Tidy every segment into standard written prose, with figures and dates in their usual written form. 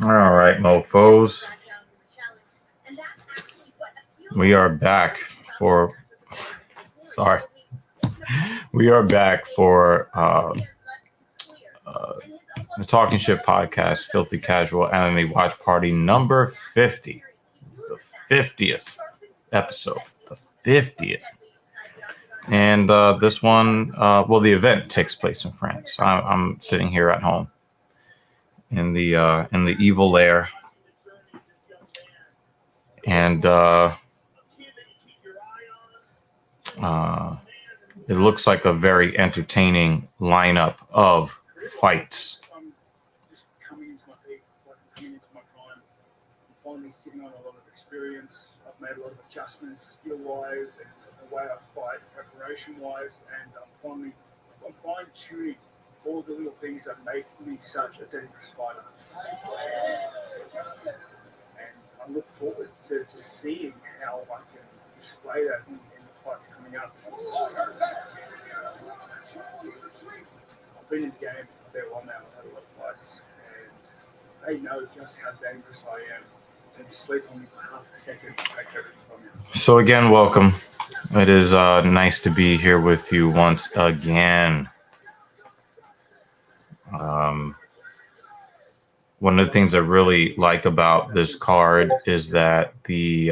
All right, mofos. We are back for. Sorry. We are back for the Talking Shit podcast, Filthy Casual MMA Watch Party number 50. It's the 50th episode. The 50th. And this one, the event takes place in France. I'm sitting here at home in the evil lair, and it looks like a very entertaining lineup of fights. Coming into my prime, I'm finally sitting on a lot of experience. I've made a lot of adjustments skill-wise and the way I fight preparation-wise, and I'm fine-tuning all the little things that make me such a dangerous fighter. And I look forward to seeing how I can display that in the fights coming up. I've been in the game a fair while now. I've had a lot of fights, and they know just how dangerous I am. And to sleep on me for half a second, take everything from you. So again, welcome. It is nice to be here with you once again. One of the things I really like about this card is that the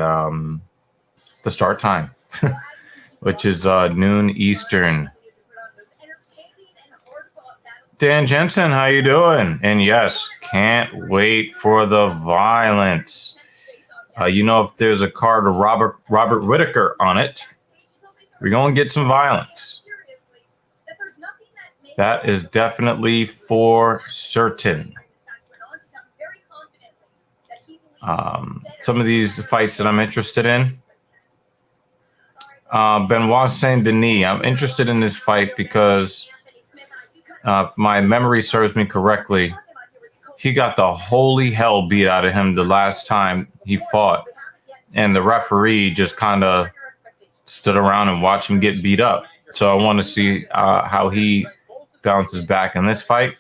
start time, which is noon Eastern. Dan Jensen, how you doing? And yes, can't wait for the violence. If there's a card of Robert Whittaker on it, we're going to get some violence. That is definitely for certain. Some of these fights that I'm interested in. Benoit Saint Denis. I'm interested in this fight because if my memory serves me correctly, he got the holy hell beat out of him the last time he fought. And the referee just kind of stood around and watched him get beat up. So I want to see how he bounces back in this fight.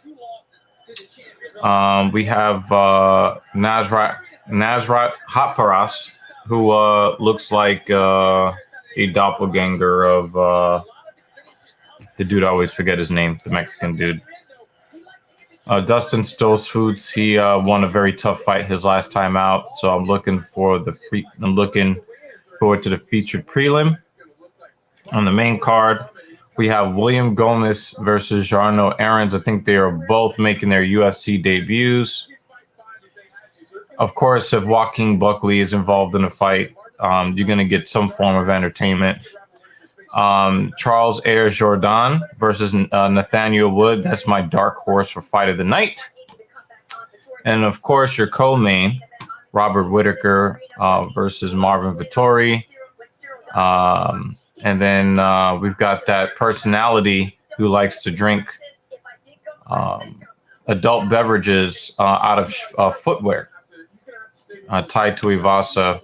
We have Nasrat Hotparas, who looks like a doppelganger of the dude. I always forget his name, the Mexican dude. Dustin Stoltzfus, he won a very tough fight his last time out, so I'm looking forward to the featured prelim. On the main card, we have William Gomez versus Jarno Aarons. I think they are both making their UFC debuts. Of course, if Joaquin Buckley is involved in a fight, you're going to get some form of entertainment. Charles Ayers Jordan versus Nathaniel Wood. That's my dark horse for fight of the night. And of course, your co-main, Robert Whittaker versus Marvin Vettori. And then we've got that personality who likes to drink adult beverages out of footwear. Tai Tuivasa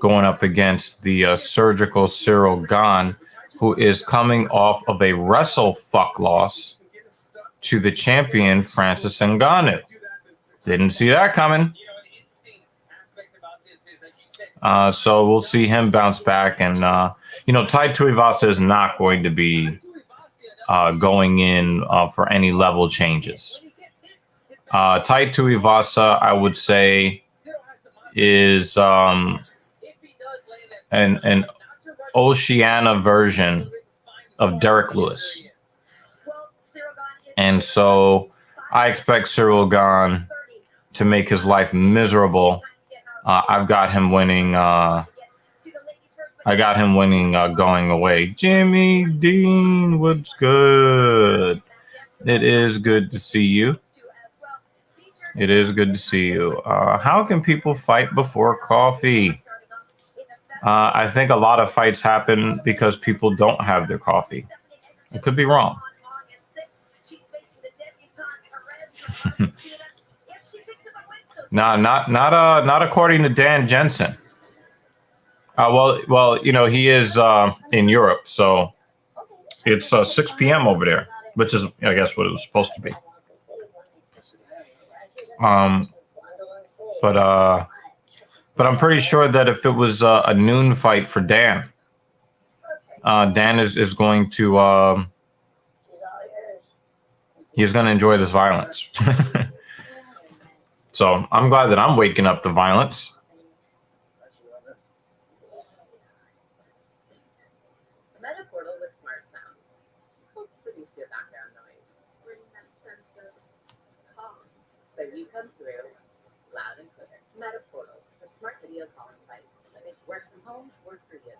going up against the surgical Cyril Gane, who is coming off of a wrestle fuck loss to the champion Francis Ngannou. Didn't see that coming. So we'll see him bounce back. And, Tai Tuivasa is not going to be going in for any level changes. Tai Tuivasa, I would say, is an Oceania version of Derek Lewis. And so I expect Cyril Gane to make his life miserable. I've got him winning. Going away. Jimmy Dean, what's good? It is good to see you. It is good to see you. How can people fight before coffee? I think a lot of fights happen because people don't have their coffee. I could be wrong. No, not according to Dan Jensen. He is in Europe, so it's 6 p.m. over there, which is, I guess, what it was supposed to be. But I'm pretty sure that if it was a noon fight for Dan, Dan is going to he's going to enjoy this violence. So I'm glad that I'm waking up the violence. So you come through loud and clear. Metaportal, a smart video calling device that makes work from home work for you.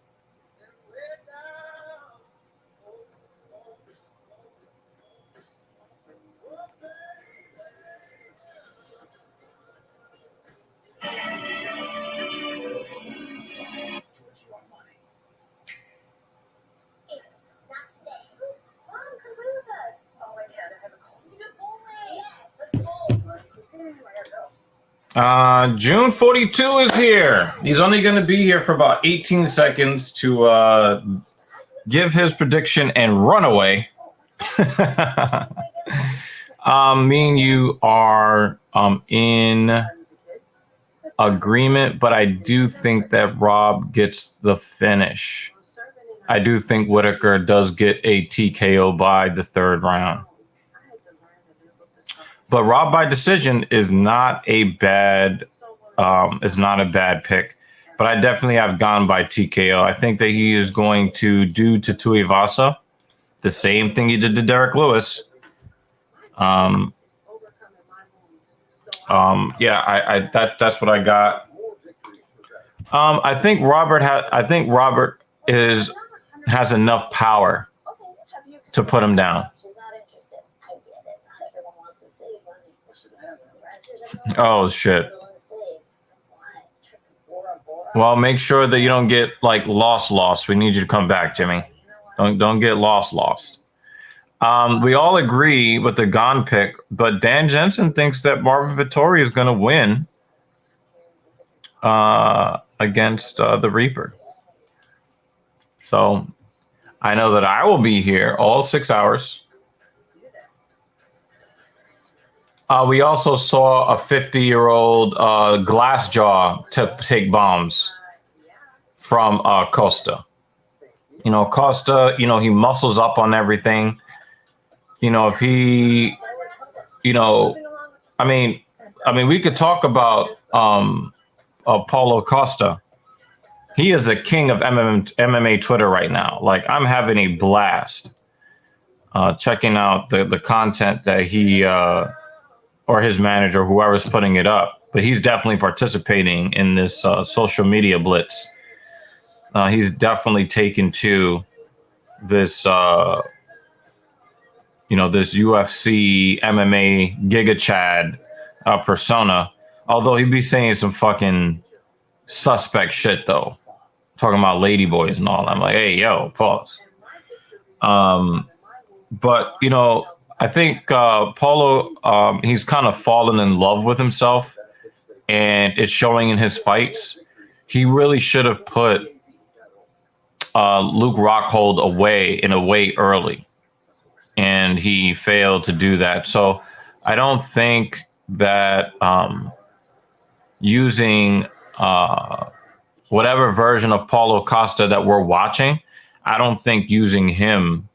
June 42 is here. He's only going to be here for about 18 seconds to give his prediction and run away. Me and you are in agreement, but I do think that Rob gets the finish. I do think Whitaker does get a TKO by the third round. But Rob by decision is not a bad pick. But I definitely have gone by TKO. I think that he is going to do to Tuivasa the same thing he did to Derek Lewis. That's what I got. I think Robert has enough power to put him down. Oh shit. Well, make sure that you don't get like lost. We need you to come back, Jimmy. Don't get lost. We all agree with the Gane pick, but Dan Jensen thinks that Marvin Vettori is going to win against the Reaper. So I know that I will be here all 6 hours. We also saw a 50-year-old Glassjaw to take bombs from Costa. Costa, he muscles up on everything. If he, I mean, we could talk about Paulo Costa. He is the king of MMA Twitter right now. Like, I'm having a blast checking out the content that he or his manager, whoever's putting it up. But he's definitely participating in this social media blitz. He's definitely taken to this, this UFC MMA Giga Chad persona. Although he'd be saying some fucking suspect shit, though. Talking about ladyboys and all. I'm like, hey, yo, pause. But, I think Paulo, he's kind of fallen in love with himself, and it's showing in his fights. He really should have put Luke Rockhold away early, and he failed to do that. So I don't think that using whatever version of Paulo Costa that we're watching, I don't think using him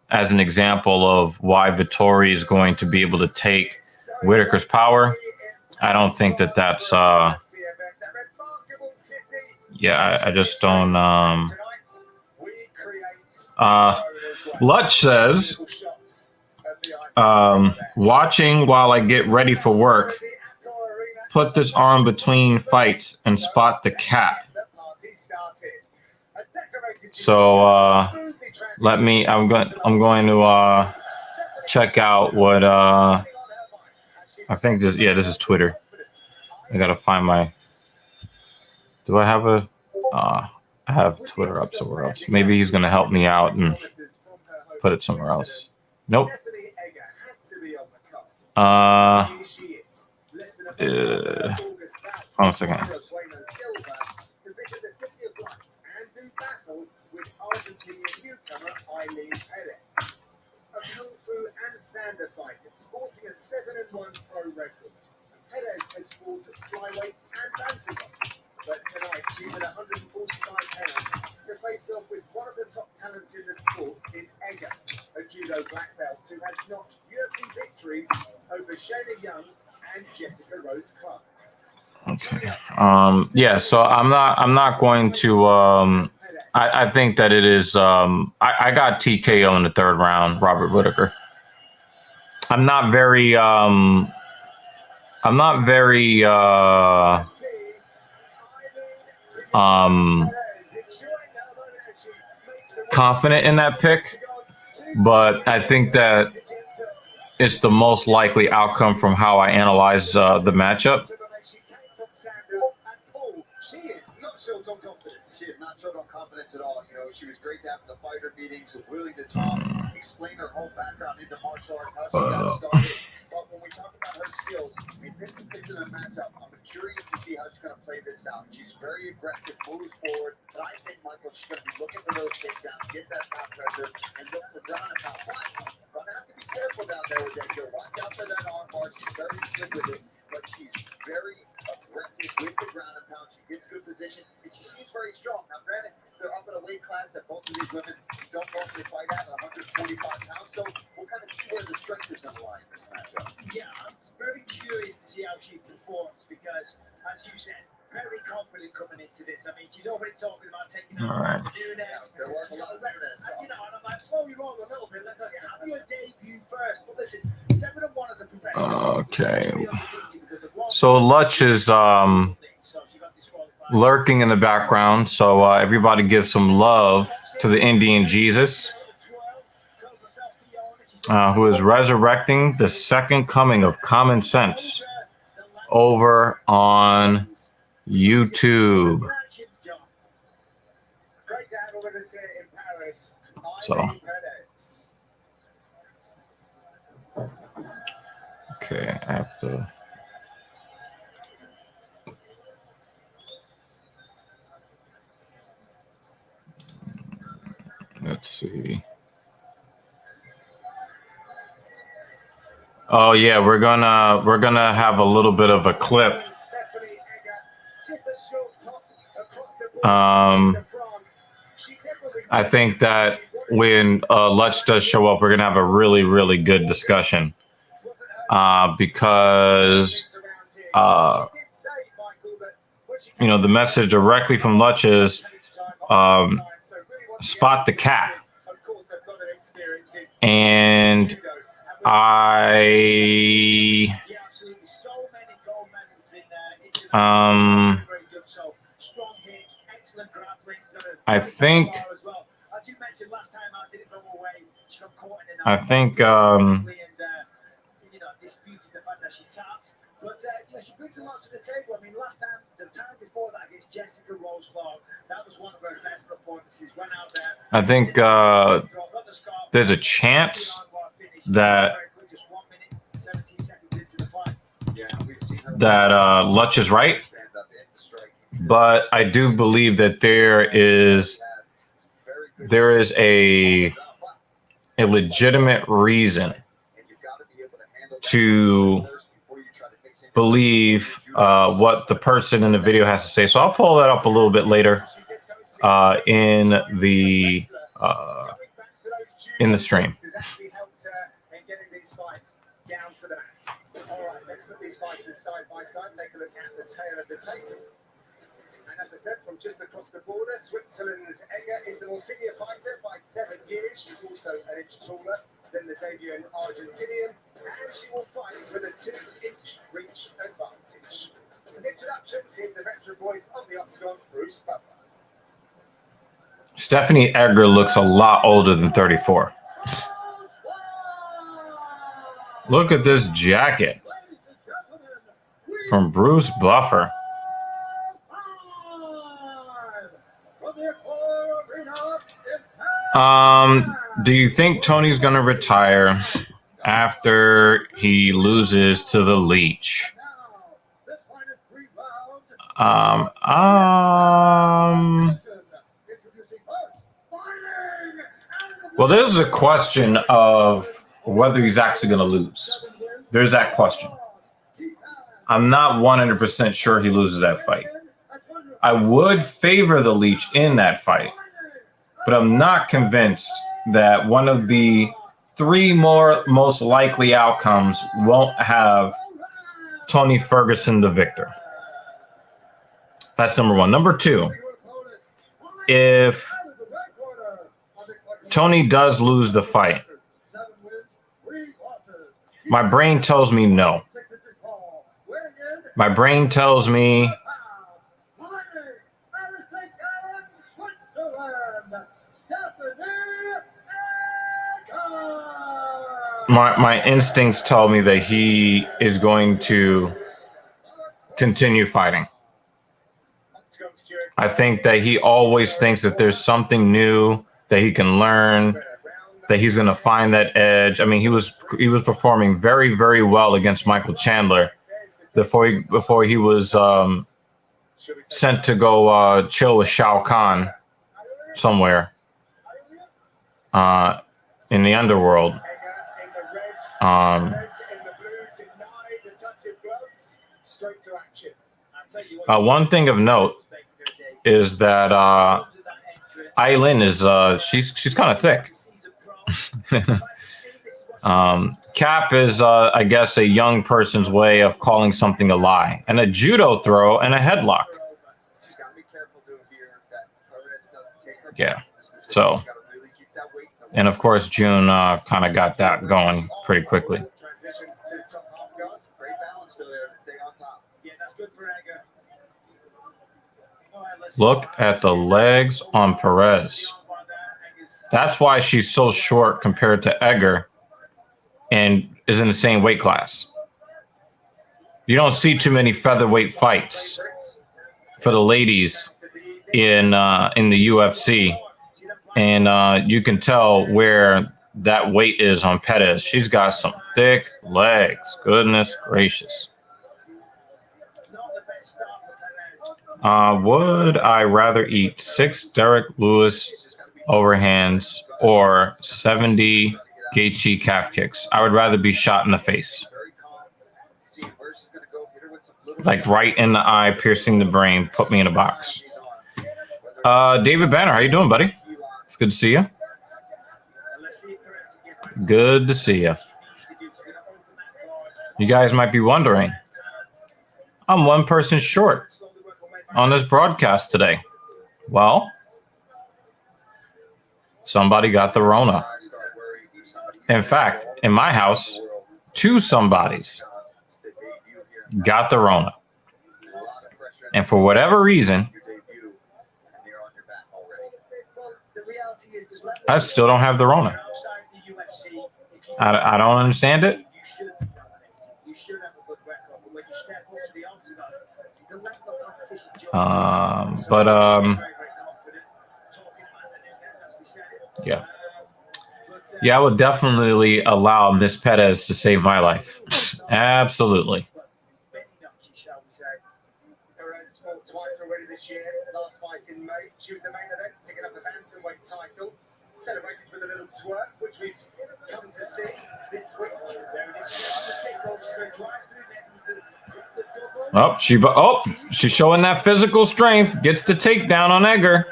as an example of why Vettori is going to be able to take Whitaker's power, I don't think that that's I just don't Lutch says watching while I get ready for work, put this arm between fights and spot the cap. So I'm going to check out what I think this is Twitter. I gotta find my. Do I have a? I have Twitter up somewhere else. Maybe he's gonna help me out and put it somewhere else. Nope. 1 second. Sporting a 7-1 pro record. Perez has fought flyweights and bantamweight, but tonight she's at 145 pounds to face off with one of the top talents in the sport in Ortega, a judo black belt who has notched UFC victories over Shayna Young and Jessica Rose Clark. Okay. Yeah, so I'm not going to I think that it is I got TKO in the third round, Robert Whittaker. I'm not very confident in that pick, but I think that it's the most likely outcome from how I analyze the matchup. She is not short on confidence. She is not short on confidence at all. You know, she was great to have the fighter meetings, willing to talk, explain her whole background into martial arts, how she got started. But when we talk about her skills, in this particular matchup, I'm curious to see how she's going to play this out. She's very aggressive, moves forward, but I think, Michael, she's going to be looking for those takedowns, get that top pressure, and look for ground and pound. But I have to be careful down there with that girl. Watch out for that arm bar. She's very slick with it, but she's very aggressive with the ground and pound. She gets good position, and she seems very strong. Now, granted, they're up in a weight class that both of these women don't normally fight at 145 pounds, so we'll kind of see where the strength is going to lie in this matchup. Yeah, I'm very curious to see how she performs because, as you said, very confident coming into this. I mean, she's already talking about taking All right. Nunes. There was a lot of Nunes talk. You know, and I'm like, slowly roll a little bit. Let's have your debut first. But listen, 7-1 as a professional. Okay. So Lutch is lurking in the background, so everybody give some love to the Indian Jesus, who is resurrecting the second coming of common sense over on YouTube. Great to have her with us here in Paris. So, okay, I have to. Let's see. Oh yeah, we're gonna have a little bit of a clip. I think that when Lutch does show up, we're gonna have a really, really good discussion because you know, the message directly from Lutch is spot the cap, and I think but she brings a lot to the table. I mean, the time before that against Jessica Rose Clark, that was one of her best performances. Went out there. I think there's a chance that Lutch is right, but I do believe that there is a legitimate reason to believe what the person in the video has to say. So I'll pull that up a little bit later in the stream. All right, let's put these fighters side by side. Take a look at the tail of the table. And as I said, from just across the border, Switzerland's Egger is the more senior fighter by 7 years. She's also an inch taller than the debuting Argentinian, and she will fight with a 2-inch reach advantage. With introductions, here's the veteran voice of the Octagon, Bruce Butler. Stephanie Egger looks a lot older than 34. Look at this jacket from Bruce Buffer. Do you think Tony's going to retire after he loses to the Leech? Well, this is a question of whether he's actually going to lose. There's that question. I'm not 100% sure he loses that fight. I would favor the Leech in that fight, but I'm not convinced that one of the three most likely outcomes won't have Tony Ferguson the victor. That's number one. Number two, if Tony does lose the fight, my brain tells me no. My brain tells me my instincts tell me that he is going to continue fighting. I think that he always thinks that there's something new that he can learn, that he's going to find that edge. I mean, he was performing very, very well against Michael Chandler before he was sent to go chill with Shao Kahn somewhere in the underworld. One thing of note is that Aileen is she's kind of thick. Cap is I guess a young person's way of calling something a lie, and a judo throw and a headlock. Yeah. So, and of course June kind of got that going pretty quickly. Look at the legs on Perez. That's why she's so short compared to Edgar and is in the same weight class. You don't see too many featherweight fights for the ladies in the UFC. And you can tell where that weight is on Perez. She's got some thick legs. Goodness gracious. Would I rather eat 6 Derek Lewis overhands or 70 Gaethje calf kicks? I would rather be shot in the face. Like right in the eye, piercing the brain, put me in a box. David Banner, how you doing, buddy? It's good to see you. Good to see you. You guys might be wondering, I'm one person short on this broadcast today. Well, somebody got the Rona. In fact, in my house, 2 somebodies got the Rona. And for whatever reason, I still don't have the Rona. I don't understand it. Yeah, I would definitely allow Miss Perez to save my life. Absolutely. Perez fought twice already this year. Last fight in May, she was the main event, picking up the bantamweight title. Celebrated with a little twerk, which we've come to see this week. There it is. She's showing that physical strength. Gets the takedown on Edgar.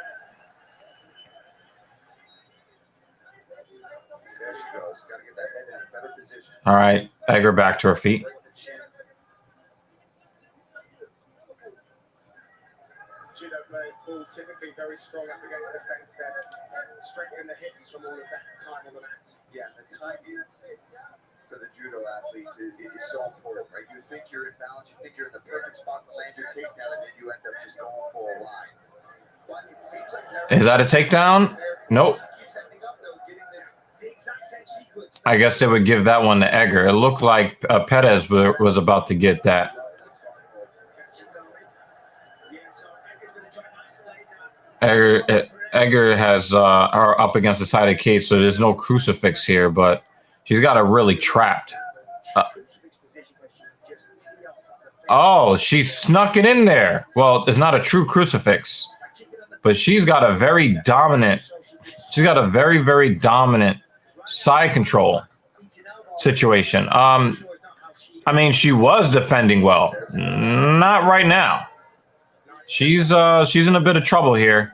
There she goes. Got to get that head in a better position. All right, Edgar back to her feet. Judo players all typically very strong up against the fence there. Strengthen the hips from all of that time on the mat. Yeah, the timing for the judo athletes is so important, right? You think you're in balance, you think you're in the perfect spot to land your takedown, and then you end up just going for a line. But it seems like is that a takedown? Nope. I guess they would give that one to Edgar. It looked like Perez was about to get that. Edgar has her up against the side of the cage, so there's no crucifix here, but she's got her really trapped. She snuck it in there. Well, it's not a true crucifix, but she's got a very dominant side control situation. I mean, she was defending well. Not right now. She's in a bit of trouble here.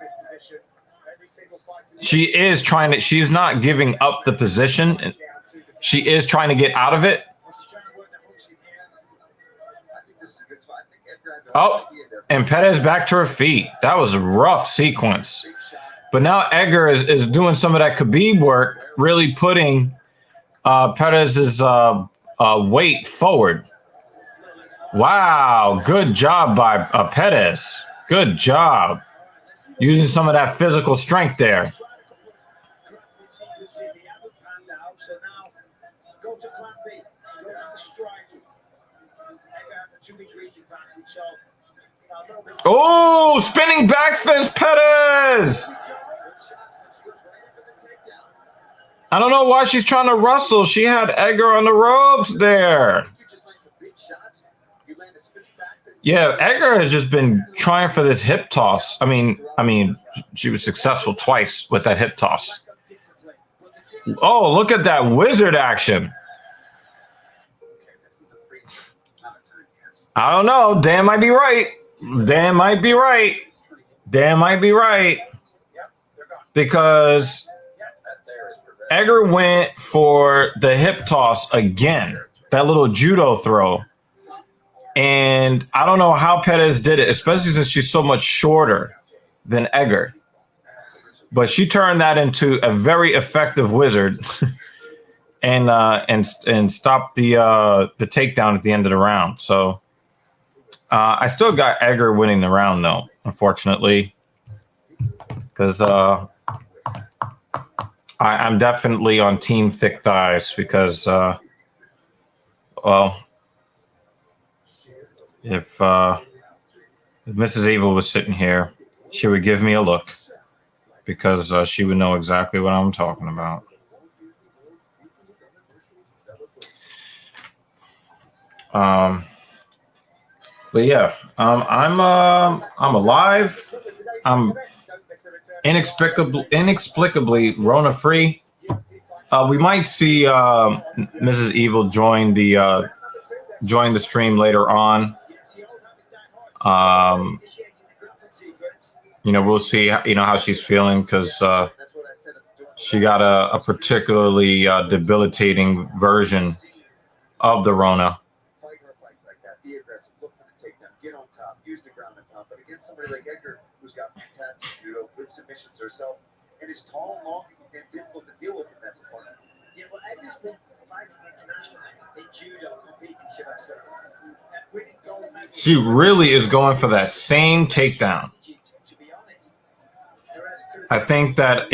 She is trying to. She's not giving up the position. She is trying to get out of it. Oh, and Perez back to her feet. That was a rough sequence. But now Edgar is doing some of that Khabib work, really putting Perez's weight forward. Wow, good job by Perez. Good job. Using some of that physical strength there. Oh, spinning back fist, Perez. I don't know why she's trying to wrestle. She had Edgar on the ropes there. Yeah, Edgar has just been trying for this hip toss. I mean, she was successful twice with that hip toss. Oh, look at that wizard action. I don't know. Dan might be right. Dan might be right. Dan might be right. Because Edgar went for the hip toss again. That little judo throw. And I don't know how Perez did it, especially since she's so much shorter than Edgar. But she turned that into a very effective wizard and stopped the takedown at the end of the round. So I still got Edgar winning the round, though, unfortunately, because I'm definitely on team thick thighs because, well, if Mrs. Evil was sitting here, she would give me a look because she would know exactly what I'm talking about. But yeah, I'm alive. I'm inexplicably Rona free. We might see Mrs. Evil join the stream later on. We'll see. How she's feeling because she got a particularly debilitating version of the Rona. Somebody like Edgar, who's got fantastic judo, good submissions herself, and is tall and long and difficult to deal with in that department. Yeah, well, Edgar's been fighting internationally in judo, competing, should I say. She really is going for that same takedown. I think that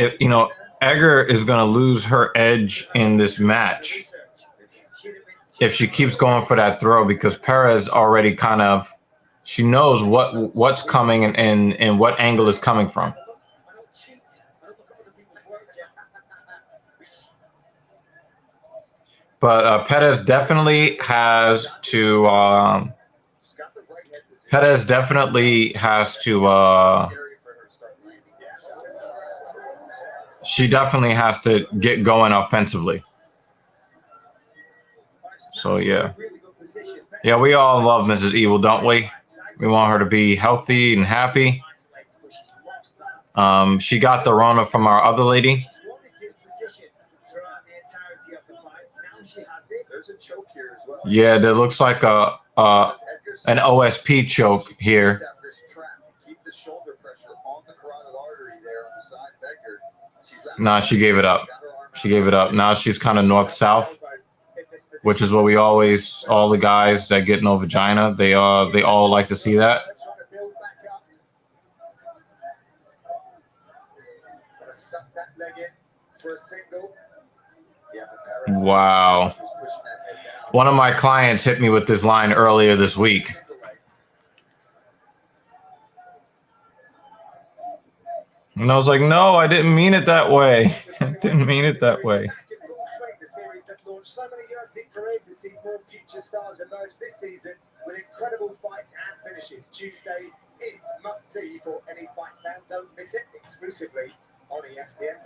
Edgar is going to lose her edge in this match if she keeps going for that throw because Perez already kind of. She knows what's coming and what angle is coming from. But Perez definitely has to. She definitely has to get going offensively. So yeah. Yeah, we all love Mrs. Evil, don't we? We want her to be healthy and happy. She got the Rona from our other lady. Yeah, there looks like an OSP choke here. Nah, she gave it up. She gave it up. Now she's kind of north-south, which is what we always, all the guys that get no vagina, they all like to see that. Wow. One of my clients hit me with this line earlier this week. And I was like, no, I didn't mean it that way. I didn't mean it that way. So many UFC careers has seen more future stars emerge this season with incredible fights and finishes. Tuesday is must-see for any fight fan. Don't miss it exclusively on ESPN+.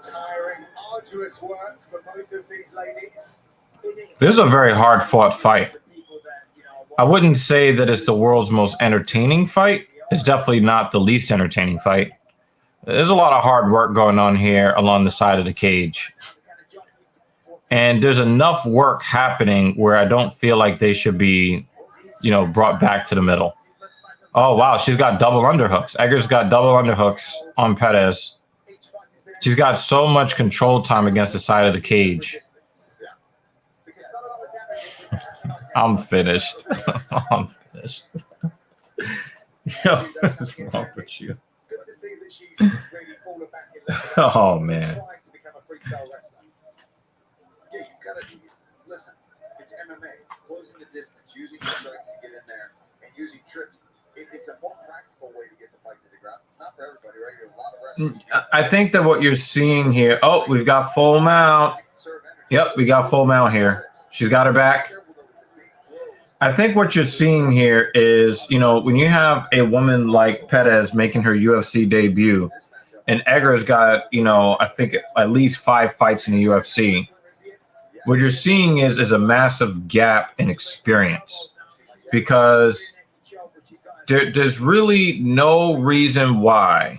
Time arduous work for both of these ladies. This is a very hard fought fight. I wouldn't say that it's the world's most entertaining fight. It's definitely not the least entertaining fight. There's a lot of hard work going on here along the side of the cage. And there's enough work happening where I don't feel like they should be, brought back to the middle. Oh, wow. She's got double underhooks. Egger's got double underhooks on Perez. She's got so much control time against the side of the cage. I'm finished. I'm finished. What's wrong with you? Oh, man. Yeah, you've got to listen. It's MMA, closing the distance, using your strikes to get in there, and using trips. It's a more practical way to get the fight to the ground. It's not for everybody, right? There's a lot of wrestlers. I think that what you're seeing here. Oh, we've got full mount. Yep, we got full mount here. She's got her back. I think what you're seeing here is, when you have a woman like Perez making her UFC debut, and Egger's got, I think at least 5 fights in the UFC. What you're seeing is a massive gap in experience, because there's really no reason why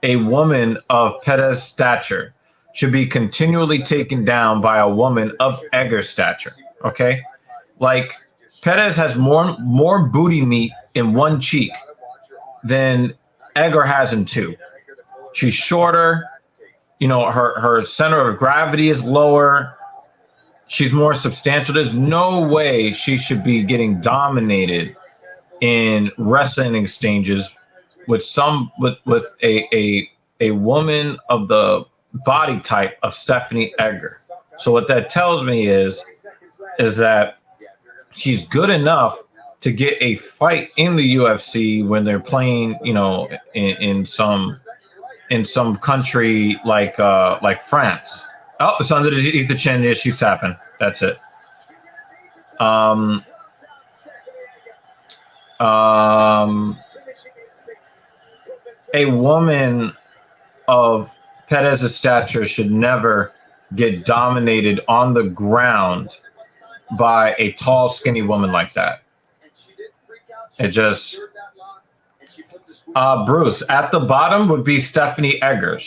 a woman of Perez's stature should be continually taken down by a woman of Egger's stature. Okay, like Perez has more booty meat in one cheek than Egger has in 2. She's shorter. Her center of gravity is lower. She's more substantial. There's no way she should be getting dominated in wrestling exchanges with a woman of the body type of Stephanie Egger. So what that tells me is that she's good enough to get a fight in the UFC when they're playing, in some country like France. Oh, it's underneath the chin. Yeah, she's tapping. That's it. A woman of Perez's stature should never get dominated on the ground by a tall, skinny woman like that. It just... Bruce, at the bottom would be Stephanie Egger.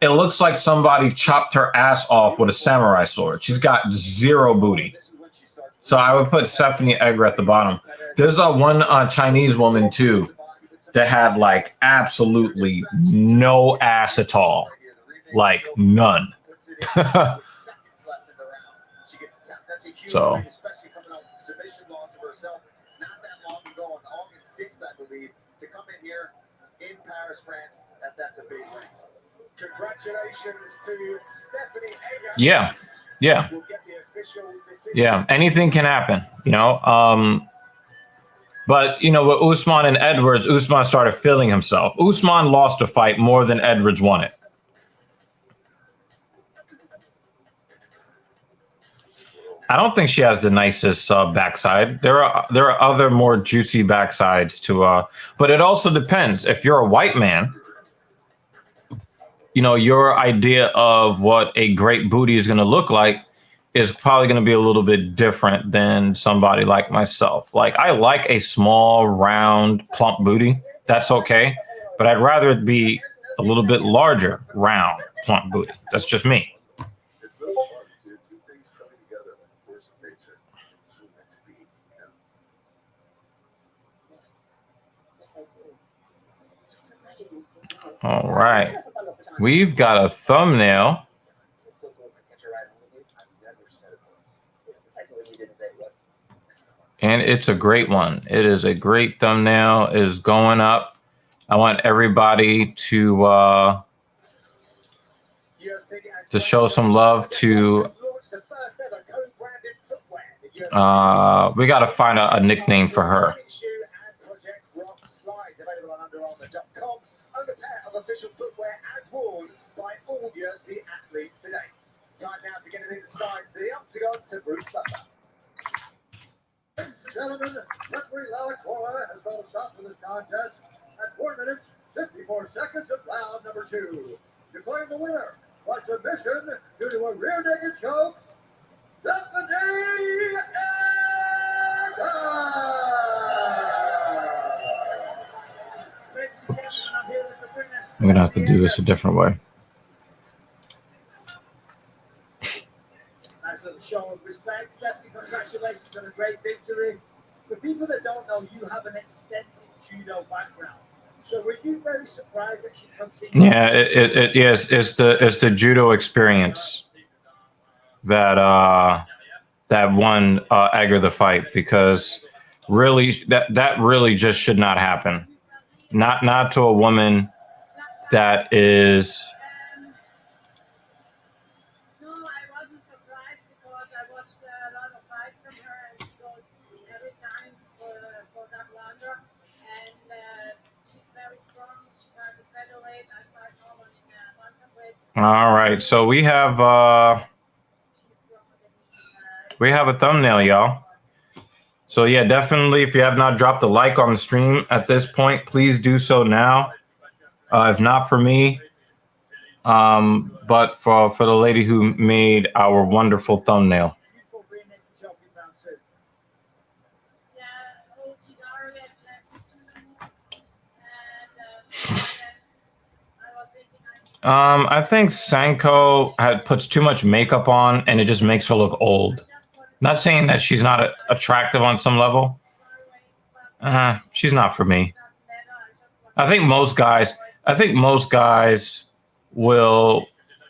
It looks like somebody chopped her ass off with a samurai sword. She's got 0 booty. So I would put Stephanie Egger at the bottom. There's one Chinese woman too that had absolutely no ass at all. None. So. To come in here in Paris, France, that's a big win. Congratulations to Stephanie Egger. Yeah. We'll get the official decision. Yeah, anything can happen, But, with Usman and Edwards, Usman started feeling himself. Usman lost a fight more than Edwards won it. I don't think she has the nicest backside. There are other more juicy backsides to, but it also depends. If you're a white man, your idea of what a great booty is going to look like is probably going to be a little bit different than somebody like myself. I like a small, round, plump booty. That's okay. But I'd rather it be a little bit larger, round, plump booty. That's just me. It's so fun to see 2 things coming together like the force of nature. It's really meant to be, All right. We've got a thumbnail. And it's a great one. It is a great thumbnail. It is going up. I want everybody to show some love to. We got to find a nickname for her. Gentlemen, referee Alex Warner has called a stop to this contest at 4 minutes, 54 seconds of round number 2. Declaring the winner by submission due to a rear naked choke, Nathaniel. I'm gonna have to do this a different way. Nice little show of respect. Stephanie, congratulations on a great victory. For people that don't know, you have an extensive judo background. So were you very surprised that she continued? Yeah, it's the judo experience that won Edgar the fight, because really that really just should not happen. Not to a woman that is. No, I wasn't surprised because I watched a lot of fights from her and she goes every time for that blunder. And she's very strong. She got the featherweight. I fight normal in bantamweight. All right, so we have a thumbnail, y'all. So yeah, definitely, if you have not dropped a like on the stream at this point, please do so now. If not for me, but for the lady who made our wonderful thumbnail. I think Sanko puts too much makeup on, and it just makes her look old. Not saying that she's not attractive on some level. She's not for me. I think most guys will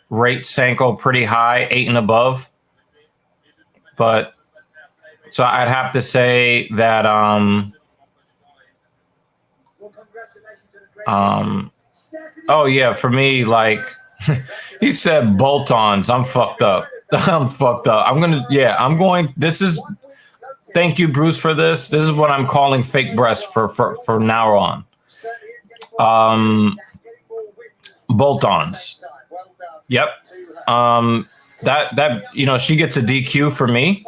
rate Sanko pretty high, 8 and above. But so I'd have to say that oh yeah, for me, like he said, bolt-ons. I'm fucked up. I'm fucked up. Thank you, Bruce, for this. This is what I'm calling fake breasts for now on. Bolt-ons. Yep. That she gets a DQ for me.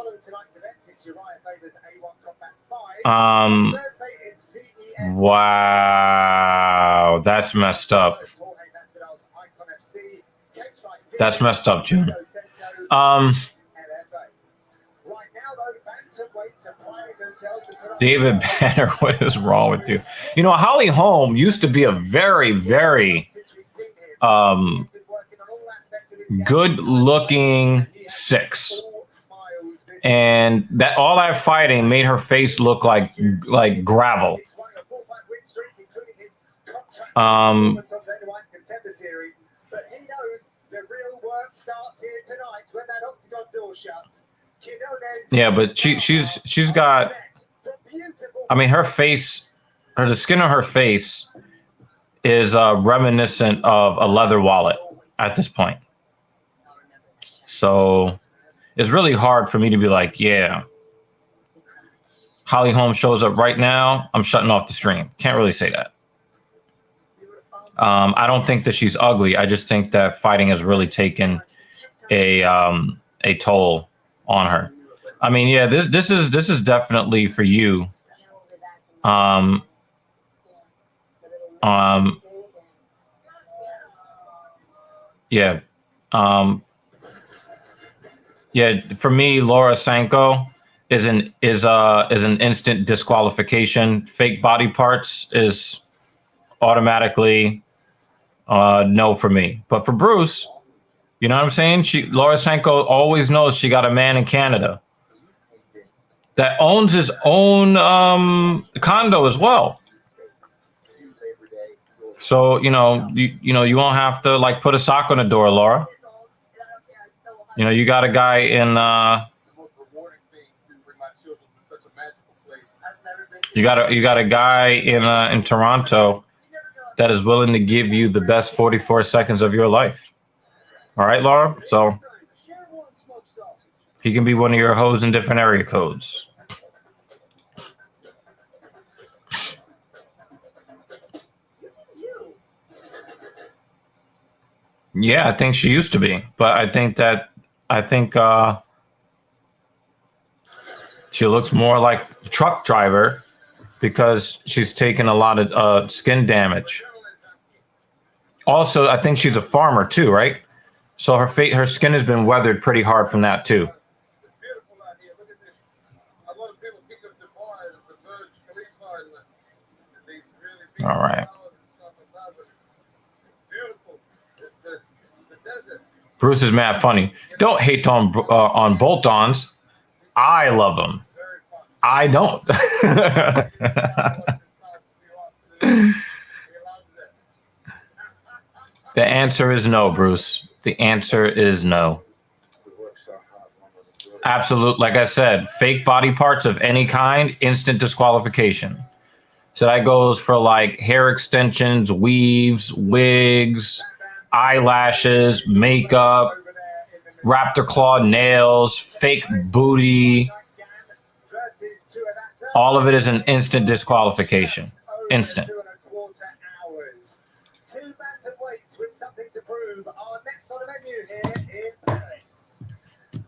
Wow, that's messed up. That's messed up, June. David Banner, what is wrong with you? Holly Holm used to be a very, very good-looking 6. And that all that fighting made her face look like gravel. Yeah, but she's got. I mean, her face, the skin on her face is reminiscent of a leather wallet at this point. So it's really hard for me to be like, yeah, Holly Holm shows up right now, I'm shutting off the stream. Can't really say that. I don't think that she's ugly. I just think that fighting has really taken a toll on her. I mean, yeah, this is definitely for you. Yeah. Yeah, for me, Laura Sanko is an instant disqualification. Fake body parts is automatically no for me. But for Bruce, you know what I'm saying? Laura Sanko always knows she got a man in Canada that owns his own condo as well. So you won't have to put a sock on the door, Laura. You got a guy in. You got a guy in Toronto that is willing to give you the best 44 seconds of your life. All right, Laura. So he can be one of your hoes in different area codes. Yeah, I think she used to be, but I think she looks more like a truck driver because she's taken a lot of skin damage. Also, I think she's a farmer too, right? So her skin has been weathered pretty hard from that too. It's beautiful out here. Look at this. A lot of people think of Dubai as the Burj Khalifa and these really big All right. towers and stuff like that, but it's beautiful. It's the desert. Bruce is mad funny. Don't hate on bolt-ons. I love them. Very fun. I don't. The answer is no, Bruce. The answer is no. Absolute. Like I said, fake body parts of any kind, instant disqualification. So that goes for like hair extensions, weaves, wigs, eyelashes, makeup, raptor claw nails, fake booty. All of it is an instant disqualification. Instant. 2 bantamweights with something to prove are next on the menu here in Paris.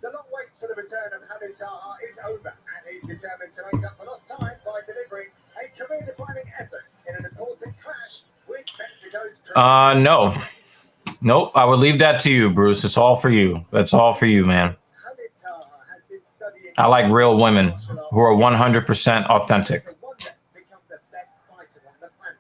The long wait for the return of Hamid Taha is over, and he's determined to make up for lost time by delivering a career-defining effort in an important clash with Mexico's. No. Nope. I would leave that to you, Bruce. It's all for you. That's all for you, man. Hamid Taha has been studying. I like real women who are 100% authentic. Become the best fighter on the planet.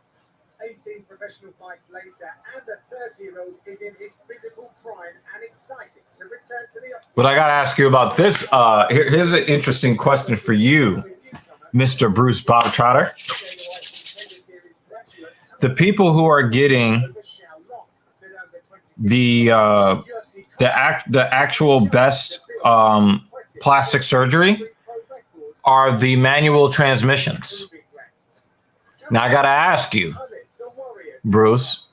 18 professional fights later, and the 30-year-old is in his physical prime and excited to return to the octagon. But I got to ask you about this. Here's an interesting question for you, Mr. Bruce Bob Trotter. The people who are getting the actual best plastic surgery are the manual transmissions. Now I got to ask you, Bruce,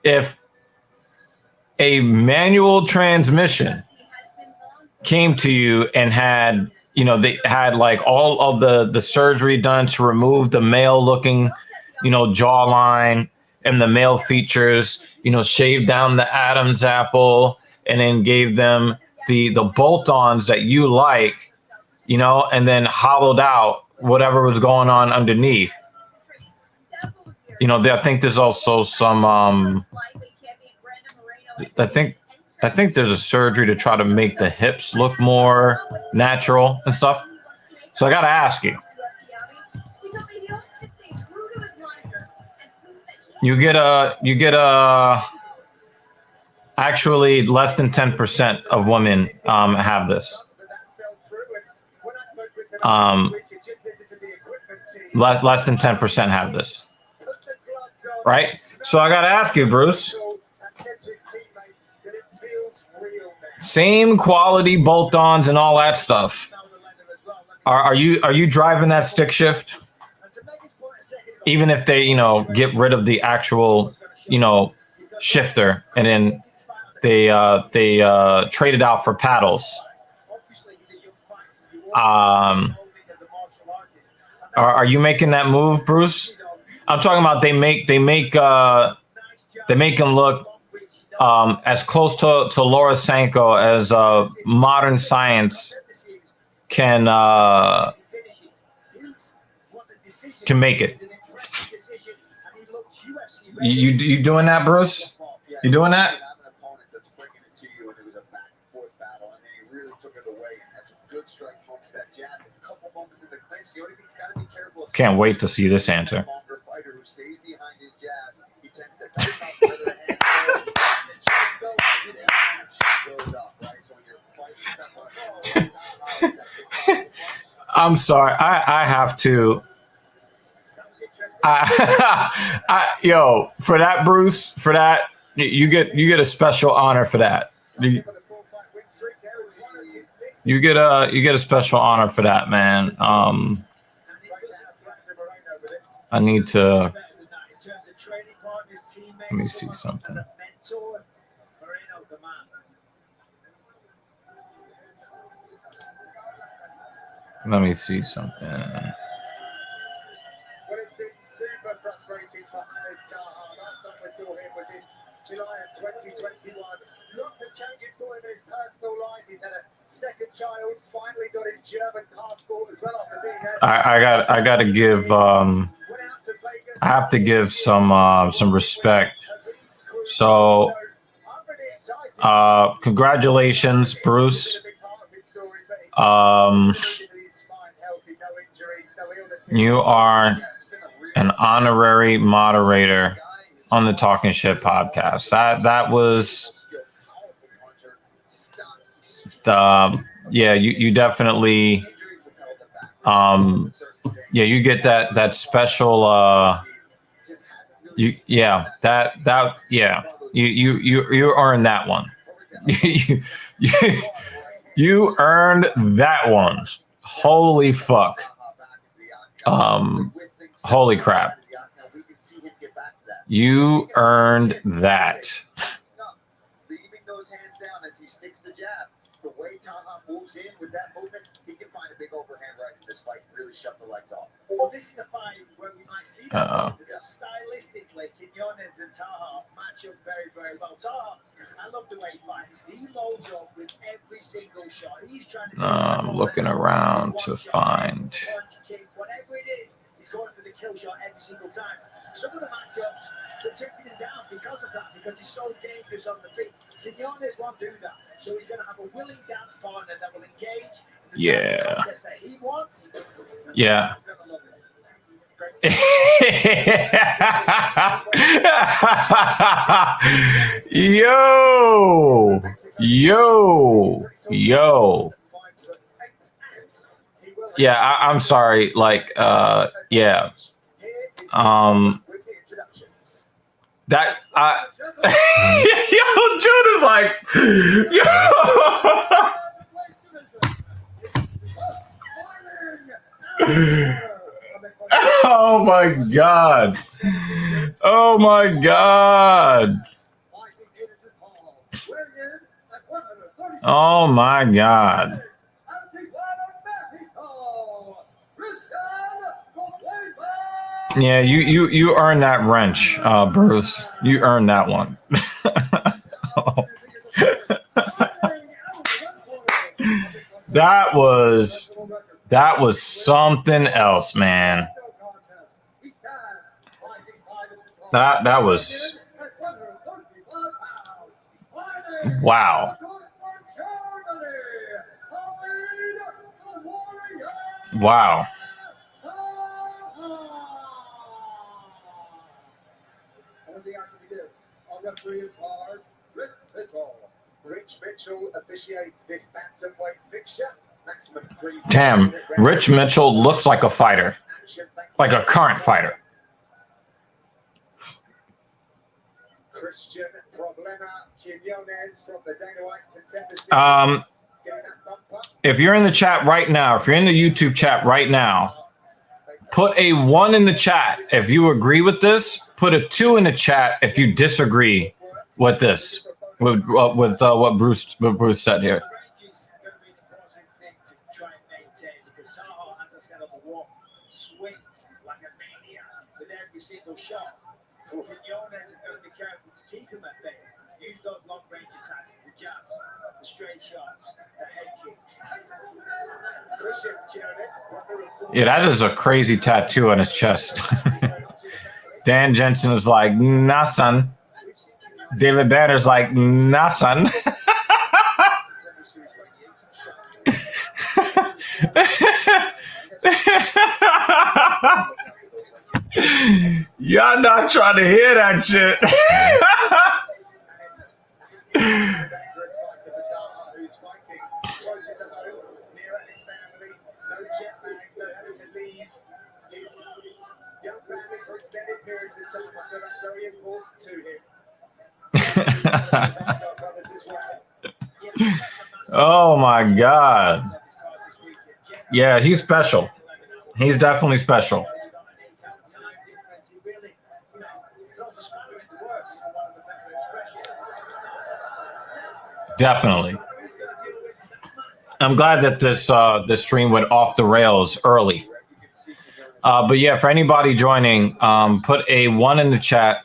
if a manual transmission came to you and had, they had like all of the surgery done to remove the male looking, jawline and the male features, shaved down the Adam's apple and then gave them the bolt-ons that you like, and then hollowed out whatever was going on underneath. I think there's also some, I think there's a surgery to try to make the hips look more natural and stuff. So I got to ask you, you get actually less than 10% of women have this. Less than 10% have this. Right? So I got to ask you, Bruce, same quality bolt-ons and all that stuff. Are you driving that stick shift? Even if they, get rid of the actual, shifter and then they trade it out for paddles. Are you making that move, Bruce? I'm talking about they make them look as close to Laura Sanko as modern science can make it. You doing that, Bruce? You doing that? Can't wait to see this answer. I'm sorry. I have to. Yo, for that, Bruce, for that, you get a special honor for that. You get a special honor for that, man. I need to. Let me see something. Let me see something. Well, it's been super frustrating for Hamid Taha. Last time we saw him was in July of 2021. Lots of changes for him in his personal life. He's had a second child, finally got his German passport as well after being there. I got to give I have to give some respect. So congratulations, Bruce. You are an honorary moderator on the Talking Shit podcast. That was you definitely you get that special you earned that one. you earned that one. Holy fuck. Holy crap. You earned that. Leaving those hands down as he sticks the jab. The way Taha moves in with that movement, he can find a big overhand right in this fight and really shut the legs off. Well, this is a fight where we might see that because stylistically, Quinones and Taha match up very, very well. Taha, I love the way he fights. He loads up with every single shot. He's trying to. I'm looking around to find. Kick, whatever it is, he's going for the kill shot every single time. Some of the matchups, they're taking him down because of that, because he's so dangerous on the feet. Quinones won't do that. So he's going to have a willing dance partner that will engage in the type of contest that he wants. Yeah. Yo. Yeah, I'm sorry. Like, yeah. That yo, Jude is like, yo. Oh my god. Oh my god. Oh my god. Yeah, you earned that wrench, Bruce. You earned that one. That was something else, man. That was wow. Wow. Rich Mitchell officiates this bantamweight fixture. Maximum 3. Damn, Rich Mitchell looks like a fighter, like a current fighter. Christian Problema Quinones from the Dana White Contender Series. If you're in the chat right now, if you're in the YouTube chat right now, put a 1 in the chat if you agree with this. Put a 2 in the chat if you disagree with this, with what Bruce said here. Quinones is going to be careful to keep him at bay. Use those long range attacks, the jabs, the straight shots, the head kicks. Yeah, that is a crazy tattoo on his chest. Dan Jensen is like, nah, son. David Banner's like, nah, son. Y'all not trying to hear that shit. Oh my god. Yeah, he's special. He's definitely special. Definitely. I'm glad that this stream went off the rails early. But yeah, for anybody joining, put a 1 in the chat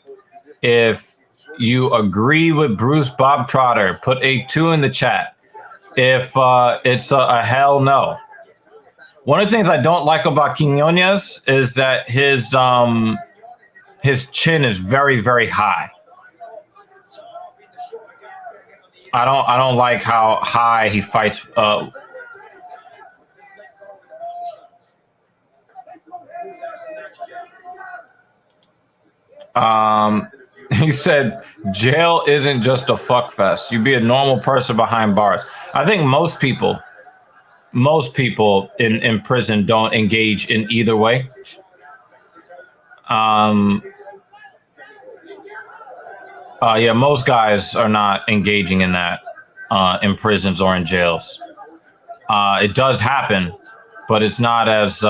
if you agree with Bruce Bob Trotter, put a 2 in the chat. If it's a hell no. One of the things I don't like about Quinones is that his chin is very, very high. I don't like how high he fights. He said jail isn't just a fuck fest. You be a normal person behind bars. I think most people in prison don't engage in either way. Yeah, most guys are not engaging in that in prisons or in jails. It does happen, but it's not as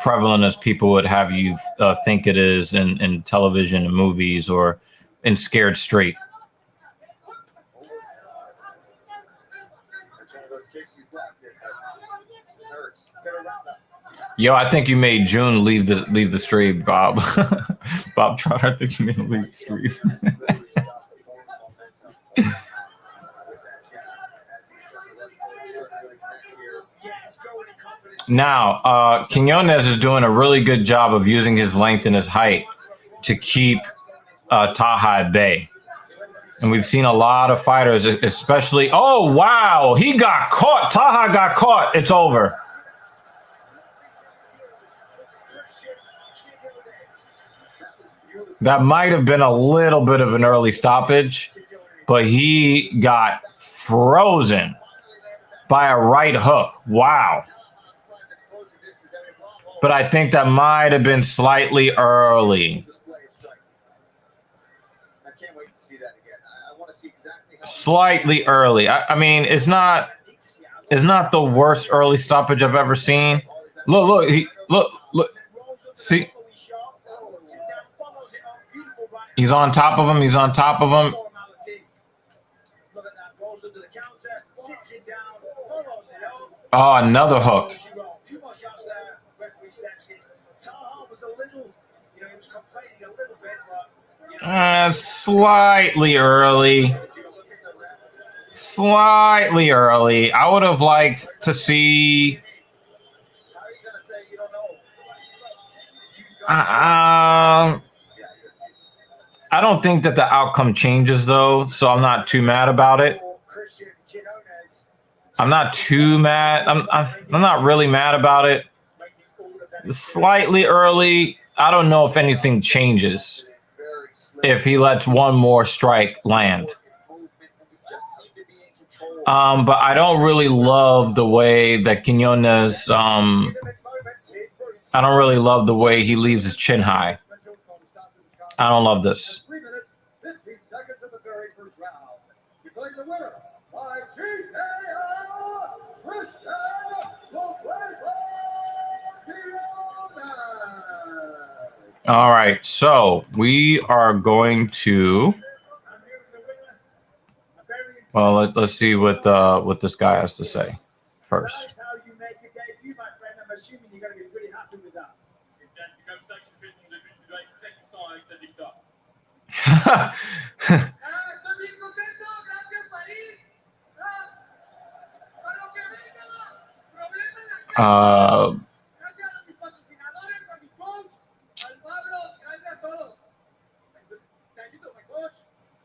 prevalent as people would have you think it is in television and movies or in Scared Straight. Yo, I think you made June leave the stream, Bob. Bob Trotter, I think you made him leave the stream. Now, Quinones is doing a really good job of using his length and his height to keep Taha at bay. And we've seen a lot of fighters, especially... Oh, wow! He got caught! Taha got caught! It's over. That might have been a little bit of an early stoppage, but he got frozen by a right hook. Wow. But I think that might have been slightly early. Slightly early. I mean, it's not the worst early stoppage I've ever seen. Look. See? He's on top of him. Oh, another hook. Slightly early. I would have liked to see... I don't think that the outcome changes, though, so I'm not too mad about it. I'm not too mad. I'm not really mad about it. Slightly early. I don't know if anything changes if he lets one more strike land. But I don't really love the way that Quinones... I don't really love the way he leaves his chin high. I don't love this. All right, so we are going to... Well, let's see what this guy has to say first.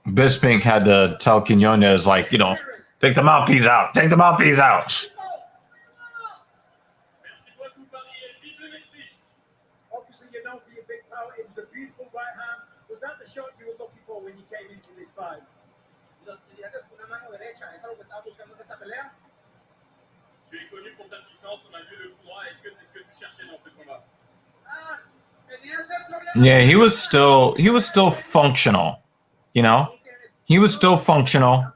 Bisping had to tell Quinones, like, you know, take the mouthpiece out. Take the mouthpiece out. Obviously, you're known for your big power. It was a beautiful right hand. Was that the shot you were looking for when you came into this fight? Yeah, he was still functional, you know. He was still functional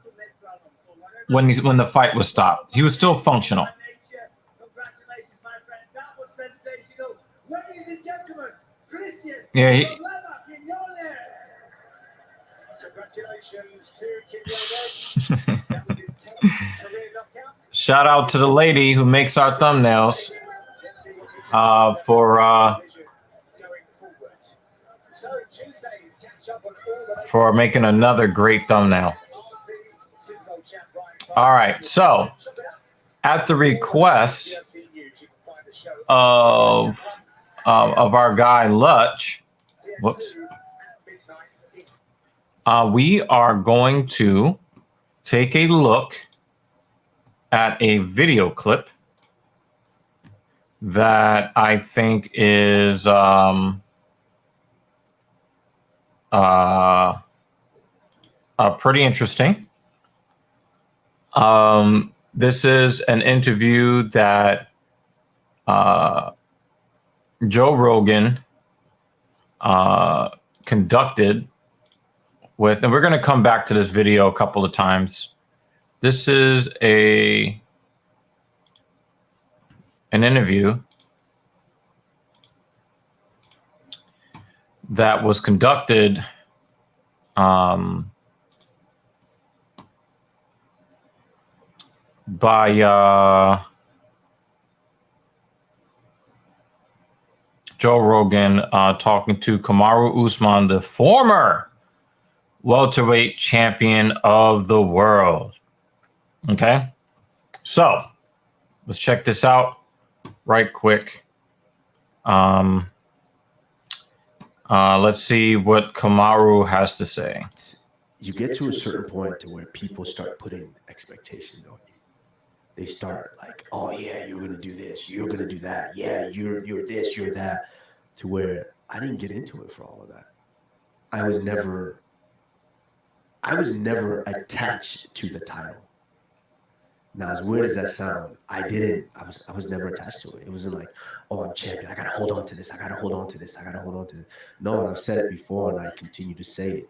when the fight was stopped. He was still functional. Yeah. Shout out to the lady who makes our thumbnails for for making another great thumbnail. All right, so at the request of our guy Lutch, whoops, we are going to take a look at a video clip that I think is pretty interesting. This is an interview that Joe Rogan conducted with, and we're going to come back to this video a couple of times. This is an interview that was conducted by Joe Rogan talking to Kamaru Usman, the former welterweight champion of the world. Okay, so let's check this out right quick. Let's see what Kamaru has to say. You get to a certain point to where people start putting expectations on you. They start like, oh yeah, you're gonna do this, you're gonna do that, yeah, you're this, you're that, to where I didn't get into it for all of that. I was never attached to the title. Now, as weird as that sound, I was never attached to it. It wasn't like, oh, I'm champion, I gotta hold on to this, I gotta hold on to this, I gotta hold on to this. No, and I've said it before and I continue to say it.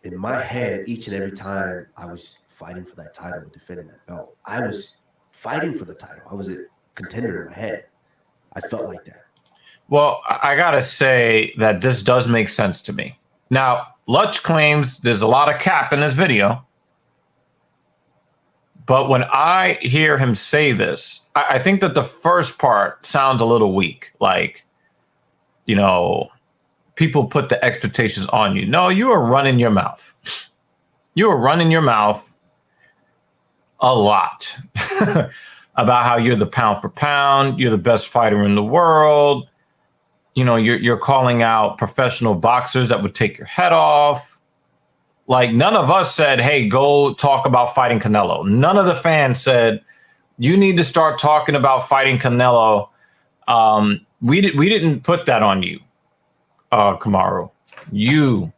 In my head, each and every time I was fighting for that title and defending that belt, I was fighting for the title. I was a contender in my head. I felt like that. Well, I gotta say that this does make sense to me. Now, Lutch claims there's a lot of cap in this video. But when I hear him say this, I think that the first part sounds a little weak. Like, you know, people put the expectations on you. No, you are running your mouth. You are running your mouth a lot about how you're the pound for pound, you're the best fighter in the world. You know, you're calling out professional boxers that would take your head off. Like, none of us said, hey, go talk about fighting Canelo. None of the fans said, you need to start talking about fighting Canelo. We didn't put that on you, Kamaru. You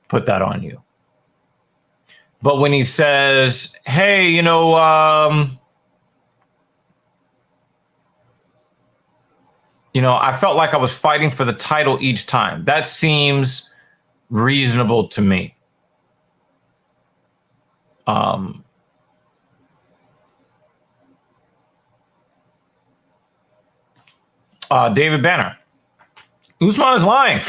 put that on you. But when he says, hey, you know, I felt like I was fighting for the title each time. That seems reasonable to me. David Banner. Usman is lying.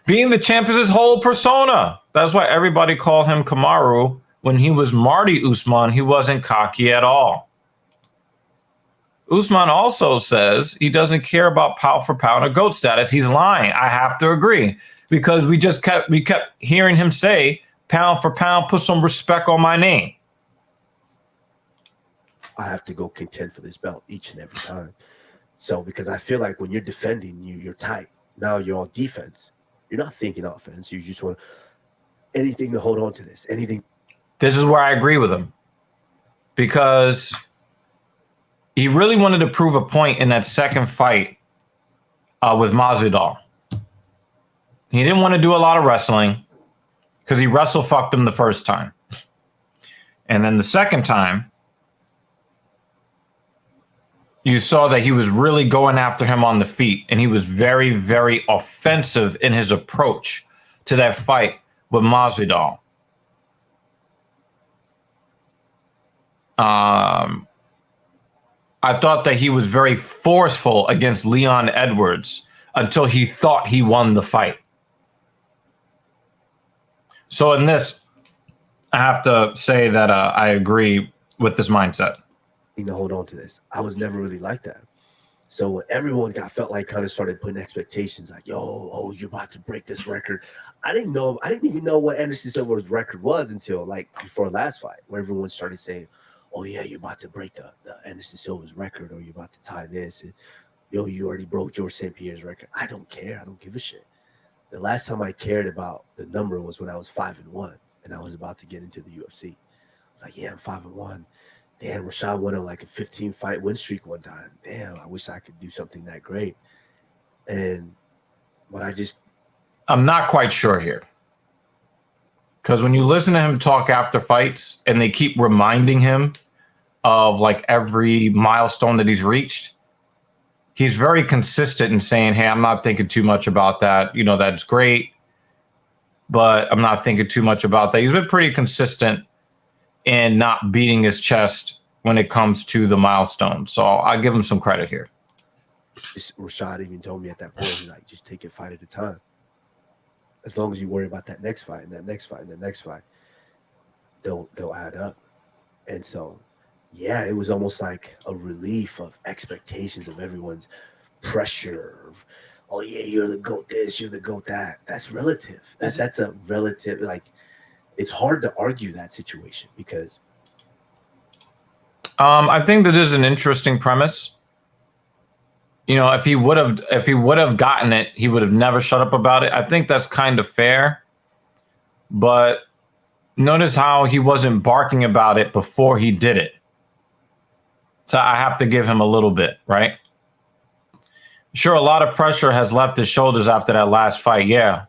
Being the champ is his whole persona. That's why everybody called him Kamaru. When he was Marty Usman, he wasn't cocky at all. Usman also says he doesn't care about pound for pound or GOAT status. He's lying. I have to agree, because we kept hearing him say, pound for pound, put some respect on my name. I have to go contend for this belt each and every time. So, because I feel like when you're defending, you're tight. Now you're on defense. You're not thinking offense. You just want anything to hold on to this. Anything. This is where I agree with him, because he really wanted to prove a point in that second fight with Masvidal. He didn't want to do a lot of wrestling because he wrestle fucked him the first time. And then the second time, you saw that he was really going after him on the feet, and he was very, very offensive in his approach to that fight with Masvidal. I thought that he was very forceful against Leon Edwards until he thought he won the fight. So in this, I have to say that I agree with this mindset. To hold on to this. I was never really like that. So everyone felt like kind of started putting expectations like, oh, you're about to break this record. I didn't even know what Anderson Silva's record was until like before last fight, where everyone started saying, oh yeah, you're about to break the Anderson Silva's record, or you're about to tie this. And, you already broke George St. Pierre's record. I don't care. I don't give a shit. The last time I cared about the number was when I was 5-1 and I was about to get into the UFC. I was like, yeah, I'm 5-1. Damn, Rashad went on like a 15-fight win streak one time. Damn, I wish I could do something that great. I'm not quite sure here. Because when you listen to him talk after fights and they keep reminding him of like every milestone that he's reached, he's very consistent in saying, hey, I'm not thinking too much about that. That's great, but I'm not thinking too much about that. He's been pretty consistent in not beating his chest when it comes to the milestone. So I'll give him some credit here. Rashad even told me at that point, he's like, just take it fight at a time. As long as you worry about that next fight and that next fight and the next fight, they'll add up. And so, yeah, it was almost like a relief of expectations of everyone's pressure. Oh yeah, you're the GOAT this, you're the GOAT that. That's relative. That's a relative, like, it's hard to argue that situation because I think that is an interesting premise. If he would have gotten it, he would have never shut up about it. I think that's kind of fair. But notice how he wasn't barking about it before he did it. So I have to give him a little bit, right? Sure, a lot of pressure has left his shoulders after that last fight, yeah.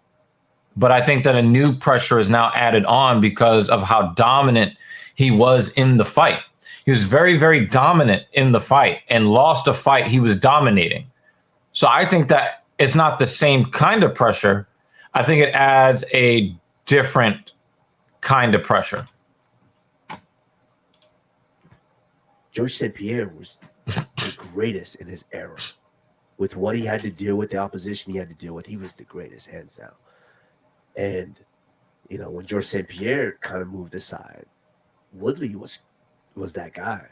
But I think that a new pressure is now added on because of how dominant he was in the fight. He was very, very dominant in the fight and lost a fight he was dominating. So I think that it's not the same kind of pressure. I think it adds a different kind of pressure. George St. Pierre was the greatest in his era. With what he had to deal with, the opposition he had to deal with, he was the greatest, hands down. And, when George St. Pierre kind of moved aside, Woodley was that guy.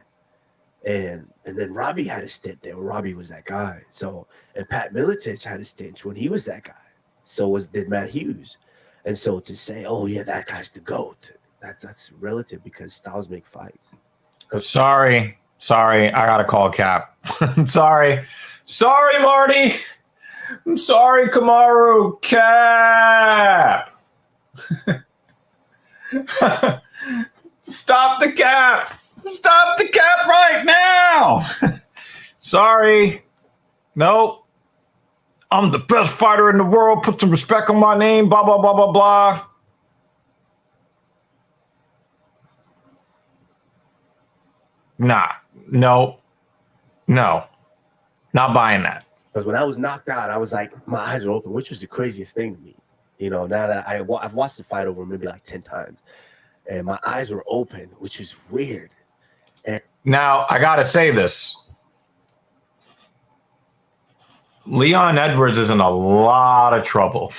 And then Robbie had a stint there where Robbie was that guy. So, and Pat Miletich had a stint when he was that guy. So did Matt Hughes. And so to say, oh yeah, that guy's the GOAT, that's relative because styles make fights. Sorry, I gotta call Cap. I'm sorry, Marty. I'm sorry, Kamaru. Cap. Stop the cap. Stop the cap right now. Sorry. Nope. I'm the best fighter in the world. Put some respect on my name. Blah, blah, blah, blah, blah. Nah. No. Not buying that. Because when I was knocked out, I was like, my eyes were open, which was the craziest thing to me. Now that I've watched the fight over maybe like 10 times, and my eyes were open, which was weird. And now, I got to say this. Leon Edwards is in a lot of trouble.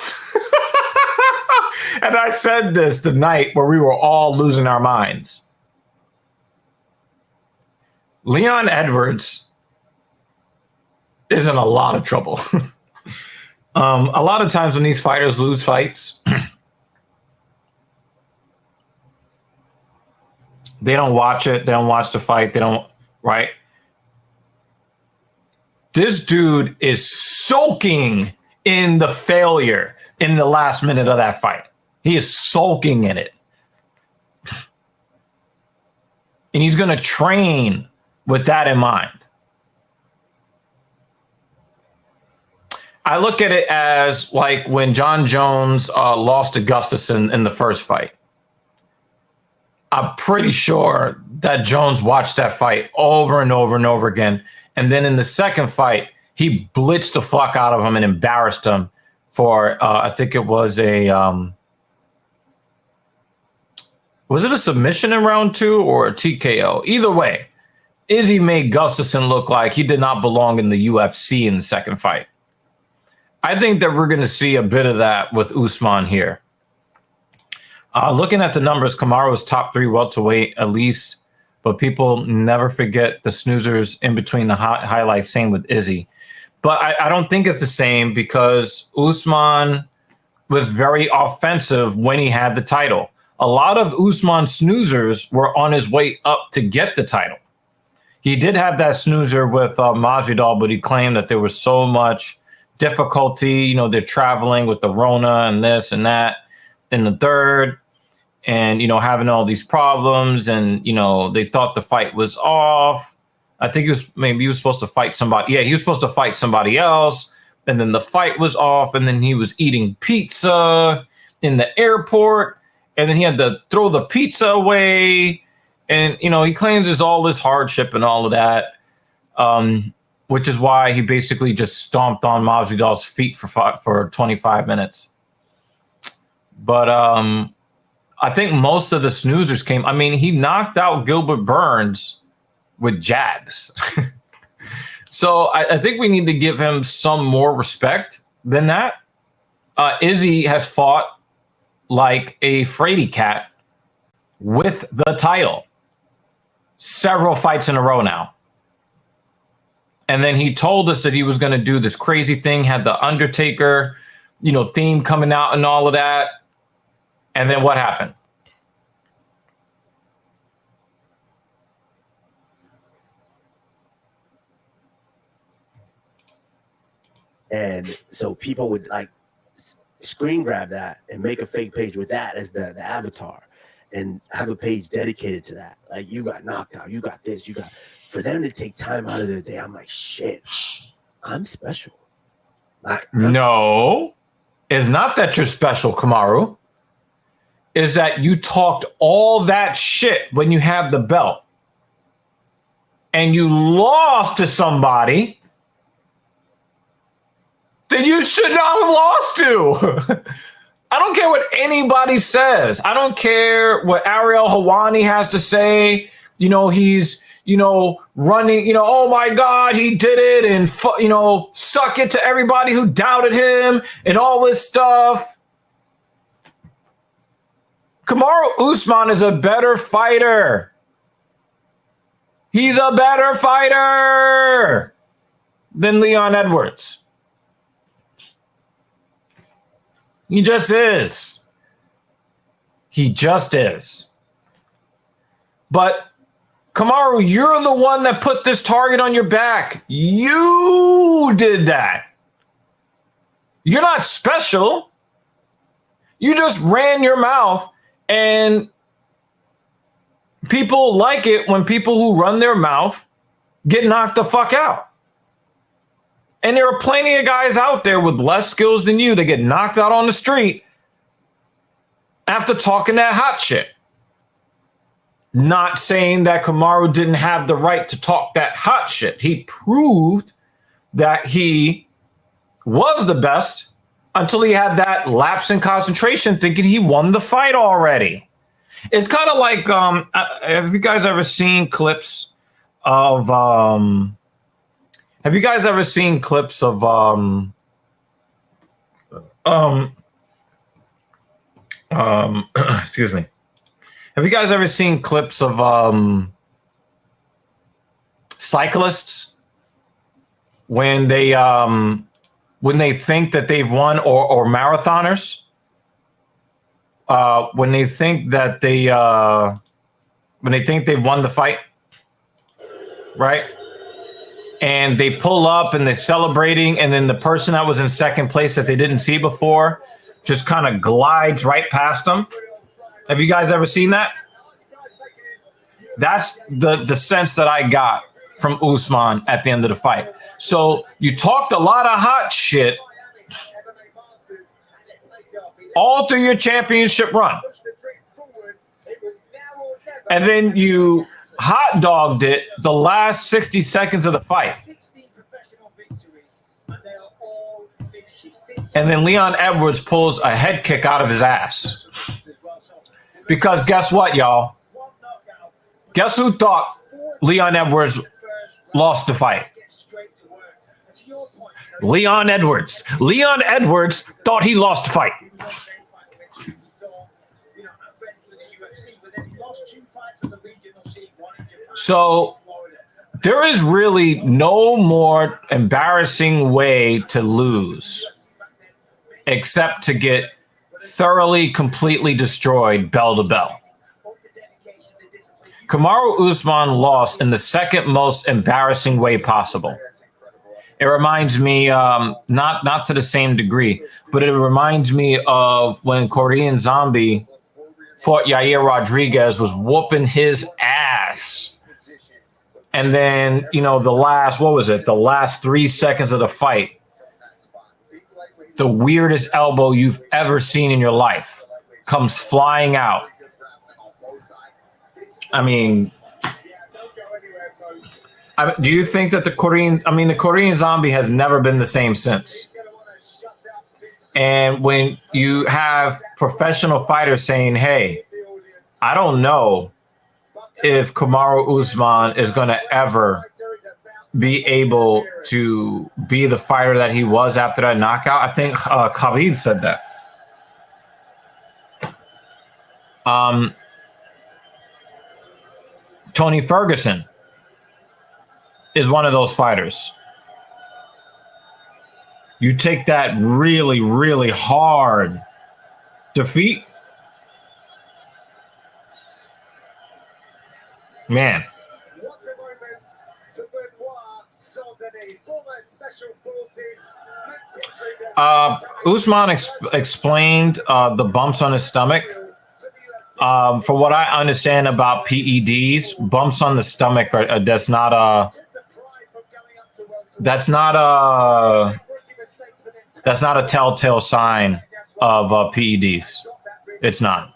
And I said this the night where we were all losing our minds. Leon Edwards is in a lot of trouble. A lot of times when these fighters lose fights, they don't watch it. They don't watch the fight. They don't, right? This dude is soaking in the failure in the last minute of that fight. He is soaking in it. And he's going to train with that in mind. I look at it as like when John Jones lost to Gustafsson in the first fight. I'm pretty sure that Jones watched that fight over and over and over again. And then in the second fight, he blitzed the fuck out of him and embarrassed him for, I think it was was it a submission in round 2 or a TKO? Either way, Izzy made Gustafsson look like he did not belong in the UFC in the second fight. I think that we're going to see a bit of that with Usman here. Looking at the numbers, Kamaru's top 3 welterweight, at least but people never forget the snoozers in between the highlights. Same with Izzy. But I don't think it's the same because Usman was very offensive when he had the title. A lot of Usman's snoozers were on his way up to get the title. He did have that snoozer with Masvidal, but he claimed that there was so much difficulty. You know, they're traveling with the Rona and this and that in the third and, you know, having all these problems. And, you know, they thought the fight was off. I think he was supposed to fight somebody. Yeah, he was supposed to fight somebody else. And then the fight was off. And then he was eating pizza in the airport. And then he had to throw the pizza away. And, you know, he claims there's all this hardship and all of that, which is why he basically just stomped on Masvidal's feet for 25 minutes. But I think most of the snoozers came. I mean, he knocked out Gilbert Burns with jabs. So I think we need to give him some more respect than that. Izzy has fought like a fraidy cat with the title several fights in a row now. And then he told us that he was going to do this crazy thing, had the Undertaker, you know, theme coming out and all of that. And then what happened? And so people would like screen grab that and make a fake page with that as the avatar and have a page dedicated to that. Like, you got knocked out, you got this, you got, for them to take time out of their day. I'm like, shit, I'm special. Like, no, it's not that you're special, Kamaru. Is that you talked all that shit when you have the belt and you lost to somebody that you should not have lost to. I don't care what anybody says. I don't care what Ariel Helwani has to say. You know, he's, you know, running, you know, oh my God, he did it. And, you know, suck it to everybody who doubted him and all this stuff. Kamaru Usman is a better fighter. He's a better fighter than Leon Edwards. He just is. He just is. But Kamaru, you're the one that put this target on your back. You did that. You're not special. You just ran your mouth, and people like it when people who run their mouth get knocked the fuck out. And there are plenty of guys out there with less skills than you that get knocked out on the street after talking that hot shit. Not saying that Kamaru didn't have the right to talk that hot shit. He proved that he was the best until he had that lapse in concentration thinking he won the fight already. It's kind of like, have you guys ever seen clips of... Have you guys ever seen clips of excuse me. Have you guys ever seen clips of cyclists when they think that they've won, or marathoners when they think that they've won the fight, right? And they pull up and they're celebrating, and then the person that was in second place that they didn't see before just kind of glides right past them. Have you guys ever seen that? That's the sense that I got from Usman at the end of the fight. So you talked a lot of hot shit all through your championship run. And then you hot dogged it the last 60 seconds of the fight. And then Leon Edwards pulls a head kick out of his ass. Because guess what, y'all? Guess who thought Leon Edwards lost the fight? Leon Edwards. Leon Edwards thought he lost the fight. So there is really no more embarrassing way to lose except to get thoroughly, completely destroyed bell to bell. Kamaru Usman lost in the second most embarrassing way possible. It reminds me, not to the same degree, but it reminds me of when Korean Zombie fought Yair Rodriguez, was whooping his ass. And then, the last 3 seconds of the fight, the weirdest elbow you've ever seen in your life comes flying out. I mean, do you think that the Korean Zombie has never been the same since? And when you have professional fighters saying, hey, I don't know if Kamaru Usman is going to ever be able to be the fighter that he was after that knockout. I think Khabib said that. Tony Ferguson is one of those fighters. You take that really, really hard defeat, man. Usman explained the bumps on his stomach. For what I understand about PEDs, bumps on the stomach that's not a telltale sign of PEDs. It's not.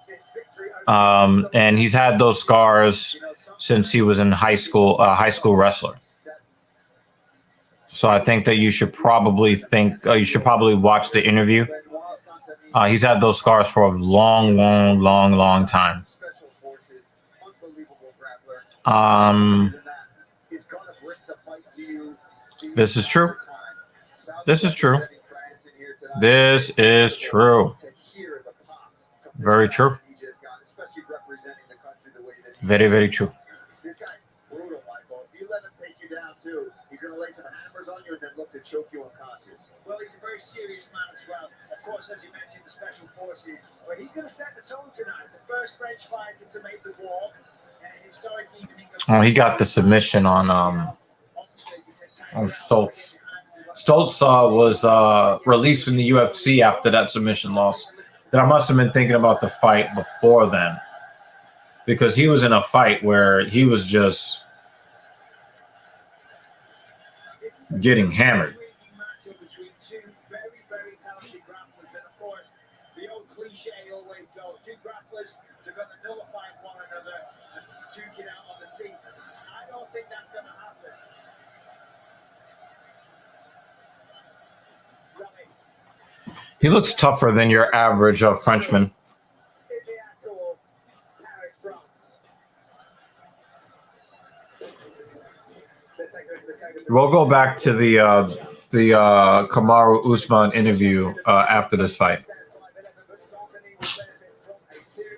And he's had those scars since he was in high school wrestler. So I think that you should probably watch the interview. He's had those scars for a long time. This is true. This is true. This is true. Very true. Very, very true. This guy's brutal, Michael. If you let him take you down too, he's going to lay some hammers on you and then look to choke you unconscious. Well, he's a very serious man as well. Of course, as you mentioned, the special forces. But he's going to set the tone tonight. The first French fighter to make the walk. Historically, even English. Oh, he got the submission on Stoltz. Stoltz was released from the UFC after that submission loss. Then I must have been thinking about the fight before then, because he was in a fight where he was just getting hammered. Between two very, very talented grapplers, and of course, the old cliche always goes: two grapplers, they're going to nullify one another and duke it out on the feet. I don't think that's going to happen. Right. He looks tougher than your average Frenchman. We'll go back to the Kamaru Usman interview after this fight.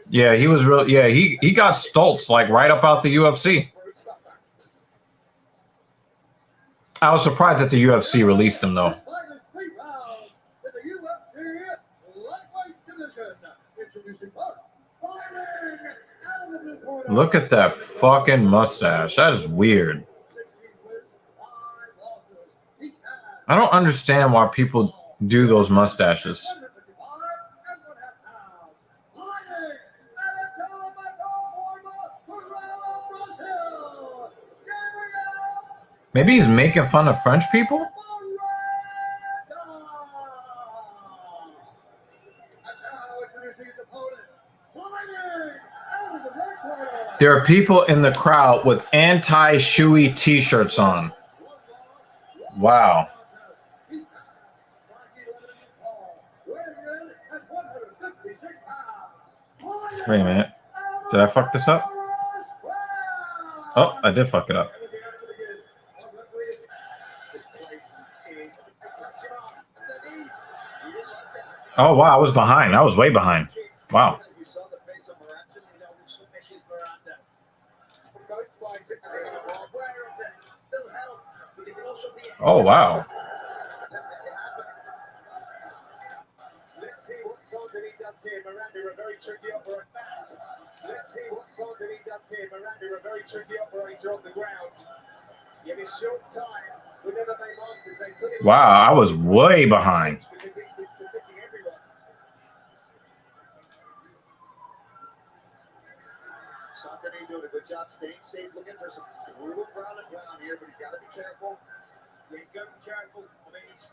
Yeah, he was real. Yeah, he got Stoltz like right up out the UFC. I was surprised that the UFC released him though. Look at that fucking mustache. That is weird. I don't understand why people do those mustaches. Maybe he's making fun of French people? There are people in the crowd with anti-shoey t-shirts on. Wow. Wait a minute. Did I fuck this up? Oh, I did fuck it up. Oh, wow. I was behind. I was way behind. Wow. Oh, wow. Let's see what Sandini does here. Miranda, a very tricky operator. Let's see what Sandini does here. Miranda, a very tricky operator on the ground. In a short time, with MMA Masters, they put it. Wow, I was way behind. Because he's been submitting everyone. Sandini doing a good job staying safe, looking for some brutal ground and pound here, but he's got to be careful. Yeah, he's got to be careful. I mean, he's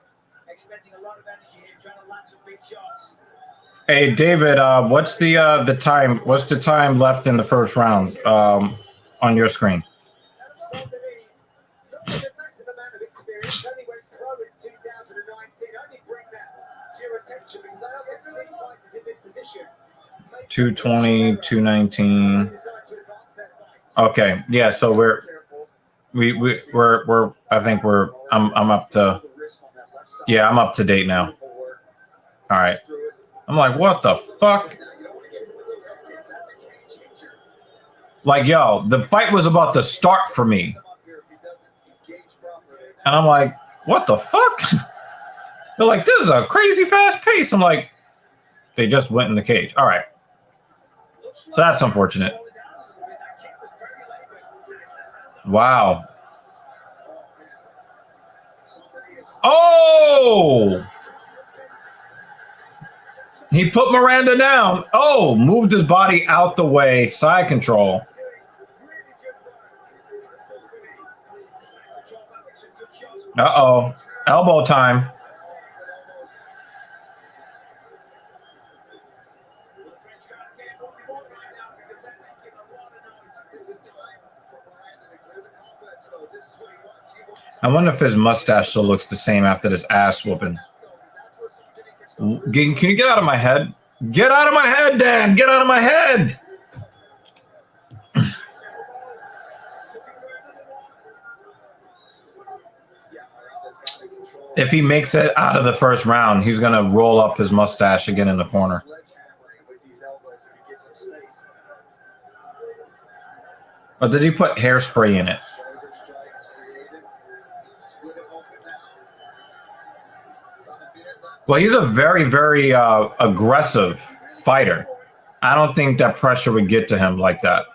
expending a lot of energy here, trying to land some big shots. Hey, David, what's the time? What's the time left in the first round on your screen? Sandini, not with a massive amount of experience, only went pro in 2019. Only bring that to your attention because I often see fighters in this position. 220, 219. Okay, yeah. So we're I think I'm up to, yeah, I'm up to date now. All right. I'm like, what the fuck? Like, yo, the fight was about to start for me. And I'm like, what the fuck? They're like, this is a crazy fast pace. I'm like, they just went in the cage. All right. So that's unfortunate. Wow. Oh! He put Miranda down. Oh, moved his body out the way. Side control. Uh-oh. Elbow time. I wonder if his mustache still looks the same after this ass whooping. Can you get out of my head? Get out of my head, Dan! Get out of my head! If he makes it out of the first round, he's going to roll up his mustache again in the corner. Or did he put hairspray in it? Well, he's a very, very aggressive fighter. I don't think that pressure would get to him like that.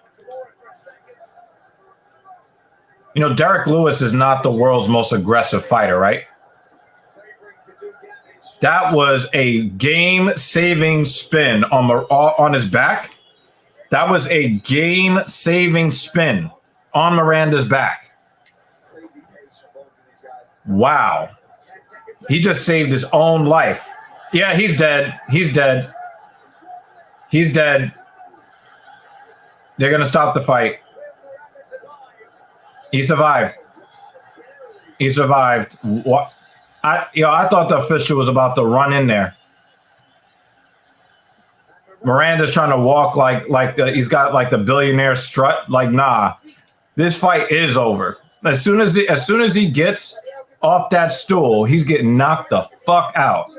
You know, Derek Lewis is not the world's most aggressive fighter, right? That was a game-saving spin on his back. That was a game-saving spin on Miranda's back. Wow. He just saved his own life. Yeah, he's dead. He's dead. He's dead. They're going to stop the fight. He survived. He survived. What? I thought the official was about to run in there. Miranda's trying to walk like he's got like the billionaire strut. Like, nah, this fight is over. As soon as he gets off that stool, he's getting knocked the fuck out.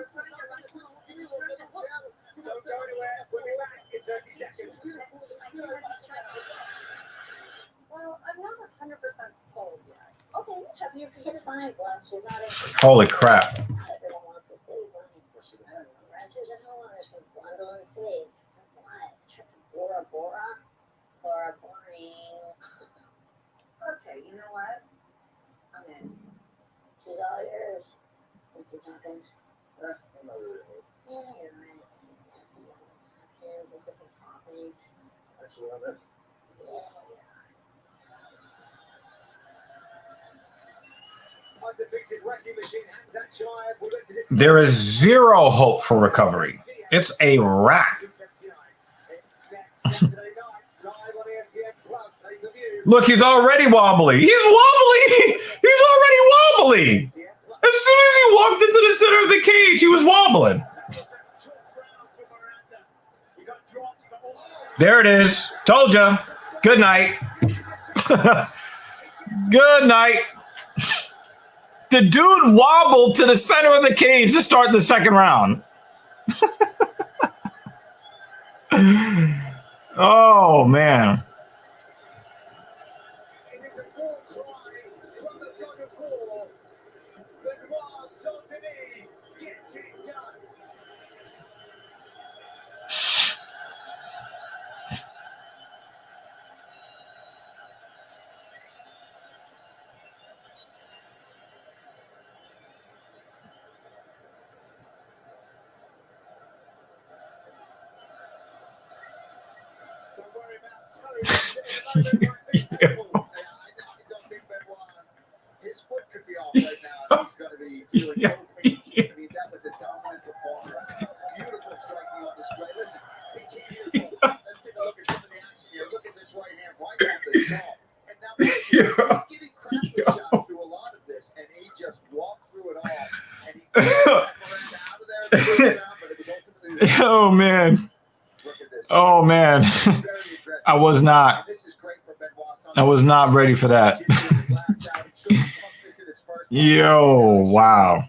Well, I'm not 100% sold yet. Okay, have you? It's fine, Glenn. She's not interested. Holy crap. Everyone wants to save money, but she doesn't. Ranchers and homeowners can bundle and save. What? Bora Bora? Bora boring. Okay, you know what? I'm in. She's all yours. What's your tokens? Yeah, you're right. It's messy. Napkins, there's different toppings. Actually, love it. Yeah. There is zero hope for recovery. It's a wrap. Look, he's already wobbly. He's wobbly. He's already wobbly. As soon as he walked into the center of the cage, he was wobbling. There it is. Told you. Good night. Good night. The dude wobbled to the center of the cage to start the second round. Oh, man. His foot could be off right now. He's going to be feeling no pain. I mean, that was a dominant performance. Beautiful striking on display. Listen, he came here. Let's take a look at some of the action here. Look at this right hand, right off the jaw. And now he's getting crafted shots through a lot of this, and he just walked through it all. And he got out of there, but it was ultimately. Oh man. Look at this. Oh man. I was not. This is great for Benoit. I was not ready for that. Yo, wow.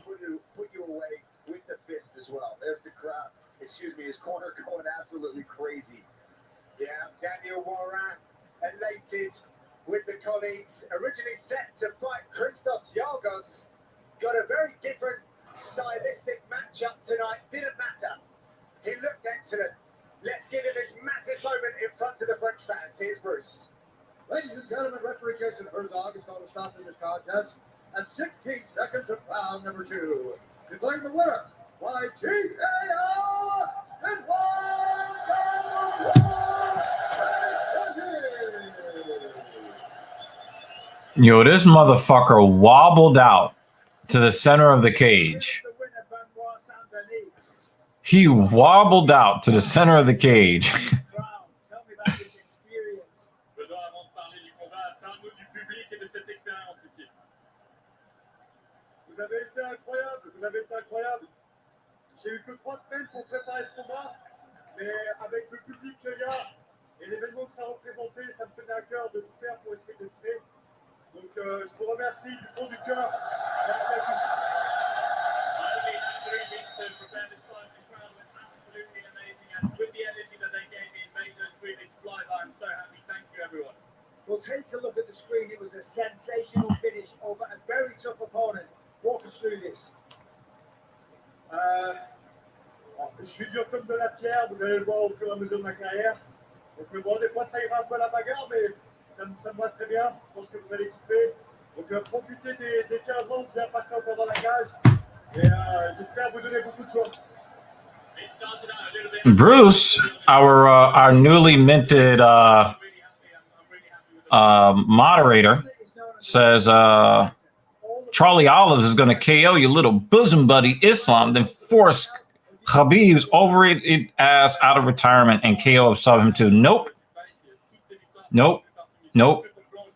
Put you away with the fist as well. There's the crowd. Excuse me, his corner going absolutely crazy. Yeah, Daniel Warren, elated with the colleagues. Originally set to fight Christos Yargos. Got a very different stylistic matchup tonight. Didn't matter. He looked excellent. Let's give him his massive moment in front of the French fans. Here's Bruce. Ladies and gentlemen, referee Jason Herzog is going to stop in this contest at 16 seconds of round number 2. Declaring the winner by TKO and Yo, this motherfucker wobbled out to the center of the cage. He wobbled out to the center of the cage. Tell me about this experience. Vous avez été incroyable. J'ai eu que 3 semaines pour préparer ce combat, mais avec le public qu'il y a et l'événement que ça représentait, ça me tenait à cœur de tout faire pour essayer d'être prêt. Donc je vous remercie du fond du cœur. Merci à tous. Well, take a look at the screen. It was a sensational finish over a very tough opponent. Walk us through this. Je suis dur comme de la pierre, vous allez le voir au fur et à mesure de ma carrière. Donc bon, des fois ça ira un peu à la bagarre, mais ça me va très bien. Je pense que vous allez kiffer. Donc profitez des 15 ans que j'ai passé encore dans la cage. Et j'espère vous donner beaucoup de choses. Bruce, our newly minted moderator, says Charlie Olives is going to KO your little bosom buddy Islam, then force Khabib's overrated ass out of retirement and KO sub him too. Nope.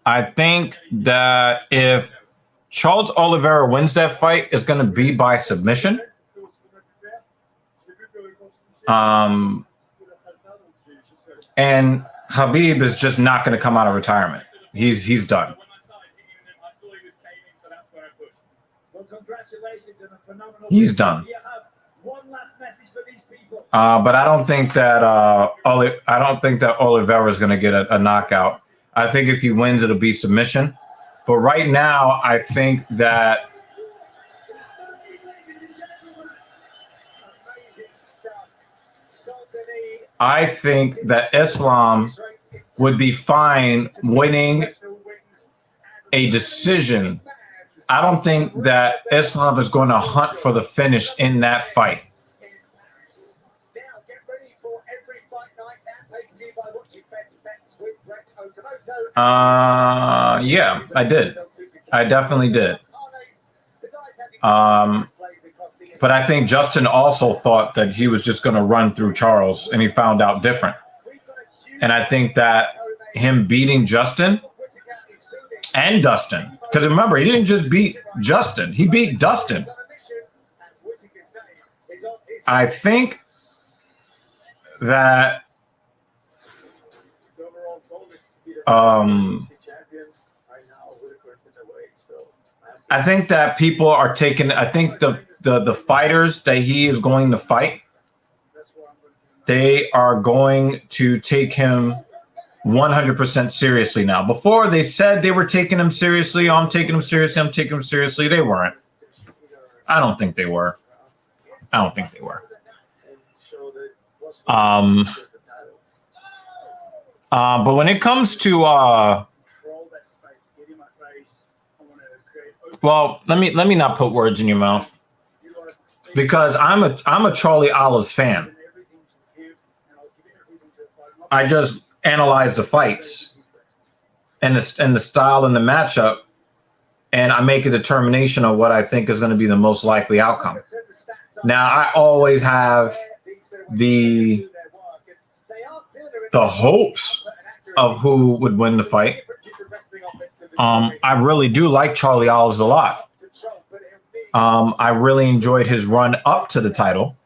I think that if Charles Oliveira wins that fight, it's going to be by submission. And Khabib is just not going to come out of retirement. He's done. He's done. But I don't think that Oliveira is going to get a knockout. I think if he wins, it'll be submission. But right now, I think that Islam would be fine winning a decision. I don't think that Islam is going to hunt for the finish in that fight. Yeah, I did. I definitely did. But I think Justin also thought that he was just going to run through Charles, and he found out different. And I think that him beating Justin and Dustin, because remember, he didn't just beat Justin, he beat Dustin. I think that I think that people are taking, I think the fighters that he is going to fight, they are going to take him 100% seriously now. Before they said they were taking him seriously. I'm taking him seriously. They weren't. I don't think they were. But when it comes to well, let me not put words in your mouth, because I'm a Charlie Olives fan. analyze the fights and the style and the matchup, and I make a determination of what I think is going to be the most likely outcome. Now, I always have the hopes of who would win the fight. I really do like Charlie Olives a lot. I really enjoyed his run up to the title.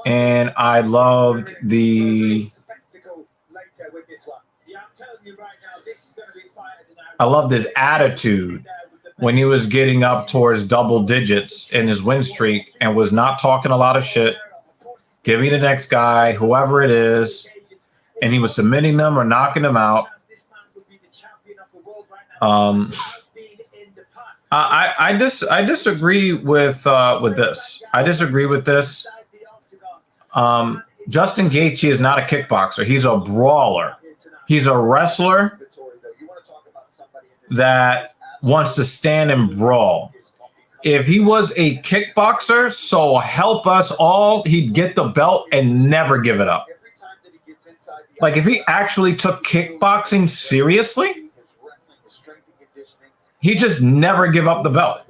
And I loved his attitude when he was getting up towards double digits in his win streak and was not talking a lot of shit, giving the next guy, whoever it is, and he was submitting them or knocking them out. I disagree with this. I disagree with this. Justin Gaethje is not a kickboxer. He's a brawler. He's a wrestler that wants to stand and brawl. If he was a kickboxer, so help us all, he'd get the belt and never give it up. Like, if he actually took kickboxing seriously, he just never give up the belt.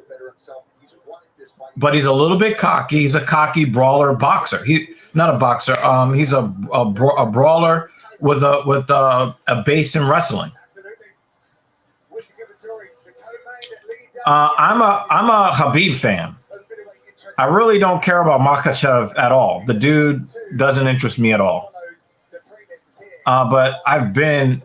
But he's a little bit cocky. He's a cocky brawler boxer. Not a boxer. He's a brawler with a base in wrestling. I'm a Khabib fan. I really don't care about Makhachev at all. The dude doesn't interest me at all. But I've been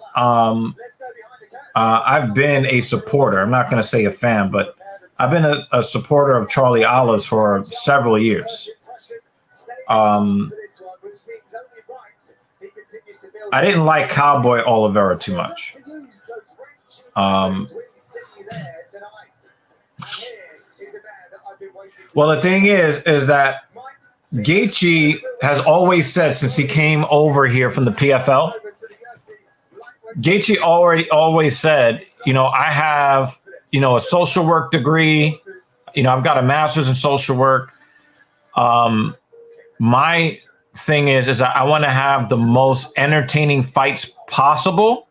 a supporter. I'm not going to say a fan, but I've been a supporter of Charlie Olives for several years. I didn't like Cowboy Oliveira too much. Well, the thing is that Gaethje has always said, since he came over here from the PFL, Gaethje always said, I have, a social work degree. I've got a master's in social work. My thing is that I want to have the most entertaining fights possible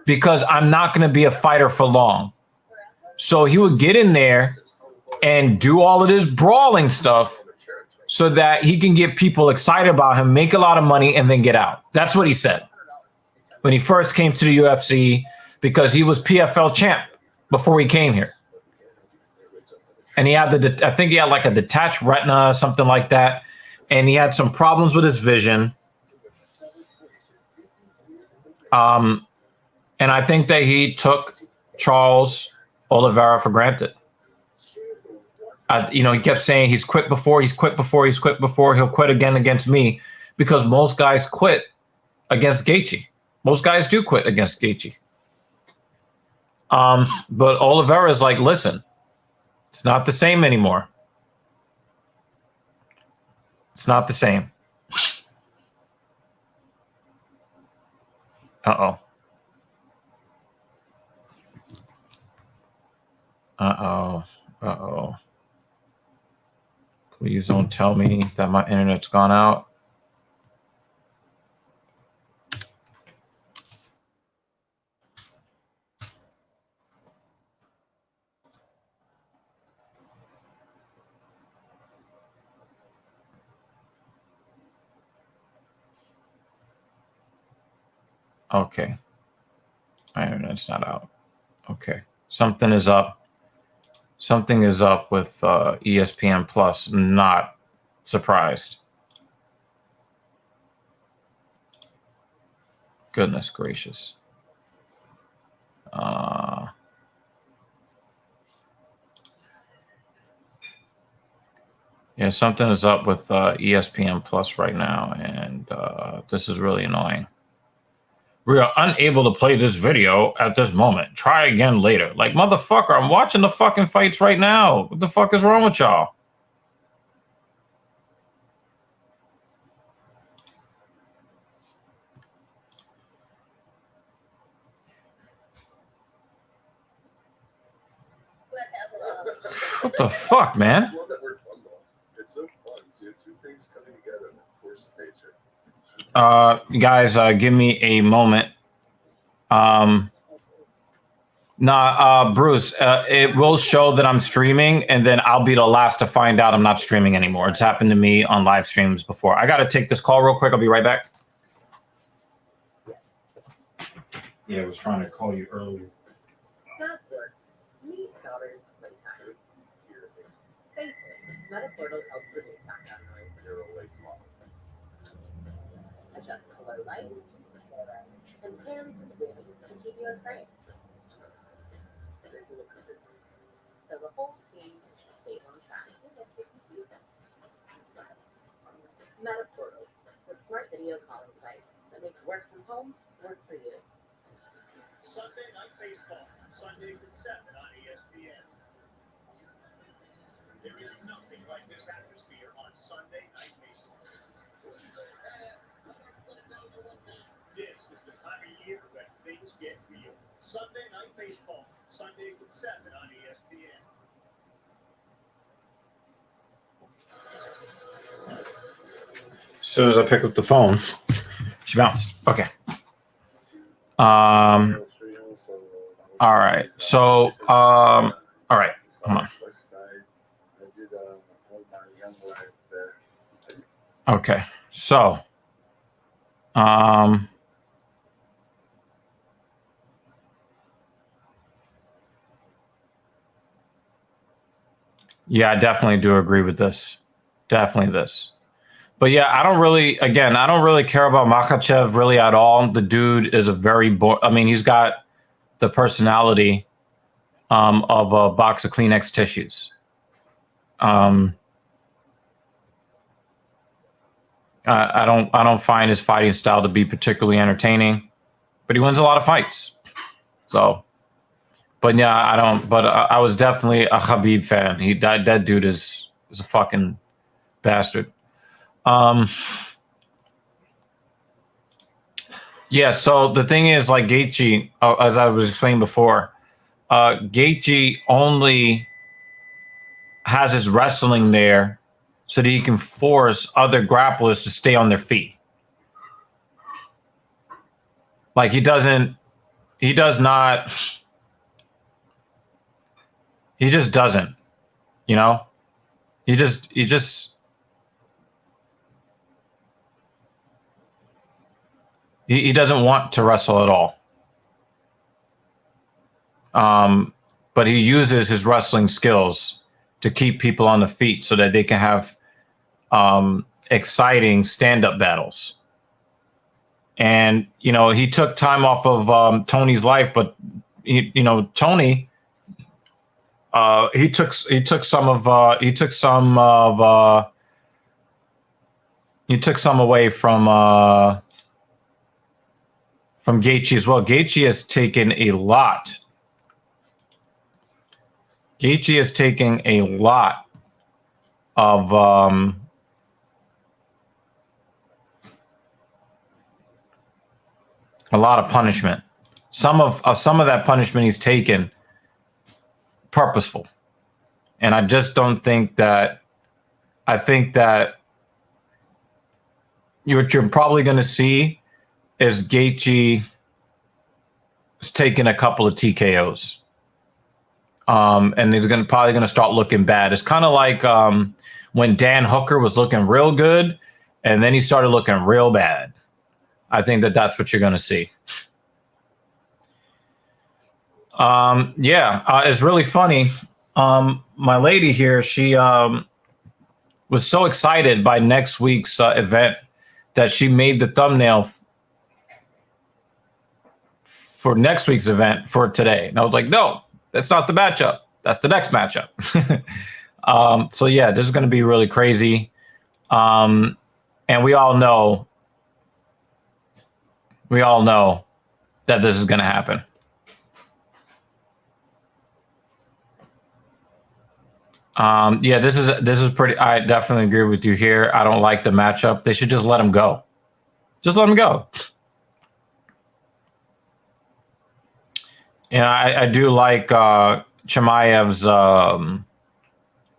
because I'm not going to be a fighter for long. So he would get in there and do all of this brawling stuff so that he can get people excited about him, make a lot of money, and then get out. That's what he said when he first came to the UFC, because he was PFL champ before he came here. And he had I think he had like a detached retina, something like that. And he had some problems with his vision. And I think that he took Charles Oliveira for granted. He kept saying he's quit before, he'll quit again against me, because most guys quit against Gaethje. Most guys do quit against Gaethje. But Oliveira is like, listen, it's not the same anymore. It's not the same. Uh-oh. Please don't tell me that my internet's gone out. Okay. My internet's not out. Okay. Something is up. Something is up with ESPN Plus. Not surprised. Goodness gracious. Yeah, something is up with ESPN Plus right now, and this is really annoying. We are unable to play this video at this moment. Try again later. Like, motherfucker, I'm watching the fucking fights right now. What the fuck is wrong with y'all? What the fuck, man? It's so fun. So you have two things coming together in the course of nature. It's Guys, give me a moment. Bruce, it will show that I'm streaming, and then I'll be the last to find out I'm not streaming anymore. It's happened to me on live streams before. I got to take this call real quick. I'll be right back. Yeah, I was trying to call you earlier. Meet daughter's playtime. Thankfully, Metaportal helps reduce background noise. You're always small. Adjust to low light and pans and zooms to keep you in frame. So the whole team stays on track. Metaportal, the smart video calling device that makes work from home work for you. Sunday Night Baseball, Sundays at 7 on ESPN. There is nothing like this atmosphere on Sunday Night Baseball. This is the time of year when things get real. Sunday Night Baseball, Sundays at 7 on ESPN. As soon as I pick up the phone, she bounced. Okay. All right. So, all right. Hold on. Okay. So, yeah, I definitely do agree with this. Definitely this. But yeah, I don't really care about Makhachev really at all. The dude is a very he's got the personality of a box of Kleenex tissues. I don't find his fighting style to be particularly entertaining, but he wins a lot of fights. So, but yeah, I was definitely a Khabib fan. That dude is a fucking bastard. Yeah, so the thing is, like Gaethje, as I was explaining before, Gaethje only has his wrestling there so that he can force other grapplers to stay on their feet. Like he just doesn't, he just doesn't want to wrestle at all. But he uses his wrestling skills to keep people on the feet so that they can have exciting stand-up battles. And, he took time off of Tony's life, but Tony, he took some away from Gaethje as well. Gaethje has taken a lot. Gaethje is taking a lot of punishment. Some of that punishment he's taken purposeful, and I just don't think that. I think that what you're probably going to see is Gaethje is taking a couple of TKOs. And he's probably going to start looking bad. It's kind of like when Dan Hooker was looking real good, and then he started looking real bad. I think that's what you're going to see. It's really funny. My lady here, she was so excited by next week's event that she made the thumbnail for next week's event for today. And I was like, no. That's not the matchup. That's the next matchup. So yeah, this is going to be really crazy. And we all know that this is going to happen. This is pretty. I definitely agree with you here. I don't like the matchup. They should just let him go. Just let him go. And I do like Chimaev's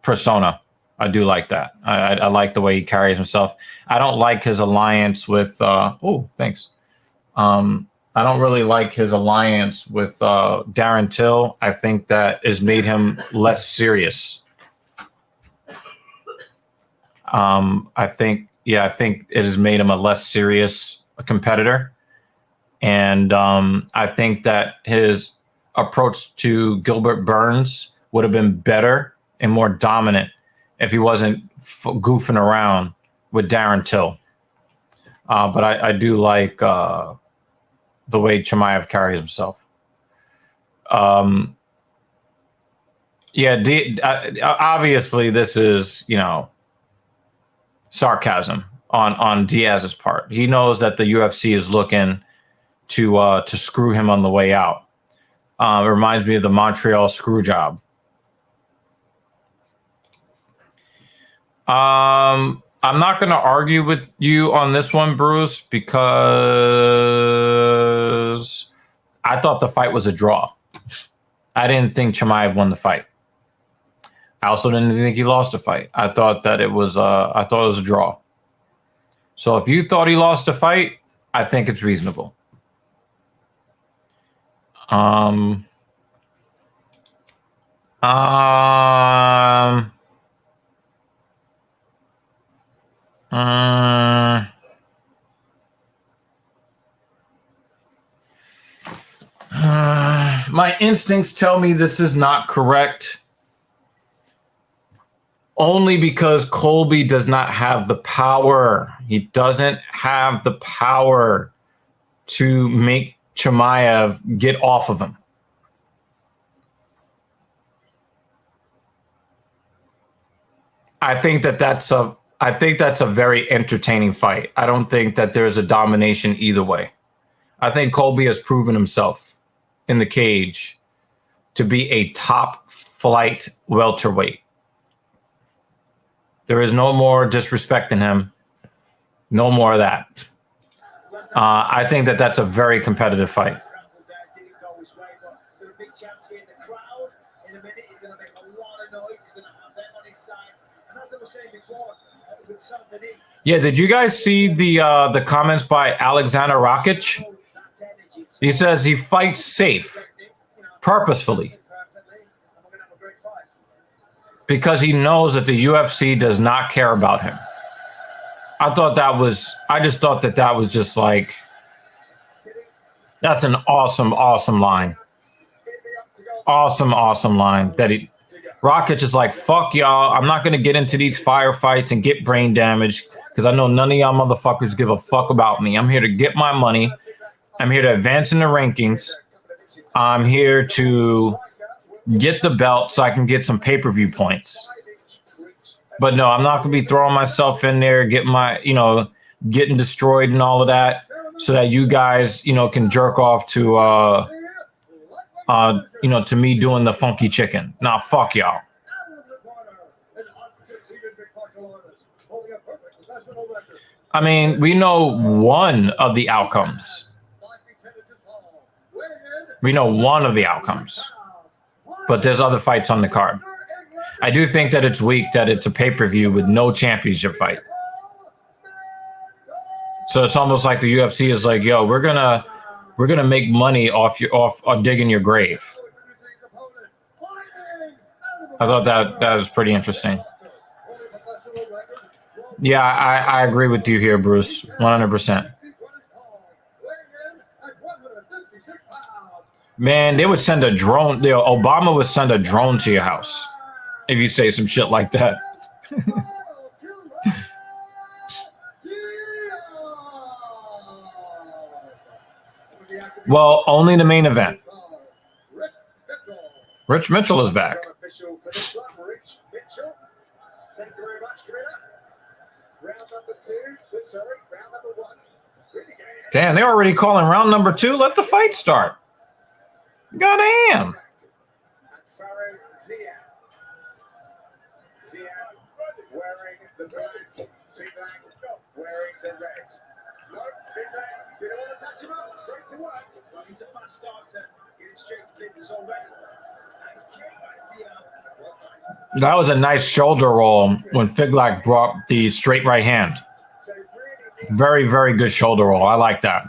persona. I do like that. I like the way he carries himself. I don't like his alliance with. Thanks. I don't really like his alliance with Darren Till. I think that has made him less serious. I think it has made him a less serious competitor. And I think that his approach to Gilbert Burns would have been better and more dominant if he wasn't goofing around with Darren Till. But I do like the way Chimaev carries himself. Obviously this is, sarcasm on Diaz's part. He knows that the UFC is looking to screw him on the way out. It reminds me of the Montreal screw job. I'm not going to argue with you on this one, Bruce, because I thought the fight was a draw. I didn't think Chimaev won the fight. I also didn't think he lost the fight. I thought that it was a draw. So if you thought he lost the fight, I think it's reasonable. My instincts tell me this is not correct. Only because Colby does not have the power. He doesn't have the power to make Chimaev get off of him. I think that's a very entertaining fight. I don't think that there's a domination either way. I think Colby has proven himself in the cage to be a top flight welterweight. There is no more disrespecting him. No more of that. I think that's a very competitive fight. Yeah, did you guys see the comments by Alexander Rakic? He says he fights safe, purposefully, because he knows that the UFC does not care about him. I just thought that was just like, that's an awesome line. Awesome line. Rakic is like, fuck y'all. I'm not going to get into these firefights and get brain damage because I know none of y'all motherfuckers give a fuck about me. I'm here to get my money. I'm here to advance in the rankings. I'm here to get the belt so I can get some pay-per-view points. But no, I'm not going to be throwing myself in there, getting destroyed and all of that so that you guys, can jerk off to, to me doing the funky chicken. Nah, fuck y'all. I mean, we know one of the outcomes. But there's other fights on the card. I do think that it's weak that it's a pay-per-view with no championship fight. So it's almost like the UFC is like, yo, we're gonna make money off digging your grave. I thought that was pretty interesting. Yeah, I agree with you here, Bruce, 100%. Man, they would send a drone. Obama would send a drone to your house if you say some shit like that. Well, only the main event. Rich Mitchell is back. Damn, they're already calling round number 2. Let the fight start. Goddamn. Wearing the red. Wearing the red. No, didn't want to touch him up. Straight to work. Well, he's a fast starter. Getting straight to business already. Nice kick by Zia. That was a nice shoulder roll when Figlak brought the straight right hand. Very, very good shoulder roll. I like that.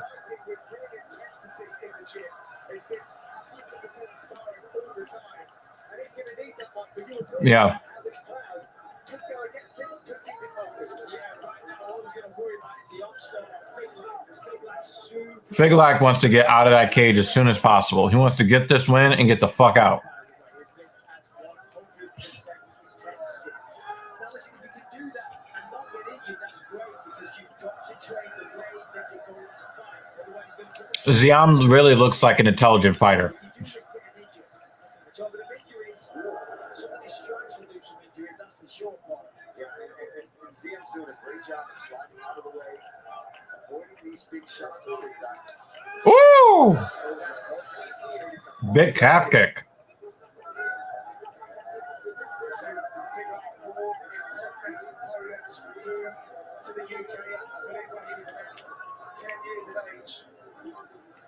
Yeah. Figlak wants to get out of that cage as soon as possible. He wants to get this win and get the fuck out. Ziam really looks like an intelligent fighter. Ziam's doing a great job of sliding out of the way, avoiding these big shots. Ooh! Big calf kick. To the UK, I believe when he was about 10 years of age.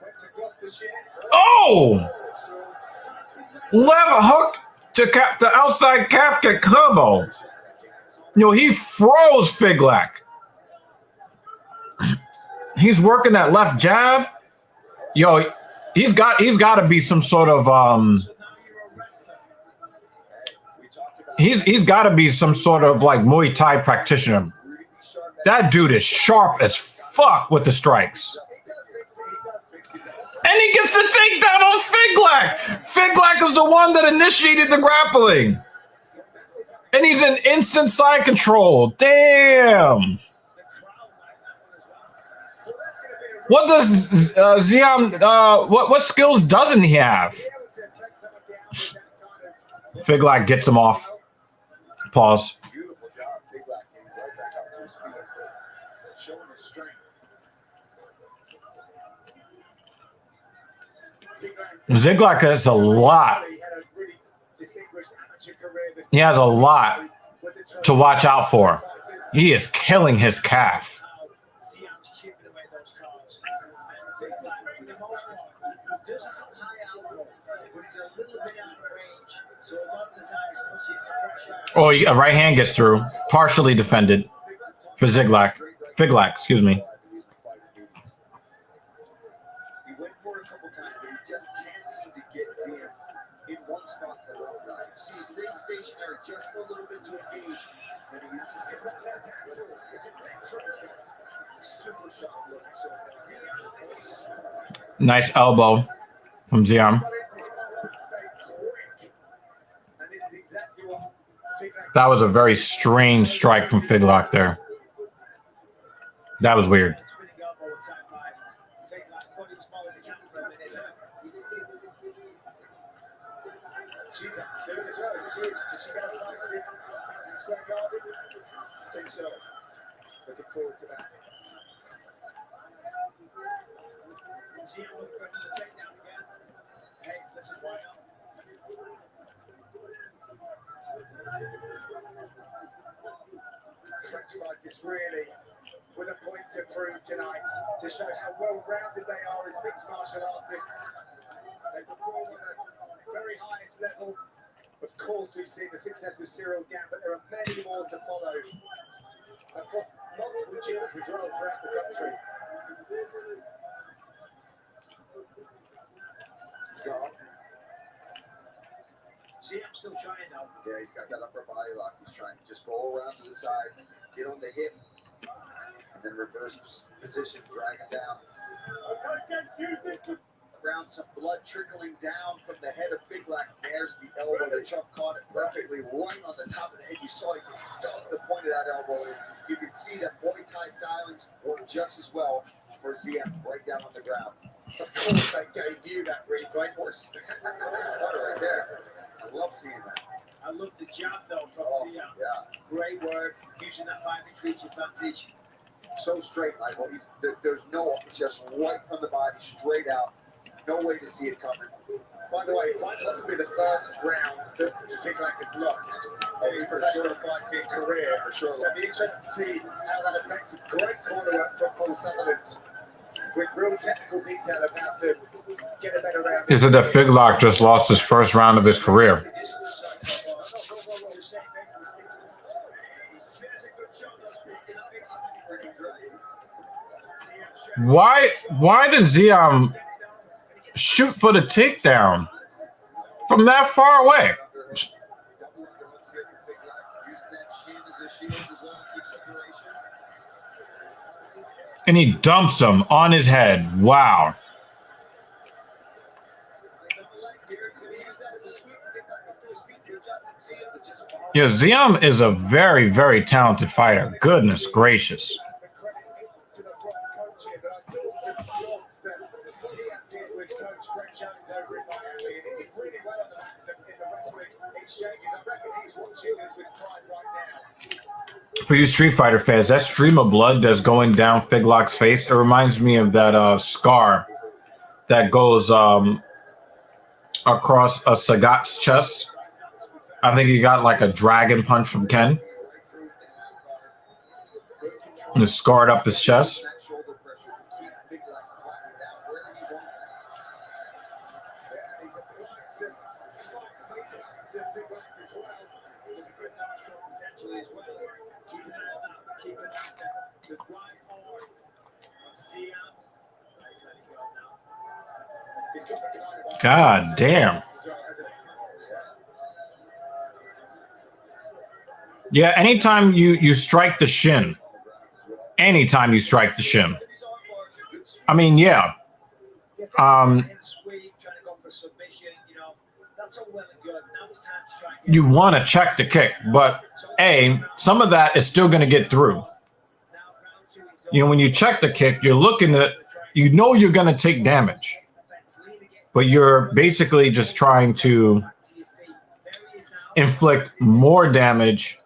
Went to Gloucestershire. Oh! Left hook to the outside calf kick combo. Yo, he froze Figlak. He's working that left jab. Yo, he's got to be some sort of he's got to be some sort of like Muay Thai practitioner. That dude is sharp as fuck with the strikes. And he gets the takedown on Figlak. Figlak is the one that initiated the grappling. And he's in instant side control. Damn. What does Ziam, what skills doesn't he have? Figlak gets him off. Pause. Beautiful job. Figlak came right back up to his feet, showing his strength. Figlak has a lot. He has a lot to watch out for. He is killing his calf. Oh, a right hand gets through. Partially defended for Figlak. Figlak, excuse me. He went for it a couple times, but he just can't seem to get Ziam in one spot for a long time. So he stays stationary just for a little bit to engage. Then he uses his left hand. It's a great trick. That's super sharp looking. So Ziam. Nice elbow from Ziam. That was a very strange strike from Figlak there. That was weird. She's up soon as well. Did she get a fight in Madison Square Garden? I think so. Looking forward to that. Ziam looking for another takedown again. Hey, listen, why not? French fighters really with a point to prove tonight to show how well-rounded they are as mixed martial artists. They perform at the very highest level. Of course, we've seen the success of Cyril Gane, but there are many more to follow across multiple gyms as well throughout the country. Scott. Ziam's still trying now. Yeah, he's got that upper body lock. He's trying to just go around to the side, get on the hip, and then reverse position, drag him down. Around some blood trickling down from the head of Figlak. There's the elbow. The chop caught it perfectly right on the top of the head. You saw he just dumped the point of that elbow. You can see that Muay Thai stylings work just as well for Ziam right down on the ground. Of course, that guy knew that really right horse. Right there. I love seeing that. I love the jab though from Ziam. Yeah. Great work, using that 5-inch reach advantage. So straight, Michael. There's no, it's just right from the body, straight out. No way to see it coming. By the way, that must be the first round that Figlak has lost in his professional fighting career. For sure. So it'll be interesting to see how that affects a great corner work from Paul Sutherland. With real technical detail of how to get a better round. He said that Figlak just lost his first round of his career. Why does Ziam shoot for the takedown from that far away? And he dumps him on his head. Wow. Yeah, Ziam is a very, very talented fighter. Goodness gracious. For you Street Fighter fans, that stream of blood that's going down Figlock's face, it reminds me of that scar that goes across a Sagat's chest. I think he got like a dragon punch from Ken. And it scarred up his chest. God damn. Yeah, anytime you strike the shin. Anytime you strike the shin. I mean, yeah. You want to check the kick, but some of that is still going to get through. You know, when you check the kick, you're looking at, you know you're going to take damage. But you're basically just trying to inflict more damage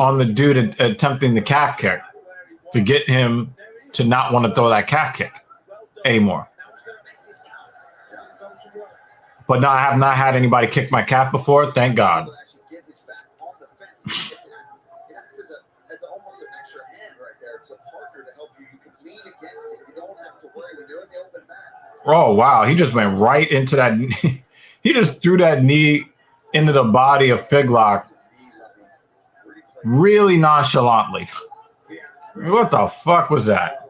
on the dude attempting the calf kick to get him to not want to throw that calf kick anymore. But I have not had anybody kick my calf before, thank God. Oh, wow. He just went right into that. He just threw that knee into the body of Figlock really nonchalantly. What the fuck was that?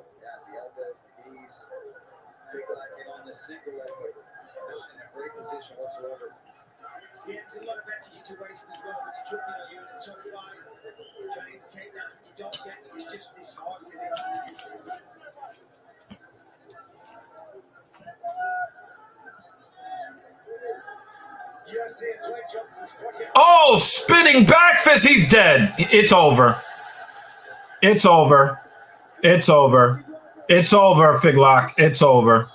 Oh, spinning back fist. He's dead. It's over. It's over. It's over. It's over, Figlock. It's over.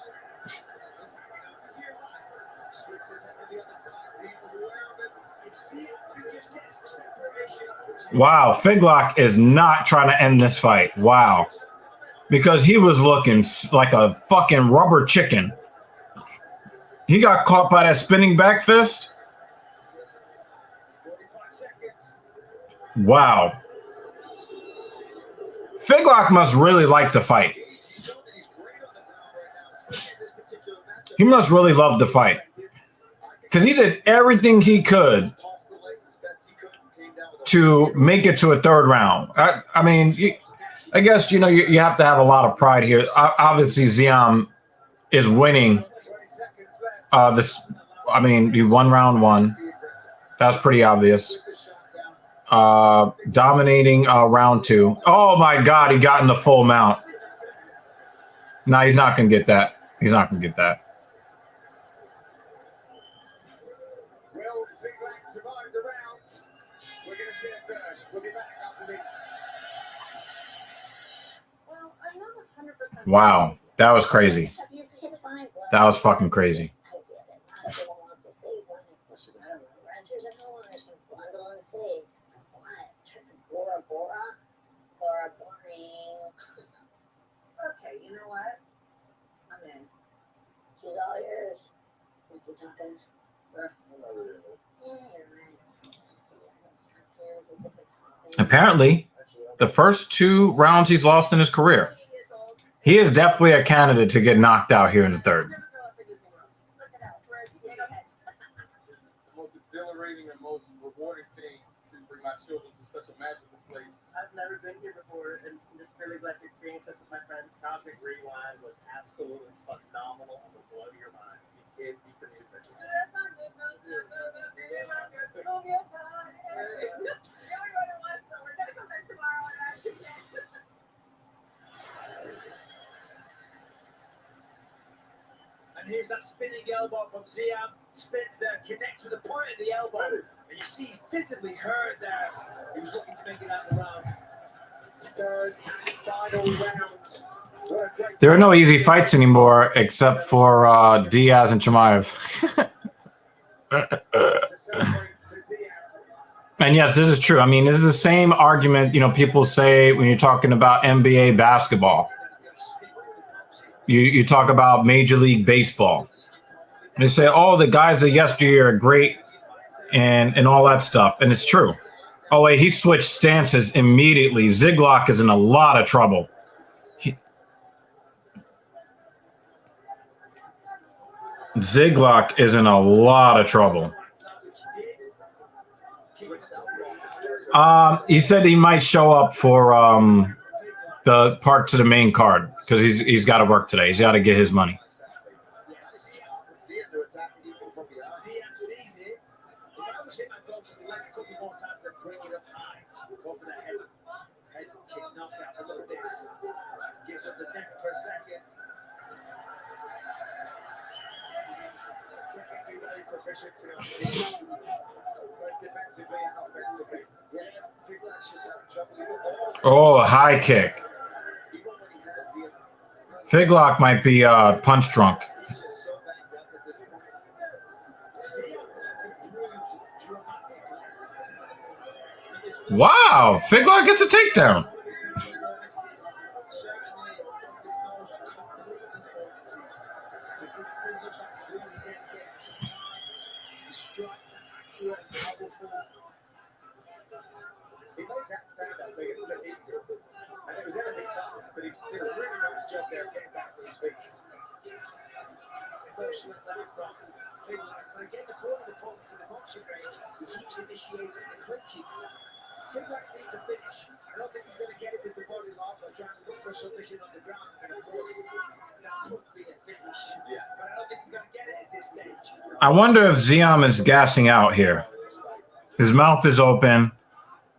Wow, Figlock is not trying to end this fight. Wow. Because he was looking like a fucking rubber chicken. He got caught by that spinning back fist. Wow. Figlock must really like to fight. He must really love the fight. Because he did everything he could to make it to a third round. I mean, I guess, you know, you have to have a lot of pride here. Obviously, Ziam is winning this. I mean, he won round one. That's pretty obvious. Dominating round two. Oh, my God, he got in the full mount. No, he's not going to get that. He's not going to get that. Wow, that was crazy. That was fucking crazy. Okay, you know what? I'm in. She's all yours. What's he talking? Yeah, you're right. Apparently, the first 2 rounds he's lost in his career. He is definitely a candidate to get knocked out here in the third. The most exhilarating and most rewarding thing to bring my feels it's such a magical place. I've never been here before, and just really glad to experience this with my friends. Cosmic Rewind was absolutely phenomenal and will blow your mind. You produce it. And here's that spinning elbow from Ziam. Spins there, connects with the point of the elbow. And you see he's visibly hurt there. He was looking to make it out the round. Third and final round. What a great There are no easy fights anymore except for Diaz and Chimaev. to celebrate for Ziam. And yes, this is true. I mean, this is the same argument, people say when you're talking about NBA basketball. You talk about Major League Baseball. And they say, oh, the guys of yesteryear are great and all that stuff. And it's true. Oh, wait, he switched stances immediately. Ziglock is in a lot of trouble. Ziglock is in a lot of trouble. He said he might show up for the parts of the main card because he's got to work today. He's got to get his money. Ziam to attack the people from behind. Ziam sees it. If I was him, I'd go for the leg a couple more times and bring it up high. Go for the head kick knockout. But look at this. Gives up the neck for a second. Technically very proficient tonight. Both defensively and offensively. Yeah, Figlack's just having trouble with the ball. Oh, high kick. Even when he has the Figlock might be punch drunk. he's just so banged up at this point. Ziam has improved dramatically. Wow, Figlock gets a takedown. He made that stand up big and look easy. And it was anything but, but he did a really nice job there of getting back to his feet. Again, the corner of the corner for the boxing range, he keeps initiating the clinches. Figlack needs a finish. I don't think he's going to get it with the body lock or trying to look for a submission on the ground. And of course, that could be a finish. Yeah. But I don't think he's going to get it at this stage. I wonder if Ziam is gassing out here. His mouth is open.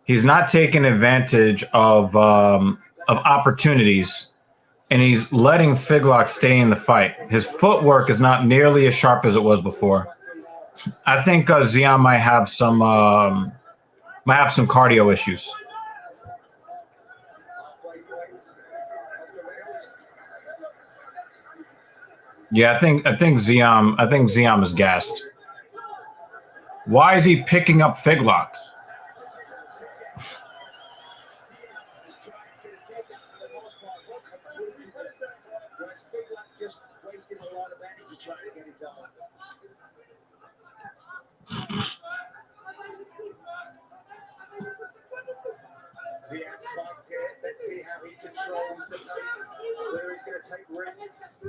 He's not taking advantage of opportunities, and he's letting Figlock stay in the fight. His footwork is not nearly as sharp as it was before. I think Ziam might have some cardio issues. Halfway points of the round. Yeah, I think Ziam is gassed. Why is he picking up Figlock? Whereas Figlack just wasting a lot of energy trying to get his own. Ziam's fights here. Let's see how he controls the pace, whether he's going to take risks.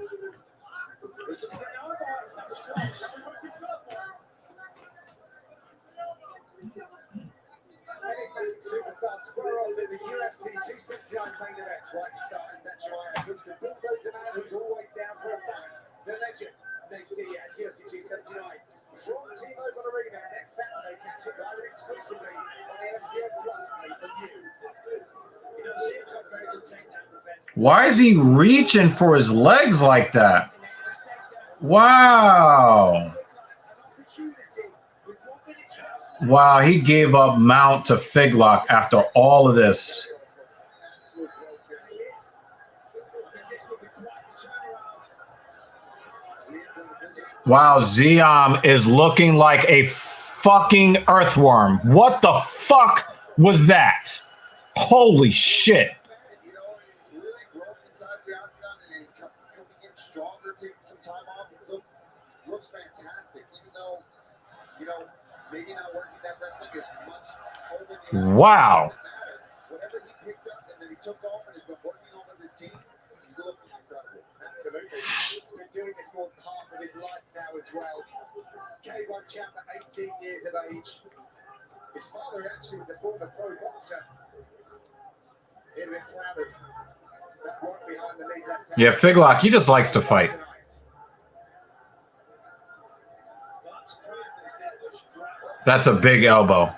Enigmatic superstar square off in the UFC 279 main event. Rising star Nathaniel looks to bulldoze a man who's always down for a fight. The legend, Nate Diaz, UFC 279. From T-Mobile Arena next Saturday. Catch it live exclusively on ESPN Plus, made for you. You know, Ziam's got very good takedown defense. Why is he reaching for his legs like that? Wow. Wow, he gave up mount to Figlock after all of this. Wow, Ziam is looking like a fucking earthworm. What the fuck was that? Holy shit. You know, really growing inside the octagon and coming in stronger, taking some time off. It looks fantastic, even though, maybe not working that wrestling as much over the Wow. doesn't matter. Whatever he picked up and then he took off and has been working on with his team, he's looking incredible. Absolutely. He's been doing this more than half of his life now as well. K1 champ at 18 years of age. His father actually was a former pro boxer. He'd have been proud of that right behind the lead left hand. Yeah, Figlock, he just likes to fight. That's a big elbow. I'm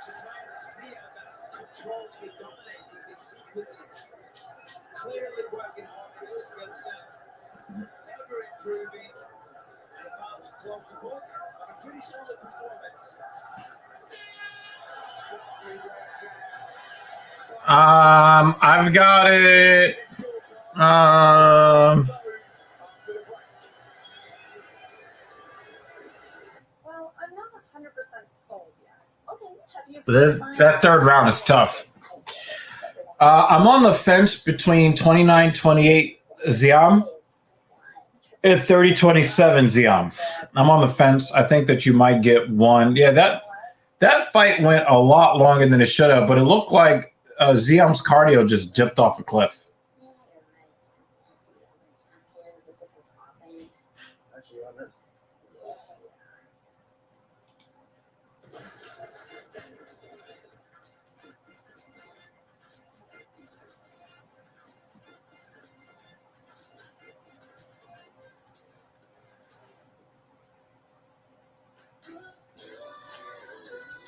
surprised to see how that's controlling and dominating these sequences. Clearly working hard on his skill set, ever improving, and about to close the book on a pretty solid performance. I've got it. Well, I'm not 100% sold yet. Okay, have you? That third round is tough. I'm on the fence between 29-28 Ziam and 30-27 Ziam. I'm on the fence. I think that you might get one. Yeah, that fight went a lot longer than it should have, but it looked like Ziam's cardio just dipped off a cliff.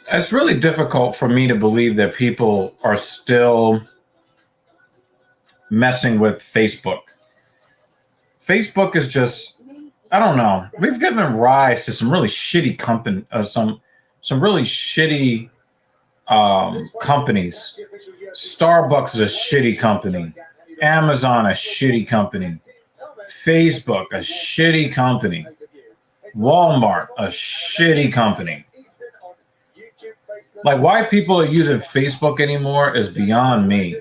It's really difficult for me to believe that people are still messing with Facebook. Facebook is just, I don't know. We've given rise to some really shitty some really shitty companies. Starbucks is a shitty company. Amazon a shitty company. Facebook a shitty company. Walmart a shitty company. Like, why people are using Facebook anymore is beyond me.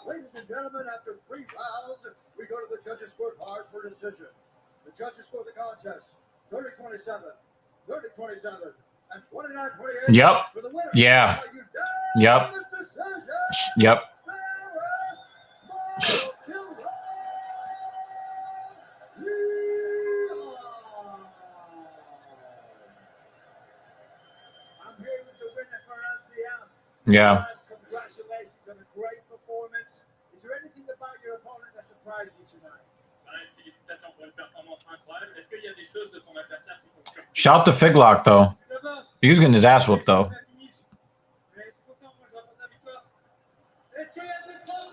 Ladies and gentlemen, after 3 rounds, we go to the judges' scorecards for decision. The judges score the contest 30-27, 30-27, and 29-28. Yep. For the winner. Yeah. Yep. Yep. I'm here with the winner for LCM. Yeah. Congratulations on a great performance. Is there anything about your opponent that surprised you tonight? Félicitations pour une performance incroyable. Est-ce qu'il y a des choses de ton adversaire qui t'ont surpris? Shout to Figlock, though. He was getting his ass whooped, though.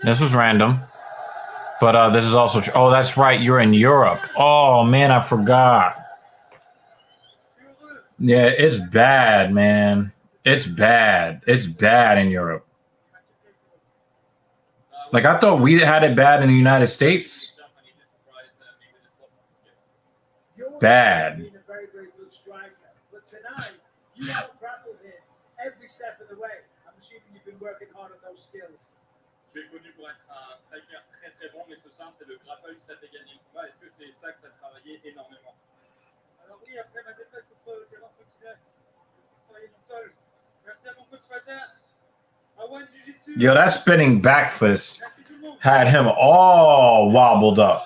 This was random. But this is also true. Oh, that's right. You're in Europe. Oh, man, I forgot. Yeah, it's bad, man. It's bad. It's bad in Europe. Like, I thought we had it bad in the United States. Bad. Being a very, very good striker. But tonight, you have grappled him every step of the way. I'm assuming you've been working hard on those skills. Tu es connu pour être un striker très très bon, mais ce soir c'est le grappage qui t'a fait gagner le combat. Est-ce que c'est ça que tu as travaillé énormément? Alors oui, après ma défaite contre Gane, j'ai travaillé mon sol. Merci à mon coach Fighter. Yo, that spinning back fist had him all wobbled up.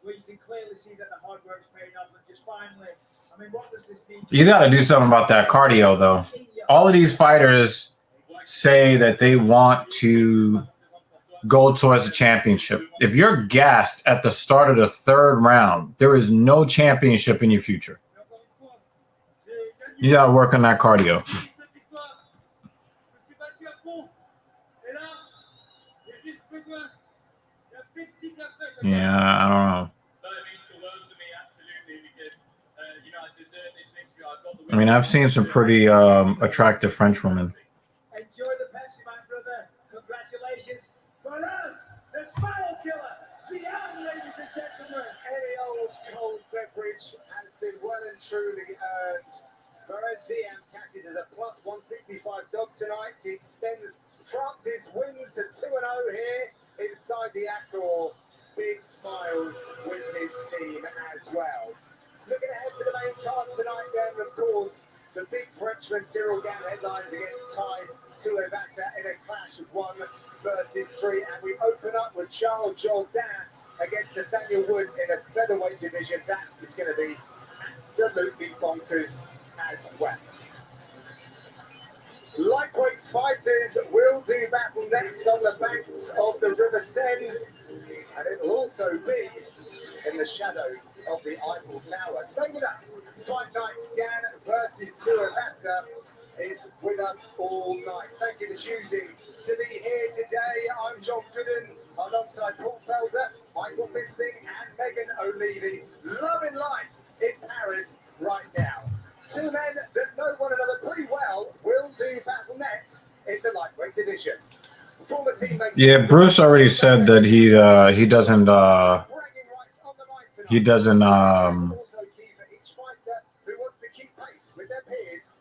Well, you can clearly see that the hard work's paying off. And just finally, I mean, what does this mean? He's got to do something about that cardio, though. All of these fighters say that they want to go towards the championship. If you're gassed at the start of the third round, there is no championship in your future. You got to work on that cardio. Yeah, I don't know. I mean, I've seen some pretty attractive French women. Enjoy the Pepsi, my brother. Congratulations. For us, the Smile Killer, Ziam, ladies and gentlemen. Any old cold beverage has been well and truly earned. Whereas Ziam catches as a plus 165 dog tonight. He extends France's wins to 2-0 here inside the Accor. Big smiles with his team as well. Looking ahead to the main card tonight, then, of course, The big Frenchman Cyril Gane headlines against Tuivasa in a clash of 1 versus 3. And we open up with Charles Jourdain against Nathaniel Wood in a featherweight division. That is going to be absolutely bonkers as well. Lightweight fighters will do battle next on the banks of the River Seine, and it will also be in the shadow of the Eiffel Tower. Stay with us. Fight night, Gane versus Tuivasa is with us all night. Thank you for choosing to be here today. I'm John Gooden, alongside Paul Felder, Michael Bisping, and Megan O'Leary. Loving life in Paris right now. Two men that know one another pretty well will do battle next in the lightweight division. Former teammates. Yeah, Bruce already said that he doesn't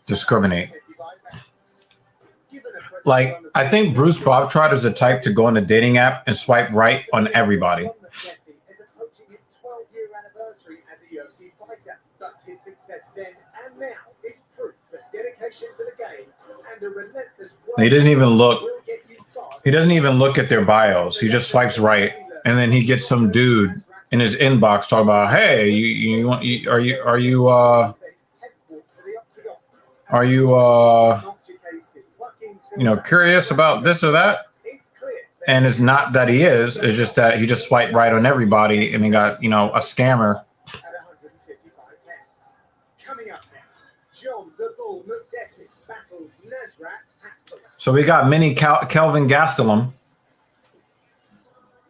discriminate. Like, I think Bruce Bobtrot is the type to go on a dating app and swipe right on everybody. But his success then and now is proof that dedication to the game and a relentless He doesn't even look. He doesn't even look at their bios. He just swipes right, and then he gets some dude in his inbox talking about, "Hey, are you curious about this or that?" And it's not that he is. It's just that he just swiped right on everybody, and he got a scammer. So we got mini Kelvin Gastelum.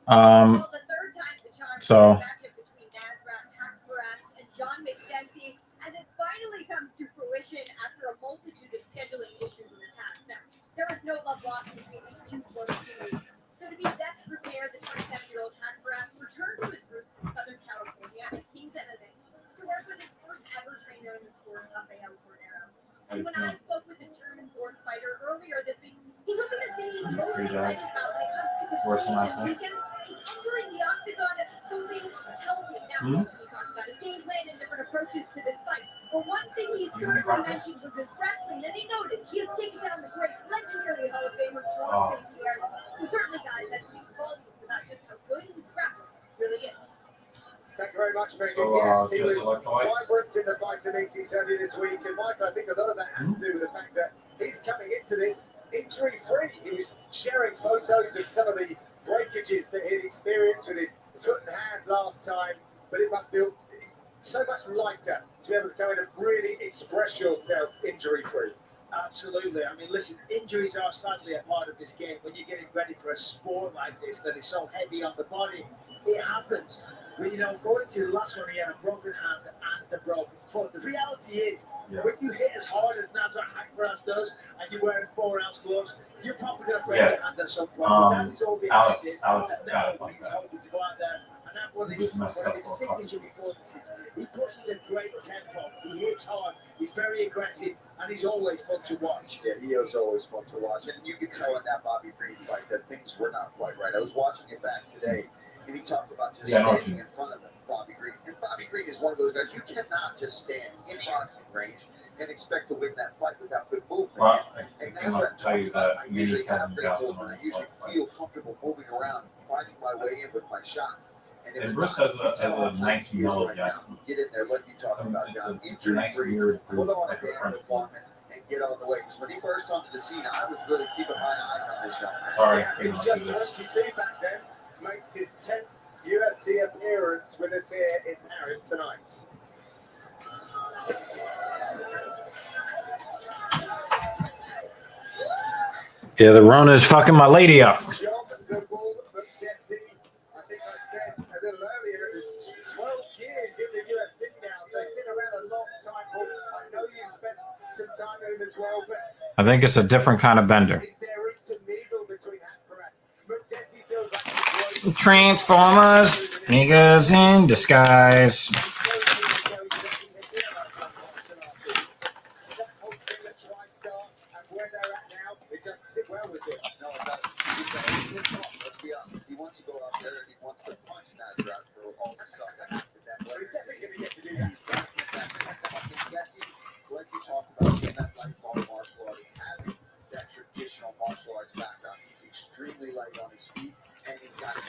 Well, the third time the So matchup between Nasrat Hakparas and John McDessie, as it finally comes to fruition after a multitude of scheduling issues in the past. Now, there was no love lost between these two close teammates. So to be best prepared, the 27-year-old Hakparas returned to his roots in Southern California at King's MMA to work with his first ever trainer in the sport, Rafael Cordero. And when I spoke with the German-born fighter earlier this week, he told me the thing he's most excited about when it comes to competing this weekend is entering the octagon and fully healthy. Now, he talked about his game plan and different approaches to this fight. But one thing he certainly mentioned was his wrestling, and he noted he has taken down the great legendary Hall of Famer George St. Pierre. So certainly, guys, that speaks volumes about just how good his grappling really is. Thank you very much, Megan. Yes, he was vibrant in the fighter meetings earlier this week. And Michael, I think a lot of that had to do with the fact that he's coming into this injury-free. He was sharing photos of some of the breakages that he'd experienced with his foot and hand last time. But it must feel so much lighter to be able to go in and really express yourself injury-free. Absolutely. I mean, listen, injuries are sadly a part of this game. When you're getting ready for a sport like this that is so heavy on the body, it happens. But, going to the last one, he had a broken hand and a broken foot. The reality is, when you hit as hard as Nasrat Hakparas does, and you're wearing 4-ounce gloves, you're probably going to break your hand at some point. But that is all behind it. And now he's hoping to go out there and have one of his signature performances. He pushes a great tempo. He hits hard. He's very aggressive, and he's always fun to watch. Yeah, he is always fun to watch. And you can tell in that Bobby Green fight that things were not quite right. I was watching it back today. And he talked about just standing in front of him, Bobby Green. And Bobby Green is one of those guys, you cannot just stand in boxing range and expect to win that fight without good movement. Well, and that's what I usually have great movement. I usually feel comfortable moving around, finding my way in with my shots. And Bruce has a nice mellow guy. Get in there, what you talking about, John? Injury-free, put on a damn performance, and get on the way. Because when he first onto the scene, I was really keeping my eyes on this young man. Sorry. He was just 22 back then. Makes his 10th UFC appearance with us here in Paris tonight. Yeah, the Rona's fucking my lady up. John the Bull McDessie, I think I said a little earlier, is 12 years in the UFC now, so he's been around a long time. Paul. I know you spent some time with him as well, but I think it's a different kind of bender. there is some needle between Hakparas. McDessie feels like Transformers, niggas in disguise. He wants to go out there and he wants to punch Nasrat for all the stuff that happened that way. He's definitely going to get to do that. Jesse, like you talked about,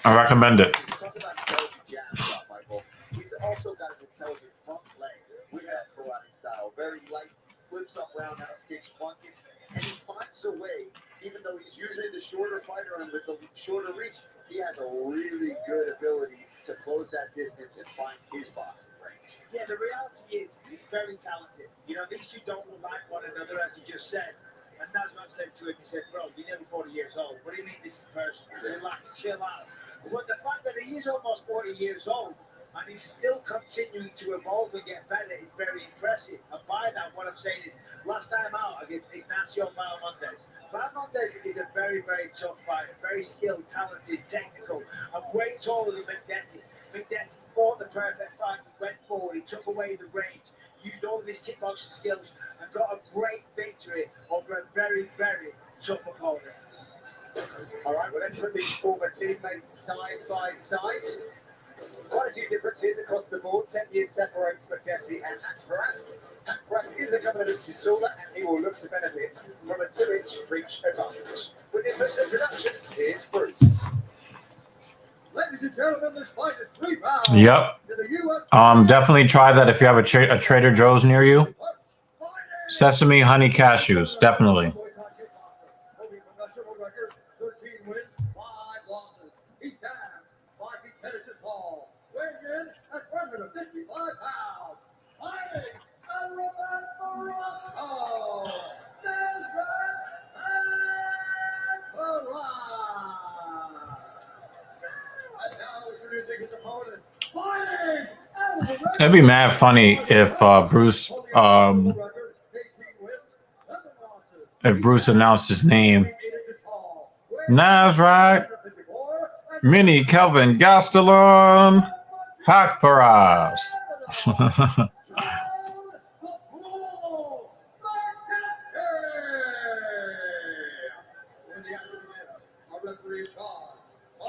I recommend it. Talk about intelligent jab shot, Michael. He's also got an intelligent front leg with that karate style. Very light, flips up roundhouse kicks, front kicks, and he finds a way. Even though he's usually the shorter fighter and with the shorter reach, he has a really good ability to close that distance and find his boxing range. Yeah, the reality is he's very talented. You know, these two don't like one another, as you just said. And Nazman said to him, he said, bro, you're nearly 40 years old. What do you mean this is personal? Relax, chill out. But the fact that he is almost 40 years old and he's still continuing to evolve and get better is very impressive. And by that, what I'm saying is, last time out against Ignacio Montes. Montes is a very, very tough fighter, very skilled, talented, technical, and way taller than Makdessi. Makdessi fought the perfect fight, went forward, he took away the range, used all of his kickboxing skills, and got a great victory over a very, very tough opponent. All right, well, let's put these former teammates side by side. Quite a few differences across the board. 10 years separates Makdessi and Hakparas. Hakparas is a couple of inches taller, and he will look to benefit from a 2-inch reach advantage. With the official introductions, here's Bruce. Ladies and gentlemen, this fight is 3 rounds. Yep. Definitely try that if you have a Trader Joe's near you. Sesame honey cashews, definitely. It'd be mad funny if Bruce announced his name. Nasrat, Mini Kelvin Gastelum, Hakparas.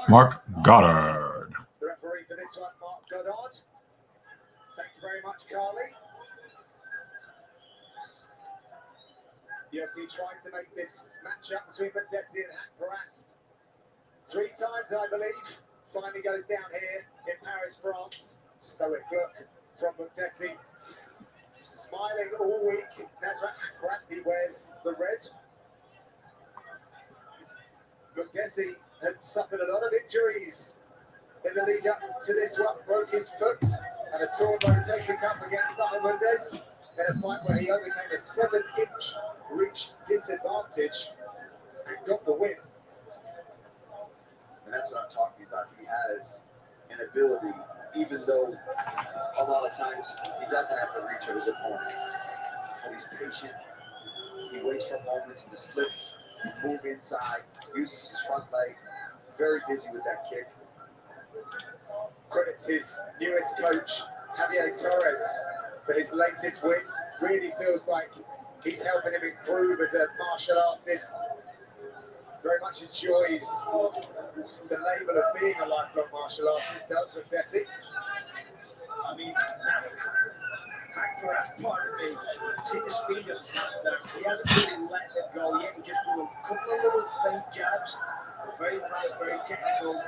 Mark Goddard. The referee for this one, Mark Goddard. Thank you very much, Carly. UFC trying to make this matchup between Makdessi and Hakparas 3 times, I believe. Finally goes down here in Paris, France. Stoic look from Makdessi. Smiling all week. Nasrat Hakparas, he wears the red. Makdessi had suffered a lot of injuries in the lead up to this one. Broke his foot and a torn rotator cuff against Montes in a fight where he overcame a 7-inch reach disadvantage and got the win. And that's what I'm talking about. He has an ability, even though a lot of times he doesn't have the reach of his opponent. But he's patient. He waits for moments to slip, move inside, uses his front leg. Very busy with that kick. Credits his newest coach, Javier Torres, for his latest win. Really feels like he's helping him improve as a martial artist. Very much enjoys the label of being a lifelong martial artist, does Makdessi. I mean, Hakparas, part of me, see the speed of his hands there. He hasn't really let them go yet. He just do a couple of little faint jabs. Very fast, very technical.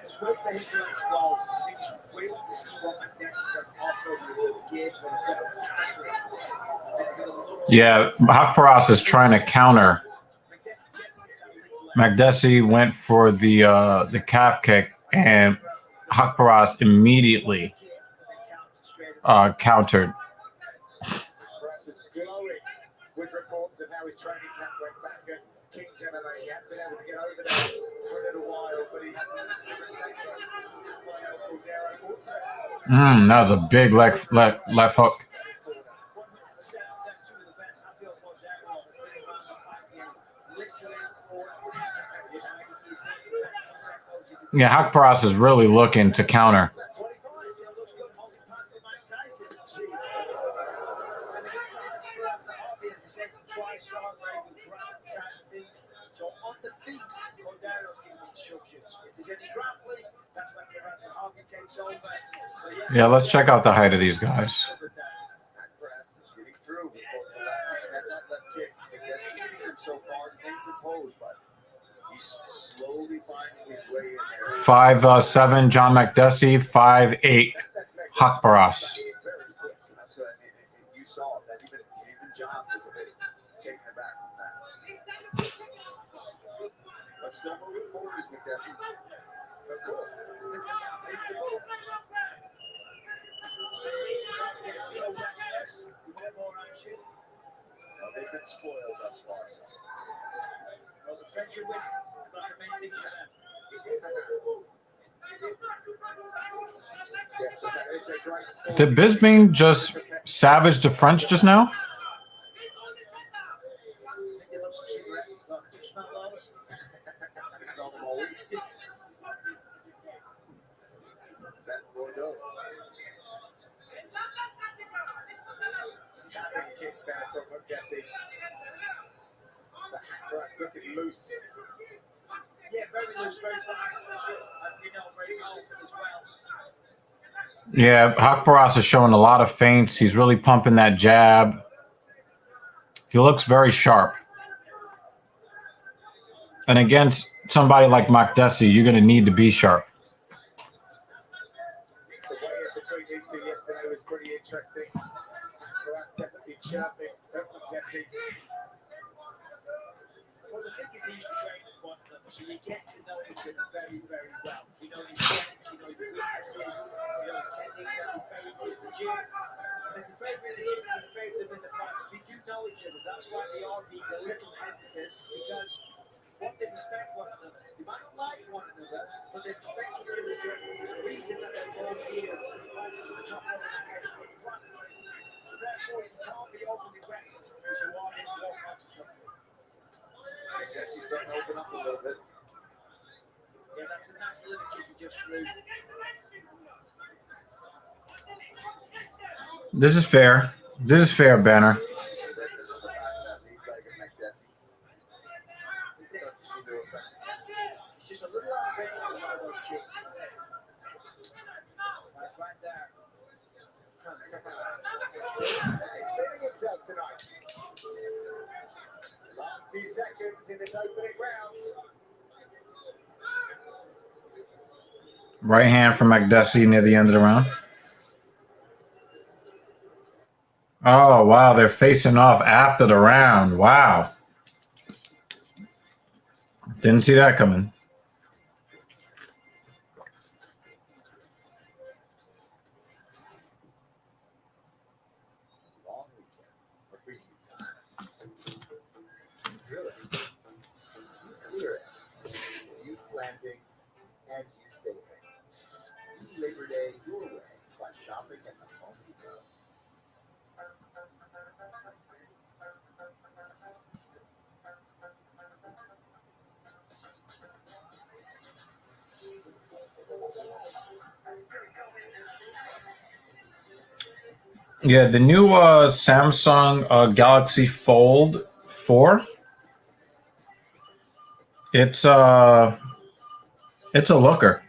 Just wait for him to explode. I think just wait to see what Makdessi's going to offer with the give, what he's going to attack with. Yeah, Hakparas is trying to counter. Makdessi went for the calf kick, and Hakparas immediately countered. Hakparas was glowing with reports of how his training camp went back at King's MMA. He hadn't been able to get over there for a little while, but he has a massive respect for Rafael Cordero. Also, That was a big left hook. Yeah, Hakparas is really looking to counter. Yeah, let's check out the height of these guys. He's slowly finding his way in there. 5'7", John McDessie. 5'8", Hakparas. That's what I mean. And you saw that even John was a bit taken aback from that. But still moving forward is McDessie. Of course. He's the goal. Well, they've been spoiled thus far. Well, the French are winning. That's the main thing for them. Yes, it's a great sport. Did Bisping just savage the French just now? I think they love some cigarettes. Well, do you smell those? It's not them all week. That Bordeaux. Stabbing kicks there from Jesse. The Hakparas looking loose. Yeah, very loose, very fast. And you know, very powerful as well. Yeah, Hakparas is showing a lot of feints. He's really pumping that jab. He looks very sharp. And against somebody like McDessie, you're going to need to be sharp. The way between these two yesterday was pretty interesting. Hakparas definitely chirping at Jesse. Well, the thing is, they used to train with one another, so you get to know each other very, very well. You know his strengths, you know his weaknesses, you know the techniques that he favours in the gym. And if you favour in the gym and you favour them in the fights, you do know each other. That's why they are being a little hesitant, because what they respect one another. They might not like one another, but they respect each other. There's a reason that they're all here to the top organisation of the planet. So therefore, you can't be overly reckless because you are in war fighting something. I guess he's starting to open up a little bit. Yeah, that's a nice little kick he just threw. This is fair. This is fair, Banner. Just a little out of range on one of those kicks. Right there. He's feeling himself tonight. Last few seconds in this opening round. Right hand from McDessie near the end of the round. Oh, wow. They're facing off after the round. Wow. Didn't see that coming. Long weekends for freaking time. Really? Clear it. You planting and you saving. Do Labor Day your way by shopping at the Home Depot. Yeah, the new Samsung Galaxy Fold 4. It's a looker.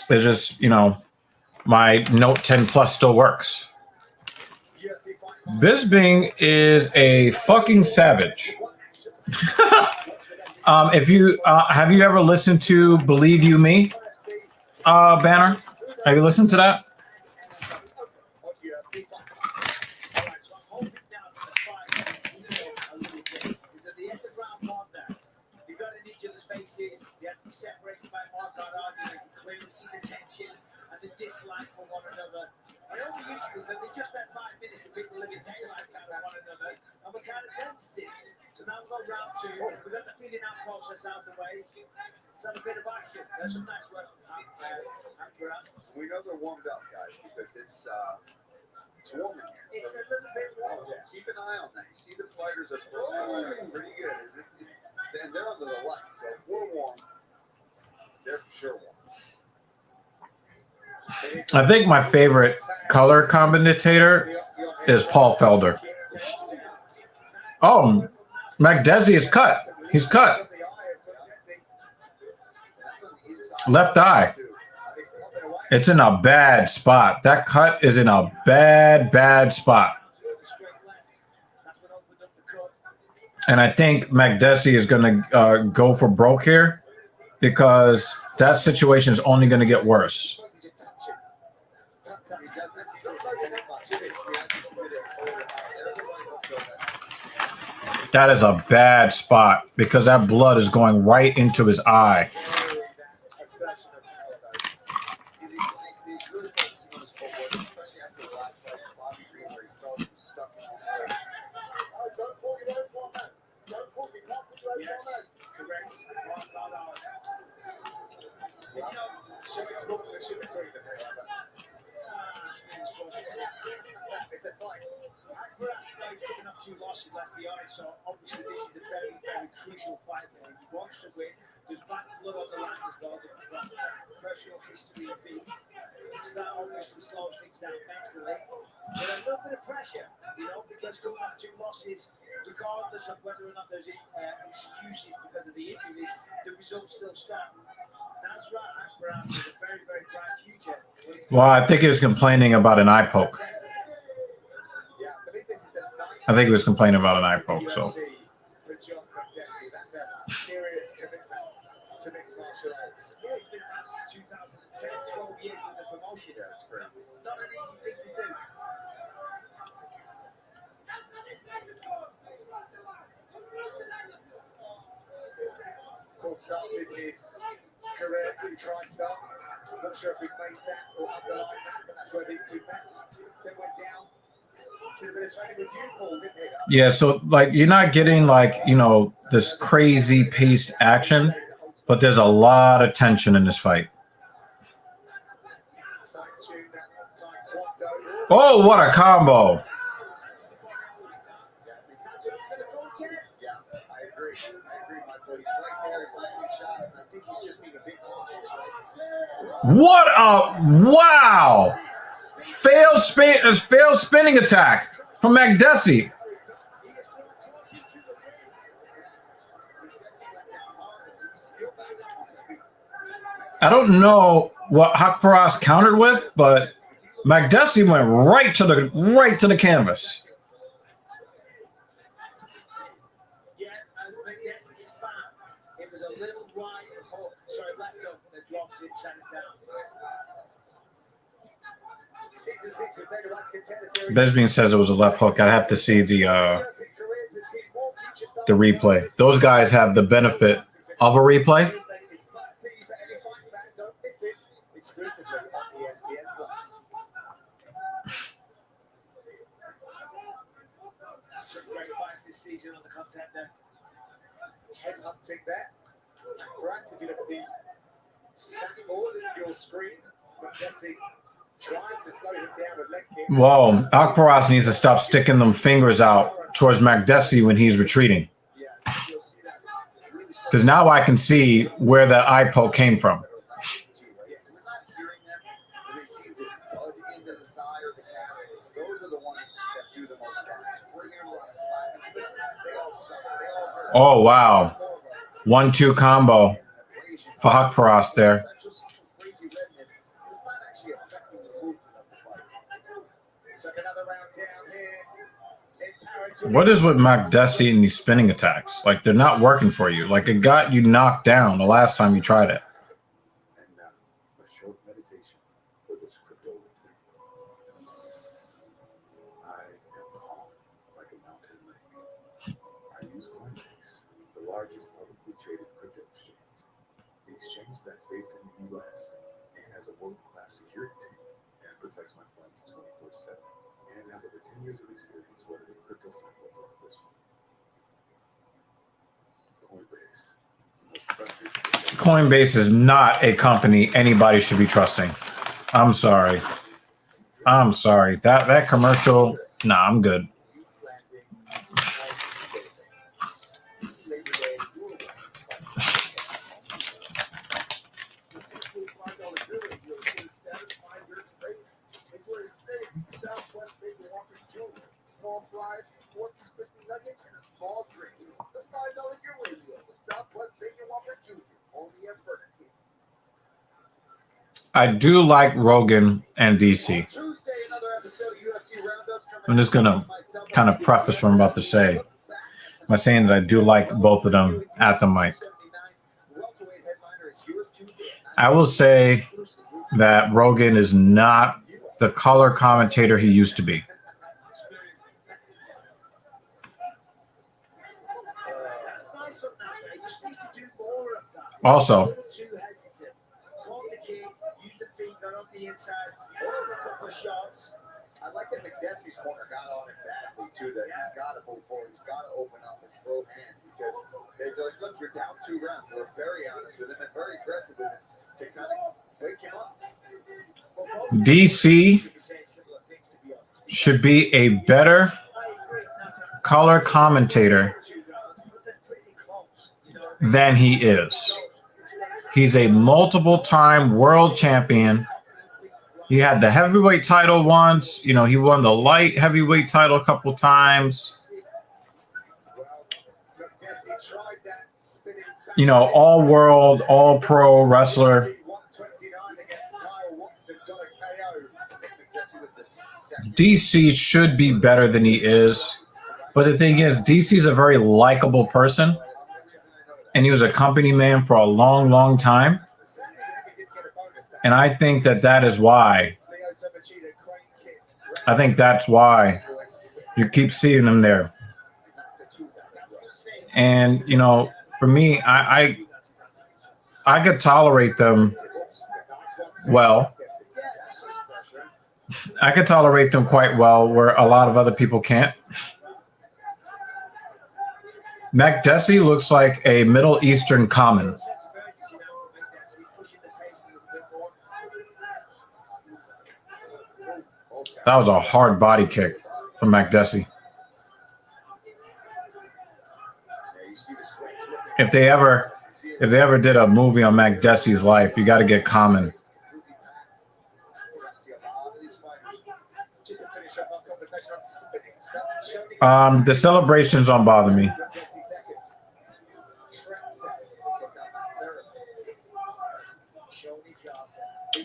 It's just, you know, my Note 10 Plus still works. Bisping is a fucking savage. If you have you ever listened to Believe You Me, Banner? Have you listened to that? Faces, they had to be separated by marker argument. You clearly see the tension and the dislike for one another. My only issue is that they just had 5 minutes to beat the living daylights out of one another, and we're kind of tentative. So now we've got round 2. We've got the feeling out process out of the way. Let's have a bit of action. There's some nice work from Hakparas. We know they're warmed up, guys, because it's warm in here. It's a little bit warm. Keep an eye on that. You see the fighters are performing pretty good. And they're under the light, so if we're warm, they're for sure warm. I think my favorite color combinator is Paul Felder. Oh, McDessie is cut. He's cut. Left eye. It's in a bad spot. That cut is in a bad spot. And I think Makdessi is going to go for broke here because that situation is only going to get worse. That is a bad spot because that blood is going right into his eye. Let's be honest, so obviously this is a very, very crucial fight for him. He wants to win. There's bad blood on the line as well. They've got personal history of beef. So that obviously slows things down mentally. But a little bit of pressure, because coming off 2 losses, regardless of whether or not there's excuses because of the injuries, the results still stand. That's right, Akbaras has a very, very bright future. Well, I think he was complaining about an eye poke. I think he was complaining about an eye poke. So. That's a serious commitment to mixed martial arts. Yeah, he's been around since 2010, 12 years with the promotion. That's great. Not an easy thing to do. Of course, started his career in TriStar. Not sure if we've made that or underlined that, but that's where these 2 vets then went down. Yeah, so like you're not getting like, this crazy paced action, but there's a lot of tension in this fight. Oh, what a combo. Yeah, I agree, Michael. He's right there, he's landing shots, but I think he's just being a bit cautious, right? What a wow. Failed spinning attack from Makdessi. I don't know what Akbaras countered with, but Makdessi went right to the canvas. Yeah, as Makdessi spat, it was a little wide hook, so it left up and it dropped it, sent it down. Desmond says it was a left hook. I'd have to see the replay. Those guys have the benefit of a replay. Great fights this season on the contender. Headhunting there. Whereas if you look at the stat board on your screen, Makdessi trying to slow him down with leg kicks. Whoa, Akbaras needs to stop sticking them fingers out towards Makdessi when he's retreating. Because now I can see where that eye poke came from. Oh, wow. 1-2 combo for Akbaras there. What is with Makdessi and these spinning attacks? Like, they're not working for you. Like, it got you knocked down the last time you tried it. And now, a short meditation for this crypto retreat. I am calm like a mountain lake. I use Coinbase, the largest publicly traded crypto exchange. The exchange that's based in the U.S. and has a world-class security team and protects my funds 24/7. And has over 10 years of experience weathering crypto cycles like this one. Coinbase. Coinbase is not a company anybody should be trusting. I'm sorry. That commercial, nah, I'm good. Small fries, 4 crispy nuggets, and a small drink. The $5 giveaway meal with Southwest Bacon Whopper Jr. Only at Burger King. I do like Rogan and DC. I'm just going to kind of preface what I'm about to say. by saying that I do like both of them at the mic. I will say that Rogan is not the color commentator he used to be. Also, I like that McDessie's corner got on it badly too. That he's got to move forward. He's got to open up and throw hands because they're like, look, you're down 2 rounds. They were very honest with him and very aggressive with him to kind of wake him up. DC should be a better color commentator than he is. He's a multiple-time world champion. He had the heavyweight title once. You know, he won the light heavyweight title a couple times. You know, all-world, all-pro wrestler. DC should be better than he is. But the thing is, DC's a very likable person. And he was a company man for a long, long time. And I think that that is why. I think that's why you keep seeing him there. And, you know, for me, I could tolerate them well. I could tolerate them quite well where a lot of other people can't. McDessie looks like a Middle Eastern common. That was a hard body kick from McDessie. If they ever did a movie on McDessie's life, you got to get Common. The celebrations don't bother me.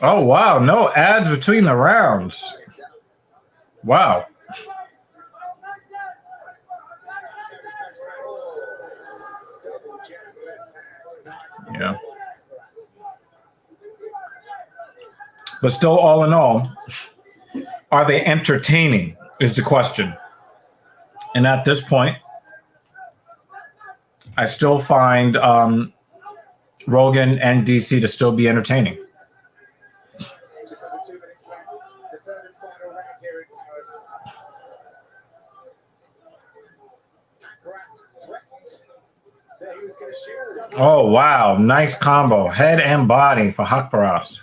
Oh, wow. No ads between the rounds. Wow. Yeah. But still, all in all, are they entertaining is the question. And at this point, I still find Rogan and DC to still be entertaining. Oh, wow. Nice combo. Head and body for Hakparas.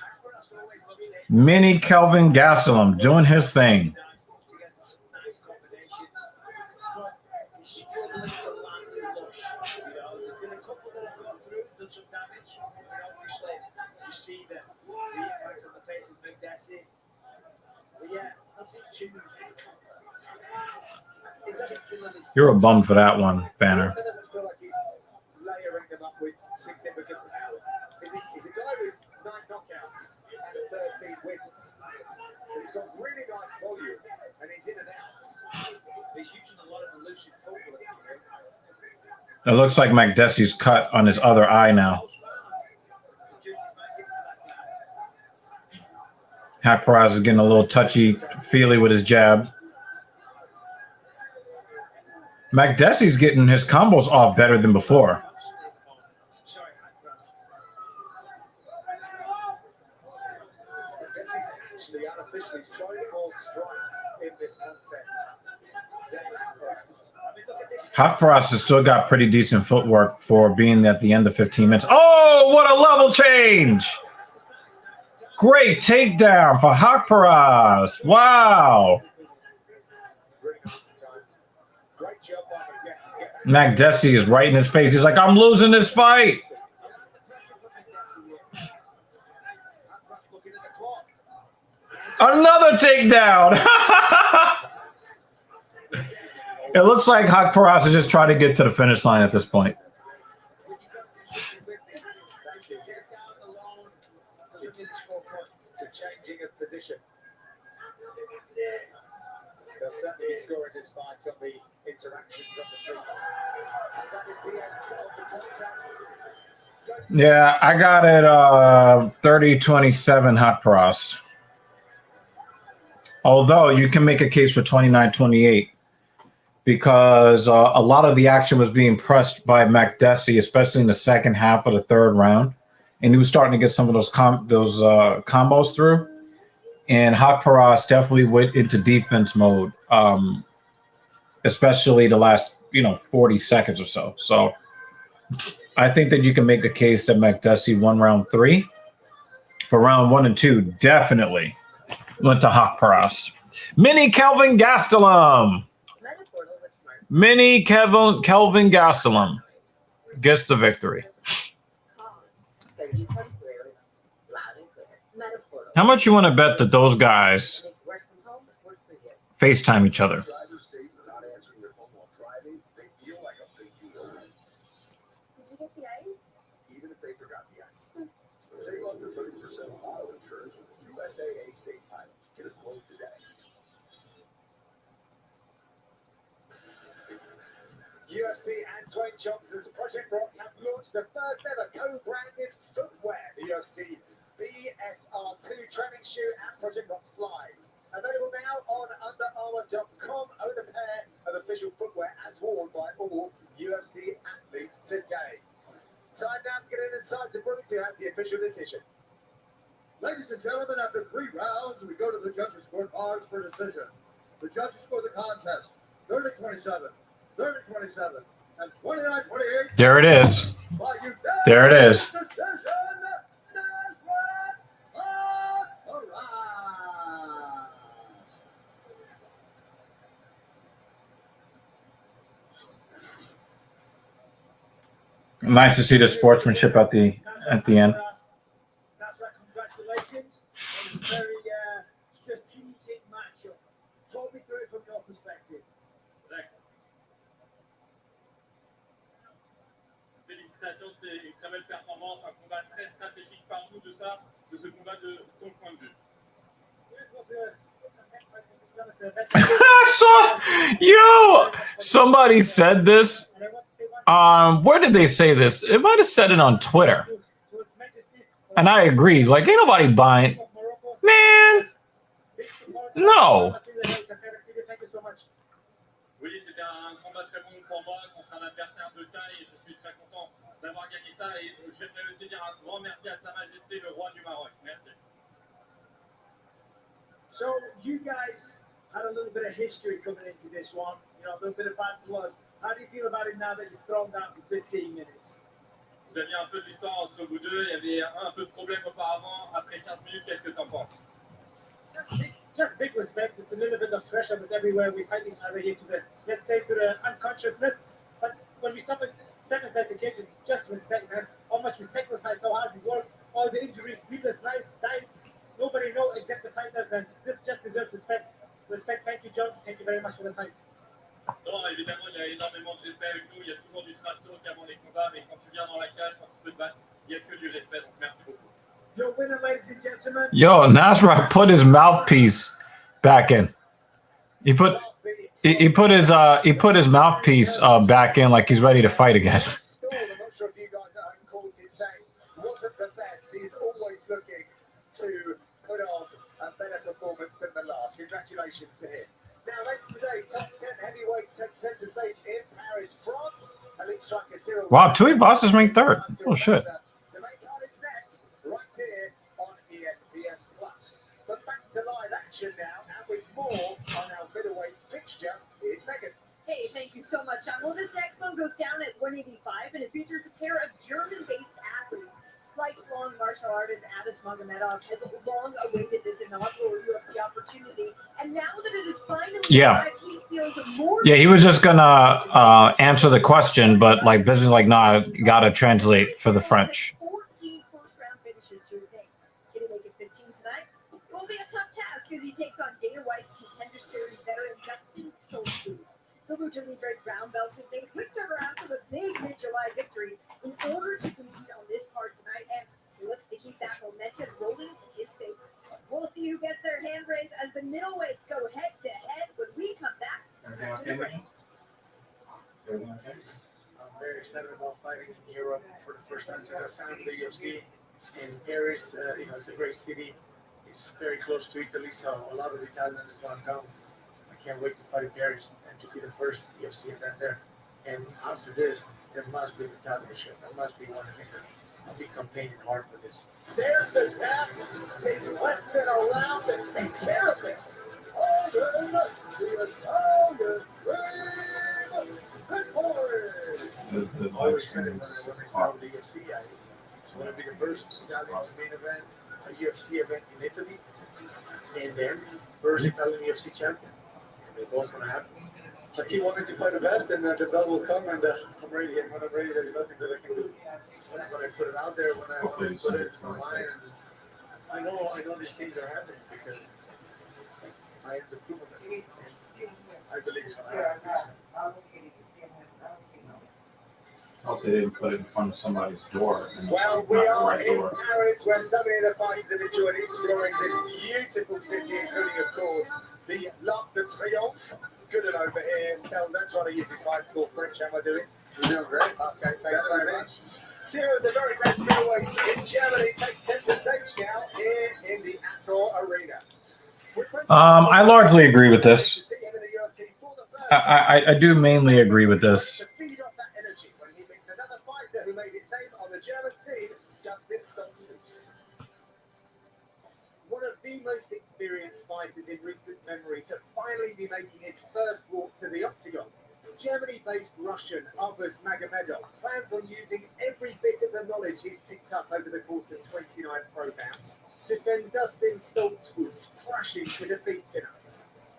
Mini Kelvin Gastelum doing his thing. You're a bum for that one, Banner. Layering them up with significant power. He's a guy with 9 knockouts and 13 wins. And he's got really nice volume and he's in and out. He's using a lot of elusive footwork. It looks like McDessie's cut on his other eye now. Hakparas is getting a little touchy-feely with his jab. McDessie's getting his combos off better than before. Actually unofficially throwing more strikes in this contest than Hakparas. Hakparas has still got pretty decent footwork for being at the end of 15 minutes. Oh, what a level change! Great takedown for Hakparas. Wow. McDessie is right in his face. He's like, I'm losing this fight. Another takedown. It looks like Hakparas is just trying to get to the finish line at this point. They'll certainly be scoring this fight on the interactions on the streets. And that is the end of the contest. Yeah, I got it 30-27 hot cross. Although you can make a case for 29-28 because a lot of the action was being pressed by McDessie, especially in the second half of the third round. And he was starting to get some of those combos through. And Hotparas definitely went into defense mode, especially the last 40 seconds or so. So I think that you can make the case that McDessie won round 3, but round 1 and 2 definitely went to Hotparas. Mini Kelvin Gastelum. Mini Kelvin Gastelum gets the victory. How much you want to bet that those guys FaceTime each other? Did you get the ice? Even if they forgot the ice. Save up to 30% on auto insurance with USAA Safe Pilot. Get a quote today. UFC and Dwayne Johnson's Project Rock have launched the first ever co-branded footwear, the UFC BSR2 training shoe and Project Rock slides. Available now on UnderArmour.com. Own a pair of official footwear as worn by all UFC athletes today. Time now to get an inside to Bruce, who has the official decision. Ladies and gentlemen, after 3 rounds, we go to the judges' scorecards for decision. The judges score the contest 30-27, 30-27, and 29-28. There it is. There it is. Nice to see the sportsmanship at the end. That's right, congratulations on a very strategic matchup. Talk me through it from your perspective. Félicitations, c'était une très belle performance, un combat très stratégique. Parle-nous de ça, de ce combat de ton point de vue. I saw somebody said this. Where did they say this? It might have said it on Twitter. And I agreed. Like, ain't nobody buying. Man, no. Oui, c'était un combat très bon pour moi contre un adversaire de taille et je suis très content d'avoir gagné ça et j'aimerais aussi dire un grand merci à Sa Majesté le roi du Maroc. Merci. So you guys had a little bit of history coming into this one, a little bit of bad blood. How do you feel about it now that you've thrown down for 15 minutes? Vous aviez un peu de l'histoire entre vous deux, il y avait un peu de problème auparavant. Après 15 minutes, qu'est-ce que tu en penses? Just big respect. There's a little bit of pressure was everywhere. We fight each other here to the, let's say, to the unconsciousness. But when we step inside the cage, just respect, man. How much we sacrifice, how hard we work, all the injuries, sleepless nights. Nobody knows except the fighters, and this just deserves respect. Respect. Thank you, John. Thank you very much for the fight. Non, évidemment, il y a énormément de respect avec nous. Il y a toujours du trash talk avant les combats, mais quand tu viens dans la cage, quand tu peux te battre, il n'y a que du respect. Donc, merci beaucoup. Your winner, ladies and gentlemen. Yo, Nasrat put his mouthpiece back in. He put his mouthpiece back in like he's ready to fight again. I'm not sure if you guys at home caught it saying wasn't the best. He's always looking to put on a better performance than the last. Congratulations to him. Now, later today, top 10 heavyweights take center stage in Paris, France. Elite striker Cyril. Wow, Tuivasa is ranked 3rd. Oh shit. The main card is next, right here on ESPN Plus. But back to live action now, and with more on our middleweight fixture, here's Megan. Hey, thank you so much, Sean. Well, this next one goes down at 185, and it features a pair of German-based athletes. Lifelong martial artist Abbas Magomedov has long awaited this inaugural UFC opportunity, and now that it is finally arrived, he feels more. Yeah, he was just gonna answer the question, but like business, like, nah, gotta translate for the French. 14 first-round finishes to his name. Can he make it 15 tonight? It will be a tough task as he takes on Dana White Contender Series veteran Dustin Stoltzfus. The Lucha Libre brown belt has made a quick turnaround from a big mid-July victory in order to compete on this card tonight, and he looks to keep that momentum rolling in his favor. We'll see who gets their hand raised as the middleweights go head-to-head when we I'm very excited about fighting in Europe for the first time since I signed with the UFC. In Paris, it's a great city. It's very close to Italy, so a lot of Italians want to come. I can't wait to fight in Paris and to be the first UFC event there. And after this, there must be an Italian show. There must be one in Italy. I'll be campaigning hard for this. There's the tap. Takes less than a round to take care of it. Ortega, the Italian Brave. Good boy. I always said it when I started with the UFC. I want to be the first Italian to main event a UFC event in Italy, and then first Italian UFC champion. And they're both going to happen. I keep wanting to fight the best, and the bell will come, and I'm ready. And when I'm ready, there's nothing that I can do. When I put it out there, when I put it in my mind, and I know these things are happening because I am the proof of it. And I believe it's going to happen. Hope they didn't put it in front of somebody's door. Well, we are in Paris, where so many of the fighters have enjoyed exploring this beautiful city, including, of course, the L'Arc de Triomphe. Good and over here. Mel, don't try to use this high school French. How am I doing? You're doing great. Okay, thank you very much. Two of the very best middleweights in Germany take center stage now here in the Accor Arena. I largely agree with this. I do mainly agree with this. To feed off that energy when he meets another fighter who made his name on the German scene, Justin Stoltzfus. One of the most experienced fighters in recent memory to finally be making his first walk to the octagon. Germany-based Russian Arbuz Magomedov plans on using every bit of the knowledge he's picked up over the course of 29 pro bouts to send Dustin Stoltzfus crashing to defeat tonight.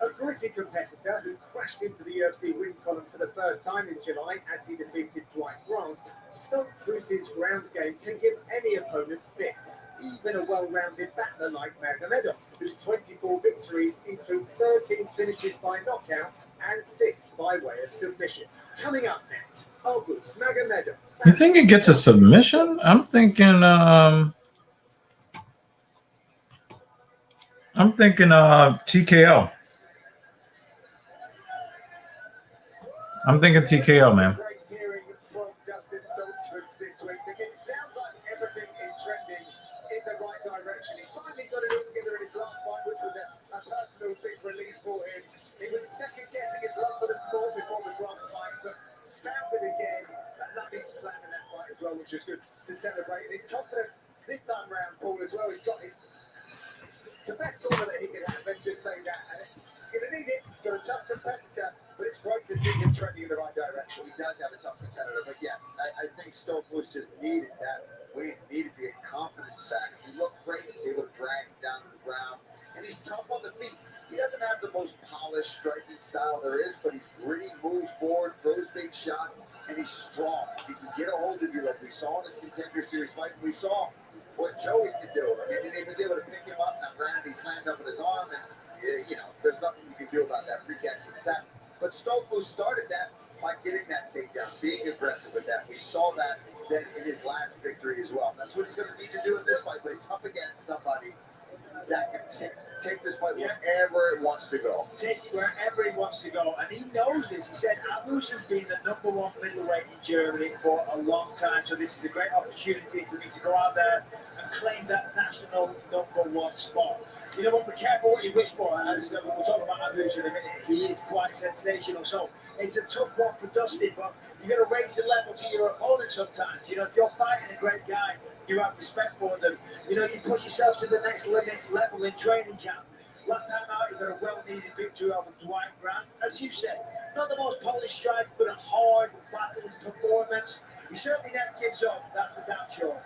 A gritty competitor who crashed into the UFC win column for the first time in July as he defeated Dwight Grant, Stoltzfus' ground game can give any opponent fits, even a well-rounded battler like Magomedov, whose 24 victories include 13 finishes by knockouts and 6 by way of submission. Coming up next, Arbuz Magomedov. You think it gets a submission? I'm thinking TKO. I'm thinking TKO, man. Great hearing from Dustin Stoltzfus this week because it sounds like everything is trending in the right direction. He finally got it all together in his last fight, which was a personal big relief for him. He was second guessing his love for the sport before the Grant fight, but found it again. That lovely slam in that fight as well, which was good to celebrate. And he's confident this time round, Paul, as well. He's got the best corner that he can have. Let's just say that. And he's going to need it. He's got a tough competitor. But it's great to see him trending in the right direction. He does have a tough competitor. But yes, I think Stoltzfus just needed that win, needed the confidence back. He looked great. He was able to drag him down to the ground. And he's tough on the feet. He doesn't have the most polished striking style there is, but he's gritty, moves forward, throws big shots, and he's strong. He can get a hold of you like we saw in his Contender Series fight. We saw what Joey could do. I mean, he was able to pick him up. Now, granted, he slammed up with his arm, and, there's nothing you can do about that free action attack. But Stoltzfus started that by getting that takedown, being aggressive with that. We saw that then in his last victory as well. That's what he's going to need to do in this fight, but he's up against somebody that can take this fight wherever it wants to go. Take it wherever he wants to go. And he knows this. He said Arbuz has been the #1 middleweight in Germany for a long time. So this is a great opportunity for me to go out there and claim that national #1 spot. You know what, be careful what you wish for. As we'll talk about Arbuz in a minute, he is quite sensational. So it's a tough one for Dustin, but you've got to raise the level to your opponent sometimes. You know, if you're fighting a great guy, you have respect for them. You know, you push yourself to the next level in training camp. Last time out, you got a well-needed victory over Dwight Grant. As you said, not the most polished strike, but a hard, battled performance. He certainly never gives up, that's for damn sure.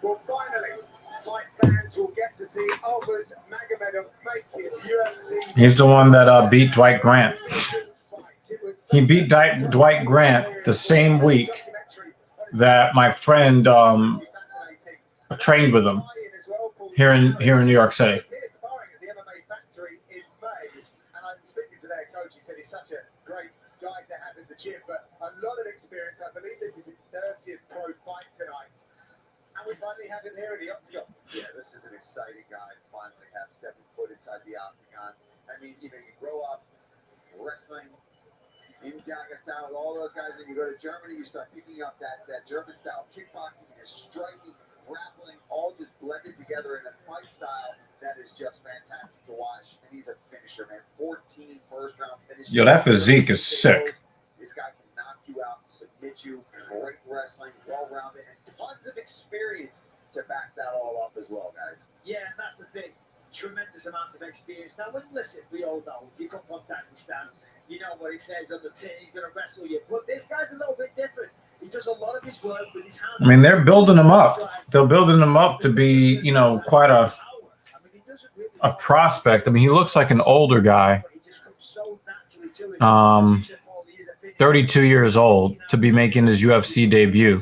Well, finally, fight fans will get to see Arbuz Magomedov make his UFC. He's the one that beat Dwight Grant. He beat Dwight Grant the same week that my friend trained with him here in New York City. The MMA factory in May, and I'm speaking to their coach. He said he's such a great guy to have in the gym, but a lot of experience. I believe this is his 30th pro fight tonight. And we finally have him here in the octagon. Yeah, this is an exciting guy. Finally have stepping foot inside the octagon. I mean, you grow up wrestling in Dagestan with all those guys, and you go to Germany, you start picking up that German style kickboxing, and striking, grappling, all just blended together in a fight style that is just fantastic to watch. And he's a finisher, man. 14 first-round finishes. Yo, that physique is sick. This guy can knock you out, submit you, great wrestling, well-rounded, and tons of experience to back that all up as well, guys. Yeah, that's the thing. Tremendous amounts of experience. Now, listen, we all know, if you come from Dagestan, you know what he says on the tin, he's going to wrestle you. But this guy's a little bit different. He does a lot of his work with his hands. I mean, they're building him up. They're building him up to be, quite a prospect. I mean, he looks like an older guy. 32 years old to be making his UFC debut.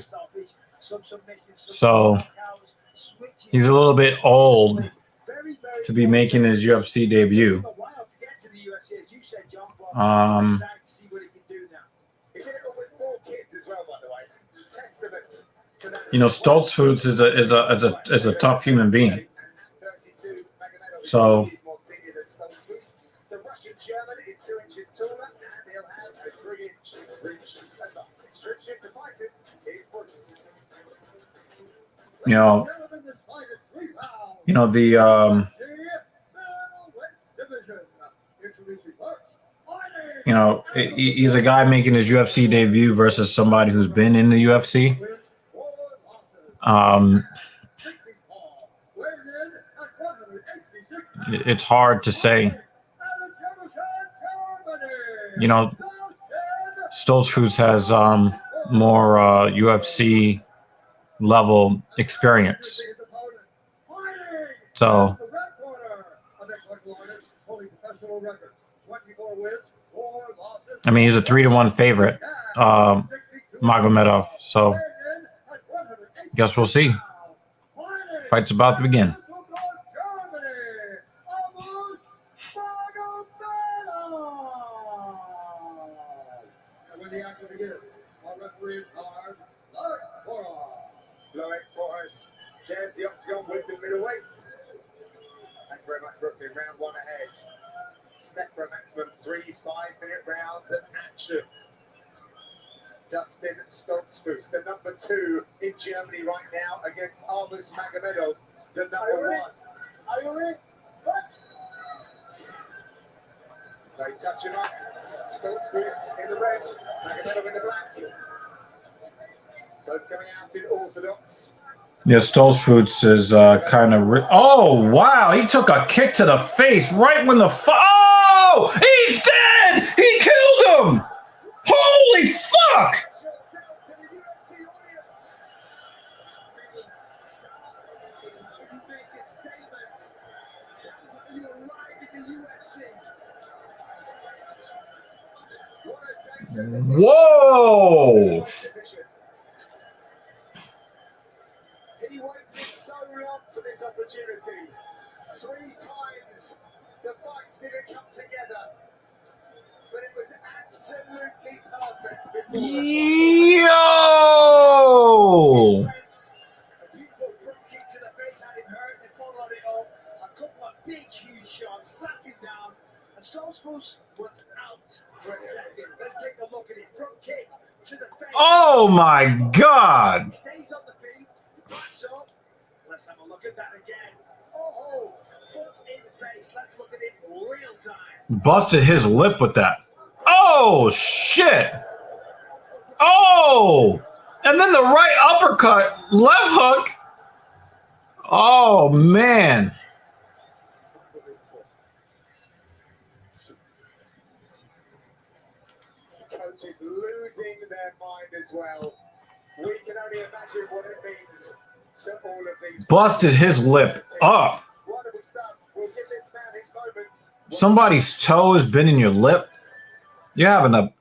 So he's a little bit old to be making his UFC debut. Stoltz Foods is a tough human being. So the Russian German is 2 inches taller, and he'll have a 3-inch reach advantage. To introduce the fighters, here's Bruce. He's a guy making his UFC debut versus somebody who's been in the UFC. It's hard to say. Stoltz Foods has more UFC level experience. So, I mean, he's a 3-1 favorite, Magomedov. So, guess we'll see. Fight's about to begin. Shares the octagon with the middleweights. Thank you very much, Brooklyn. Round 1 ahead. Set for a maximum 3 5-minute rounds of action. Dustin Stoltz Foods, the number 2 in Germany right now, against Armas Magomedov, the number 1. Are you ready? They touch him up. Stoltz Foods in the red, Magomedov in the black. Both coming out in orthodox. Yeah, Stoltz Foods is kind of... Oh, wow. He took a kick to the face right when the... Oh! He's dead! He killed him! Holy fuck! Whoa! He waited so long for this opportunity. 3 times the fights didn't come together, but it was absolutely perfect before Yo! A beautiful front kick to the face had him hurt. They followed it up. A couple of big, huge shots, sat him down, and Stoltz Foods was out for a second. Let's take a look at it. Front kick to the face. Oh my God! He stays on the feet. Backs up. Let's have a look at that again. Oh, foot in face. Let's look at it real time. Busted his lip with that. Oh, shit. Oh! And then the right uppercut, left hook. Oh, man. coach is losing their mind as well. We can only imagine what it means to all of these. Busted his lip up. We'll give this man his moments. Somebody's toe has been in your lip. You're having a...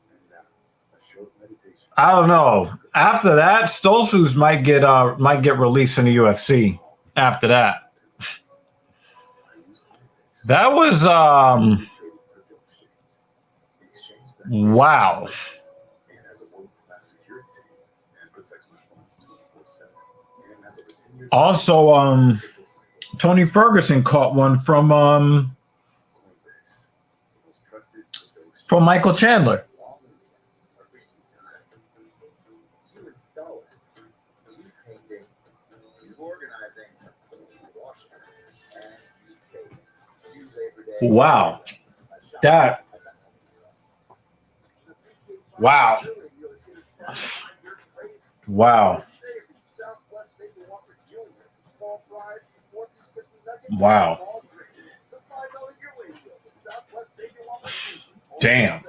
I don't know. After that, Stoltz Foods might get released from the UFC. After that, that was wow. Also, Tony Ferguson caught one from Michael Chandler. You install it, you painting, you organizing, you washing, and you save it. You Labor Day. Wow. That. Wow. Wow. Wow. Damn.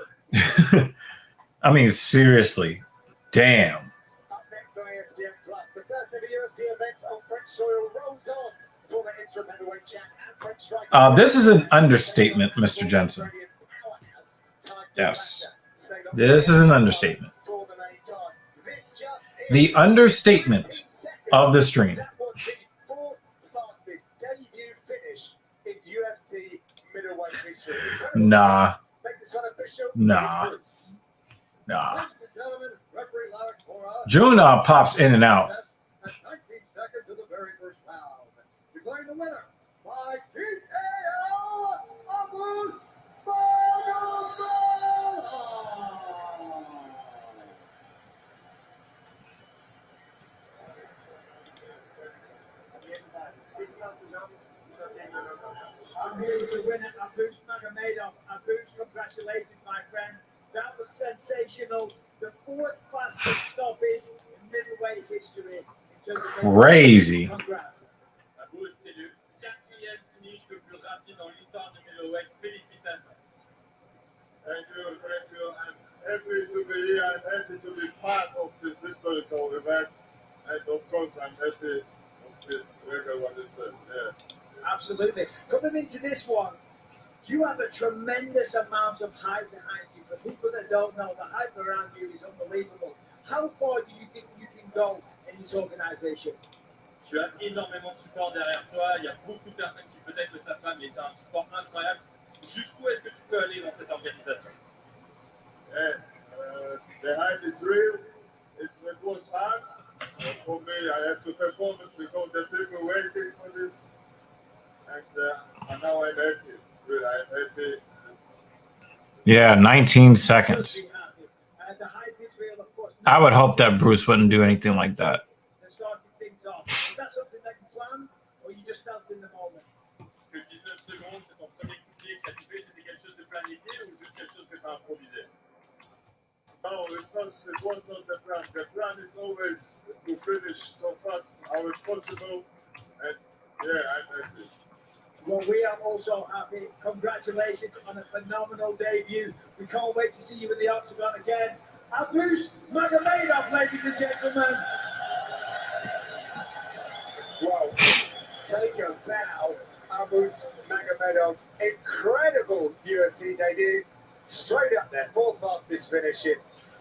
I mean, seriously. Damn. Up next on ESPN Plus, the first ever UFC event on French soil rolls on. Former interim heavyweight champ and French striker. This is an understatement, Mr. Jensen. Yes. This is an understatement. The understatement of the stream. That was the fourth fastest debut finish in UFC middleweight history. Nah. Make this one official. Nah. Bruce. Nah. Ladies and gentlemen, referee Larry Cora June pops in and out. at 19 seconds of the very first round. Declaring the winner by TKO Abu I'm here with the winner, Abu Magomedov. Abu, congratulations, my friend. That was sensational. The fourth fastest stoppage in middleweight history. In terms of Crazy. Congrats. Abu, c'est le 4e finish le plus rapide dans l'histoire du middleweight. Félicitations. Thank you. I'm happy to be here. I'm happy to be part of this historical event. And of course, I'm happy of this record, what is it? Yeah. Absolutely. Coming into this one, you have a tremendous amount of hype behind you. For people that don't know, the hype around you is unbelievable. How far do you think you can go in this organization? Tu as énormément de support derrière toi. Il y a beaucoup de personnes qui peut-être le savent pas, mais tu as un support incroyable. Jusqu'où est-ce que tu peux aller dans cette organisation? Yeah. The hype is real. It was hard. For me, I have to perform it because the people waiting for this. And now I'm happy. Really, I'm happy. Yeah, 19 seconds. The hype is real, of course. I would hope that Bruce wouldn't do anything like that. They're starting things off. Is that something that you planned, or you just felt in the moment? Que 19 secondes, c'est ton premier coup de pied que tu as coupé, c'était quelque chose de planifié ou juste quelque chose que tu as improvisé? No, it was not the plan. The plan is always to finish so fast how it's possible. And yeah, I'm happy. Well, we are also happy. Congratulations on a phenomenal debut. We can't wait to see you in the octagon again. Abu Magomedov, ladies and gentlemen. Well, take a bow. Abu Magomedov, incredible UFC debut. Straight up there, fourth fastest finish in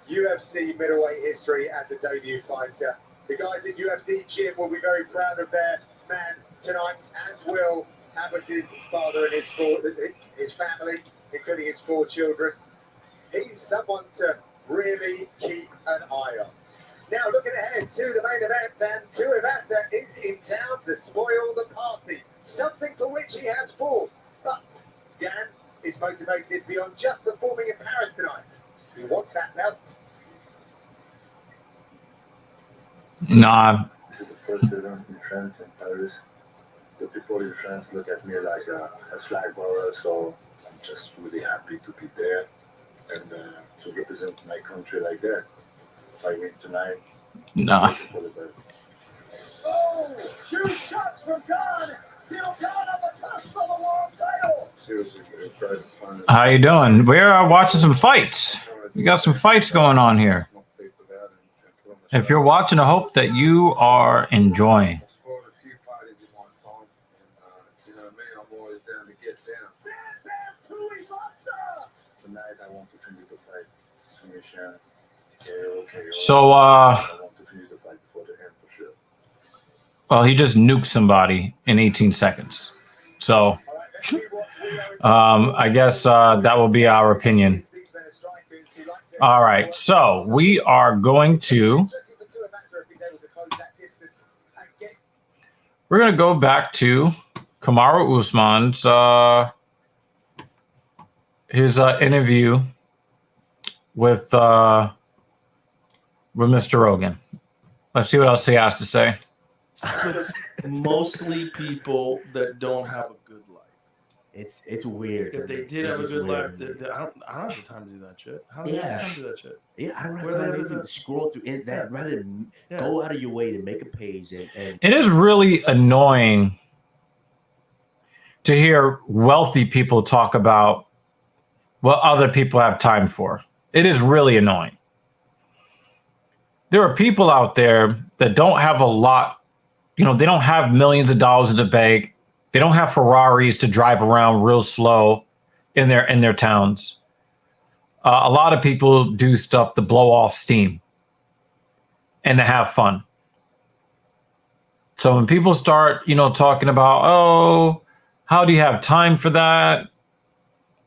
UFC middleweight history as a debut fighter. The guys at UFC Gym will be very proud of their man tonight, as will Abbott's father and his family, including his 4 children. He's someone to really keep an eye on. Now looking ahead to the main event, and Tuivasa is in town to spoil the party, something for which he has fought. But Gane is motivated beyond just performing in Paris tonight. He wants that belt. Nah. This is the first event in France, in Paris. The people in France look at me like a flag bearer, so I'm just really happy to be there and to represent my country like that. If I win tonight, Nah. for the best. Oh, 2 shots from Gane. Still Gane on the cusp of a world title. Seriously, very proud of fun. How you doing? We're watching some fights. We got some fights going on here. If you're watching, I hope that you are enjoying. Tonight I want to finish the fight. Submission, KO. So, I want to finish the fight before the end for sure. well, he just nuked somebody in 18 seconds. So, I guess that will be our opinion. All right, so we are going to We're gonna go back to Kamaru Usman's his interview with Mr. Rogan. Let's see what else he has to say. It's mostly people that don't have a good life. It's weird. If they did have a good life, I don't have the time to do that shit. How do you have time to do that shit? Yeah, I don't have time to scroll through that. Rather go out of your way to make a page and it is really annoying to hear wealthy people talk about what other people have time for. It is really annoying. There are people out there that don't have a lot, they don't have millions of dollars in the bank. They don't have Ferraris to drive around real slow in their towns. A lot of people do stuff to blow off steam and to have fun. So when people start, talking about, oh, how do you have time for that?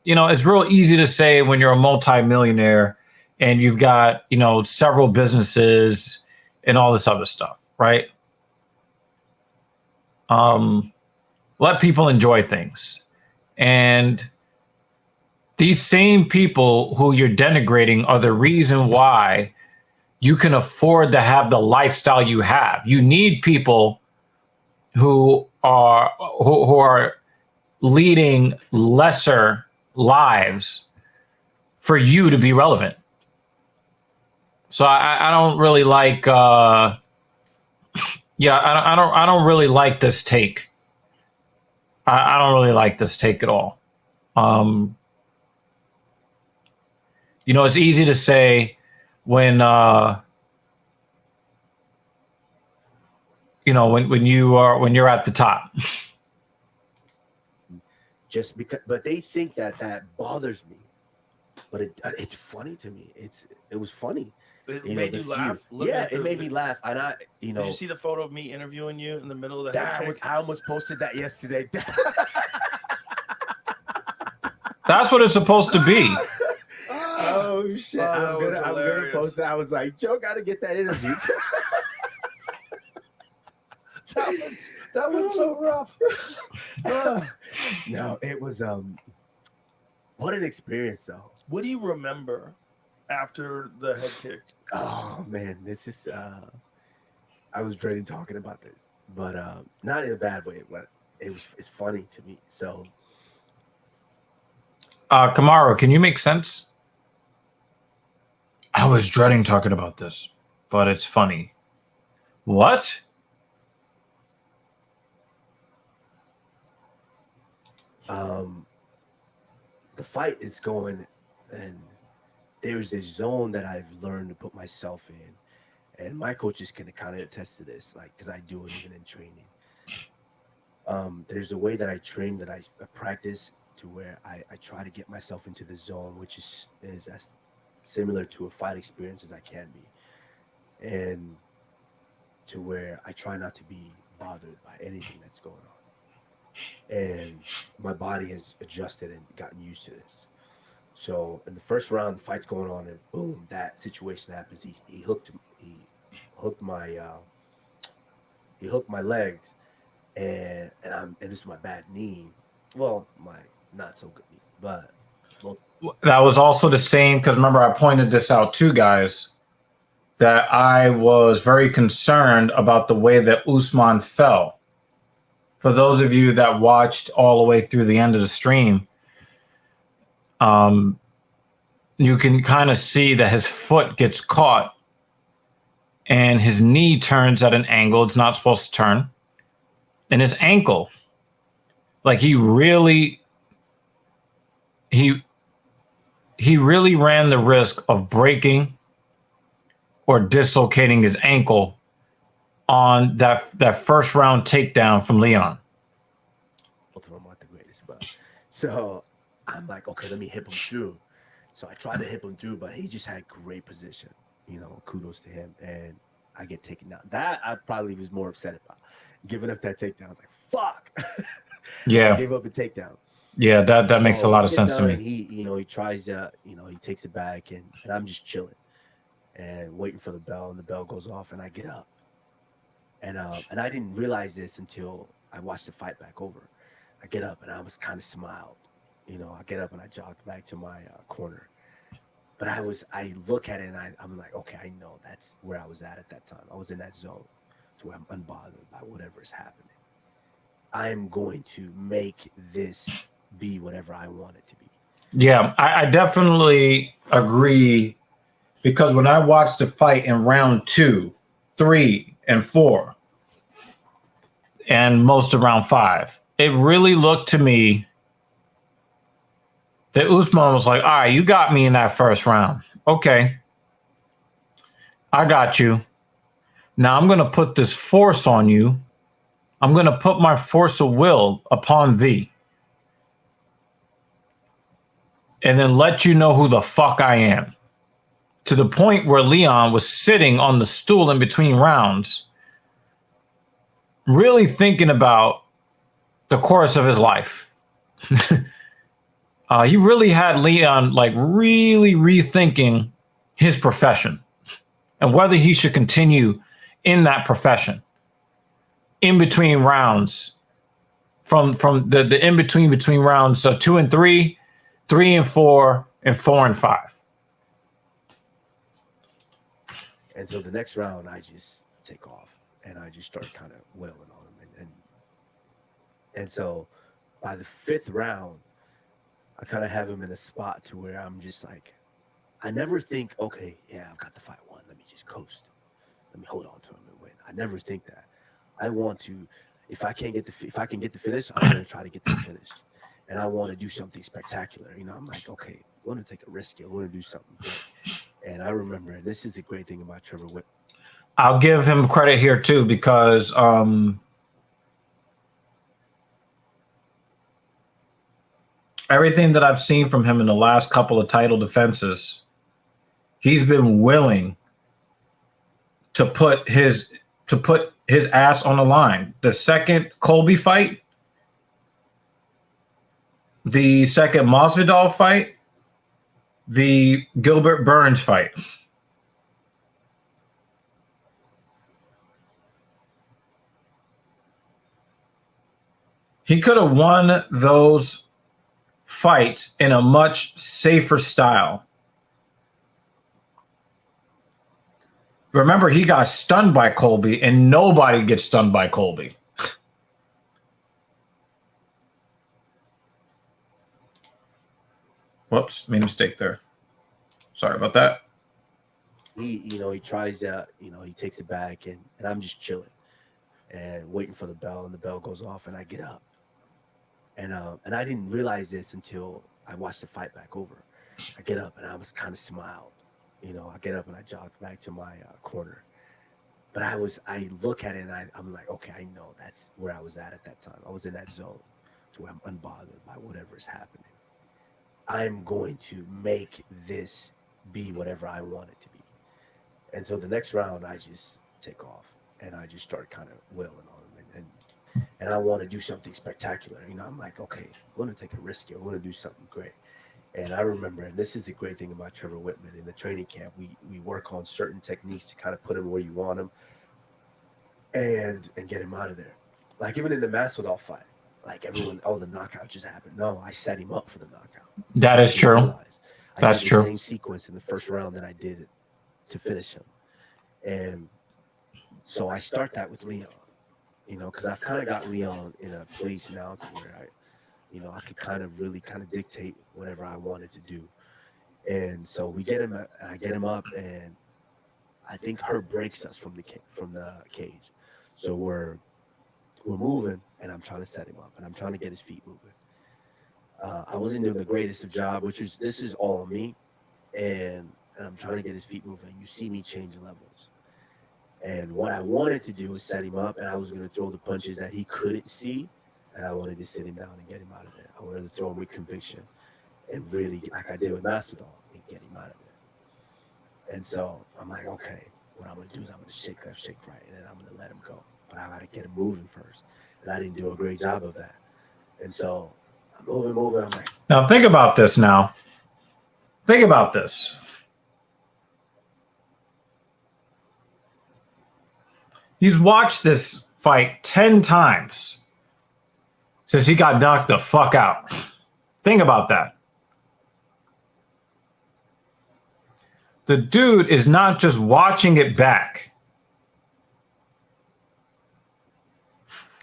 It's real easy to say when you're a multimillionaire and you've got, several businesses and all this other stuff, right? Let people enjoy things. And these same people who you're denigrating are the reason why you can afford to have the lifestyle you have. You need people who are leading lesser lives for you to be relevant. So I don't really like I don't really like this take. I don't really like this take at all. It's easy to say when when you're at the top. Just because, but they think that bothers me. But it's funny to me. It was funny. It made you laugh. Yeah, it made me laugh. And Did you see the photo of me interviewing you in the middle of the head kick? I almost posted that yesterday. That's what it's supposed to be. Oh shit! I'm gonna post that. I was like, Joe, gotta get that interview. that was so rough. No, it was what an experience though. What do you remember after the head kick? Oh man, this is I was dreading talking about this, but not in a bad way, but it's funny to me. So Kamaru, can you make sense? I was dreading talking about this, but it's funny. What? The fight is going, and there's this zone that I've learned to put myself in, and my coaches can kind of attest to this, like, because I do it even in training. There's a way that I train, that I practice, to where I try to get myself into the zone, which is as similar to a fight experience as I can be, and to where I try not to be bothered by anything that's going on. And my body has adjusted and gotten used to this. So in the first round, the fight's going on, and boom, that situation happens. He hooked my legs, and this is my bad knee. Well, my not so good knee, but that was also the same, because remember I pointed this out too, guys, that I was very concerned about the way that Usman fell. For those of you that watched all the way through the end of the stream, you can kind of see that his foot gets caught and his knee turns at an angle it's not supposed to turn. And his ankle, like he really ran the risk of breaking or dislocating his ankle on that first round takedown from Leon. Both of them aren't the greatest, but so I'm like, okay, let me hip him through. So I tried to hip him through, but he just had great position. Kudos to him, and I get taken down. That I probably was more upset about, giving up that takedown. I was like, fuck. Yeah, I gave up a takedown. Yeah, that makes a lot of sense to me. He tries to, he takes it back, and I'm just chilling and waiting for the bell, and the bell goes off, and I get up. And I didn't realize this until I watched the fight back over. I get up and I was kind of smiled. I get up and I jogged back to my corner. But I look at it and I'm like, okay, I know that's where I was at that time. I was in that zone to where I'm unbothered by whatever is happening. I'm going to make this be whatever I want it to be. Yeah, I definitely agree, because when I watched the fight in round 2, 3, and 4, and most of round 5, it really looked to me that Usman was like, all right, you got me in that first round. Okay, I got you. Now I'm going to put this force on you. I'm going to put my force of will upon thee. And then let you know who the fuck I am. To the point where Leon was sitting on the stool in between rounds, really thinking about the course of his life. He really had Leon like really rethinking his profession and whether he should continue in that profession. In between rounds, from the in between rounds 2 and 3, 3 and 4, and 4 and 5. And so the next round, I just take off and I just start kind of wailing on him. And so by the 5th round, I kind of have him in a spot to where I'm just like, I never think, okay, yeah, I've got the fight won. Let me just coast. Let me hold on to him and win. I never think that. I want to, if I can get the finish, I'm going to try to get the finish. And I want to do something spectacular. I'm like, okay, I want to take a risk here. I want to do something big. And I remember, and this is the great thing about Trevor Whitman. I'll give him credit here too, because everything that I've seen from him in the last couple of title defenses, he's been willing to put his ass on the line. The second Colby fight, the second Masvidal fight, the Gilbert Burns fight. He could have won those fights in a much safer style. Remember, he got stunned by Colby, and nobody gets stunned by Colby. Whoops, made a mistake there. Sorry about that. He tries to, he takes it back, and I'm just chilling and waiting for the bell, and the bell goes off, and I get up. And I didn't realize this until I watched the fight back over. I get up, and I was kind of smiled. I get up, and I jogged back to my corner. But I look at it, and I'm like, okay, I know that's where I was at that time. I was in that zone to where I'm unbothered by whatever is happening. I'm going to make this be whatever I want it to be. And so the next round, I just take off, and I just start kind of wailing on him. And I want to do something spectacular. I'm like, okay, I want to take a risk here. I want to do something great. And I remember, and this is the great thing about Trevor Whitman, in the training camp, we work on certain techniques to kind of put him where you want him and get him out of there. Like even in the Masvidal fight, like everyone, the knockout just happened. No, I set him up for the knockout. That is true. That's true. The same sequence in the first round that I did to finish him. And so I start that with Leon, because I've kind of got Leon in a place now to where I could kind of really dictate whatever I wanted to do. And so we get him, I get him up, and I think Herb breaks us from the cage. So we're moving, and I'm trying to set him up, and I'm trying to get his feet moving. I wasn't doing the greatest of job, this is all me, and I'm trying to get his feet moving. You see me change levels. And what I wanted to do was set him up, and I was going to throw the punches that he couldn't see, and I wanted to sit him down and get him out of there. I wanted to throw him with conviction and really, like I did with Masvidal, and get him out of there. And so I'm like, okay, what I'm going to do is I'm going to shake left, shake right, and then I'm going to let him go. But I got to get him moving first. And I didn't do a great job of that. And so I'm moving. I'm like, now think about this now. Think about this. He's watched this fight 10 times since he got knocked the fuck out. Think about that. The dude is not just watching it back.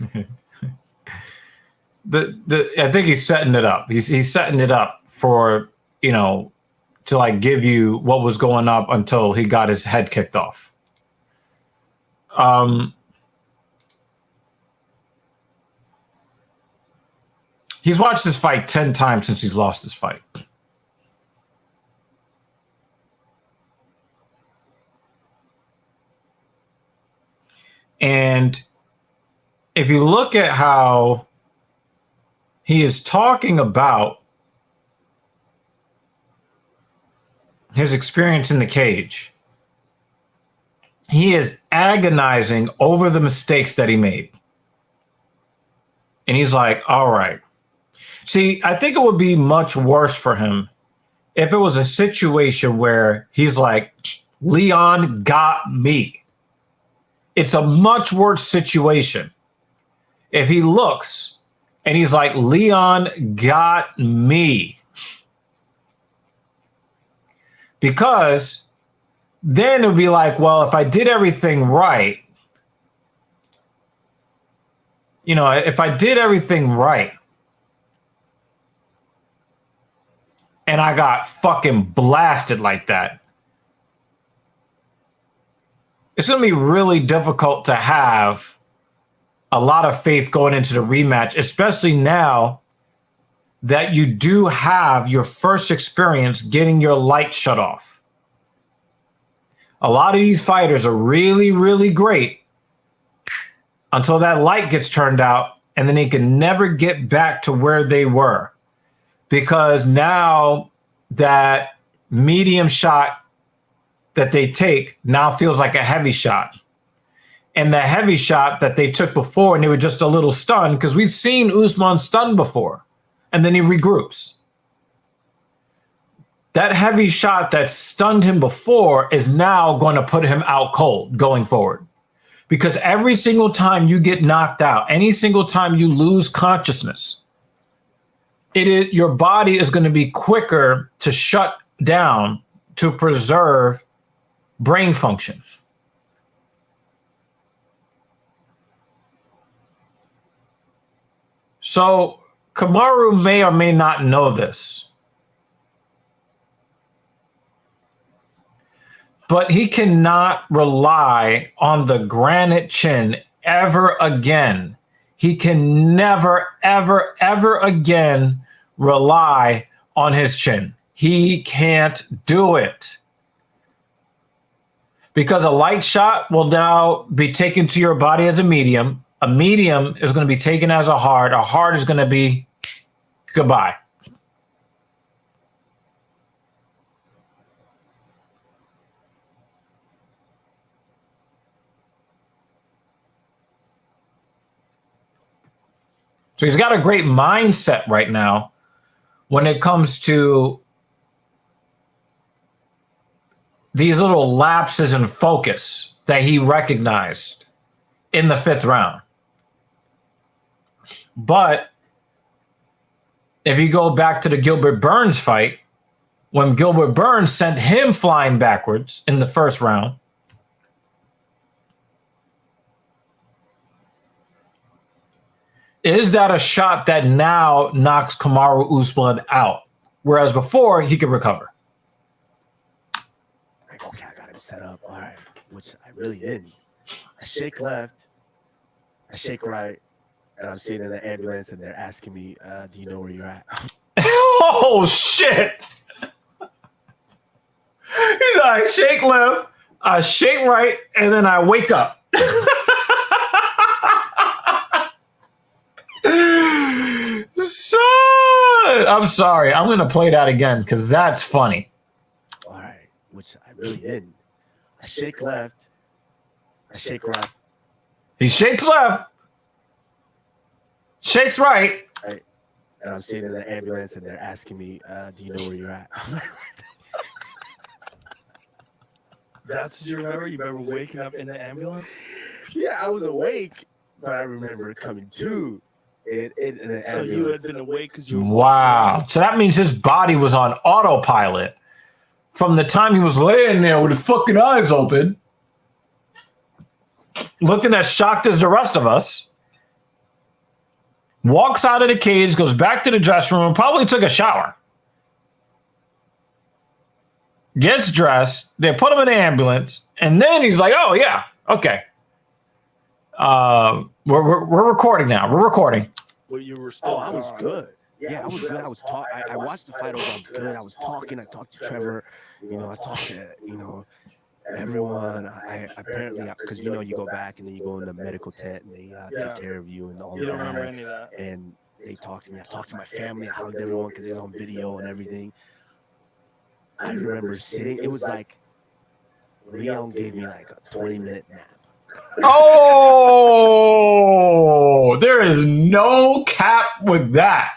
I think he's setting it up. He's setting it up for, you know, to like give you what was going up until he got his head kicked off. He's watched this fight 10 times since he's lost this fight. And if you look at how he is talking about his experience in the cage, he is agonizing over the mistakes that he made. And he's like, all right. See, I think it would be much worse for him if it was a situation where he's like, Leon got me. It's a much worse situation if he looks and he's like, Leon got me. Because then it would be like, well, if I did everything right, you know, if I did everything right and I got fucking blasted like that, it's going to be really difficult to have a lot of faith going into the rematch, especially now that you do have your first experience getting your light shut off. A lot of these fighters are really, really great until that light gets turned out, and then they can never get back to where they were. Because now that medium shot that they take now feels like a heavy shot. And the heavy shot that they took before, and they were just a little stunned, because we've seen Usman stunned before, and then he regroups. That heavy shot that stunned him before is now going to put him out cold going forward. Because every single time you get knocked out, any single time you lose consciousness, your body is going to be quicker to shut down to preserve brain function. So Kamaru may or may not know this, but he cannot rely on the granite chin ever again. He can never, ever, ever again rely on his chin. He can't do it. Because a light shot will now be taken to your body as a medium. A medium is going to be taken as a hard. A hard is going to be goodbye. So he's got a great mindset right now when it comes to these little lapses in focus that he recognized in the 5th round. But if you go back to the Gilbert Burns fight, when Gilbert Burns sent him flying backwards in the 1st round, is that a shot that now knocks Kamaru Usman out? Whereas before, he could recover. Like, okay, I got him set up. All right, which I really didn't. I shake left, I shake right, and I'm sitting in the ambulance, and they're asking me, do you know where you're at? Oh, shit. He's like, I shake left, I shake right, and then I wake up. Son! I'm sorry. I'm going to play that again because that's funny. All right, which I really didn't. I shake left, I shake right. He shakes left, shakes right. Right. And I'm sitting in the ambulance, and they're asking me, do you know where you're at? That's what you remember? You remember waking up in the ambulance? Yeah, I was awake, but I remember coming to it. So you had been awake because you were Wow. So that means his body was on autopilot from the time he was laying there with his fucking eyes open, looking as shocked as the rest of us. Walks out of the cage, goes back to the dressing room, probably took a shower. Gets dressed, they put him in the ambulance, and then he's like, oh, yeah, okay. We're recording now. We're recording. Well, you were still. I was good. Yeah, I was good. I was talking. I watched the fight. I was good. I was talking. I talked to Trevor. I talked to, everyone. I apparently, because, you go back and then you go in the medical tent and they take care of you and all You of don't that. remember any of that. And they talked to me. I talked to my family. I hugged everyone because it was on video and everything. I remember sitting. It was like Leon gave me like a 20-minute nap. Oh, there is no cap with that.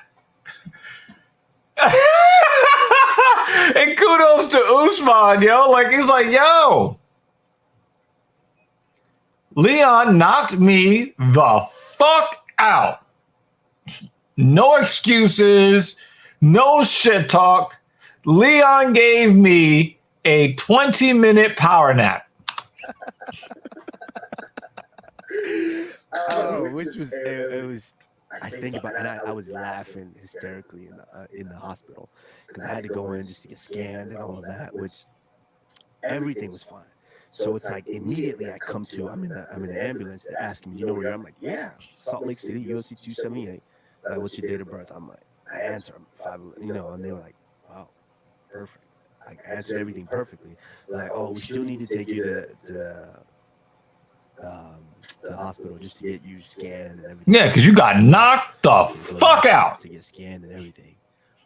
And kudos to Usman, yo. Like, he's like, yo, Leon knocked me the fuck out. No excuses, no shit talk. Leon gave me a 20-minute power nap. Which was it was. I think about, and I was laughing hysterically in the hospital because I had to go in just to get scanned and all of that, which everything was fine. So it's like immediately I come to, I'm in the ambulance. They're asking me, you know where you're? I'm like, yeah, Salt Lake City, UFC 278. What's your date of birth? I'm like, I answer, I'm 5, and they were like, wow, perfect. I answered everything perfectly. They're like, oh, we still need to take you to the hospital just to get you scanned and everything. Yeah, because you got knocked the fuck out. To get scanned and everything.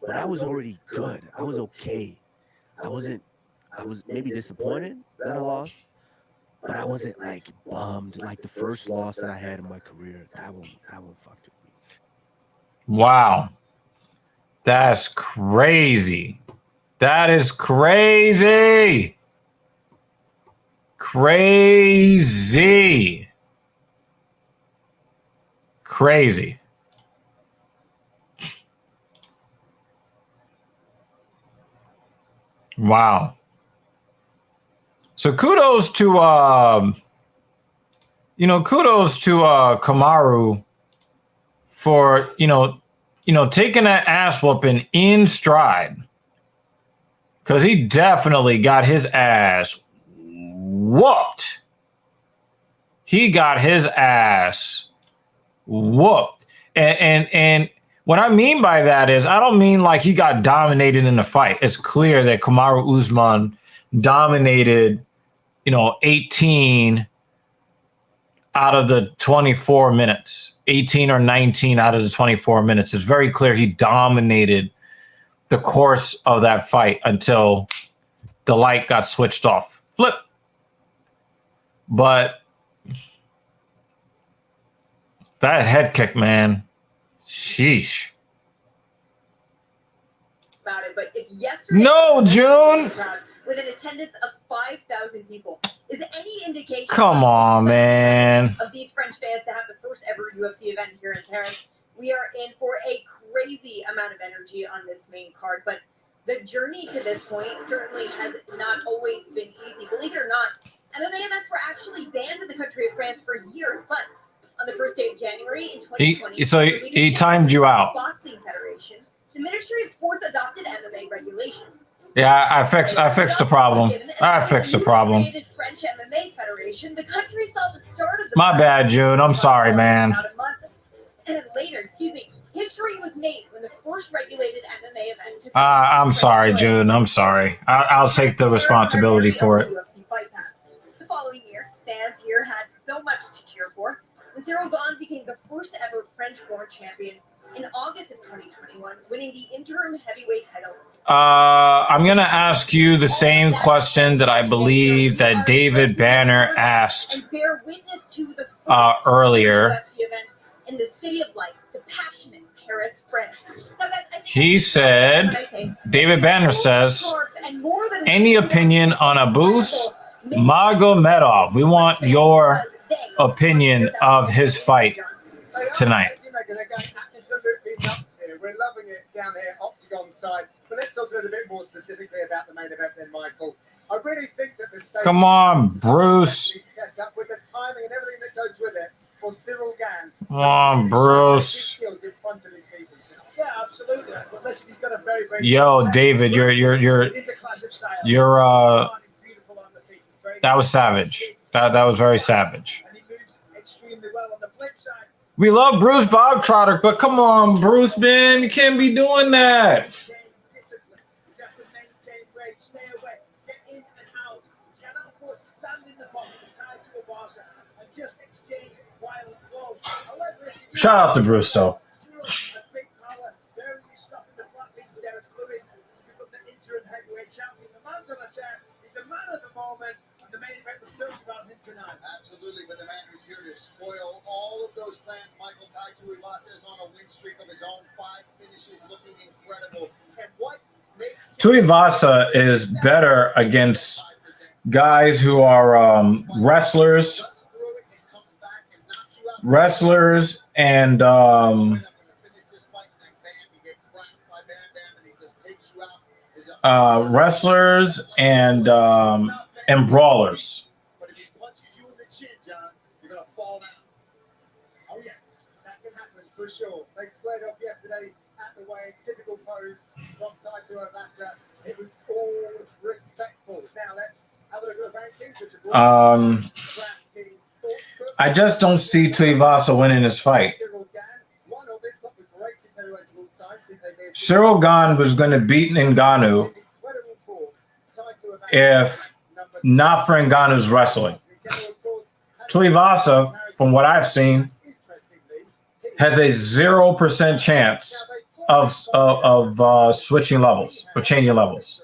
But I was already good. I was okay. I was maybe disappointed that I lost, but I wasn't like bummed. Like the first loss that I had in my career, that one fucked with me. Wow. That's crazy. That is crazy. Crazy. Crazy. Wow. So kudos to Kamaru for taking that ass whooping in stride. Because he definitely got his ass whooped. He got his ass whooped. And what I mean by that is I don't mean like he got dominated in the fight. It's clear that Kamaru Usman dominated, 18 out of the 24 minutes. 18 or 19 out of the 24 minutes. It's very clear he dominated the course of that fight until the light got switched off. Flip. But that head kick, man. Sheesh. About it, but if yesterday No, June. with an attendance of 5,000 people is any indication Come on, man. of these French fans to have the first ever UFC event here in Paris, we are in for a crazy amount of energy on this main card. But the journey to this point certainly has not always been easy. Believe it or not, MMA events were actually banned in the country of France for years, but on the first day of January in 2020, He timed you out. Boxing Federation, the Ministry of Sports adopted MMA regulation. Yeah, I fixed the problem. I fixed the problem. French MMA Federation, the country saw the start of the My bad, June. I'm sorry, man. About a month later, history was made when the first regulated MMA event took I'm sorry, June. I'm sorry. I'll take the responsibility for it. The following year, fans here had so much to cheer for when Cyril Gane became the first ever French-born champion in August of 2021, winning the interim heavyweight title. I'm going to ask you the same question that I believe that David Banner asked and bear witness to the earlier. UFC event in the City of Lights, the passionate Paris, France. Now, guys, I think He said, David Banner says, any opinion on Abus Magomedov? We want your opinion of his fight tonight. They're going absolutely nuts here. We're loving it down here, Octagon side. But let's talk a little bit more specifically about the main event then, Michael. I really think that the stage Come on, Bruce. sets up with the timing and everything that goes with it for Cyril Gane. Come on, Bruce. In front of his people. Yeah, absolutely. But listen, he's got a very, very Yo, David, you're that was savage. That was very savage. And he moves extremely well on the flip side. We love Bruce Bogtrotter, but come on, Bruce, man, you can't be doing that. Maintain discipline. You have to maintain rate, stay away, get in and out. You cannot afford to stand in the pocket and tie to a Tuivasa and just exchange wild blows. However, Shout out to Bruce, though. Cyril has big power. There he is stopping the flat beats with Derek Lewis to become the interim heavyweight champion. The man's on a tear. He's the man of the moment. And the main event was built around him tonight. Absolutely, but the man who's here to spoil all of those plans, Michael Tuivasa, is on a win streak of his own, 5 finishes, looking incredible. And what makes Tuivasa is better against guys who are wrestlers and brawlers. But if he punches you in the chin, John, you're going to fall down. Oh, yes, that can happen for sure. They squared off yesterday at the way, typical pose from Tuivasa. It was all respectful. Now, let's have a look at the rankings. I just don't see Tuivasa winning this fight. Cyril Gane was going to beat Ngannou if not for Ngannou's wrestling. Tuivasa, from what I've seen, has a 0% chance of switching levels or changing levels.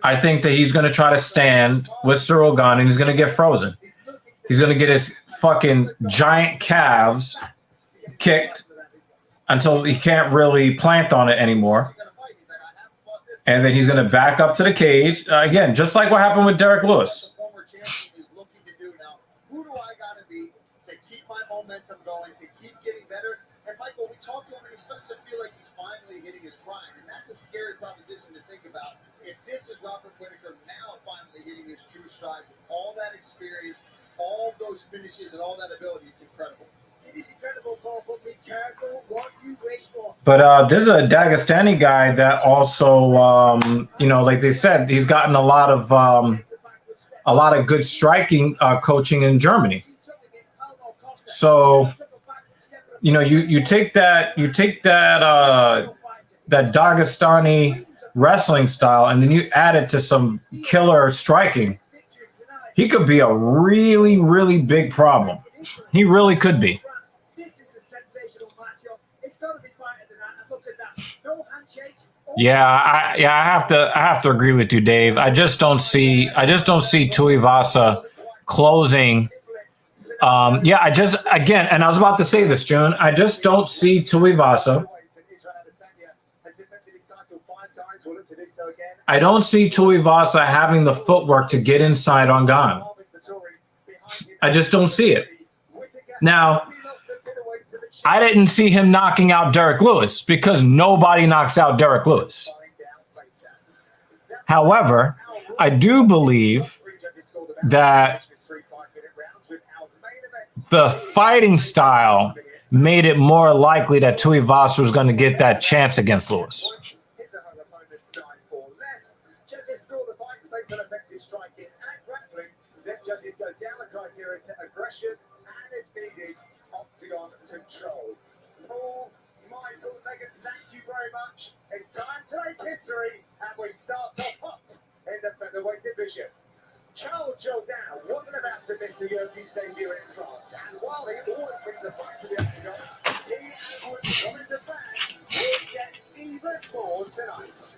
I think that he's going to try to stand with Cyril Gane and he's going to get frozen. He's going to get his fucking giant calves kicked until he can't really plant on it anymore. And then he's going to back up to the cage. Again, just like what happened with Derek Lewis. Who do I got to be to keep my momentum going, to keep getting better? And Michael, we talked to him and he starts to feel like he's finally hitting his prime. And that's a scary proposition to think about. If this is Robert Whittaker now finally hitting his true stride with all that experience, all those finishes and all that ability, it's incredible. It is incredible, Paul, but be careful what you wish for. But this is a Dagestani guy that also, like they said, he's gotten a lot of good striking coaching in Germany. So, you take that Dagestani wrestling style and then you add it to some killer striking. He could be a really, really big problem. He really could be. Yeah, I have to agree with you, Dave. I just don't see Tuivasa closing. And I was about to say this, June. I just don't see Tuivasa. I don't see Tuivasa having the footwork to get inside on Gane. I just don't see it. Now, I didn't see him knocking out Derek Lewis because nobody knocks out Derek Lewis. However, I do believe that the fighting style made it more likely that Tuivasa was going to get that chance against Lewis. Judges go down the criteria to aggression and immediate octagon control. Paul, Michael, Megan, thank you very much. It's time to make history, and we start off hot in the featherweight division. Charles Jourdain wasn't about to miss the UFC's debut in France, and while he always brings a fight to the octagon, he and Wood promised the fans would get even more tonight.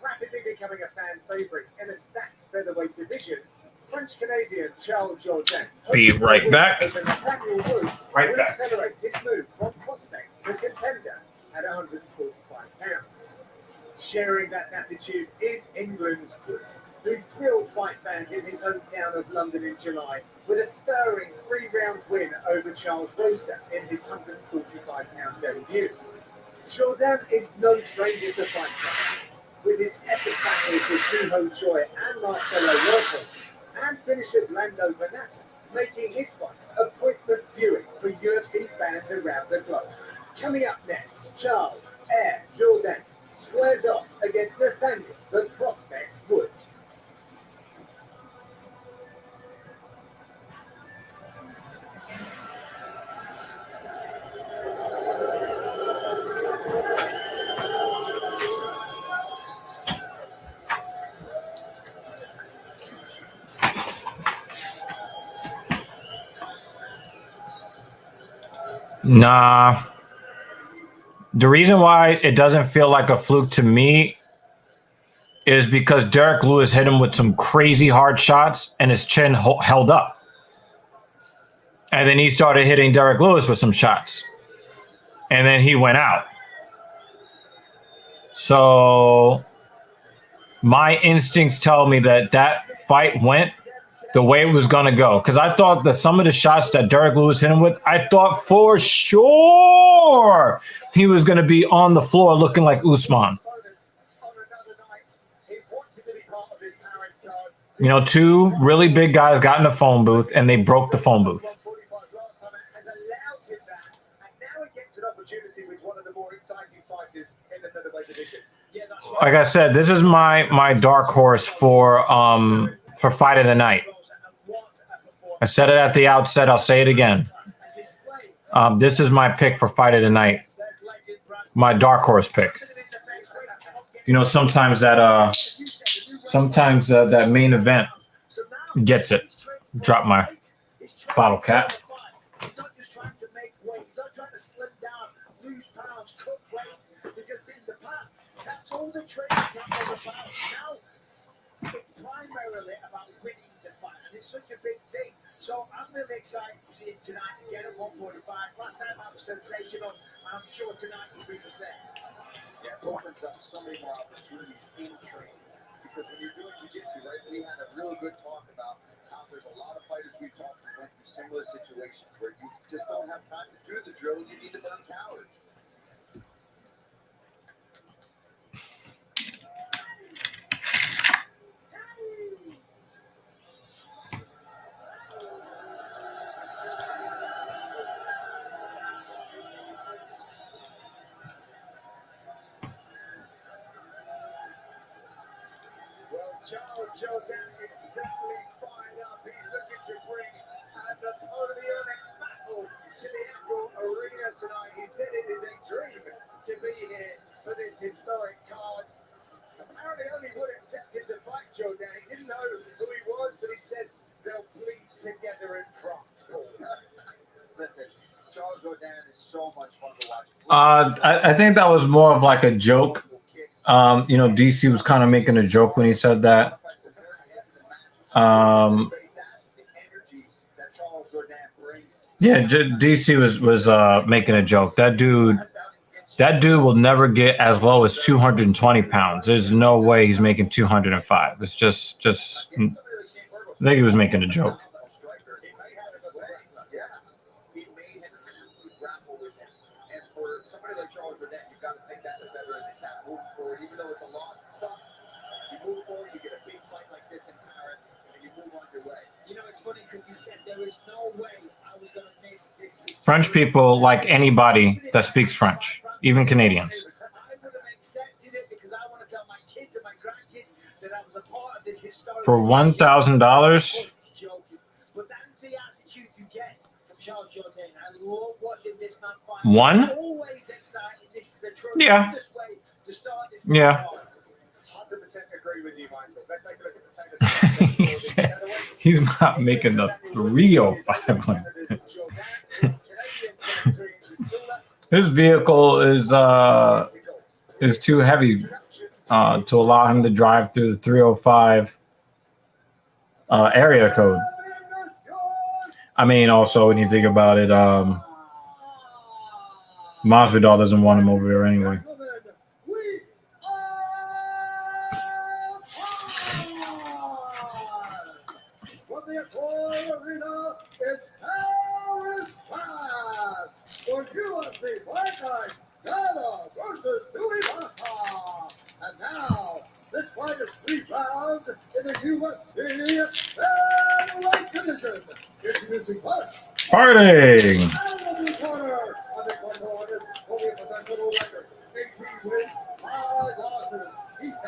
Rapidly becoming a fan favourite in a stacked featherweight division, French-Canadian Charles Jourdain. Be right back. Nathaniel Wood Right back. accelerates his move from prospect to contender at 145 pounds. Sharing that attitude is England's Wood, who thrilled fight fans in his hometown of London in July with a stirring 3-round win over Charles Rosa in his 145-pound debut. Jourdain is no stranger to fights like that, with his epic battles with Doo-Ho Choi and Marcelo Rojo, and finisher Lando Venata, making his fights appointment viewing for UFC fans around the globe. Coming up next, Charles Jourdain squares off against Nathaniel, the prospect Wood. Nah. The reason why it doesn't feel like a fluke to me is because Derek Lewis hit him with some crazy hard shots and his chin held up. And then he started hitting Derek Lewis with some shots. And then he went out. So my instincts tell me that that fight went the way it was going to go. Because I thought that some of the shots that Derek Lewis hit him with, I thought for sure he was going to be on the floor looking like Usman. You know, two really big guys got in the phone booth and they broke the phone booth. Like I said, this is my dark horse for fight of the night. I said it at the outset. I'll say it again. This is my pick for fight of the night. My dark horse pick. You know, sometimes that main event gets it. Drop my bottle cap. He's not just trying to make weight. He's not trying to slim down, lose pounds, cut weight. Because in the past, that's all the training camp was about. Now, it's primarily about winning the fight. And it's such a big thing. So I'm really excited to see him tonight again at 145. Last time I was sensational. And I'm sure tonight will be the same. Yeah, it opens up so many more opportunities in training. Because when you're doing jiu-jitsu, right, we had a real good talk about how there's a lot of fighters we've talked to went through similar situations where you just don't have time to do the drill. You need to burn calories. Charles Jourdain is certainly fired up. He's looking to bring a Napoleonic battle to the Emerald Arena tonight. He said it is a dream to be here for this historic card. Apparently only Wood accepted to fight Jourdain. He didn't know who he was, but he says they'll bleed together in France. Listen, Charles Jourdain is so much fun to watch. I think that was more of like a joke. You know, DC was kind of making a joke when he said that. Yeah, DC was making a joke. That dude will never get as low as 220 pounds. There's no way he's making 205. It's just I think he was making a joke. French people like anybody that speaks French, even Canadians. For $1,000? One? Yeah. Yeah. He said he's not making the 305 one. His vehicle is too heavy to allow him to drive through the 305 area code. I mean, also when you think about it, Masvidal doesn't want him over there anyway. Gladiator Arena in Paris, France, for UFC Fight Night, Gane versus Tuivasa. And now, this fight is 3 rounds in the UFC Featherweight division. Introducing first. Fighting. Out of the corner of the Quadrant, holding a professional record, 18 wins, 5 losses. He stands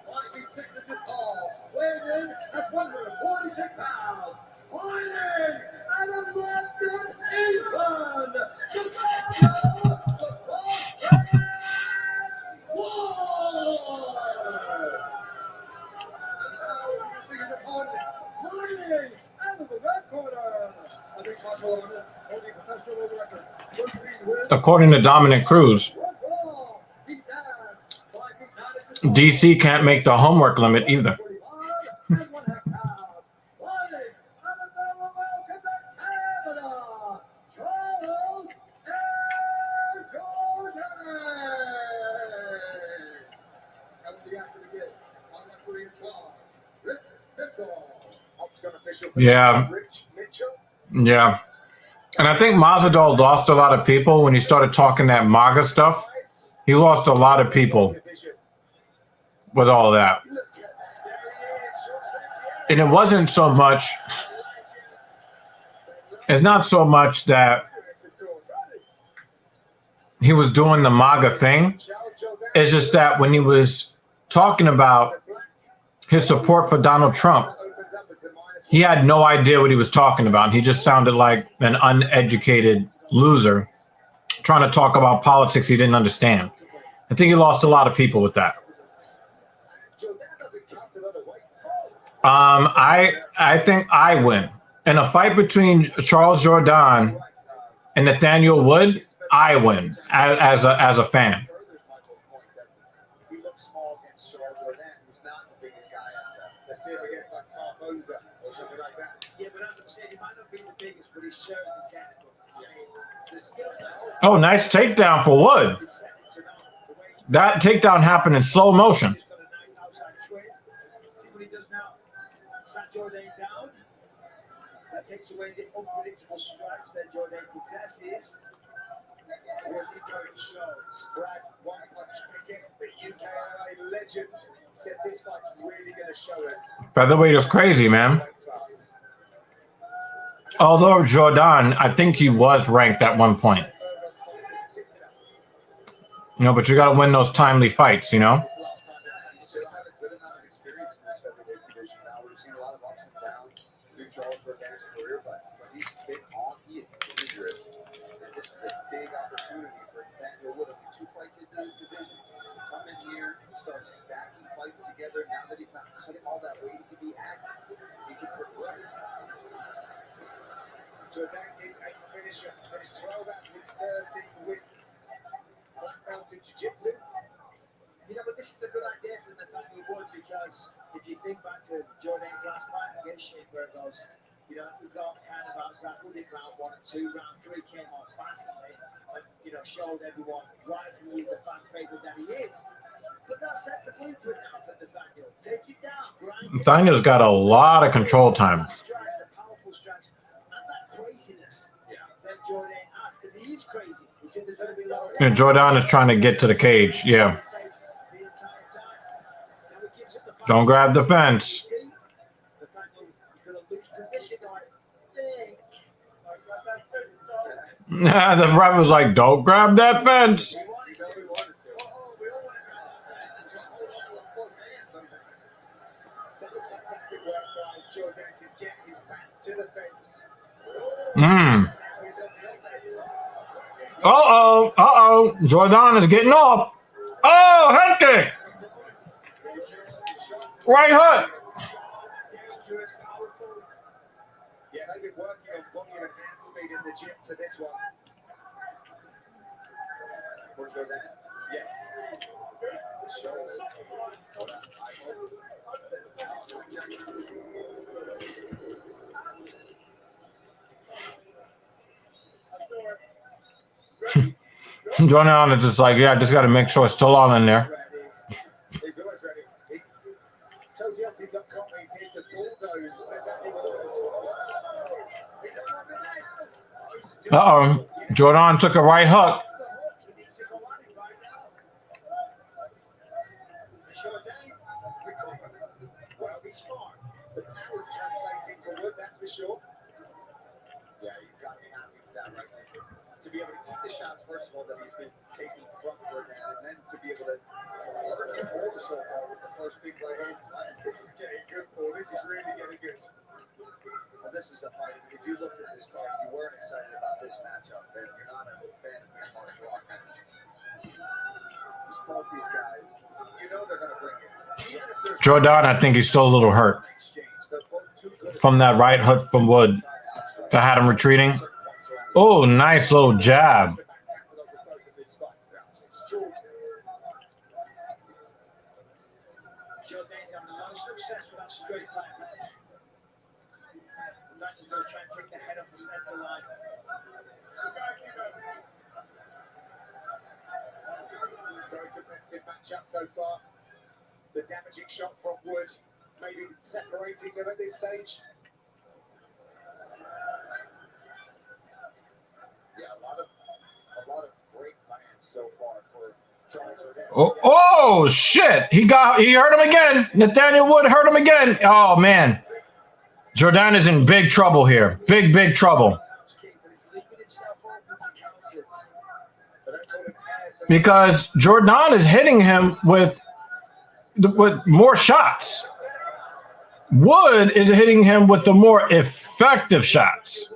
5 feet 6 inches tall, weighing in at 146 pounds. Fighting out of London, England, the battle of the Boston Wall. And now introducing his opponent, fighting out of the red corner. I think Barcelona holding a professional record, 13 wins. According to Dominic Cruz, He stands 5 feet 9 inches tall. DC can't make the homework limit either. 45 and 1/2 pounds. Fighting out of Delaware, Quebec, Canada, Charles and Jordan. And the after begin, on referee in charge, Rich Mitchell. Octagon official. Yeah. Rich Mitchell. Yeah. And I think Masvidal lost a lot of people when he started talking that MAGA stuff. He lost a lot of people with all of that. And it wasn't so much, it's not so much that he was doing the MAGA thing. It's just that when he was talking about his support for Donald Trump, he had no idea what he was talking about. He just sounded like an uneducated loser trying to talk about politics he didn't understand. I think he lost a lot of people with that. I think I win. In a fight between Charles Jourdain and Nathaniel Wood, I win as a fan. He looked small against Charles Jourdain, who's not the biggest guy out there. Let's see him against like Barboza or something like that. Yeah, but as I'm saying, he might not be the biggest, but he's certainly technical. I mean, the skill level Oh, nice takedown for Wood. is second to none. The way That takedown happened in slow motion. he's got a nice outside twin. See what he does now. Sat Jourdain down. That takes away the unpredictable strikes that Jourdain possesses. Where's he going? Shows. Brad, one punch Pickett, the UK MMA legend, said this fight's really going to show us. Featherweight is crazy, man. Although Jourdain, I think he was ranked at one point. You know, but you got to win those timely fights, you know? He's just had a good amount of experience in this featherweight division now. We've seen a lot of ups and downs through Charles Jourdain's career, but when he's been on, he is dangerous. And this is a big opportunity for Nathaniel Wood. Only 2 fights into this division. Come in here, start stacking fights together. Now that he's not cutting all that weight, he can be active. He can progress. Jourdain is a finisher. Finished 12 out of his 13 wins. Black belt in jiu-jitsu. You know, but this is a good idea for Nathaniel Wood because if you think back to Jourdain's last fight against Shane Burgos, you know, he got kind of out-grappled in round 1 and 2. Round 3 came on massively and, you know, showed everyone why he is the fan favorite that he is. But that sets a blueprint now for Nathaniel. Take it down, grind it. Nathaniel's got a lot of control time. Strikes, the powerful strikes, and that craziness that Jourdain has, because he is crazy. He said there's going to be a lot of... And Jourdain is trying to get to the cage. Yeah. Don't grab the fence. The ref was like, don't grab that fence. Uh-oh. Jourdain is getting off. Oh, head kick. Right hook. Yeah, they've been working on volume and hand speed in the gym for this one. For Jourdain, yes. Jourdain is just like, yeah, I just got to make sure it's still on in there. He's always ready. TSP.com is here to bulldoze Nathaniel Wood. Uh-oh. Jordan took a right hook. Well, he's smart. The power's translating for Wood, that's for sure. Yeah, you've got to be happy with that right there. To be able to keep the shots, first of all, that he's been taking from Jordan, and then to be able to get all the so far with the first big right hand slam. This is getting good, Paul. This is really getting good. Well, this is the fight. If you looked at this card, you weren't excited about this matchup, then you're not a fan of mixed martial art. Just both these guys, you know they're going to bring it. Even if there's Jordan, I think he's still a little hurt from that right hook from Wood that had him retreating. Oh, nice little jab. Jordan's having a lot of success with that straight left. Nathaniel's going to try and take the head off the center line. Very competitive matchup so far. The damaging shot from Wood, maybe separating them at this stage. Yeah, a lot of great plans so far for Charles Ortega. Oh, shit. He hurt him again. Nathaniel Wood hurt him again. Oh, man. Jordan is in big trouble here. Big trouble. Because Jordan is hitting him with more shots. Wood is hitting him with the more effective shots.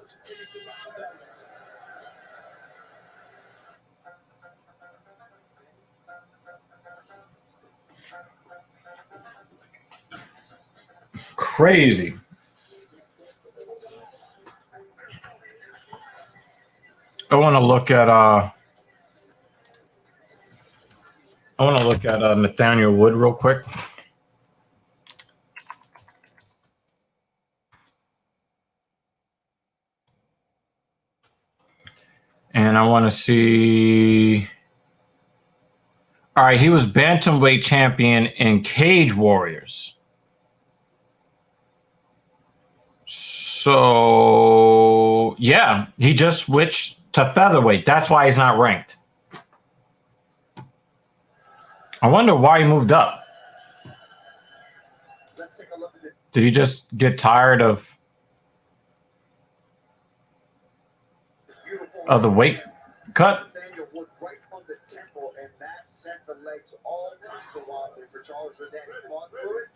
Crazy. I want to look at Nathaniel Wood real quick. And I want to see. All right, he was bantamweight champion in Cage Warriors. So, yeah, he just switched to featherweight. That's why he's not ranked. I wonder why he moved up. Let's take a look at the Did he just get tired of the weight cut? Nathaniel Wood right on the temple, and that sent the legs all kinds of wobbly for Charles Jordan. He fought through it.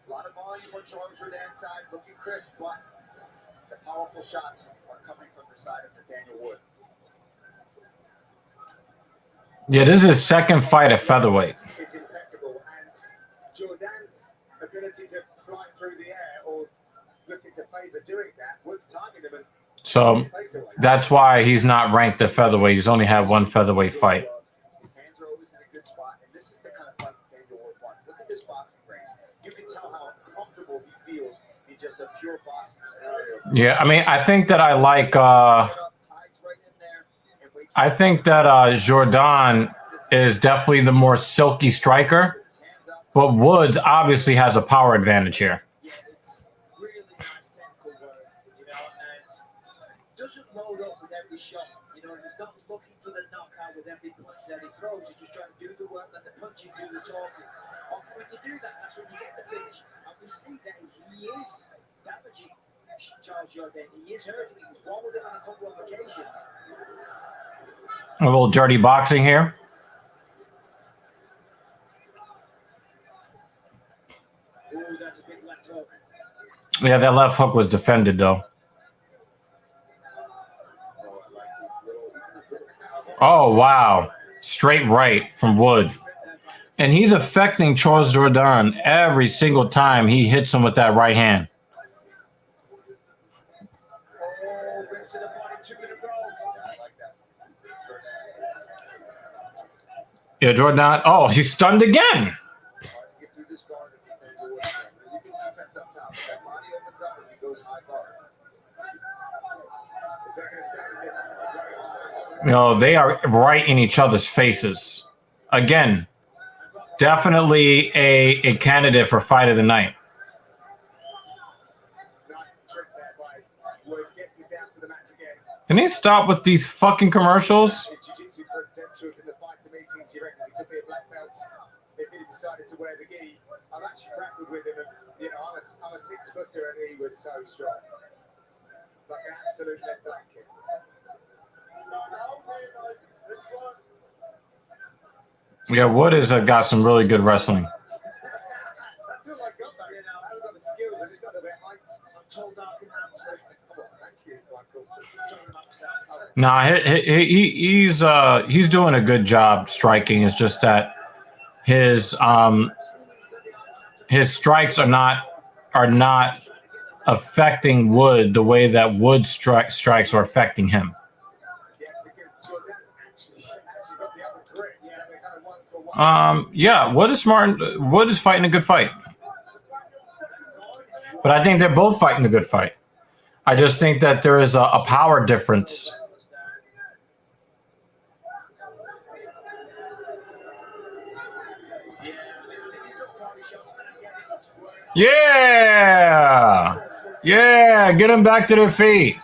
A lot of volume on Charles Jordan's side, looking crisp, but the powerful shots are coming from the side of Nathaniel Wood. Yeah, this is his second fight at featherweight. It's impeccable, and Jordan's ability to fly through the air or looking to favor doing that was timing him. So that's why he's not ranked at featherweight. He's only had one featherweight fight. His hands are always in a good spot, and this is the kind of fight Nathaniel Wood wants. Look at this boxing range. You can tell how comfortable he feels in just a pure boxing scenario. Yeah, I mean, I think that I like. I think that Jordan is definitely the more silky striker, but Woods obviously has a power advantage here. Yeah, it's really nice technical work, you know, and doesn't load up with every shot. You know, he's not looking for the knockout with every punch that he throws. He's just trying to do the work, let the punches do the talking. Often when you do that, that's when you get the finish. And we see that he is damaging Charles Jordan. He is hurting him. He's won with him on a couple of occasions. A little dirty boxing here. Ooh, that's a big left hook. Yeah, that left hook was defended, though. Oh, wow. Straight right from Wood. And he's affecting Charles Jordan every single time he hits him with that right hand. Yeah, Jordan. Oh, he's stunned again. You know, they are right in each other's faces. Again, definitely a candidate for fight of the night. Can they stop with these fucking commercials? His jiu-jitsu credentials in the fighter meetings, he reckons he could be a black belt if he decided to wear the gi. I've actually grappled with him, and I'm a 6-footer, and he was so strong, like an absolute lead blanket. Yeah, Wood has got some really good wrestling. That's all I got, though. I was on the skills. I just got a bit height. I'm told I can answer. Oh, thank you, Michael. Nah, he's doing a good job striking. It's just that his strikes are not affecting Wood the way that Wood's strikes are affecting him. Yeah, Wood is smart. Wood is fighting a good fight. But I think they're both fighting a good fight. I just think that there is a power difference. Yeah! Yeah, get them back to their feet.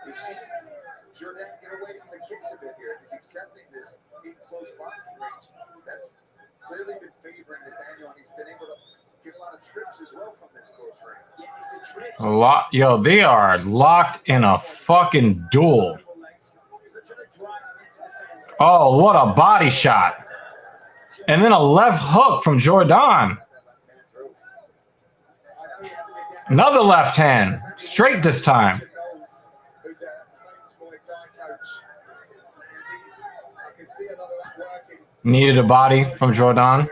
We've seen Jordan get away from the kicks a bit here. He's accepting this in close boxing range. That's clearly been favoring Nathaniel, and he's been able to get a lot of trips as well from this close range. A lot, yo, they are locked in a fucking duel. Oh, what a body shot. And then a left hook from Jordan. Another left hand. Straight this time. Needed a body from Jordan.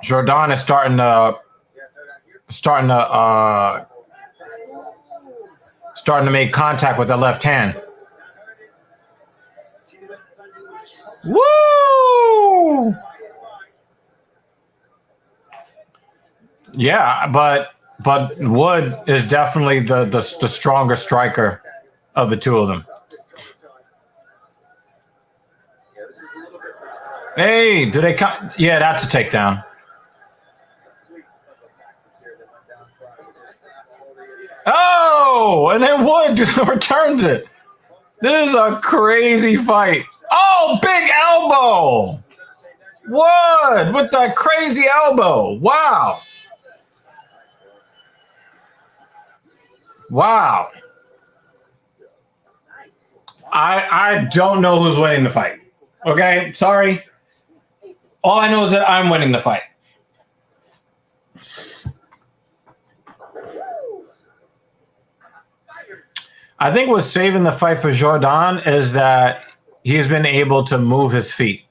Jordan is starting to make contact with the left hand. Woo! Yeah, but Wood is definitely the stronger striker of the two of them. Hey, do they come? Yeah, that's a takedown. Oh, and then Wood returns it. This is a crazy fight. Oh, big elbow. Wood with that crazy elbow. Wow. Wow. I don't know who's winning the fight. Okay, sorry. All I know is that I'm winning the fight. I think what's saving the fight for Jordan is that he's been able to move his feet.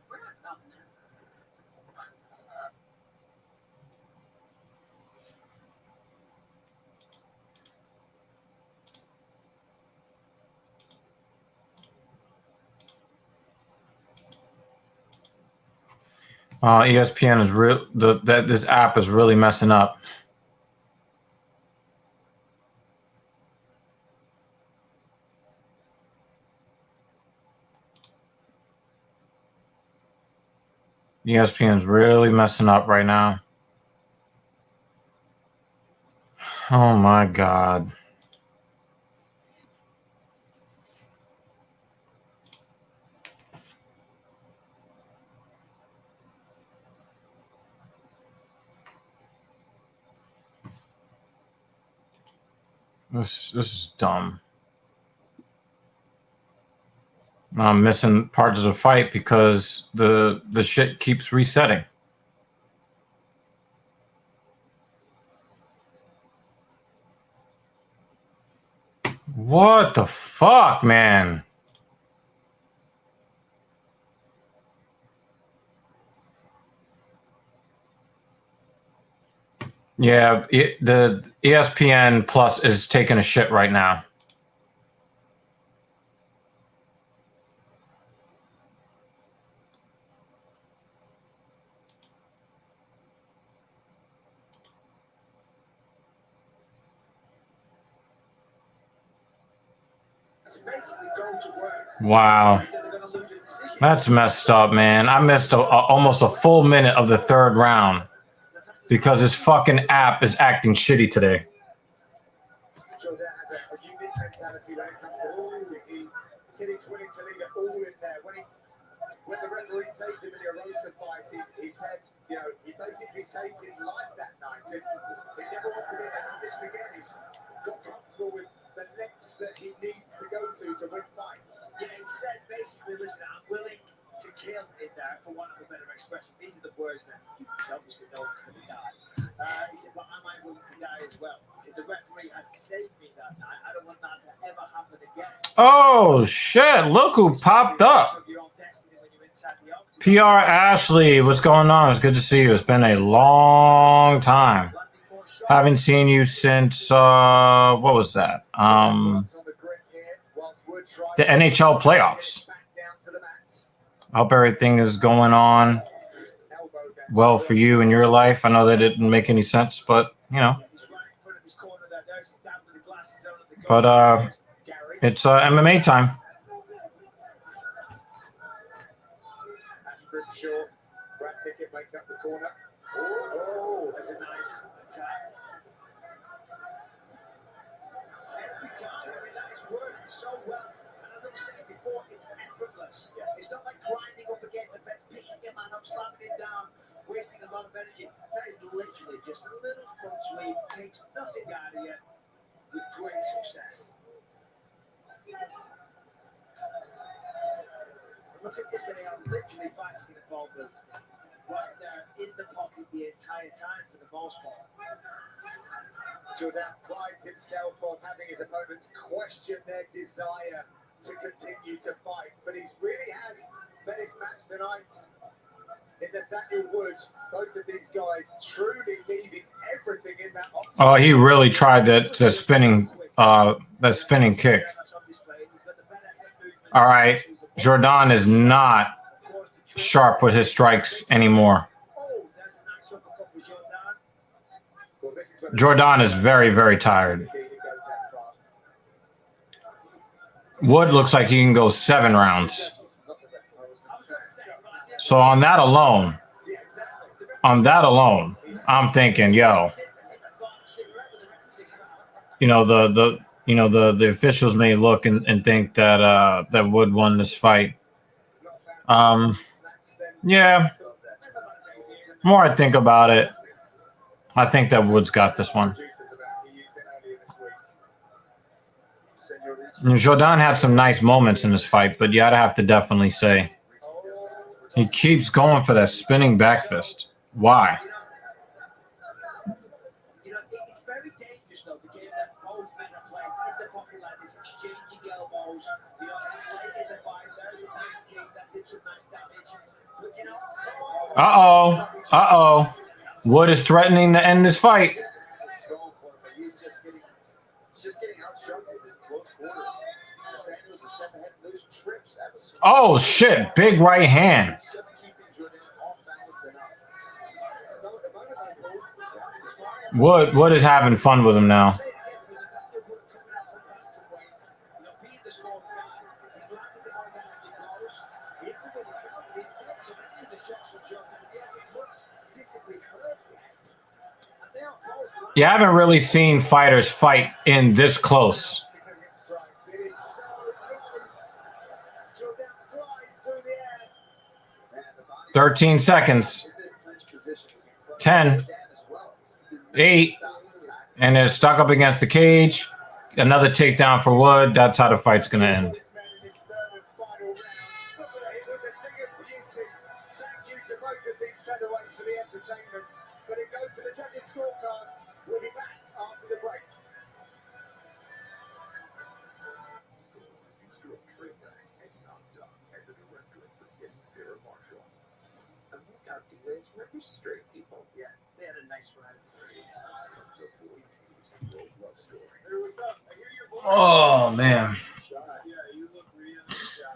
ESPN is real. This app is really messing up. ESPN's really messing up right now. Oh my God. This is dumb. I'm missing parts of the fight because the shit keeps resetting. What the fuck, man? Yeah, the ESPN Plus is taking a shit right now. to basically go to work. Wow. They're going to lose a decision. That's messed up, man. I missed almost a full minute of the third round because this fucking app is acting shitty today. Jordan has a unique mentality when it comes to fighting. He said he's willing to leave it all in there. When the referee saved him in the Arosa fight, he said, you know, he basically saved his life that night. And he never wants to be in that position again. He's got comfortable with the lengths that he needs to go to win fights. Yeah, he said basically, listen, I'm willing to kill in there, for want of a better expression. These are the words that you obviously know for the die. He said, but am I willing to die as well? He said, the referee had to save me that night. I don't want that to ever happen again. Oh, shit. Look who popped up. PR Ashley, what's going on? It's good to see you. It's been a long time. Haven't seen you since, what was that? The NHL playoffs. I hope everything is going on well for you in your life. I know that didn't make any sense, but, you know. But it's MMA time. Brad Pickett make up the corner. Oh, That's a nice attack. Every time, that is working so well. And as I was saying before, it's effortless. It's not like grinding up against the fence, picking your man up, slamming him down, wasting a lot of energy. That is literally just a little front sweep, takes nothing out of you with great success. Look at this, they are literally fighting in the ball with right there in the pocket the entire time for the most part. Jordan prides himself on having his opponents question their desire to continue to fight, but he really has met his match tonight in Nathaniel Woods. Both of these guys truly leaving everything in that octagon. Oh, he really tried that spinning kick. All right, Jordan is not sharp with his strikes anymore. Jordan is very, very tired. Wood looks like he can go 7 rounds. So on that alone, I'm thinking, yo, the officials may look and think that that Wood won this fight. Yeah. More I think about it, I think that Wood's got this one. Jordan had some nice moments in this fight, but yeah, I'd have to definitely say he keeps going for that spinning back fist. Why? You know, it's very dangerous though, the game that both men are playing in the pocket like this, exchanging elbows. You know, late in the fight, there's a nice kick that did some nice damage. But you know, Wood is threatening to end this fight. He's just getting outstruck with his close quarters. Nathaniel's a step ahead of those trips. Oh shit! Big right hand. Just keeping Jordan off balance enough. Wood is having fun with him now. You haven't really seen fighters fight in this close. 13 seconds. 10. 8. And they're stuck up against the cage. Another takedown for Wood. That's how the fight's going to end. But it goes to the judges' scorecards. We'll be back after the break. Producer of Trainback and Knocked Up and the director of Forgetting Sarah Marshall. And look out, D-Wiz, we're straight people. Yeah, they had a nice ride. Comes up for a love story. Hey, what's up? I hear your voice. Oh, man. Yeah, you look really shy.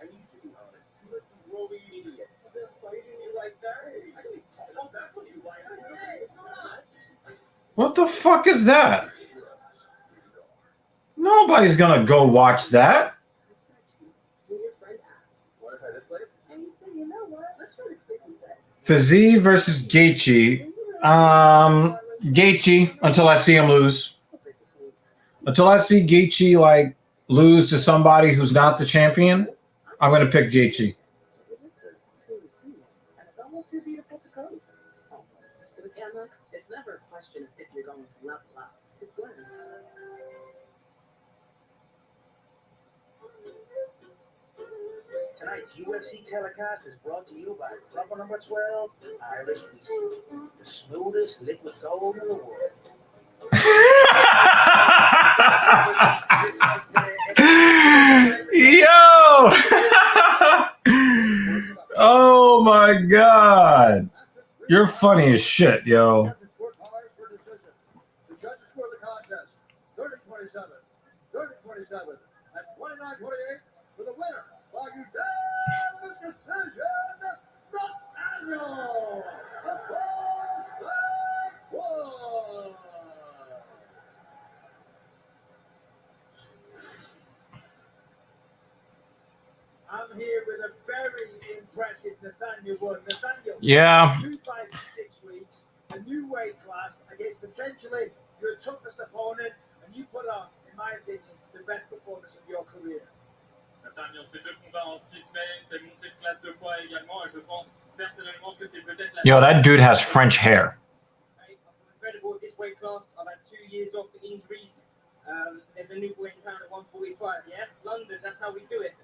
I need to be honest. You let these roving idiots. They're fighting you like that. Oh, that's what you like. What the fuck is that? No. Nobody's gonna go watch that. Fizzy versus Gaethje. Gaethje until I see him lose. Until I see Gaethje like lose to somebody who's not the champion, I'm gonna pick Gaethje. It's almost too beautiful to coast. Almost. But again, it's never a question of if you're going to level up. It's when. Tonight's UFC telecast is brought to you by Club number 12, Irish Whiskey, the smoothest liquid gold in the world. Yo! Oh my God. You're funny as shit, yo. The judges score the contest 30-27, 30-27, and 29-28 for the winner by unanimous decision, Nathaniel. I'm here with a very impressive Nathaniel Wood. Nathaniel, Yeah. 2 fights in 6 weeks, a new weight class against potentially your toughest opponent, and you put on, in my opinion, the best performance of your career. Nathaniel, ces 2 combats en 6 semaines, fait monter de classe de poids également, et je pense personnellement que c'est peut-être la... Yo, that dude has French hair. I'm incredible at this weight class. I've had 2 years off for injuries. There's a new boy in town at 145, yeah? London, that's how we do it.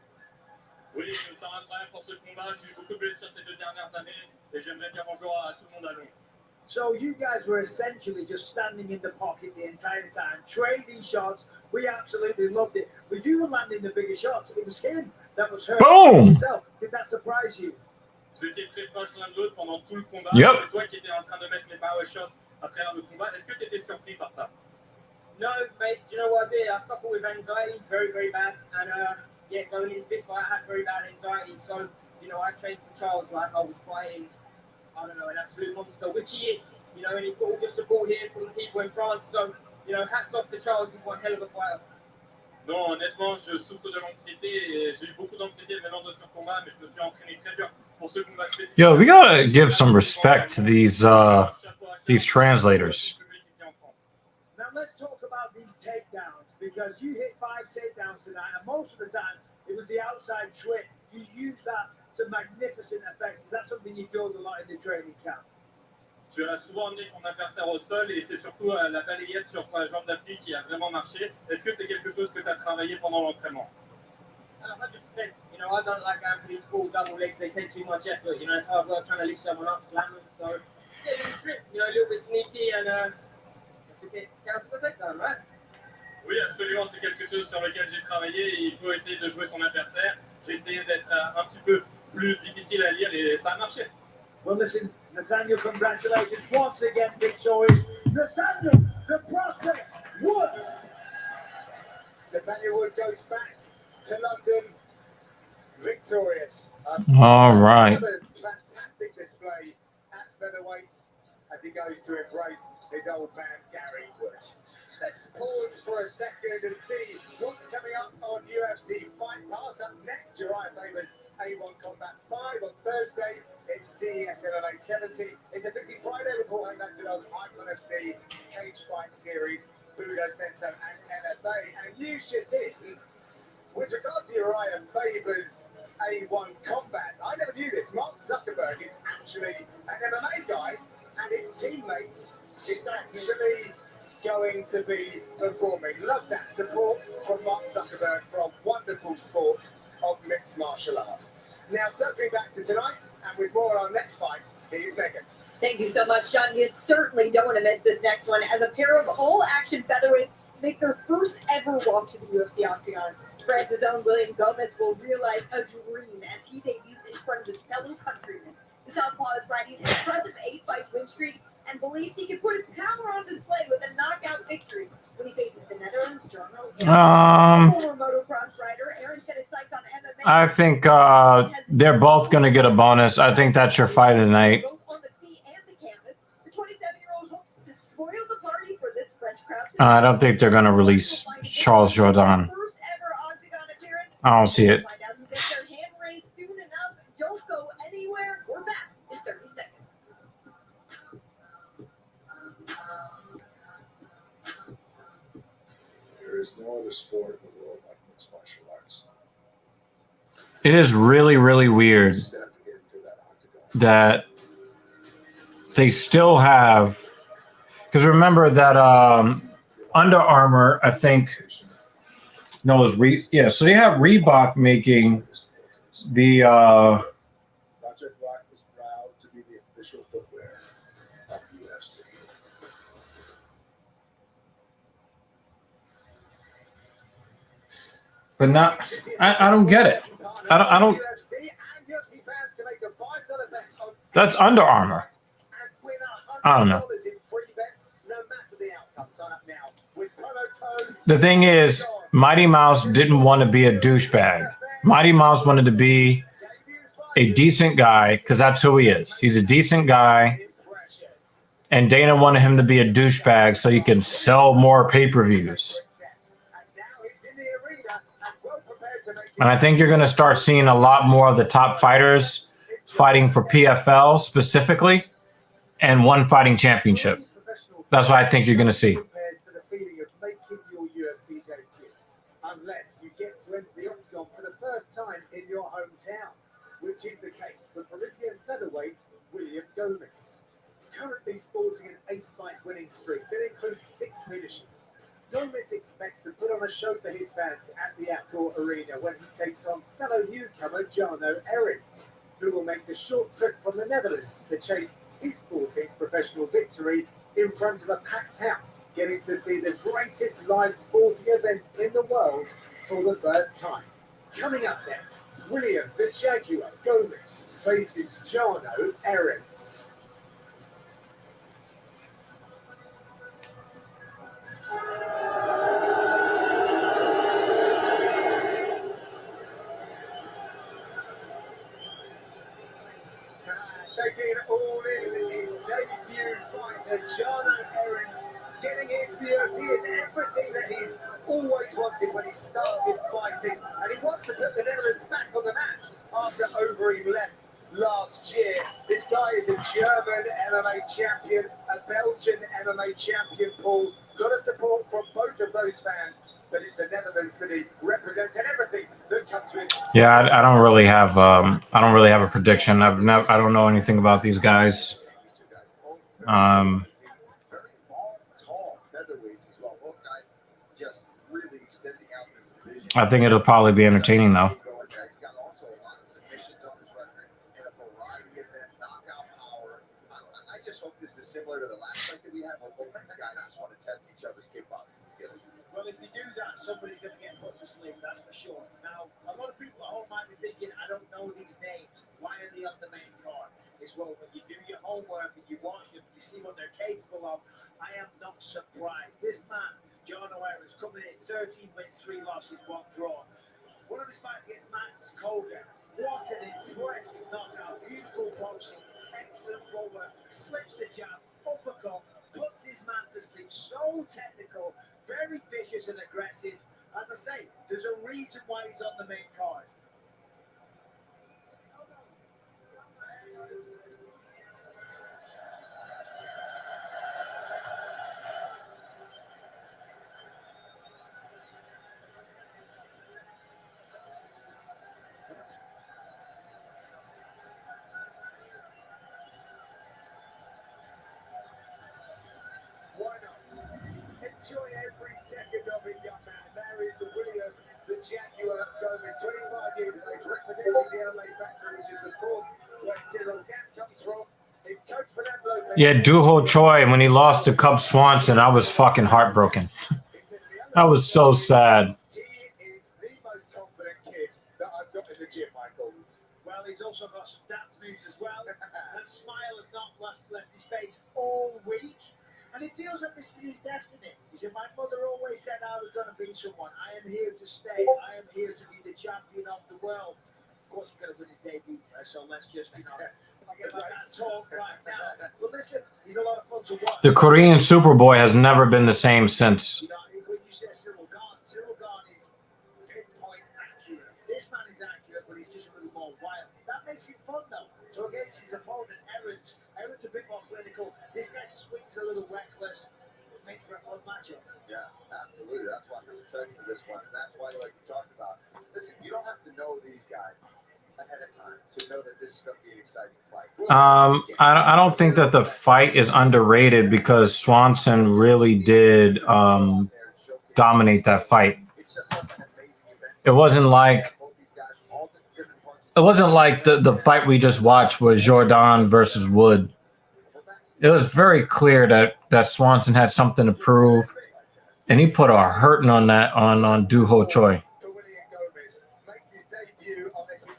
Oui, je me sens incroyable pour ce combat. J'ai eu beaucoup de blessures ces 2 dernières années et j'aimerais dire bonjour à tout le monde à Londres. So you guys were essentially just standing in the pocket the entire time, trading shots. We absolutely loved it. But you were landing the bigger shots. It was him that was hurt. Boom! Himself. Did that surprise you? Vous étiez très proches l'un de l'autre pendant tout le combat. Yep. C'est toi qui étais en train de mettre les power shots à travers le combat. Est-ce que tu étais surpris par ça? No, mate, do you know what I did? I suffer with anxiety, very, very bad. And yeah, going into this fight, I had very bad anxiety. So, you know, I trained for Charles like I was fighting, I don't know, an absolute monster, which he is. You know, and he's got all the support here from the people in France. So, you know, hats off to Charles, he's one hell of a fighter. Non, honnêtement, je souffre de l'anxiété et j'ai eu beaucoup d'anxiété venant de ce combat, mais je me suis entraîné très dur pour ce combat spécifique. Yo, we gotta give some respect to these translators. Now let's talk about these takedowns, because you hit 5 takedowns tonight, and most of the time it was the outside trip. You used that to magnificent effect. Is that something you do a lot in the training camp? Tu as souvent amené ton adversaire au sol et c'est surtout la balayette sur sa jambe d'appui qui a vraiment marché. Est-ce que c'est quelque chose que tu as travaillé pendant l'entraînement? 100%. You know, I don't like going for these full double legs. They take too much effort. You know, it's hard work trying to lift someone up, slam them. So, yeah, a little trip, you know, a little bit sneaky, and it's counts as a takedown, right? Oui, absolument, c'est quelque chose sur lequel j'ai travaillé et il faut essayer de jouer son adversaire. J'ai essayé d'être un petit peu plus difficile à lire et ça a marché. Well, listen, Nathaniel, congratulations once again, victorious. Nathaniel, the prospect, Wood. Nathaniel Wood goes back to London victorious. All right. Another fantastic display at featherweight as he goes to embrace his old man Gary Wood. Let's pause for a second and see what's coming up on UFC Fight Pass. Up next, Uriah Faber's A1 Combat 5 on Thursday. It's CES MMA 70. It's a busy Friday with Jorge Masvidal's Icon FC Cage Fight Series, Budo Senso and NFA. And news just in, with regard to Uriah Faber's A1 Combat, I never knew this. Mark Zuckerberg is actually an MMA guy, and his teammates is actually going to be performing. Love that support from Mark Zuckerberg from wonderful sports of mixed martial arts. Now, circling back to tonight, and with more on our next fight, here's Megan. Thank you so much, John. You certainly don't want to miss this next one, as a pair of all-action featherweights make their first ever walk to the UFC octagon. France's own William Gomez will realize a dream as he debuts in front of his fellow countrymen. The Southpaw is riding an impressive 8-fight win streak and believes he can put his power on display with a knockout victory when he faces the Netherlands' General former motocross rider. Aaron said his sights on MMA. I think they're both going to get a bonus. I think that's your fight of the night. Both on the feet and the canvas, the 27-year-old hopes to spoil the party for this French crowd I don't think they're gonna release Charles Jourdain. First ever Octagon appearance. I don't see it. Find out who gets their hand raised soon enough. Don't go anywhere. We're back in 30 seconds. There is no other sport in the world like mixed martial arts. It is really, really weird Step into that octagon. that they still have, because remember that Under Armour, I think, no, it was so they have Reebok making the Project Rock is proud to be the official footwear of UFC. but not I don't get it. I don't That's Under Armour. I don't know. The thing is, Mighty Mouse didn't want to be a douchebag. Mighty Mouse wanted to be a decent guy because that's who he is. He's a decent guy. And Dana wanted him to be a douchebag so he can sell more pay-per-views. And I think you're going to start seeing a lot more of the top fighters fighting for PFL specifically and one fighting championship. That's what I think you're going to see. Unless you get to enter the octagon for the first time in your hometown, which is the case for Parisian featherweight William Gomez. Currently sporting an 8-fight winning streak that includes 6 finishes. Gomez expects to put on a show for his fans at the outdoor arena when he takes on fellow newcomer Jarno Erens, who will make the short trip from the Netherlands to chase his 14th professional victory in front of a packed house, getting to see the greatest live sporting event in the world for the first time. Coming up next, William the Jaguar Gomez faces Jarno Erens. Taking it all in, his debut fighter, Jarno Erens, getting into the UFC is everything that he's always wanted when he started fighting, and he wants to put the Netherlands back on the map after Overeem left last year. This guy is a German MMA champion, a Belgian MMA champion, Paul. Got a support from both of those fans, but it's the Netherlands that he represents and everything that comes with. Yeah, I don't really have a prediction. I don't know anything about these guys. Very long, tall featherweights as well. Both guys just really extending out this division. I think it'll probably be entertaining though. He's got also a lot of submissions on his record and a variety of that knockout power. I just hope this is similar to the last fight that we had where both these guys just want to test each other's kickboxing skills. Well, if they do that, somebody's going to get put to sleep, that's for sure. Now, a lot of people at home might be thinking, I don't know these names. Why are they on the main card? It's well, when you do your homework and you watch them, you see what they're capable of. I am not surprised. This man, Jarno Erens, coming in 13 wins, 3 losses, 1 draw. One of his fights against Max Koga. What an impressive knockout. Beautiful boxing, excellent footwork, slips the jab, uppercut, puts his man to sleep. So technical, very vicious and aggressive. As I say, there's a reason why he's on the main card. Why not? Enjoy every second of it, young man. There is William the Jaguar Gomez, 25 years of age, representing the LA factory, which is, of course, where Cyril Gane comes from. His coach, Fernando Lopez. Yeah, Duho Choi, when he lost to Cub Swanson, I was fucking heartbroken. That was so sad. He is the most confident kid that I've got in the gym, Michael. Well, he's also got some dance moves as well. That smile has not left his face all week. And it feels like this is his destiny. He said, my mother always said I was going to be someone. I am here to stay. I am here to be the champion of the world. Of course, he's going to win his debut first, so let's just, forget about that talk right now. But listen, he's a lot of fun to watch. The Korean Superboy has never been the same since. You know, when you say Cyril Gane is pinpoint accurate. This man is accurate, but he's just a little more wild. That makes it fun, though. So against his opponent, Aaron's a bit more clinical. This guy swings a little reckless. It makes for a fun matchup. Yeah, absolutely. That's why I'm excited to this one. And that's why, like we talked about, listen, you don't have to know these guys ahead of time to know that this is going to be an exciting fight. I don't think that the fight is underrated because Swanson really did dominate that fight. It wasn't like the fight we just watched was Jordan versus Wood. It was very clear that Swanson had something to prove, and he put a hurting on Do Ho Choi.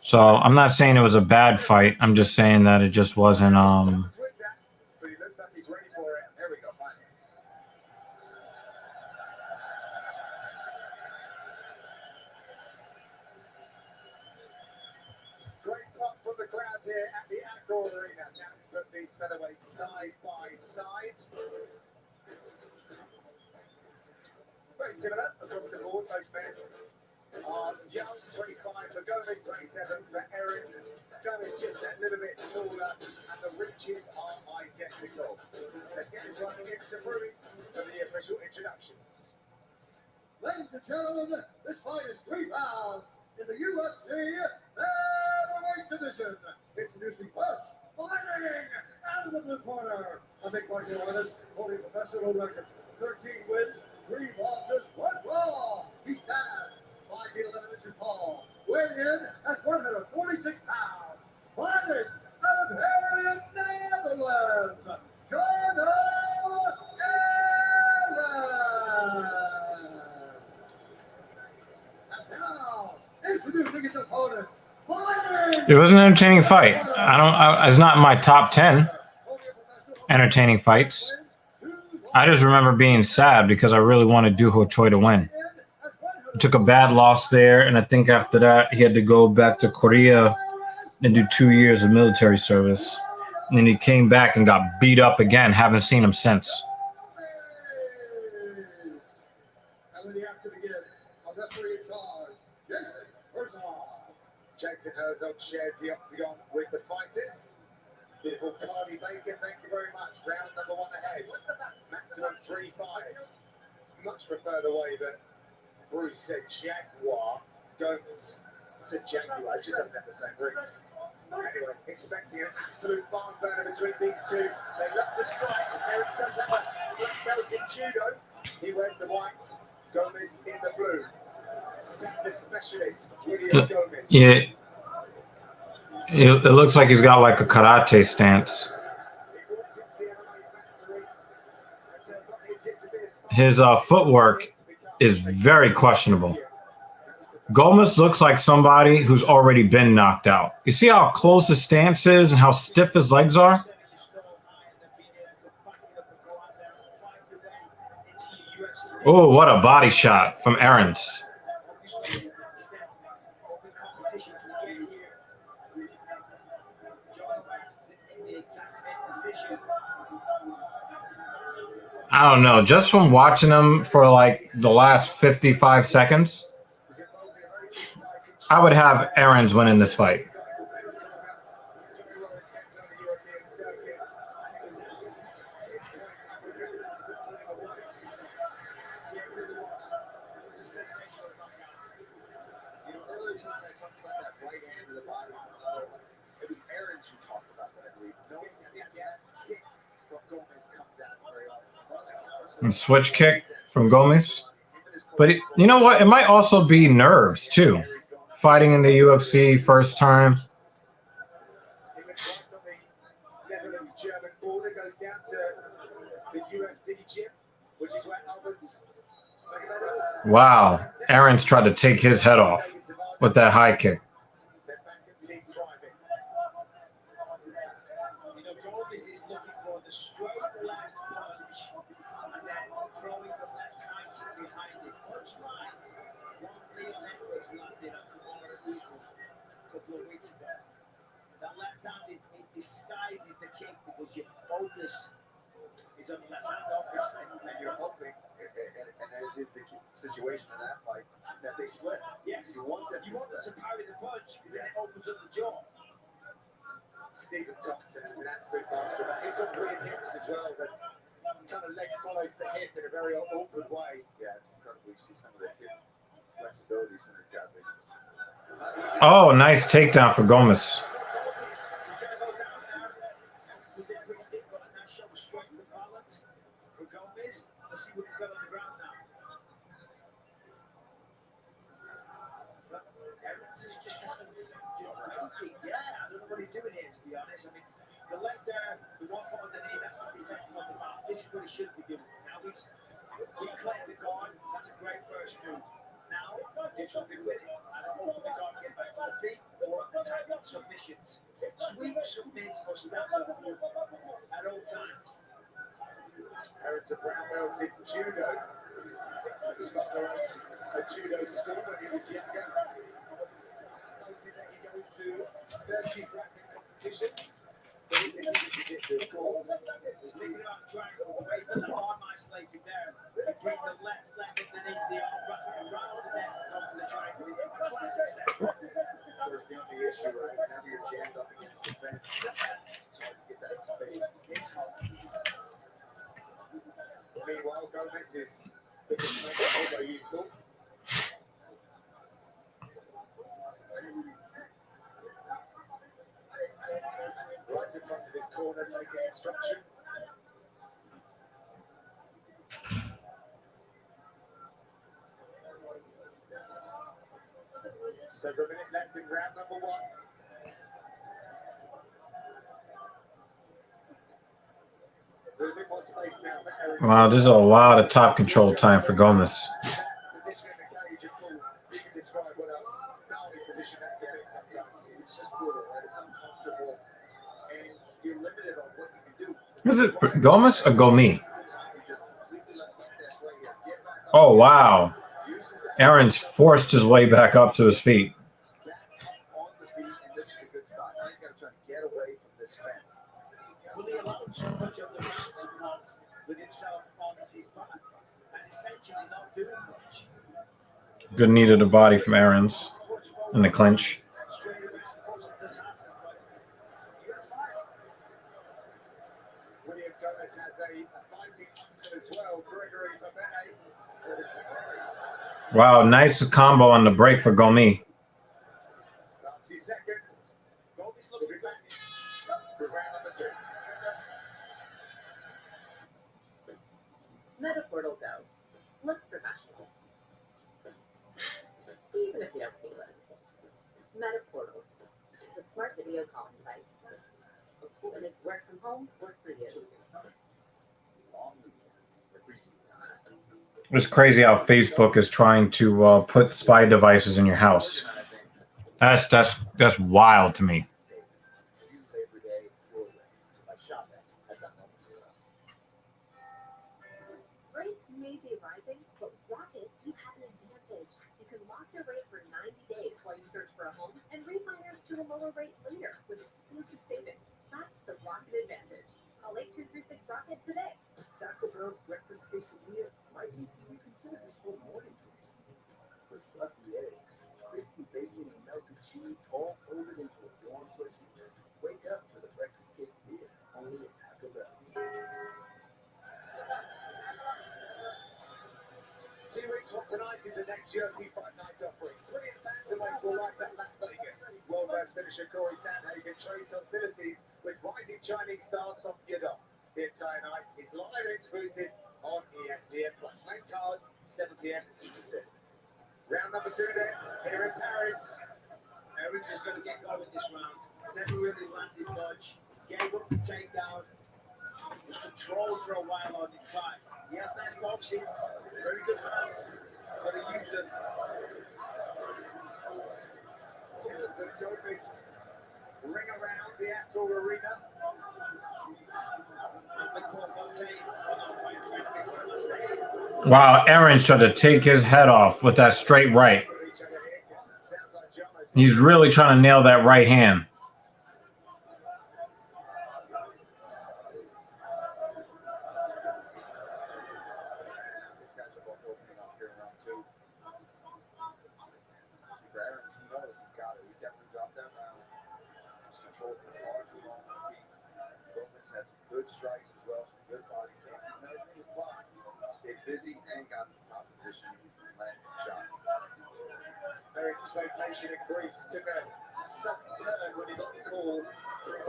So I'm not saying it was a bad fight. I'm just saying that it just wasn't. Here at the Accor Arena. Now to put these featherweights side by side. Very similar across the board, both men are young, 25 for Gomez, 27 for Aarons. Gomez just a little bit taller, and the reaches are identical. Let's get this one against Bruce for the official introductions. Ladies and gentlemen, this fight is 3 rounds in the UFC featherweight division. Introducing first, fighting out of the blue corner, a big martial artist holding a professional record, 13 wins, 3 losses, 1 draw. He stands 5 feet 11 inches tall, weighing in at 146 pounds. Fighting out of Harriet, Netherlands, John Aaron. And now, introducing his opponent. It was an entertaining fight. It's not in my top 10 entertaining fights. I just remember being sad because I really wanted Do Ho Choi to win. He took a bad loss there, and I think after that he had to go back to Korea and do 2 years of military service. And then he came back and got beat up again. Haven't seen him since. Jason Herzog shares the octagon with the fighters. Beautiful Cardi Bacon, thank you very much. Round number 1 ahead. Maximum 3 fights. Much prefer the way that Bruce said Jaguar. Gomez said Jaguar, just doesn't have the same ring. Anyway, expecting an absolute barn burner between these two. They love to strike. Aaron does have a black belt in judo. He wears the white, Gomez in the blue. Samba specialist, William Gomez. Yeah, it looks like he's got like a karate stance. His footwork is very questionable. Gomez looks like somebody who's already been knocked out. You see how close his stance is and how stiff his legs are? Oh, what a body shot from Aarons. I don't know. Just from watching him for like the last 55 seconds, I would have Aarons winning this fight. And switch kick from Gomez. But you know what? It might also be nerves too. Fighting in the UFC first time. Wow. Aarons tried to take his head off with that high kick. couple of weeks ago. That left hand it disguises the kick because your focus is on the left hand, obviously, And you're hoping, and as is the situation in that fight, that they slip. yes, you want them to parry the punch because then it opens up the jaw. Stephen Thompson is an absolute master. He's got weird hips as well, that kind of leg follows the hip in a very awkward way. Yeah, it's incredible. You see some of the hip flexibility in his athletes. Oh, nice takedown for Gomez. Was it pretty thick, but a nice show of strength and balance for Gomez? Let's see what he's got on the ground now. But Evans is just kind of waiting. Yeah, I don't know what he's doing here, to be honest. I mean, the leg there, the one foot on the knee, that's the defense on the mat. This is what he should be doing. Now he's reclaimed the guard. That's a great first move. Now, do something with it. And open the guard, get back to the feet, or attack with submissions. Sweep, submit, or stand up at all times. Aaron's a brown belt in judo. He's got a judo school when he was younger. Noting that he goes to 30 grappling competitions. But he isn't in jiu-jitsu, of course. He's thinking about triangle. He's got the arm isolated there. He bring the left leg underneath the arm, around the neck, and off the triangle. A classic setup. Of course, the only issue, right, whenever you're jammed up against the fence, it's hard to get that space. It's hard. Meanwhile, Gomez is looking to make it elbow useful. Right in front of his corner, taking instruction. Just over a minute left in round number 1. A little bit more space now for Eric. Wow, there's a lot of top control time for Gomez. Position in the cage, of course, you can describe what a gnarly position that can be sometimes. It's just brutal, right? It's uncomfortable, and you're limited on what you can do. Is it Gomez or Gomi? Oh, wow. Aaron's forced his way back up to his feet. On the feet, and this is a good spot. Now he's got to try to get away from this fence. Will he allow too much of the round to pass with himself on his back and essentially not doing much? Good knee to the body from Aaron's in the clinch. Straight around, of course, it does happen, but you got to fight. William Gomez has a fighting as well. Gregory Babene to the sides. Wow, nice combo on the break for Gomi. Last few seconds. Gomez looking back for round number 2. Metaportal Go. Look professional. Even if you don't feel it. Metaportal. The smart video calling device. When it's work from home, work for you. It's crazy how Facebook is trying to put spy devices in your house. That's wild to me. Rates may be rising, but with Rocket, you have an advantage. You can lock your rate for 90 days while you search for a home and refinance to a lower rate later with exclusive savings. That's the Rocket advantage. Call 8236-ROCKET today. Taco Bell's breakfast quesadilla might need to reconsider this whole morning business. With fluffy eggs, crispy bacon, and melted cheese all folded into a warm tortilla. Wake up to the breakfast quesadilla only at Taco Bell. 2 weeks from tonight is the next UFC Fight Night offering. Brilliant bantamweights will light up Las Vegas. World-class finisher Corey Sandhagen trades hostilities with rising Chinese star Song Yadong. The entire night is live and exclusive on ESPN Plus. Main card, 7 p.m. Eastern. Round number 2 then, here in Paris. Eric's just going to get going this round. Never really landed much. Gave up the takedown. Was controlled for a while on his fight. He has nice boxing. Very good hands. Got to use them. Sounds of Gomez ring around the outdoor arena. Wow, Aaron's trying to take his head off with that straight right. He's really trying to nail that right hand. These guys are both opening up here in round two. For Aaron's, he knows he's got it. He definitely dropped that round. He's controlled for far too long on the feet. Gomez had some good strikes as well, some good body kicks. He knows he was blocked. Stayed busy and got the top position. Landed some shots. Eric's location in Greece took a sudden turn when he got the call.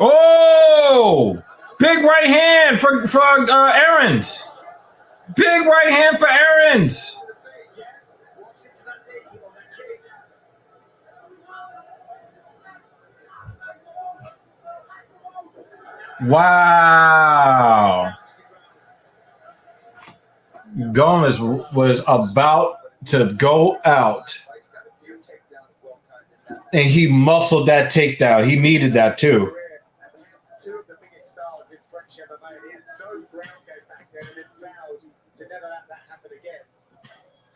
Oh! Big right hand for Aarons. Big right hand for Aarons. Walks into that knee on that kick. Wow. Gomez was about to go out. And he muscled that takedown. He needed that too. Two of the biggest stars in French MMA. He had no ground game back then and then vowed to never let that happen again.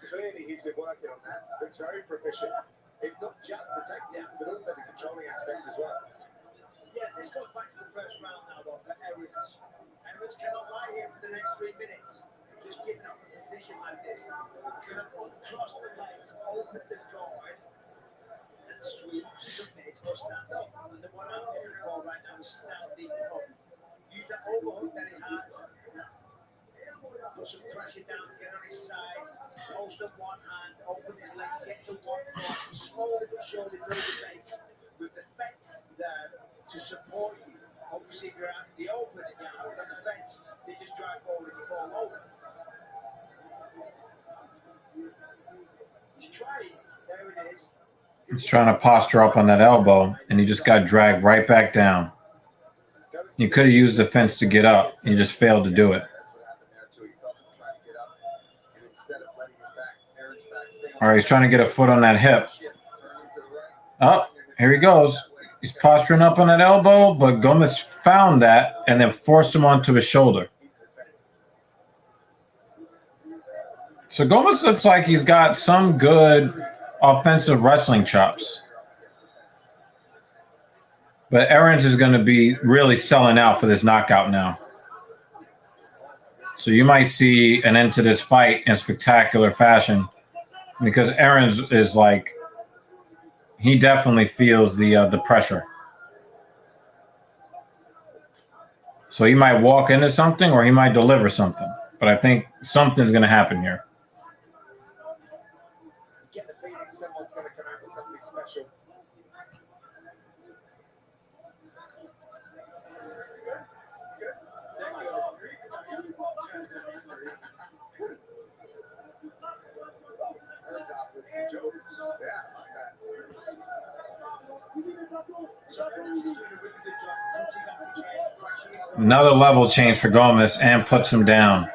Clearly, he's been working on that. Looks very proficient. It's not just the takedowns, but also the controlling aspects as well. Yeah, this goes back to the first round now, though, for Aarons. Aarons cannot lie here for the next 3 minutes. Just giving up a position like this. He's going to uncross the legs, open the guard, and sweep, submit, or stand up. And the one I'm looking for right now is standing up. Use the overhook that he has. Put some pressure down, get on his side, post up one hand, open his legs, get to one foot, slowly but surely build the base with the fence there to support you. Obviously, if you're out in the open and you're out on the fence, they just drive forward and you fall over. He's trying. There it is. He's trying to posture up on that elbow, and he just got dragged right back down. He could have used the fence to get up. He just failed to do it. All right, he's trying to get a foot on that hip. Oh, here he goes. He's posturing up on that elbow, but Gomez found that and then forced him onto his shoulder. So Gomez looks like he's got some good offensive wrestling chops. But Aarons is going to be really selling out for this knockout now. So you might see an end to this fight in spectacular fashion because Aarons is like, he definitely feels the pressure. So he might walk into something or he might deliver something. But I think something's going to happen here. Get the feeling someone's going to come out with something special. Another level change for Gomez and puts him down.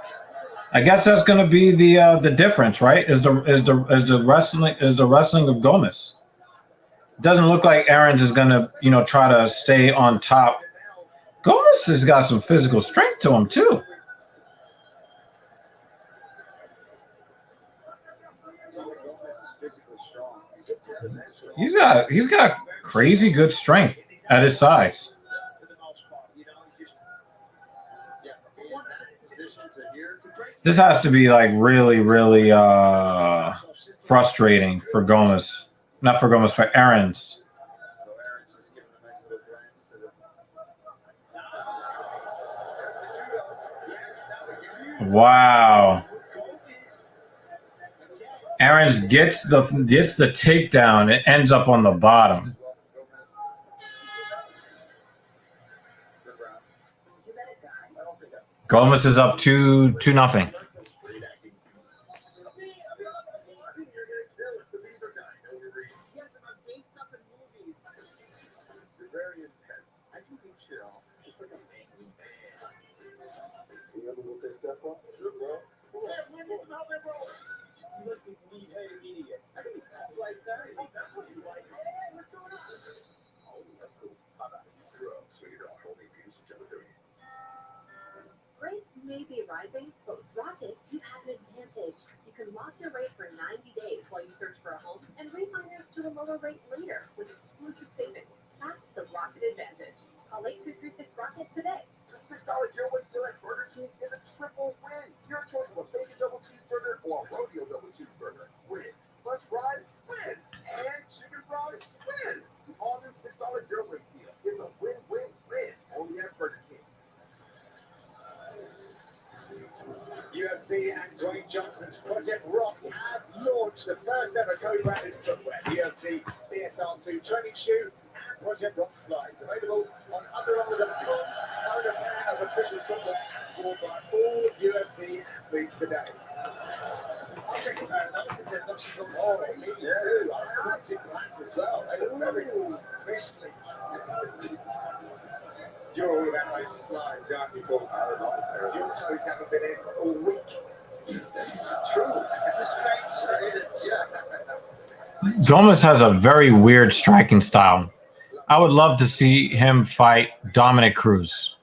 I guess that's going to be the difference, right? Is the wrestling of Gomez. It doesn't look like Aarons is going to try to stay on top. Gomez has got some physical strength to him too. He's got crazy good strength at his size. This has to be like really, really frustrating for Gomez. Not for Gomez, for Aarons. Wow. Aarons gets the takedown. It ends up on the bottom. Gomez is up 2-0. Rates may be rising, but with Rocket, you have an advantage. You can lock your rate for 90 days while you search for a home and refinance to a lower rate later with Johnson's Project Rock have launched the first ever co-branded footwear, the UFC BSR2 training shoe and Project Rock slides, available on UnderArmour.com. Own a pair of official footwear as worn by all UFC athletes today. I'll take a pair of those if they've got some good. Oh, me too. I like it black as well. They look very nice. Very slick. You're all about those slides, aren't you, Paul? Your toes haven't been in all week. That's not true. It's a strange sentence. Yeah. Gomez has a very weird striking style. I would love to see him fight Dominic Cruz.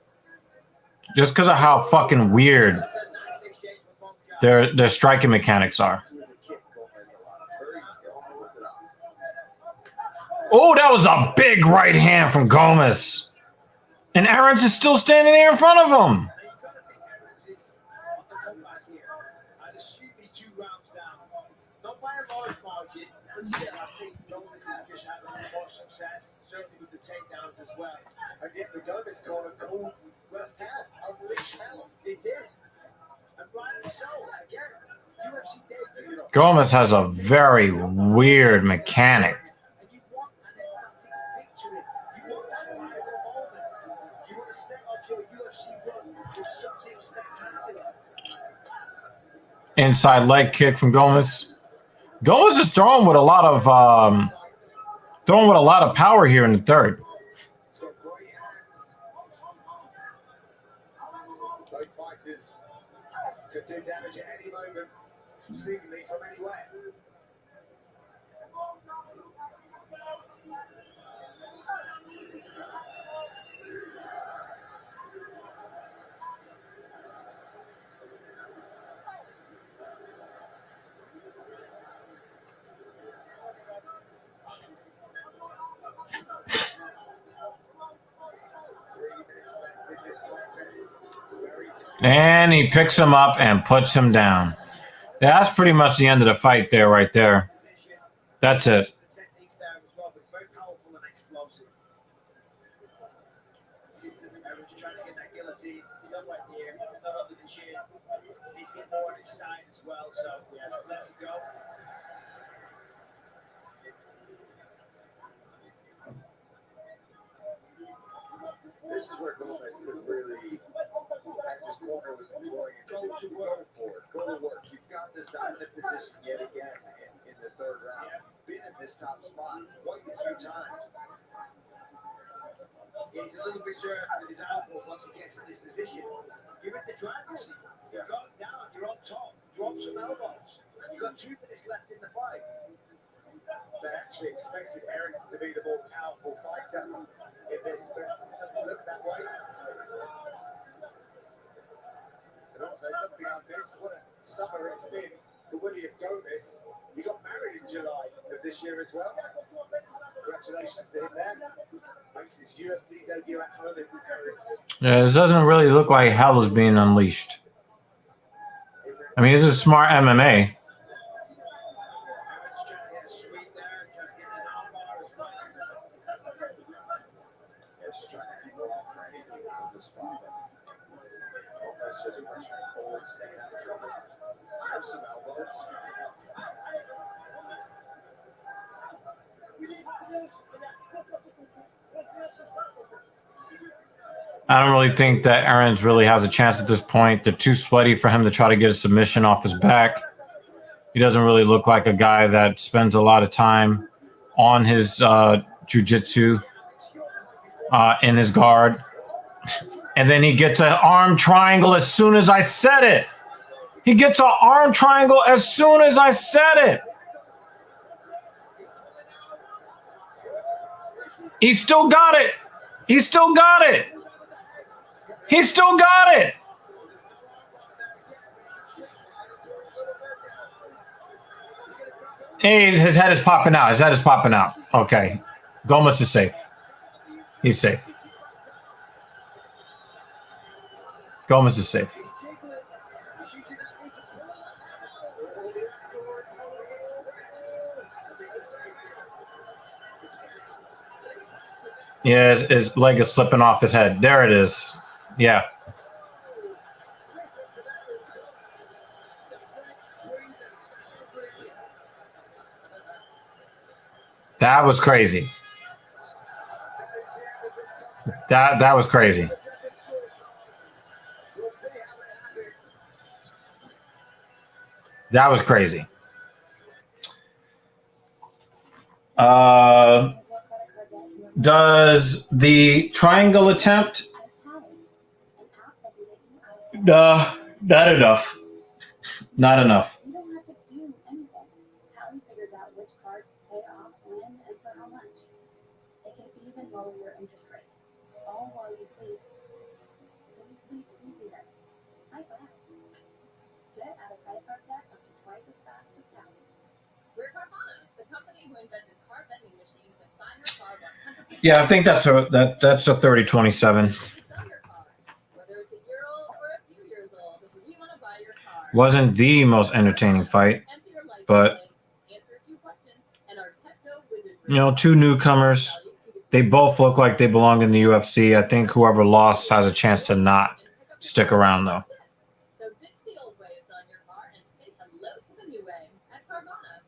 Just because of how fucking weird their striking mechanics are. Oh, that was a big right hand from Gomez. And Aarons is still standing there in front of him. Now, you've got to think Evans is on the comeback here. I'd assume he's 2 rounds down. Not by a large margin, but still, I think Gomez has just had a lot more success, certainly with the takedowns as well. And yet the Gomez corner called hell, unleash hell. They did. And rightly so. Again, UFC debut. Gomez has a very weird mechanic. And you want an emphatic victory. You want that final moment. You want to set off your UFC run with something spectacular. Inside leg kick from Gomez. Gomez is throwing with a lot of power here in the third. He's got great hands. Both fighters could do damage at any moment, seemingly from anywhere. And he picks him up and puts him down. That's pretty much the end of the fight there, right there. That's it. The techniques there as well, but it's very powerful and explosive. Evans trying to get that guillotine. He's not right here. He's not under the chin. He's hit more on his side as well, so yeah, let's go. This is where Gomez could really, as his corner was employing, go for it, go to work. You've got this dominant position yet again in the third round. Been in this top spot quite a few times. He's a little reserved with his elbow once he gets in this position. You're in the driver's seat. You've got him down. You're on top. Drop some elbows. You've got 2 minutes left in the fight. They actually expected Aarons to be the more powerful fighter in this, but it doesn't look that way. And also something I missed, what a summer it's been for William Gomez. He got married in July of this year as well. Congratulations to him there. Makes his UFC debut at home in Paris. Yeah, this doesn't really look like hell is being unleashed. I mean, this is smart MMA. I don't really think that Aarons really has a chance at this point. They're too sweaty for him to try to get a submission off his back. He doesn't really look like a guy that spends a lot of time on his jiu-jitsu in his guard. And then he gets an arm triangle as soon as I said it. He gets an arm triangle as soon as I said it. He still got it. He still got it. He still got it. Hey, his head is popping out. His head is popping out. Okay. Gomez is safe. He's safe. Gomez is safe. Yeah, his leg is slipping off his head. There it is. Yeah. That was crazy. That was crazy. That was crazy. Does the triangle attempt? Not enough. Not enough. You don't have to do anything. Talent figures out which cards pay off when and for how much. It can even lower your interest rate, all while you sleep. So you sleep easier. High five. Get out of credit card debt up to twice as fast with Talent. We're Carvana, the company who invented car vending machines and find your car 100%. Yeah, I think that's a 30-27. Wasn't the most entertaining fight, but two newcomers. They both look like they belong in the UFC. I think whoever lost has a chance to not stick around, though. So ditch the old ways on your car and say hello to the new way at Carvana.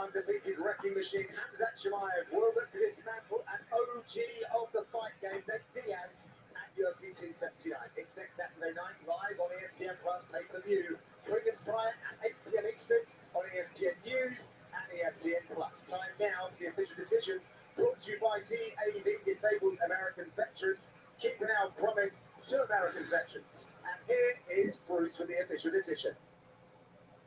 Undefeated wrecking machine Hamza Chimaev will look to dismantle an OG of the fight game, Nate Diaz, at UFC 279. It's next Saturday night, live on ESPN Plus pay-per-view. Previous Bryant at 8 p.m. Eastern on ESPN News and ESPN Plus. Time now for the official decision, brought to you by DAV, Disabled American Veterans, keeping our promise to American veterans. And here is Bruce with the official decision.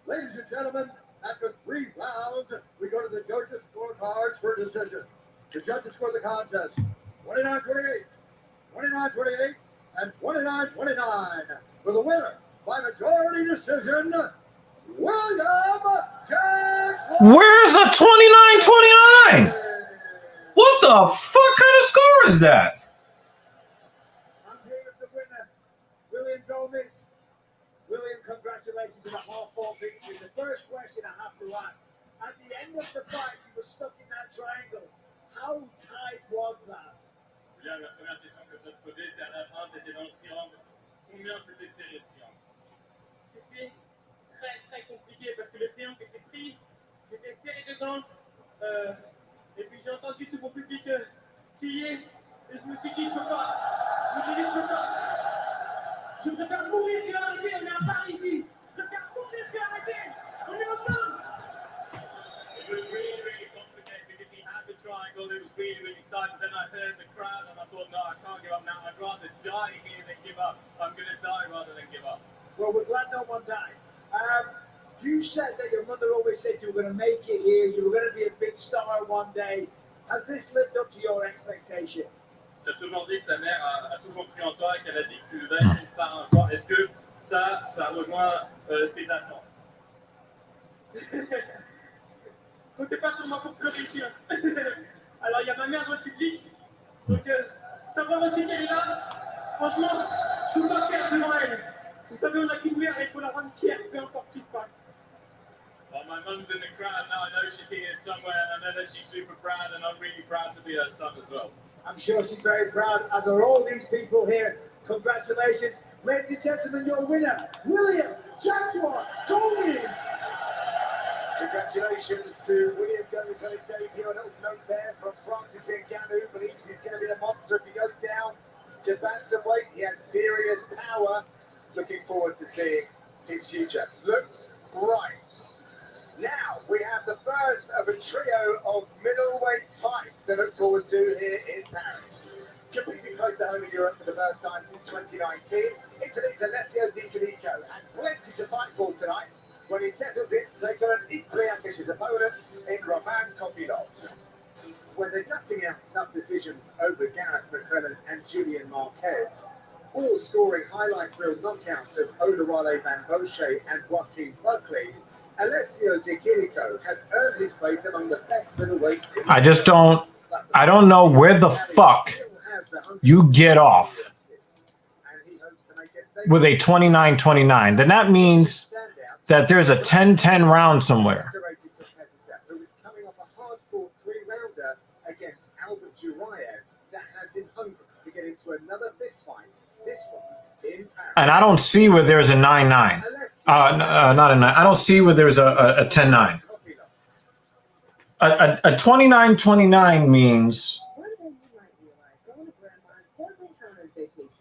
Ladies and gentlemen, after 3 rounds, we go to the judges' scorecards for a decision. The judges score the contest 29-28, 29-28, and 29-29. For the winner, by majority decision, William Jack. Where's a 29-29? What the fuck kind of score is that? I'm here with the winner, William Gomez. William, congratulations on a half-ball victory. The first question I have to ask, at the end of the fight, you were stuck in that triangle. How tight was that? Bien, la première question que je dois te poser, c'est à la fin, tu étais dans le triangle. Combien c'était serré ce triangle? C'était très très compliqué parce que le triangle était pris, j'étais serré dedans, et puis j'ai entendu tout mon public crier, et je me suis dit, je peux pas. Je me suis dit, je peux pas. Je préfère mourir qu'arrêter, on est à Paris ici. Je préfère mourir qu'arrêter. On est ensemble. It was really, really complicated because he had the triangle. It was really, really exciting. Then I heard the crowd and I thought, no, I can't give up now. I'd rather die here than give up. I'm going to die rather than give up. Well, we're glad no one died. You said that your mother always said you were going to make it here. You were going to be a big star one day. Has this lived up to your expectation? Tu as toujours dit que ta mère a toujours cru en toi et qu'elle a dit que tu devais être une star un jour. Est-ce que ça rejoint tes attentes? Comptez pas sur moi pour pleurer ici. Alors il y a ma mère dans le public. Donc savoir aussi qu'elle est là, franchement, je suis pas fier devant elle. Vous savez, on a qu'une mère et il faut la rendre fière, peu importe ce qui se passe. Well, my mum's in the crowd now. I know she's here somewhere, and I know that she's super proud, and I'm really proud to be her son as well. I'm sure she's very proud, as are all these people here. Congratulations. Ladies and gentlemen, your winner, William Jaguar Gomez. Congratulations to William Gomez on his debut. A little note there from Francis Ngannou, who believes he's going to be a monster if he goes down to bantamweight. He has serious power. Looking forward to seeing his future. Looks bright. Now we have the first of a trio of middleweight fights to look forward to here in Paris. Competing close to home in Europe for the first time since 2019, Italy's Alessio Di Chirico has plenty to fight for tonight when he settles in to take on an equally ambitious opponent in Roman Kopylov. When they're gutting out tough decisions over Gareth McClellan and Julian Marquez, all scoring highlight reel knockouts of Olawale Van Bosche and Joaquin Buckley, Alessio Di Chirico has earned his place among the best middleweights in the I don't know where the fuck you get off with a 29-29. Then that means that there's a 10-10 round somewhere. Who is coming off a hard-fought 3-rounder against Albert Jurayev that has him hungry to get into another fist fight, this one in Paris. And I don't see where there's a 9-9. Not a 9. I don't see where there's a 10-9. A 29-29 means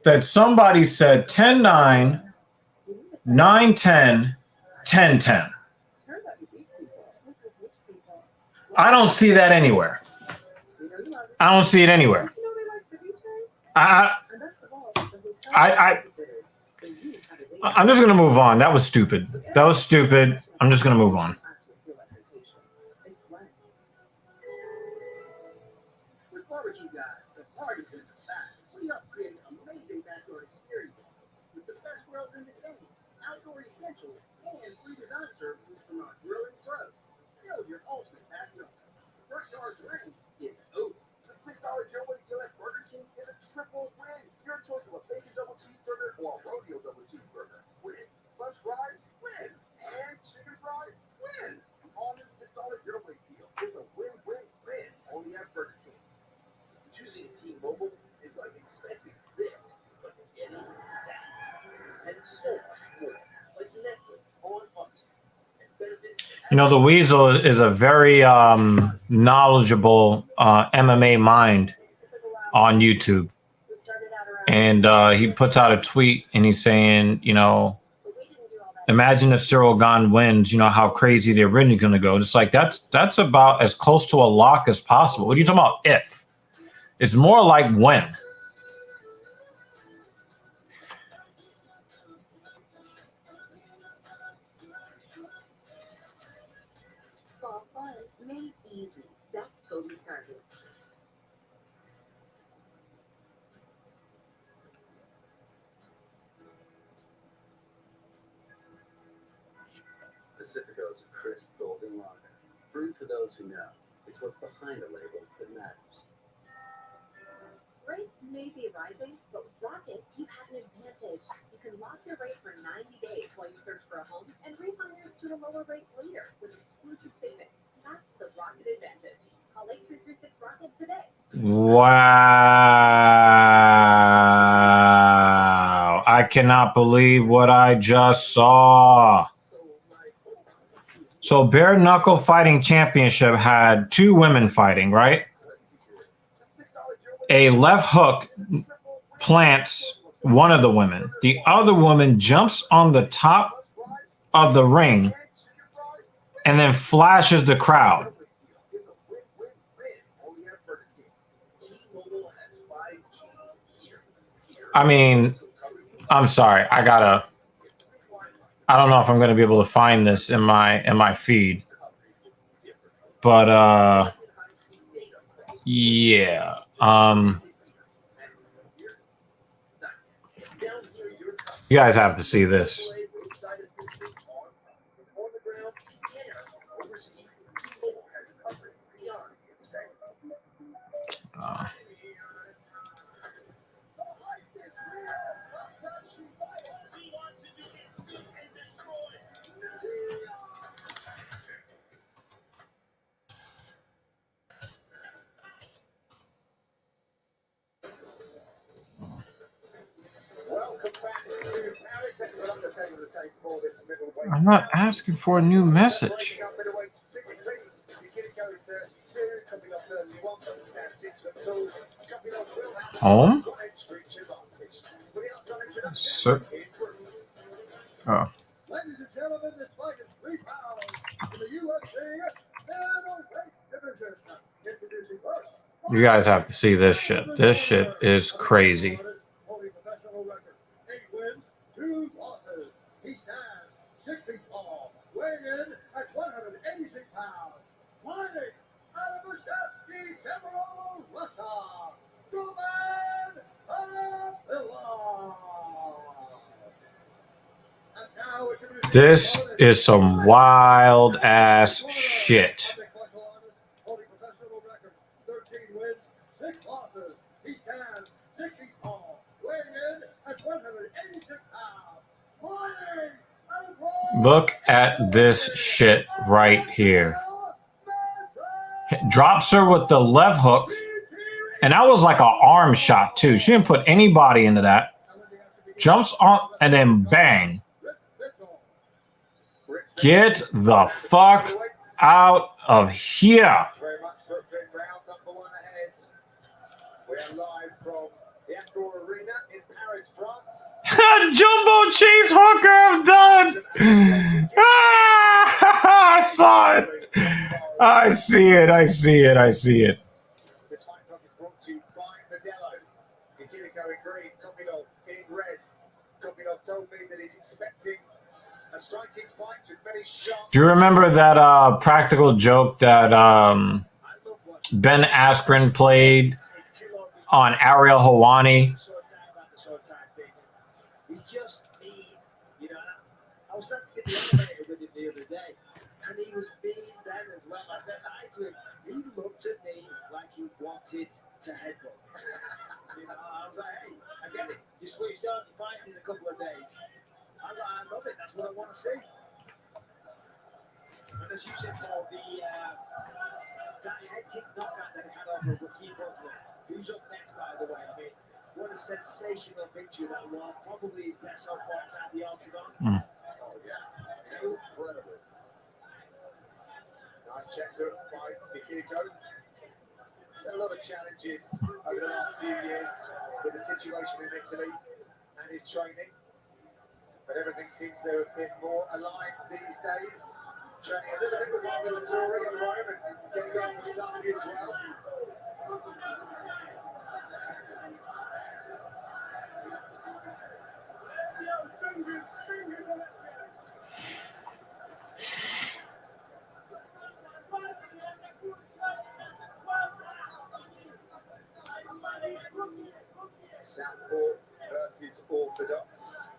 that somebody said 10-9, 9-10, 10-10. I don't see that anywhere. I don't see it anywhere. I'm just going to move on. That was stupid. I'm just going to move on. With Barbecue Guys, the party's in the back. We upgrade amazing backyard experiences with the best grills in the game, outdoor essentials, and free design services from our grilling pros. Build your ultimate backyard. Front yard rain is over. The $6 giveaway deal at Burger King is a triple win. Your choice of a bacon double cheeseburger or a rodeo double cheeseburger. Win. Plus fries, win. And chicken fries, win. On the $6 giveaway deal is a win-win-win only at Burger King. Choosing T-Mobile is like expecting this, but getting that. And so much more. Like Netflix on us. And benefits. You know, the Weasel is a very knowledgeable MMA mind on YouTube. And he puts out a tweet and he's saying, you know, imagine if Cyril Gane wins, you know, how crazy the original's going to go. Just like that's about as close to a lock as possible. What are you talking about? If. It's more like when. Fall fun made easy. That's Toby Target. Pacifico's a crisp golden lager. Brewed for those who know. It's what's behind a label that matters. Rates may be rising, but with Rocket, you have an advantage. You can lock your rate for 90 days while you search for a home and refinance to a lower rate later with exclusive savings. That's the Rocket advantage. Call 8336-ROCKET today. Wow. I cannot believe what I just saw. So Bare Knuckle Fighting Championship had 2 women fighting, right? A left hook plants one of the women. The other woman jumps on the top of the ring and then flashes the crowd. I mean, I'm sorry. I don't know if I'm going to be able to find this in my feed. But yeah. You guys have to see this. I'm not asking for a new message. Home? Sir. Oh. Ladies and gentlemen, this fight is 3 pounds in the UFC middleweight division. Introducing first. You guys have to see this shit. This shit is crazy. Holding professional record, 8 wins, 2 losses. He stands 6 feet tall, weighing in at 186 pounds. Fighting out of the Shefsky Cameron, Russia, the man of This is some wild ass shit. Holding professional record, 13 wins, 6 losses. He stands 6 feet tall, weighing in at 186 pounds. Fighting out of Look at this shit right here. Drops her with the left hook. And that was like an arm shot too. She didn't put any body into that. Jumps on and then bang. Get the fuck out of here. Very much Brooklyn, round number 1 ahead. We are live from the Accor Arena in Paris, France. Jumbo Cheese Hooker, I'm done. I saw it. I see it. I see it. I see it. This fight block is brought to you by Modelo. Yakiriko in green, Kopilov in red. Kopilov told me that he's expecting a striking fight with very sharp. Do you remember that practical joke that Ben Askren played on Ariel Helwani? He's just mean, you know. I was standing in the elevator with him the other day, and he was mean then as well. I said hi to him. He looked at me like he wanted to headbutt. You know, I was like, hey, I get it. You switched on, you're fighting in a couple of days. I love it. That's what I want to see. And as you said, Paul, that hectic knockout that he had over Raheem Butler, who's up next, by the way. I mean, what a sensational picture that was. Probably his best so far inside the octagon. Oh, yeah. Incredible. Nice check look by Yakiriko. He's had a lot of challenges over the last few years with the situation in Italy and his training. But everything seems to have been more aligned these days. Training a little bit with Military at the moment, getting on with Sassi as well. Southpaw versus Orthodox.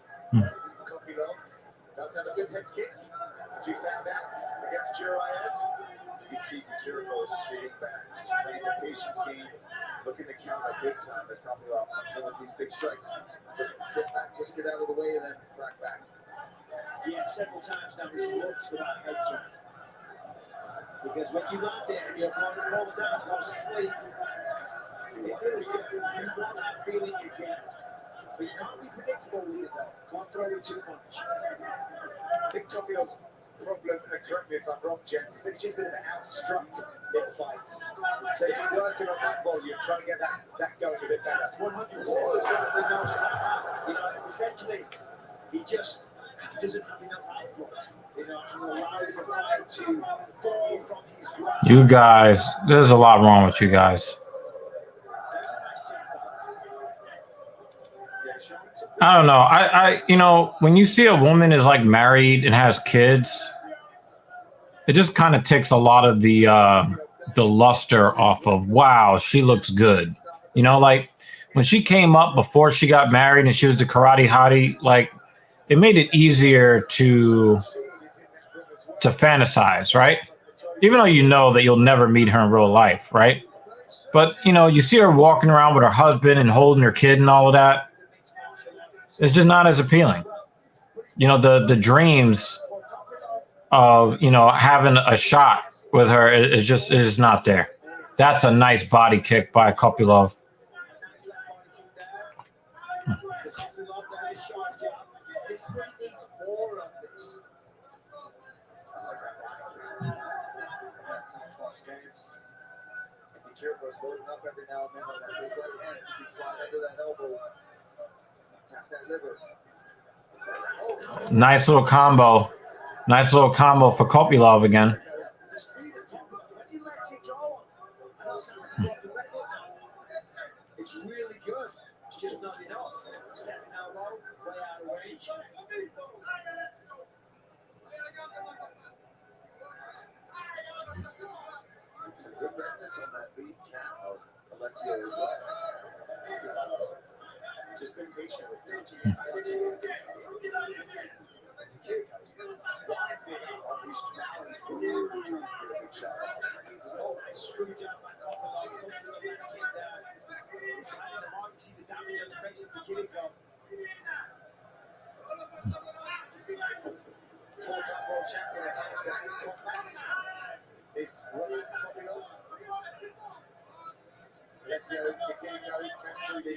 Kopilov does have a good head kick, as we found out against Jurayev. You can see Yakiriko sitting back, playing the patience game, looking to counter big time as Kopilov comes in with these big strikes. Looking to sit back, just get out of the way, and then crack back. Yeah, several times now he's looked for that head kick. Because when you land there and your opponent falls down, goes to sleep, it feels good. You want that feeling you get. But you can't be predictable with it though. Can't throw it too much. I think Kopilov's problem, and correct me if I'm wrong, gents, is that he's just been a bit outstruck in fights. So he's been working on that volume, trying to get that going a bit better. 100%. You know, essentially, he just doesn't have enough output. You know, and allows the fight to fall from his grasp. You guys, there's a lot wrong with you guys. I don't know. I you know, when you see a woman is like married and has kids, it just kind of takes a lot of the luster off of, wow, she looks good. You know, like when she came up before she got married and she was the karate hottie, like it made it easier to fantasize, right? Even though you know that you'll never meet her in real life, right? But you know, you see her walking around with her husband and holding her kid and all of that. It's just not as appealing. You know, the dreams of, you know, having a shot with her is just not there. That's a nice body kick by Kopilov. Yakiriko's loading up every now and then on that big right hand. He's sliding under that elbow. Tap that liver. Nice little combo. Nice little combo for Kopilov again. It's really good. It's just not enough. Stepping out low, way out of range. Some good redness on that lead count of Alessio as well. Just been patient with touching it. Four-time world champion at hand-to-hand combat. It's Robert Kopilov. Alessio Yakiriko came through the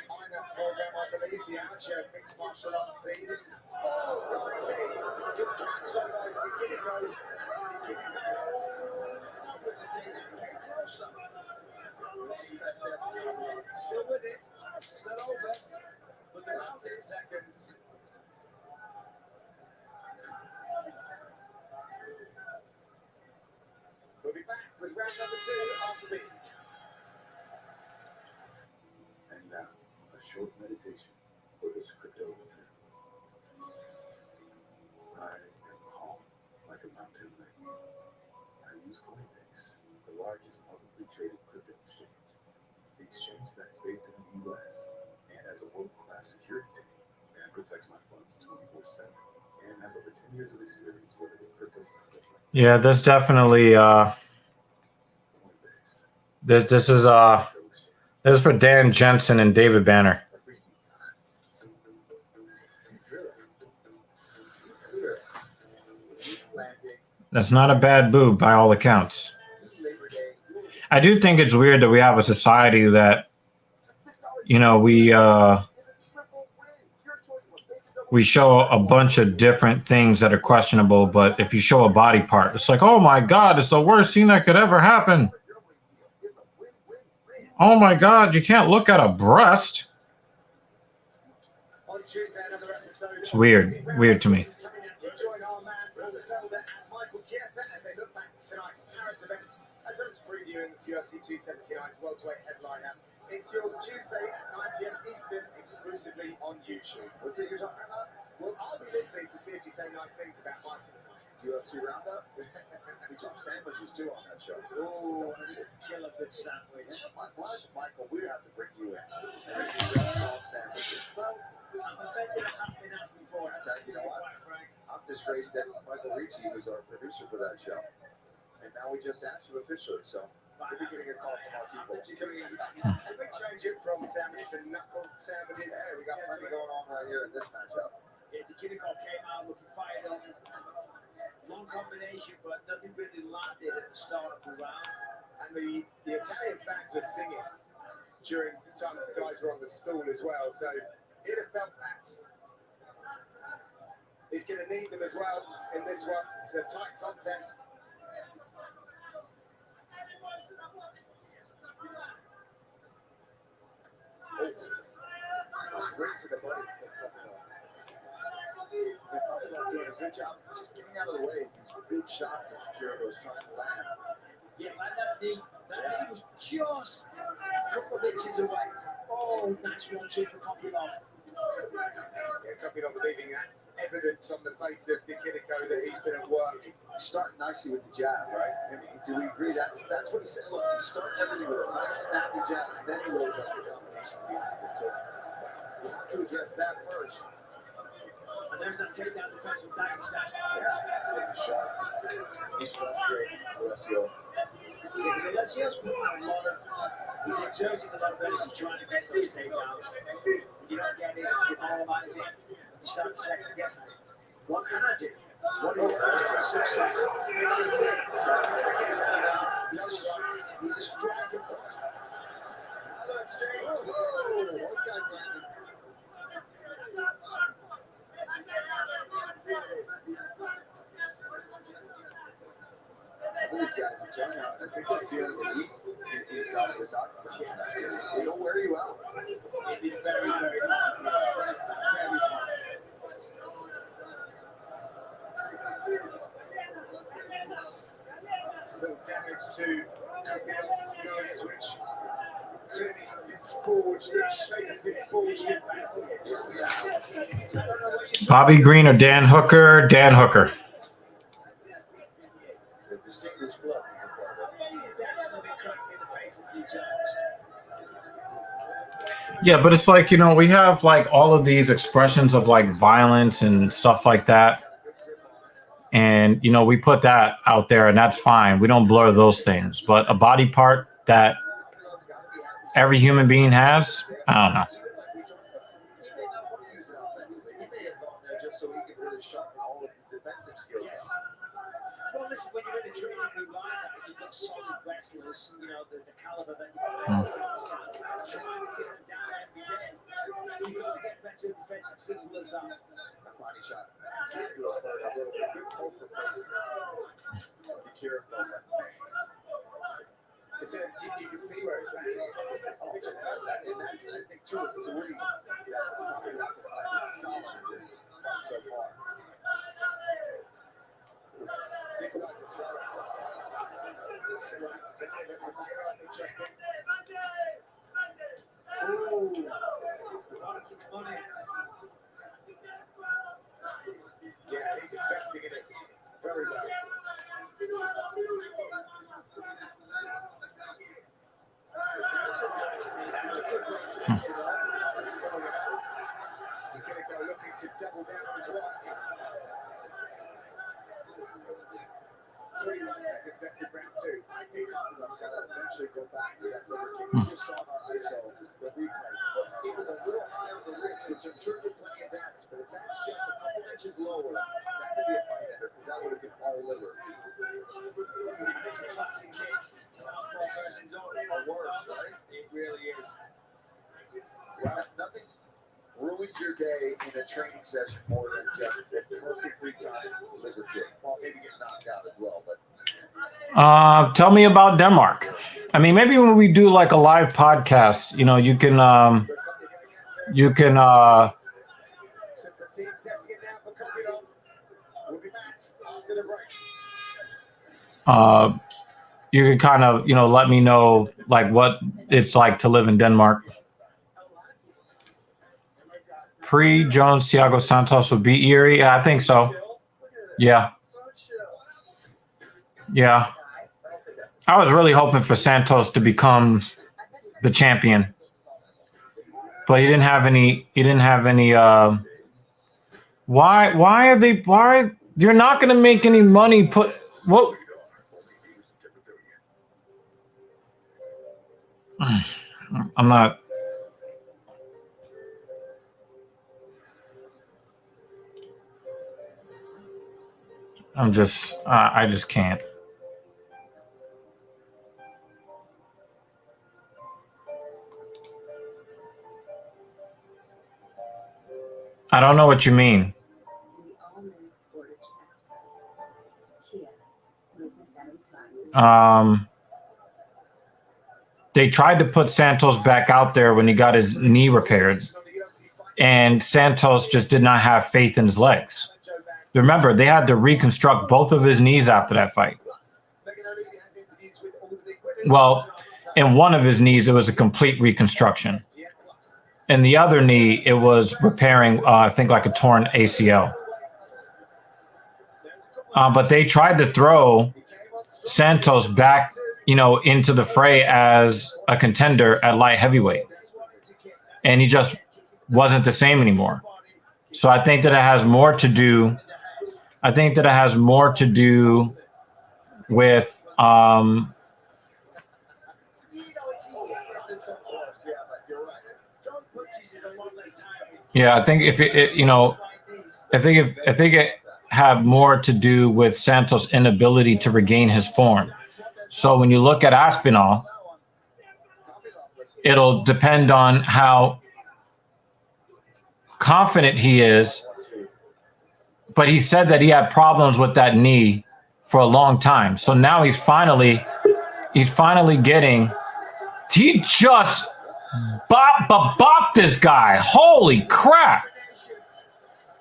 minor program, I believe, the amateur mixed martial arts scene. Oh, right knee. Good catch on by Gane. Still with it. It's not over. But the last 10 seconds. We'll be back with round number 2 after these. And now, a short meditation for this crypto return. I am calm like a mountain lake. I use Coinbase, the largest publicly traded crypto exchange. The exchange that's based in the US and has a world-class security team and protects my funds 24/7 and has over 10 years of experience working with crypto sectors like Yeah, this definitely this is for Dan Jensen and David Banner. That's not a bad boob by all accounts. I do think it's weird that we have a society that, you know, we show a bunch of different things that are questionable, but if you show a body part, it's like, oh my God, it's the worst thing that could ever happen. Oh my God, you can't look at a breast. It's weird to me. UFC 279's welterweight headliner. It's yours Tuesday at 9 p.m. Eastern, exclusively on YouTube. What's it you're talking about? Well, I'll be listening to see if you say nice things about Michael tonight. UFC Roundup? We talk sandwiches too on that show. Oh, that's a killer good sandwich. My pleasure, Michael. We have to bring you in. And you just talk sandwiches. Well, I'm offended I haven't been asked before. I tell you, know what? I'm disgraced that Michael Ricci was our producer for that show. And now we just asked you officially, so we'll be getting a call from our people. Can we change it from sandwich to knuckle sandwiches? Hey, we got plenty going on right here in this matchup. Yeah, the Kinnick came out looking fired up. Long combination, but nothing really landed at the start of the round. And the Italian fans were singing during the time that the guys were on the stool as well. So he'd have felt that. He's going to need them as well in this one. It's a tight contest. Straight to the body. They're doing a good job just getting out of the way of these big shots that Chirico's trying to land. Yeah, man, that knee was just a couple of inches away. Oh, nice 1-2 for Kopilov. Yeah, Kopilov leaving that evidence on the face of Kirico that he's been at work. Starting nicely with the jab, right? I mean, do we agree? That's what he said. Look, he's starting everything with a nice snappy jab, and then he loads up the combination behind it. So we have to address that first. And there's that takedown defense from Dagestan. Yeah, sharp. He's frustrated, Alessio. Because Alessio's putting a lot of, he's exerting a lot of energy trying to get those takedowns. When you don't get it, it's demoralizing. You start to second guessing it. What can I do? What do you want success? He's a striker first. Another exchange. Whoa, both guys landing. These guys are jumping out. I think they're feeling the heat inside of this octopus. They don't wear you out. It is very, very hard. Very hard. Little damage to Kopilov's nose, which clearly has been forged. Its shape has been forged in battle. Bobby Green or Dan Hooker? Dan Hooker. It's a distinguished glove. Yeah, but it's like, you know, we have like all of these expressions of like violence and stuff like that. And, you know, we put that out there and that's fine. We don't blur those things. But a body part that every human being has, I don't know. Just so he can really sharpen all of the defensive skills. Well, listen, when you're in the training room like that, you've got solid wrestlers, you know, the caliber that you got trying to take them down every day. You've got to get better at defending. Simple as that. A body shot. Dracula for a little bit of poker face. The Kiriko. You can see where it's at. And that's, I think, 2 of 3 that Bobby Locke has had solid in this fight so far. These guys are strong. That's a interesting. Ooh. It's funny. Yeah, he's investigating it very well. Looking to double down on his walk. 31 seconds left in round 2. I think Abdullah's got to eventually go back to that lower kick. We just saw our ISO, the replay. It was a little higher on the ribs, which I'm sure did plenty of damage. But if that's just a couple inches lower, that could be a fight ender because that would have been all liver. It's a classic kick. Southpaw versus Ortega. Or worse, right? It really is. Well, nothing ruined your day in a training session more than just a perfectly timed liver kick. Well, maybe get knocked out as well, but. Tell me about Denmark. I mean, maybe when we do like a live podcast, you know, you can you can kind of, you know, let me know like what it's like to live in Denmark. Pre-Jones, Thiago Santos would beat Erie. Yeah, I think so. Yeah. Yeah. I was really hoping for Santos to become the champion. But he didn't have any why you're not going to make any money what I'm not. I just can't. I don't know what you mean. They tried to put Santos back out there when he got his knee repaired, and Santos just did not have faith in his legs. Remember, they had to reconstruct both of his knees after that fight. Well, in one of his knees, it was a complete reconstruction. In the other knee, it was repairing, I think, like a torn ACL. But they tried to throw Santos back, you know, into the fray as a contender at light heavyweight. And he just wasn't the same anymore. So I think that it has more to do. I think that it has more to do with yeah, I think if it you know, I think it had more to do with Santos' inability to regain his form. So when you look at Aspinall, it'll depend on how confident he is. But he said that he had problems with that knee for a long time. So now he's finally getting. He just bopped this guy. Holy crap!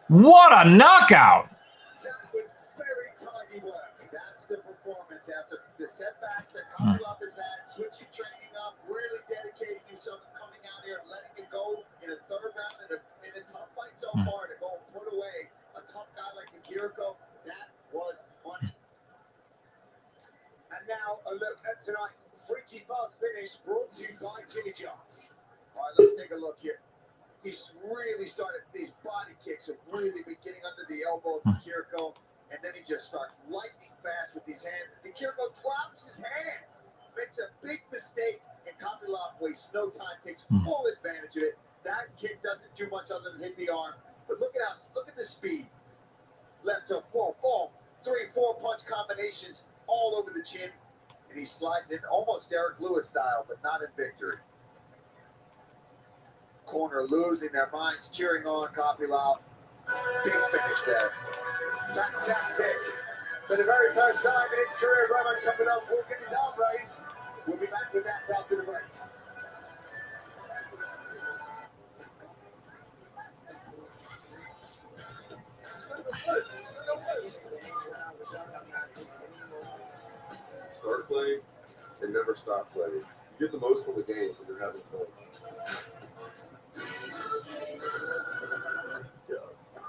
What a knockout! That was very tiny work. That's the performance after the setbacks that Kopylov has had, switching training up, really dedicating himself to coming out here and letting it go in a third round in a tough fight so far to go and put away a tough guy like the Kiriko. That was money. And now a look at tonight's freaky fast finish brought to you by Jimmy John's. All right, let's take a look here. He's really started, these body kicks have really been getting under the elbow of Kiriko, and then he just starts lightning fast with these hands. The Kiriko drops his hands, makes a big mistake, and Kopylov wastes no time, takes full advantage of it. That kick doesn't do much other than hit the arm. But look at the speed. Left hook, boom, boom, 3-4 punch combinations all over the chin. and he slides in almost Derek Lewis style, but not in victory. Corner losing their minds, cheering on Kopylov. Big finish there. Fantastic. For the very first time in his career, Roman Kopylov walking his arm race. We'll be back with that after the break. Start playing and never stop playing. You get the most from the game when you're having fun.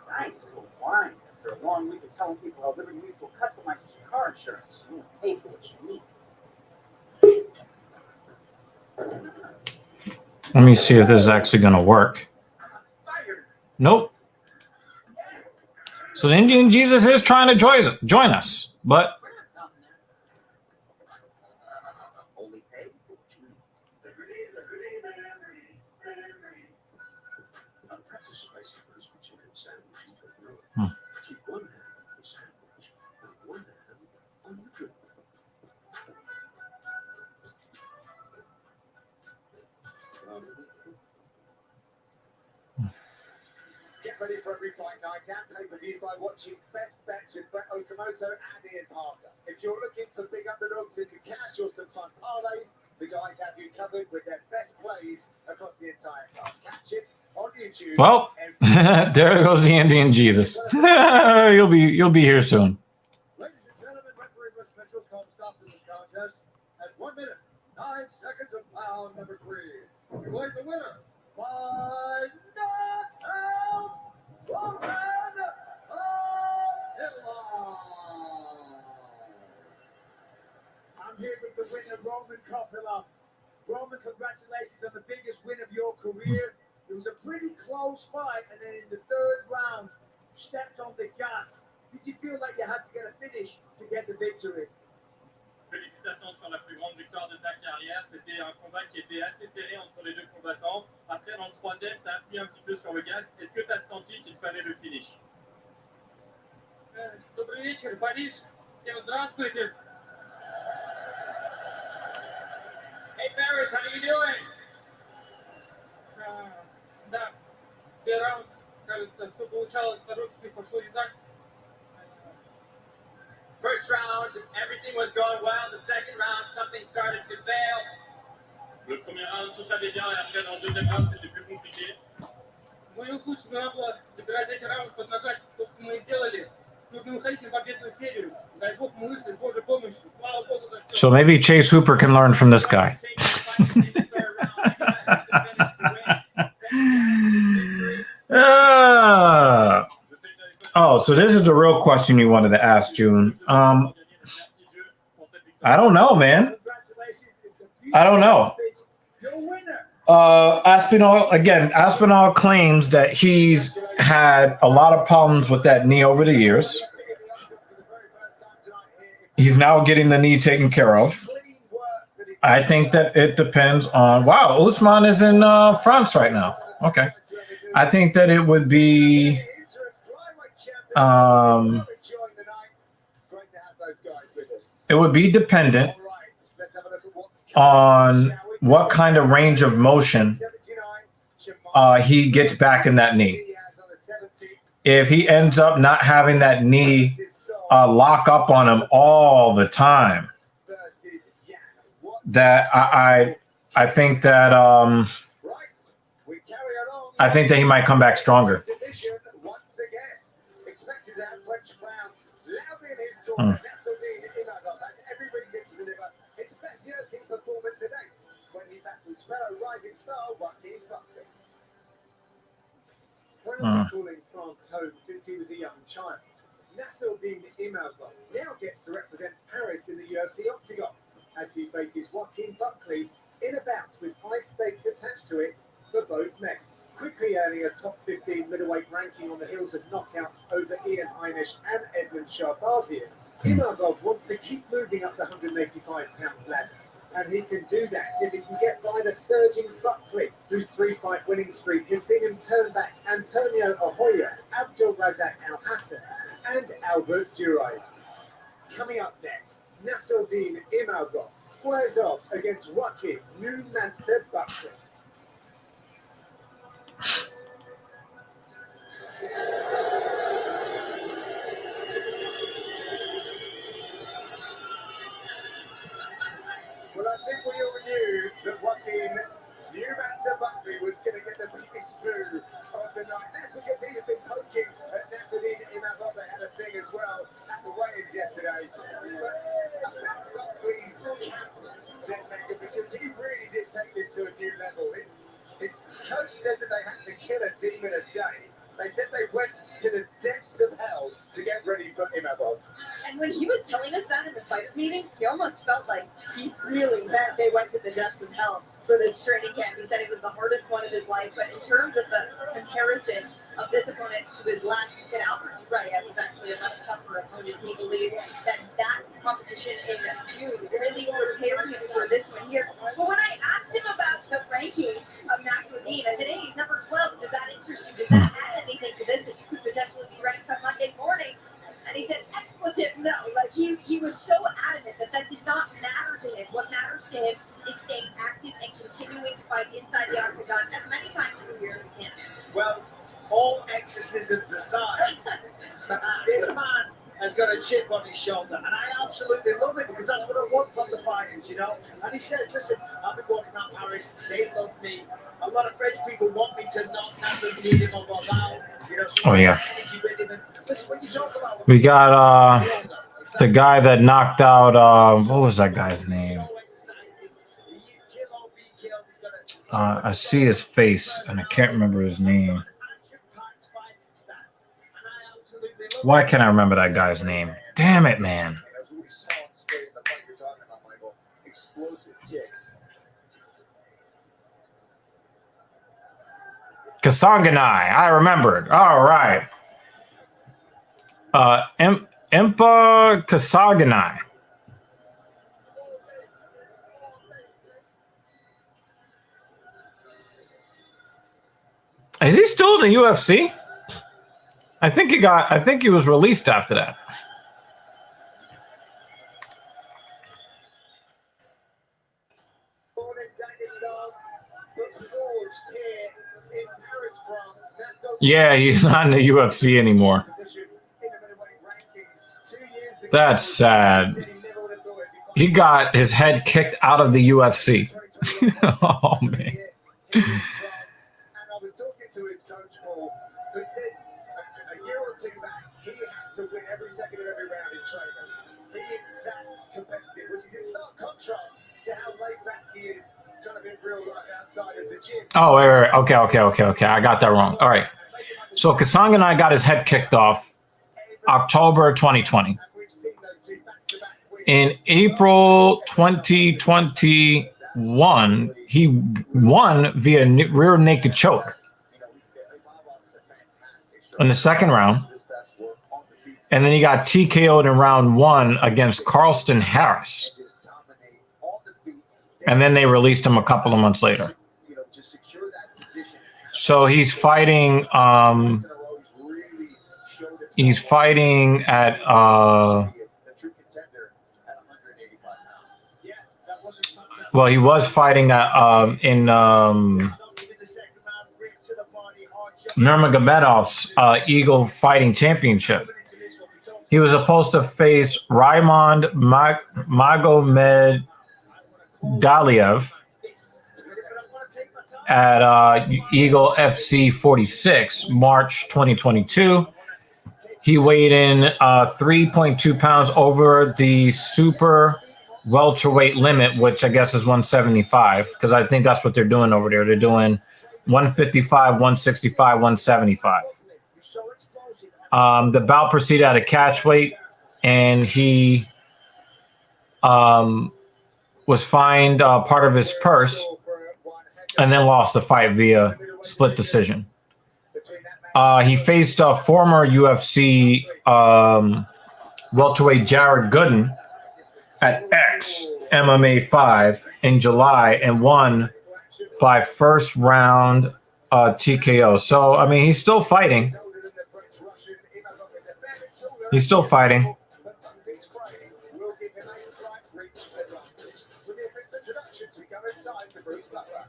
Nice to wine after a long week of telling people how Liberty Mutual customizes your car insurance. You pay for what you need. Let me see if this is actually going to work. Nope. So the Indian Jesus is trying to join us, but Only pay for what you need. Untitled spicy roast with chicken sandwich. Hmm. Keep one hand on the sandwich and one hand on the drink. Get ready for every fight night and pay-per-view by watching Best Bets with Brett Okamoto and Ian Parker. If you're looking for big underdogs who can cash or some fun parlays, the guys have you covered with their best plays across the entire card. Catch it on YouTube. well, there goes the Indian Jesus. you'll be here soon. Ladies and gentlemen, referee Rich Mitchell called stop to this contest at 1 minute, 9 seconds of round number 3. Declared the winner by knockout, Roman I'm here with the winner, Roman Kopylov. Roman, congratulations on the biggest win of your career. It was a pretty close fight, and then in the third round, you stepped on the gas. Did you feel like you had to get a finish to get the victory? Félicitations sur la plus grande victoire de ta carrière. C'était un combat qui était assez serré entre les deux combattants. Après, dans le troisième, tu as appuyé un petit peu sur le gaz. Est-ce que tu as senti qu'il te fallait le finish? Добрый вечер, Париж. Всем здравствуйте. Hey, Paris, how you doing? Да, 2 раунда, кажется, все получалось. Второй чуть пошло не так. First round, everything was going well. The second round, something started to fail. Le premier round, tout allait bien, et après, dans le deuxième round, c'était plus compliqué. В моем случае надо было добирать эти раунды, поднажать то, что мы сделали. Нужно выходить на победную серию. Дай бог, мы вышли с Божьей помощью. Слава Богу, за So maybe Chase Hooper can learn from this guy. Oh, so this is the real question you wanted to ask, June. I don't know, man. I don't know. Aspinall claims that he's had a lot of problems with that knee over the years. He's now getting the knee taken care of. I think that it depends on, wow, Usman is in France right now. Okay. I think that it would be dependent on what kind of range of motion he gets back in that knee. If he ends up not having that knee lock up on him all the time, that I think that he might come back stronger. Calling France home since he was a young child. Nathaniel now gets to represent Paris in the UFC Octagon as he faces Joaquin Buckley in a bout with high stakes attached to it for both men. Quickly earning a top 15 middleweight ranking on the heels of knockouts over Ian Heinisch and Edmund Sharbazian, Imagov wants to keep moving up the 185-pound ladder. And he can do that if he can get by the surging Buckley, whose 3-fight winning streak has seen him turn back Antonio Ahoya, Abdul Razak Al Hassan, and Albert Duray. Coming up next, Nasruddin Imavov squares off against Joaquin Numancev-Buckley. Well, I think we all knew that Joaquin Numancev-Buckley was going to get the biggest boo of the night. That's because he had been poking at Nasruddin Imavov. They had a thing as well at the weigh-ins yesterday. But about Buckley's camp, because he really did take this to a new level. His coach said that they had to kill a demon a day. They said they went to the depths of hell to get ready for Imavov. And when he was telling us that in the fighter meeting, he almost felt like he really meant they went to the depths of hell for this training camp. He said it was the hardest one of his life, but in terms of the comparison of this opponent to his last, he said Albert Raya was actually a much tougher opponent. He believes that competition in June really prepared him for this one here. But when I asked him about the ranking of Nasruddin, I said, hey, he's number 12. Does that interest you? Does that add anything to this? That you could potentially be ranked on Monday morning? And he said, expletive, no. Like, he was so adamant that did not matter to him. What matters to him is staying active and continuing to fight inside the octagon as many times per year as he can. Well, all exorcisms aside, this man has got a chip on his shoulder, and I absolutely love it because that's what I want from the fighters, you know. And he says, listen, I've been walking around Paris, they love me. A lot of French people want me to not Nasruddin him or out, you know. Oh, yeah. Listen, when you talk about We got the guy that knocked out what was that guy's name? I see his face and I can't remember his name. Why can't I remember that guy's name? Damn it, man. Kasanganai. I remembered. All right. Impa Kasanganai. Is he still in the UFC? I think he was released after that. Yeah, he's not in the UFC anymore. That's sad. He got his head kicked out of the UFC. Oh, man. And I was talking to his coach, Paul, who said a year or two back, he had to win every second of every round in training. He is that competitive, which is in stark contrast to how laid back he is kind of in real life outside of the gym. Oh, wait. Okay. I got that wrong. All right. So Kasanganai got his head kicked off October 2020. In April 2021, he won via rear naked choke in the second round. And then he got TKO'd in round 1 against Carlston Harris. And then they released him a couple of months later. So he's fighting at well, he was fighting in Nurmagomedov's Eagle Fighting Championship. He was supposed to face Raymond Magomedaliev at Eagle FC 46, March 2022. He weighed in 3.2 pounds over the super welterweight limit, which I guess is 175, because I think that's what they're doing over there. They're doing 155, 165, 175. The bout proceeded at a catch weight, and he was fined part of his purse and then lost the fight via split decision. He faced a former UFC welterweight Jared Gooden at X MMA 5 in July and won by first round TKO. So, I mean, he's still fighting. to Bruce Butler.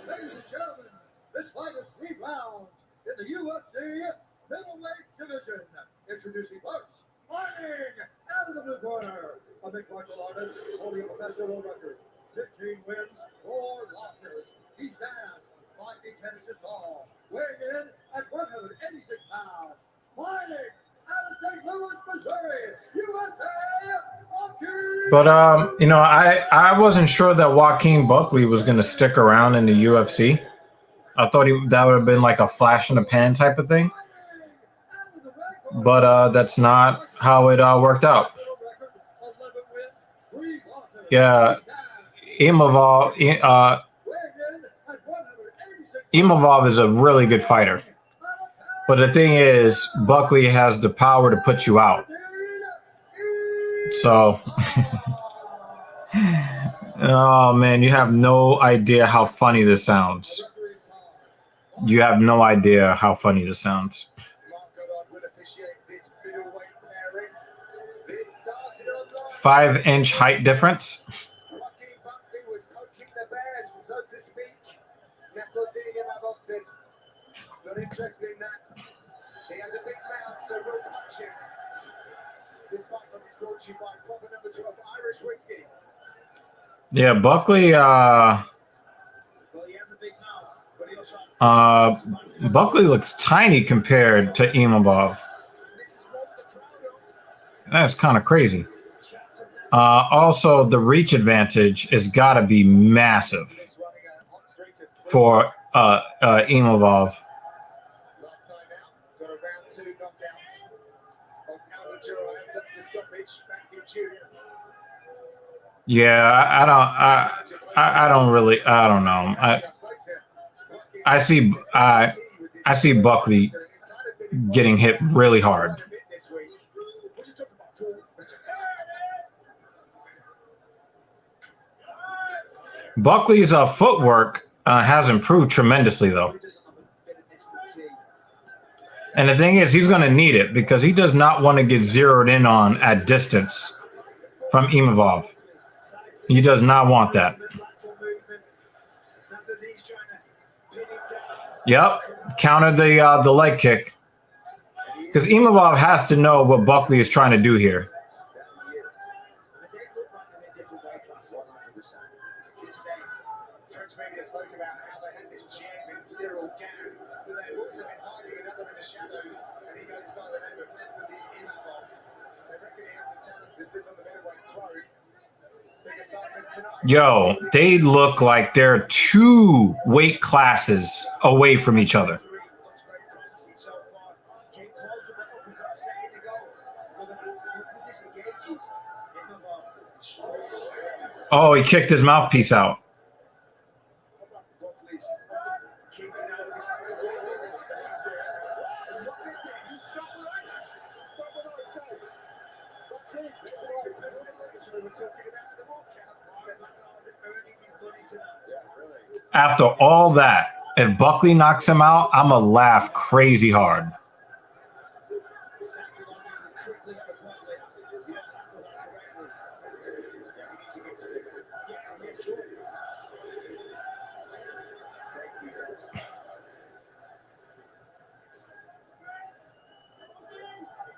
Ladies and gentlemen, this fight is 3 rounds in the UFC middleweight division. Introducing first, fighting out of the blue corner, a mixed martial artist holding a professional record, 15 wins, 4 losses. He stands 5 feet 10 inches tall, weighing in at 186 pounds. Fighting out of St. Louis, Missouri, USA. But you know, I wasn't sure that Joaquin Buckley was going to stick around in the UFC. I thought that would have been like a flash in the pan type of thing. But that's not how it worked out. Yeah, Imavov is a really good fighter. But the thing is, Buckley has the power to put you out. So, oh man, you have no idea how funny this sounds. You have no idea how funny this sounds. 5-inch height difference. Not interested in that. He has a big mouth, so we'll punch him. This fight is brought to you by proper number 12 Irish whiskey. Yeah, Buckley. Buckley looks tiny compared to Imavov. That's kind of crazy. Also, the reach advantage has got to be massive for Imavov. Yeah, I don't know. I see Buckley getting hit really hard. Buckley's footwork has improved tremendously, though. And the thing is, he's going to need it because he does not want to get zeroed in on at distance from Imavov. He does not want that. Yep, countered the leg kick. Because Imavov has to know what Buckley is trying to do here. Spoke about how they had this champion, Cyril Gane, but they've also been hiding another in the shadows, and he goes by the name of Nathaniel. They reckon he has the talent to sit on the middleweight throne. Big assignment tonight. Yo, they look like they're 2 weight classes away from each other. Oh, he kicked his mouthpiece out. After all that, if Buckley knocks him out, I'm going to laugh crazy hard.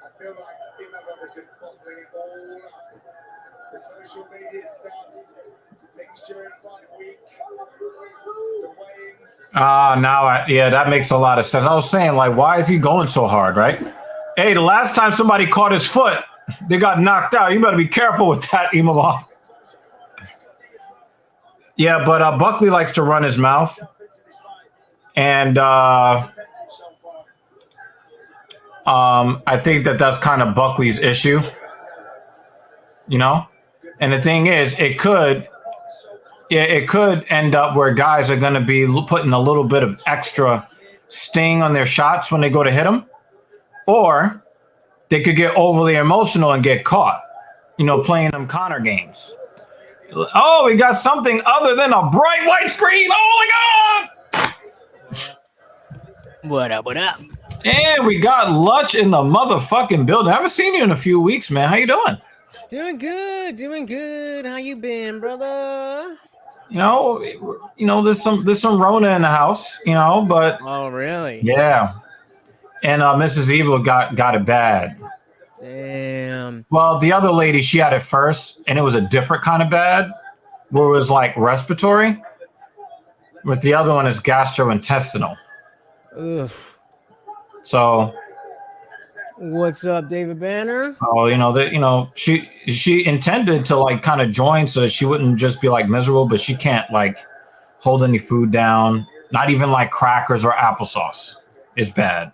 I feel like Imavov has been bottling it all up. The social media stuff, things during fight week, the weigh-ins. Yeah, that makes a lot of sense. I was saying, like, why is he going so hard, right? Hey, the last time somebody caught his foot, they got knocked out. You better be careful with that, Imavov. Yeah, but Buckley likes to run his mouth. And I think that's kind of Buckley's issue. You know? And the thing is, it could end up where guys are going to be putting a little bit of extra sting on their shots when they go to hit them. Or they could get overly emotional and get caught, you know, playing them Connor games. Oh, we got something other than a bright white screen. Oh, my God. What up, what up? And we got Lutch in the motherfucking building. I haven't seen you in a few weeks, man. How you doing? Doing good. How you been, brother? there's some Rona in the house, but Oh, really? yeah. And Mrs. Evil got it bad. Damn. Well, the other lady, she had it first, and it was a different kind of bad, where it was like respiratory. But the other one is gastrointestinal. Oof. So, What's up, David Banner? she intended to like kind of join so that she wouldn't just be like miserable, but she can't like hold any food down, not even like crackers or applesauce. It's bad.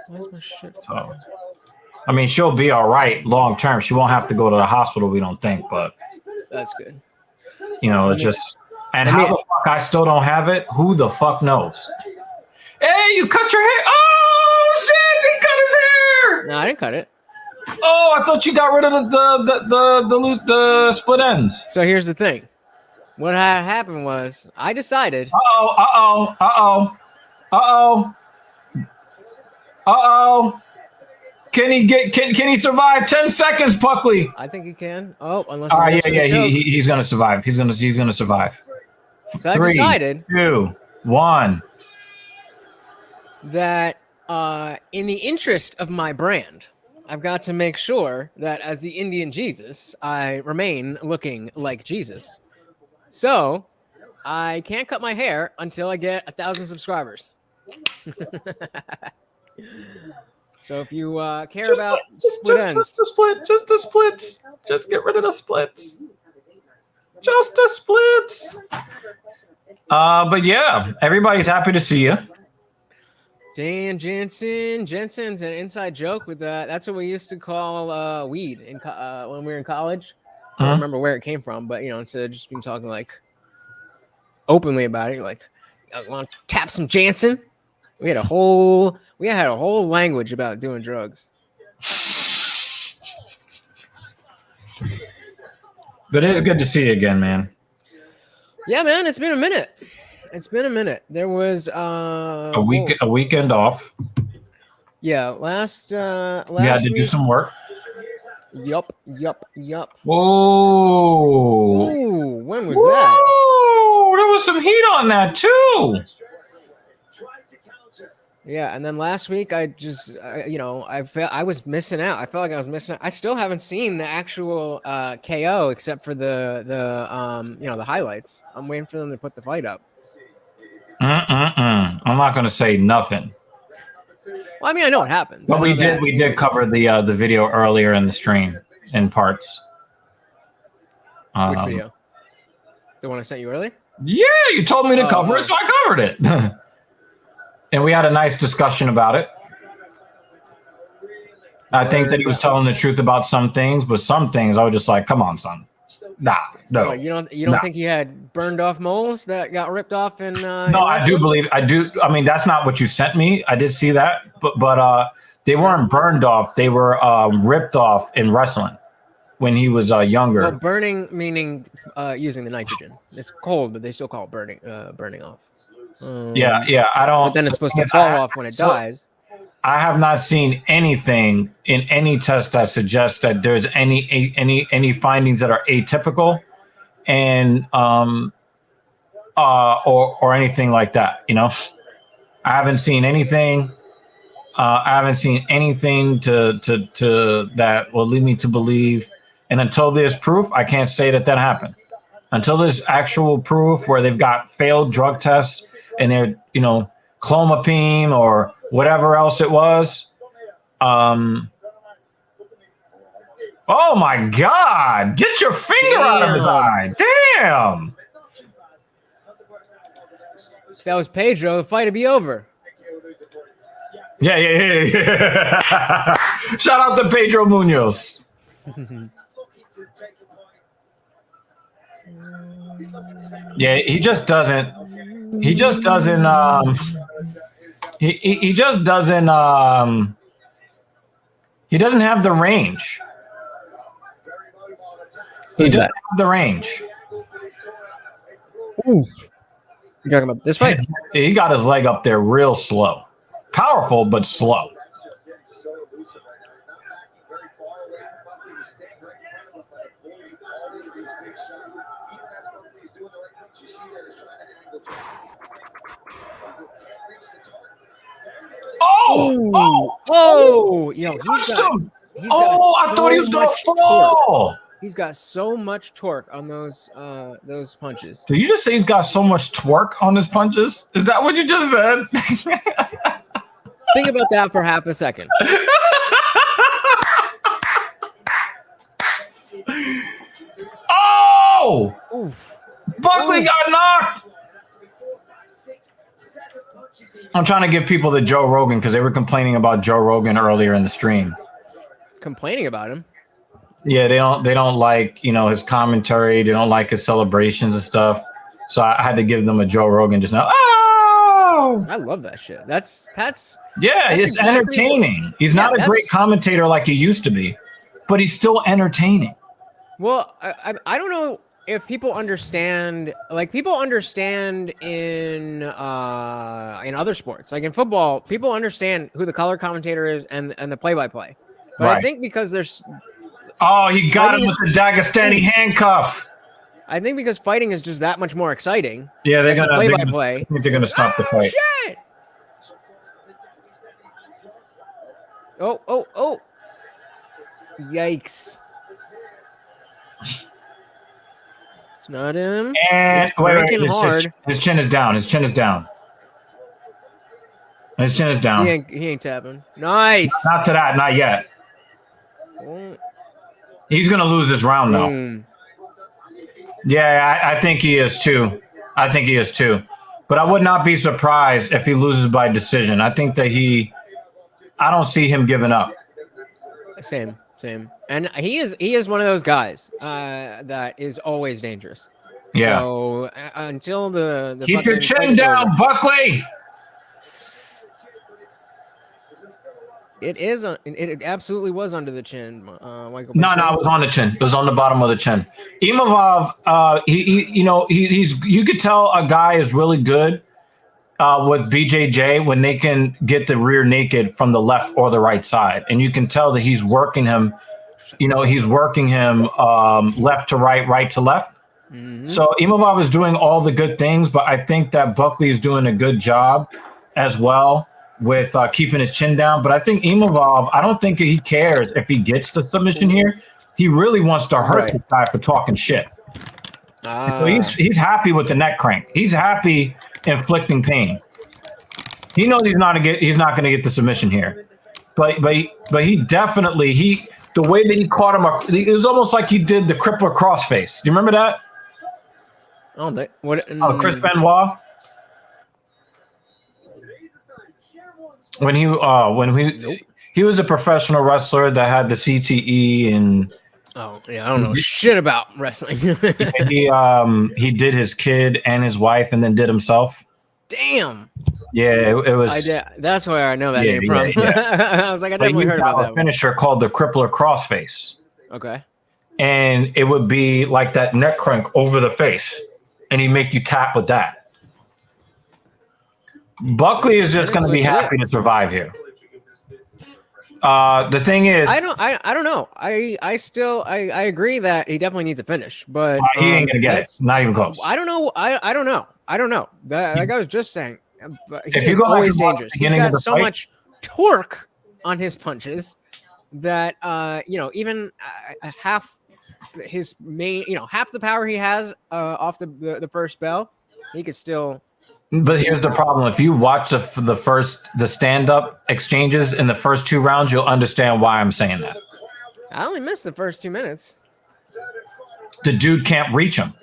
Where's my shit? So, I mean, she'll be all right long term. She won't have to go to the hospital, we don't think, but That's good. it's just. And how the fuck I still don't have it? Who the fuck knows? Hey, you cut your hair! Oh shit! He cut his hair! No, I didn't cut it. Oh, I thought you got rid of the split ends. So here's the thing. What had happened was I decided. Can he survive 10 seconds, Puckley? I think he can. Oh, unless. All right, he's gonna survive. He's gonna survive. So 3, I decided 2, 1. That in the interest of my brand, I've got to make sure that as the Indian Jesus, I remain looking like Jesus. So I can't cut my hair until I get 1,000 subscribers. So if you care about just the splits. Just get rid of the splits. Just the splits. But yeah, everybody's happy to see you. Dan Jensen's an inside joke with that. That's what we used to call weed when we were in college. I don't remember where it came from, but instead of just being talking like openly about it, like, I want to tap some Jansen. We had a whole language about doing drugs. But it is good to see you again, man. Yeah, man, it's been a minute. There was a weekend off. Yeah, last you had to do some work. Yup. Whoa. Ooh, when was that? There was some heat on that too. Yeah, and then last week I just, I felt I was missing out. I felt like I was missing out. I still haven't seen the actual KO except for the highlights. I'm waiting for them to put the fight up. I'm not going to say nothing. Well, I mean, I know what happens. But we did cover the video earlier in the stream in parts. Which video? The one I sent you earlier? Yeah, you told me to cover it, so I covered it. And we had a nice discussion about it. I think that he was telling the truth about some things, but some things I was just like, come on, son. Nah, no. What, you don't think he had burned off moles that got ripped off in No, I do believe I do. I mean, that's not what you sent me. I did see that, but they weren't burned off. They were ripped off in wrestling when he was younger. Well, burning meaning using the nitrogen. It's cold, but they still call it burning off. Yeah. I don't. But then it's supposed to fall off when it dies. I have not seen anything in any test that suggests that there's any findings that are atypical, and or anything like that. I haven't seen anything. I haven't seen anything to that will lead me to believe. And until there's proof, I can't say that happened. Until there's actual proof where they've got failed drug tests and they're clomipene or whatever else it was. Oh my God! Get your finger out of his eye! Damn! If that was Pedro, the fight would be over. Yeah. Shout out to Pedro Munoz. Yeah, he just doesn't. He just doesn't. He just doesn't. He doesn't have the range. He doesn't have the range. Oof. You talking about this fight? He got his leg up there real slow. Powerful, but slow. Oh, yo, he's got I thought he was gonna fall. He's got so much torque on those punches. Did you just say he's got so much twerk on his punches? Is that what you just said? Think about that for half a second. Oh! Oof. Buckley got knocked. I'm trying to give people the Joe Rogan because they were complaining about Joe Rogan earlier in the stream. Complaining about him? Yeah, they don't like, his commentary. They don't like his celebrations and stuff. So I had to give them a Joe Rogan just now. Oh! I love that shit. That's it's exactly entertaining. He's not a great commentator like he used to be, but he's still entertaining. Well, I don't know if people understand, like people understand in other sports, like in football, people understand who the color commentator is and the play-by-play. But Right. I think because there's he got him with the Dagestani handcuff. I think because fighting is just that much more exciting. Yeah, they're gonna play-by-play. They're gonna stop the fight. Shit! Oh! Yikes! It's not him. And wait, hard. His chin is down. His chin is down. His chin is down. He ain't tapping. Nice. Not to that. Not yet. He's gonna lose this round though. Yeah, I think he is too. But I would not be surprised if he loses by decision. I think that I don't see him giving up. Same. And he is one of those guys that is always dangerous. Yeah. So until the keep your chin down, Buckley. It absolutely was under the chin. Michael. No, it was on the chin. It was on the bottom of the chin. Imavov, you could tell a guy is really good with BJJ when they can get the rear naked from the left or the right side, and you can tell that he's working him. He's working him left to right, right to left. Mm-hmm. So Imavov is doing all the good things, but I think that Buckley is doing a good job as well with keeping his chin down. But I think Imavov, I don't think he cares if he gets the submission here. He really wants to hurt this guy for talking shit. So he's happy with the neck crank. He's happy inflicting pain. He knows he's not going to get the submission here. But he definitely the way that he caught him, it was almost like he did the crippler crossface. Do you remember that? Chris Benoit. When he was a professional wrestler that had the CTE and I don't know shit about wrestling. he did his kid and his wife and then did himself. Damn. Yeah, it was. That's where I know that name from. I was like, I definitely heard about that. A finisher called the crippler crossface. Okay. And it would be like that neck crank over the face, and he'd make you tap with that. Buckley is just going to be happy to survive here. The thing is, I don't know. I agree that he definitely needs a finish, but he ain't gonna get it. Not even close. I don't know. I don't know. Like I was just saying, but he is go always dangerous. He's got so much torque on his punches that even half his main, half the power he has off the first bell, he could still. But here's the problem: if you watch the stand-up exchanges in the first two rounds, you'll understand why I'm saying that. I only missed the first 2 minutes. The dude can't reach him.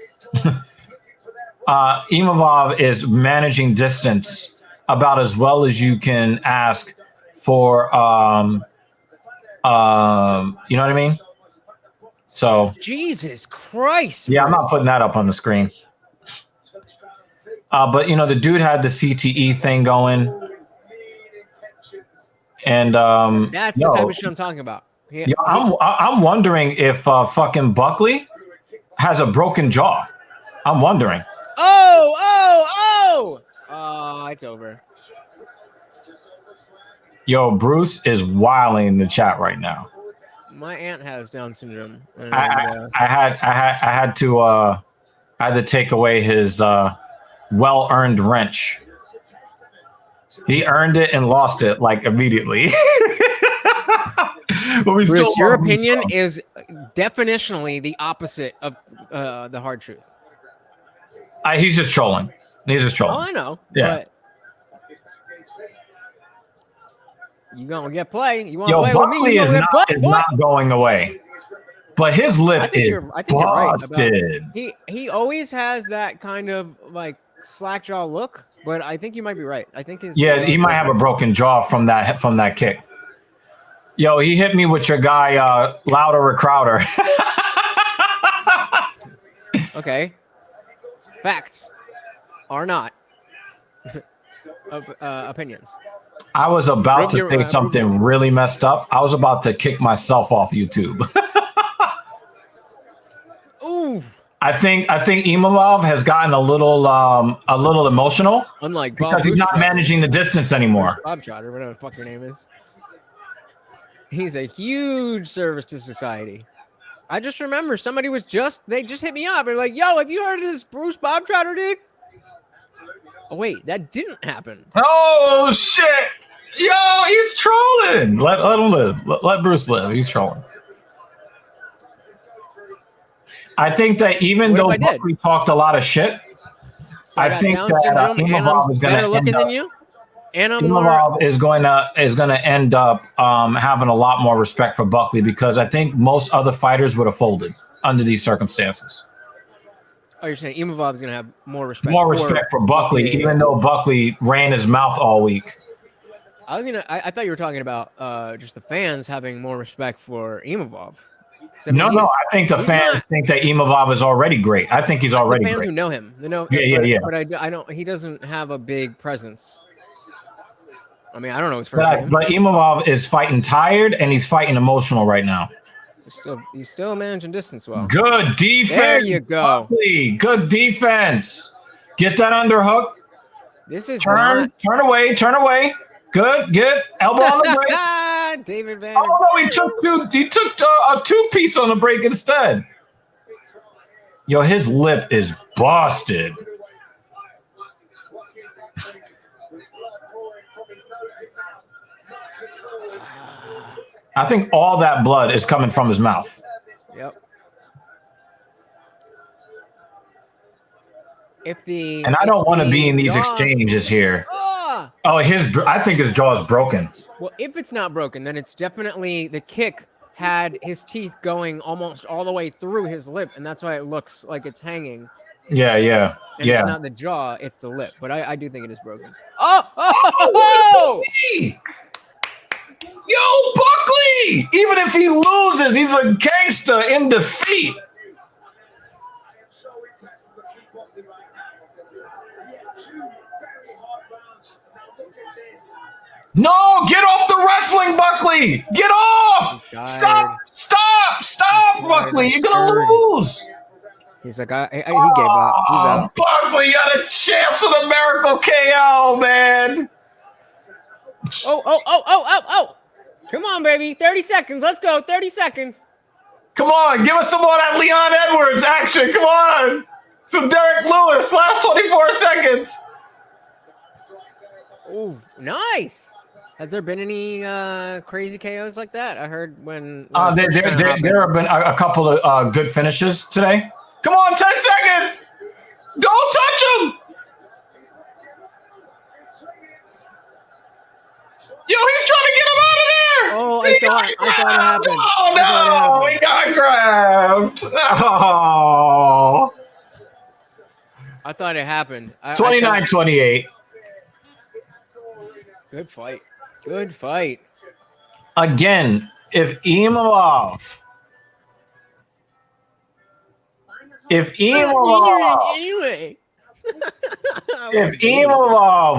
Imavov is managing distance about as well as you can ask for. You know what I mean? So. Jesus Christ! Yeah, I'm not putting that up on the screen. But the dude had the CTE thing going, and that's the type of shit I'm talking about. I'm wondering if fucking Buckley has a broken jaw. I'm wondering. Oh! It's over. Yo, Bruce is wilding in the chat right now. My aunt has Down syndrome. And, I had to take away his well-earned wrench. He earned it and lost it like immediately. But we Bruce, still your love him, opinion so. is definitionally the opposite of the hard truth. He's just trolling. He's just trolling. Oh, I know. Yeah. But you gonna get play. You want to Yo, play with me? Buckley You is gonna get play? not going away. But his lip is I think you're right busted. about he always has that kind of like slack jaw look, but I think you might be right. I think his Yeah, he might have a broken jaw from that kick. Yo, he hit me with your guy, Louder or Crowder. Okay. Facts are not opinions. I was about to say something really messed up. I was about to kick myself off YouTube. Ooh. I think Imavov has gotten a little emotional. Unlike because he's not managing the distance anymore. Bob Trotter, whatever the fuck your name is. He's a huge service to society. I just remember they just hit me up. They're like, yo, have you heard of this Bruce Bob Trotter dude? Oh, wait, that didn't happen. Oh, shit. Yo, he's trolling. Let him live. Let Bruce live. He's trolling. I think that even though Buckley talked a lot of shit, so I think that Imavov is going to end up. You? And Imavov is going to end up having a lot more respect for Buckley because I think most other fighters would have folded under these circumstances. Oh, you're saying Imavov is going to have more respect. More respect for Buckley, even though Buckley ran his mouth all week. I thought you were talking about just the fans having more respect for Imavov. So, no, I think the fans think that Imavov is already great. I think he's already the fans great. who know him. Yeah. But I don't. He doesn't have a big presence. I mean, I don't know his first name. But Imavov is fighting tired and he's fighting emotional right now. He's still managing distance well. Good defense. There you go. Buckley. Good defense. Get that underhook. This is turn away. Good. Elbow on the break. David Van. Oh no, he took a two-piece on the break instead. Yo, his lip is busted. I think all that blood is coming from his mouth. Yep. And I don't want to be in these exchanges here. I think his jaw is broken. Well, if it's not broken, then it's definitely the kick had his teeth going almost all the way through his lip, and that's why it looks like it's hanging. Yeah. And it's not the jaw, it's the lip. But I do think it is broken. Oh! Yo, Buckley! Even if he loses, he's a gangster in defeat. No, get off the wrestling, Buckley! Get off! Stop, Buckley! You're gonna lose. He's like, he gave up. He's out. Buckley got a chance for the miracle KO, man. Oh. Come on, baby. 30 seconds. Let's go. 30 seconds. Come on. Give us some more of that Leon Edwards action. Come on. Some Derek Lewis. Last 24 seconds. Oh, nice. Has there been any crazy KOs like that? I heard when there have been a couple of good finishes today. Come on, 10 seconds. Don't touch him. Yo, he's trying to get him out of there. Oh, I thought it happened. Oh, no, he got grabbed. Oh. I thought it happened. 29-28. Good fight. Good fight. Again, if Imavov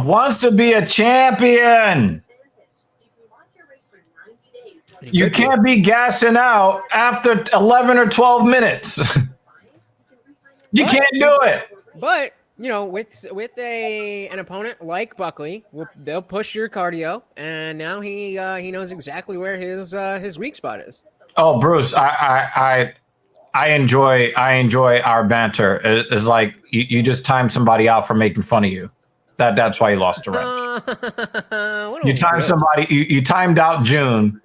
wants to be a champion, you can't be gassing out after 11 or 12 minutes. You can't do it. But with an opponent like Buckley, they'll push your cardio, and now he knows exactly where his weak spot is. Oh, Bruce, I enjoy our banter. It's like you just time somebody out for making fun of you. That's why he lost the wrench. You timed somebody. You timed out June,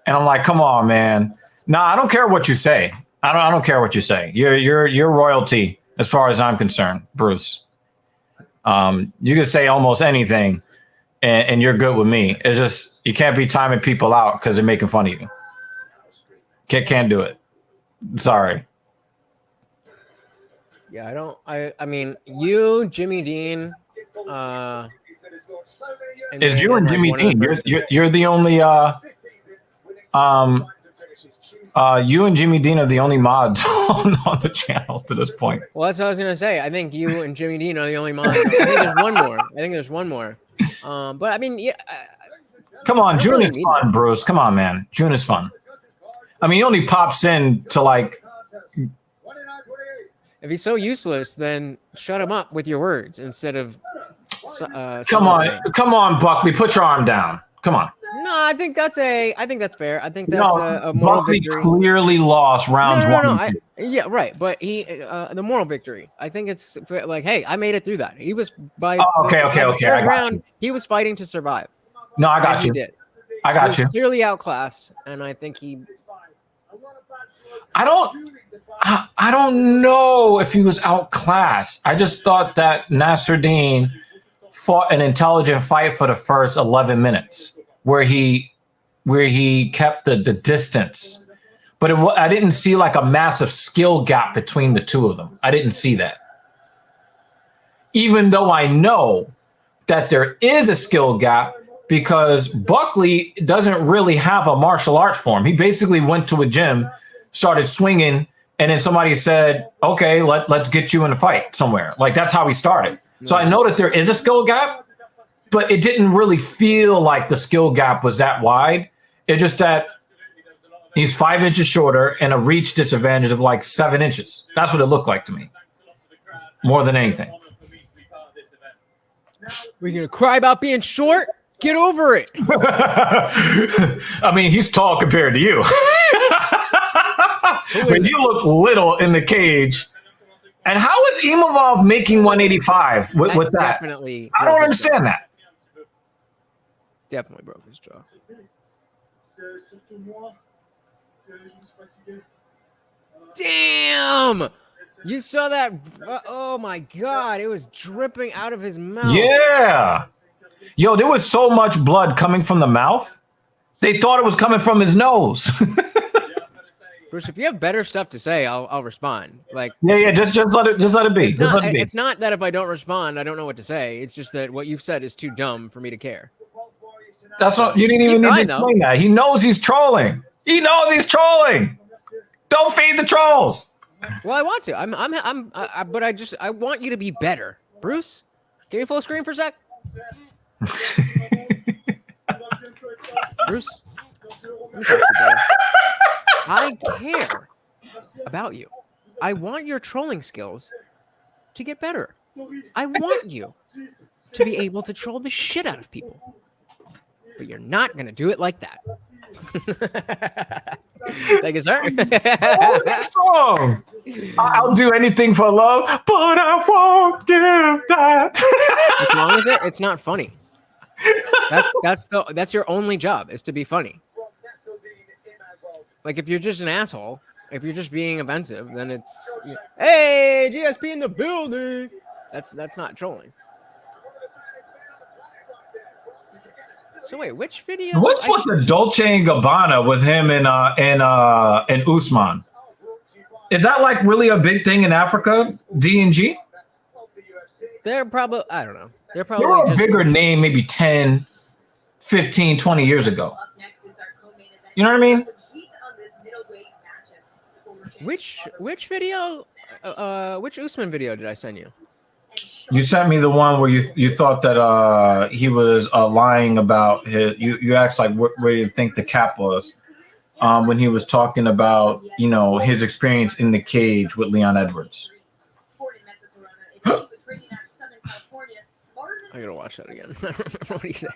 and I'm like, come on, man. No, I don't care what you say. I don't care what you say. You're royalty as far as I'm concerned, Bruce. You can say almost anything, and you're good with me. It's just you can't be timing people out because they're making fun of you. Can't do it. Sorry. Yeah, I don't. I mean, you, Jimmy Dean. It's you and Jimmy Dean. You're the only. You and Jimmy Dean are the only mods on the channel to this point. Well, that's what I was gonna say. I think you and Jimmy Dean are the only mods. I think there's one more. But I mean, yeah. Come on, June is fun, Bruce. Come on, man. June is fun. I mean, he only pops in to like. If he's so useless, then shut him up with your words instead of. Come on, Buckley. Put your arm down. Come on. No, I think that's fair. I think that's a moral Buckley victory. Clearly lost rounds one and two. Yeah, right. But the moral victory. I think it's like, hey, I made it through that. He was okay. I got you. He was fighting to survive. No, I got you. He did. I got you. Clearly outclassed, and I think he. I don't know if he was outclassed. I just thought that Nasruddin fought an intelligent fight for the first 11 minutes, where he kept the distance. But I didn't see like a massive skill gap between the two of them. I didn't see that. Even though I know that there is a skill gap because Buckley doesn't really have a martial arts form. He basically went to a gym, started swinging, and then somebody said, okay, let's get you in a fight somewhere. Like that's how he started. So I know that there is a skill gap, but it didn't really feel like the skill gap was that wide. It's just that he's 5 inches shorter and a reach disadvantage of like 7 inches. That's what it looked like to me, more than anything. We're going to cry about being short? Get over it. I mean, he's tall compared to you. When you look little in the cage. And how is Imavov making 185 with that? Definitely. I don't understand that. Definitely broke his jaw. Damn! You saw that? Oh my God! It was dripping out of his mouth. Yeah. Yo, there was so much blood coming from the mouth. They thought it was coming from his nose. Bruce, if you have better stuff to say, I'll respond. Like, yeah, just let it be. It's not that if I don't respond, I don't know what to say. It's just that what you've said is too dumb for me to care. That's not. You didn't even need to explain that. He knows he's trolling. Don't feed the trolls. Well, I want to. But I want you to be better, Bruce. Give me full screen for a sec. Bruce, let me talk to you, brother. I care about you. I want your trolling skills to get better. I want you to be able to troll the shit out of people. But you're not going to do it like that. Thank you, sir. Next song. I'll do anything for love, but I won't give that. What's wrong with it? It's not funny. That's your only job, is to be funny. Like, if you're just an asshole, if you're just being offensive, then it's, hey, GSP in the building. That's not trolling. So wait, which video? What's with the Dolce and Gabbana with him and Usman? Is that like really a big thing in Africa? D&G? They're probably, I don't know. They were a bigger name maybe 10, 15, 20 years ago. You know what I mean? Which video? Which Usman video did I send you? You sent me the one where you thought that he was lying about his. You asked like where you think the cap was when he was talking about his experience in the cage with Leon Edwards. I gotta watch that again. What do you say?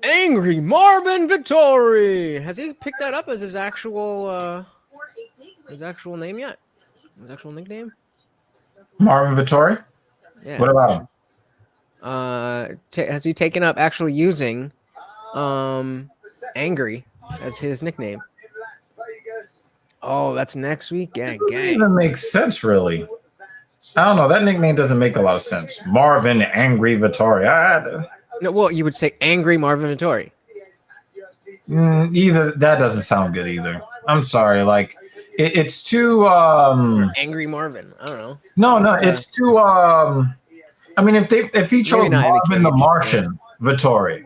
Angry Marvin Vittori. Has he picked that up as his actual his actual name yet? His actual nickname? Marvin Vittori. Yeah. What about him? Has he taken up actually using Angry as his nickname? Oh, that's next week. Gang, Doesn't gang. even make sense, really. I don't know. That nickname doesn't make a lot of sense. Marvin Angry Vittori. No, well, you would say Angry Marvin Vittori. Either that doesn't sound good either. I'm sorry. Like it's too. Angry Marvin. I don't know. No, it's too. I mean, if he chose not in a Marvin the cage, Martian Vittori,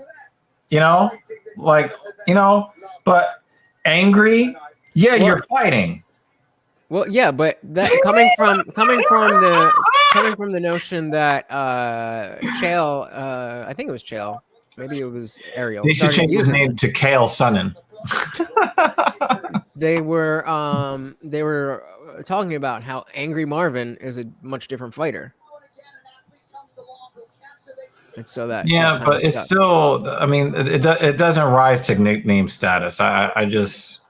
but angry. Yeah, you're fighting. Well, yeah, but that coming from the notion that Chael, I think it was Chael, maybe it was Ariel. They should change his using name to Kale Sonnen. They were talking about how Angry Marvin is a much different fighter. And so that But it's still. I mean, it doesn't rise to nickname status. I'm just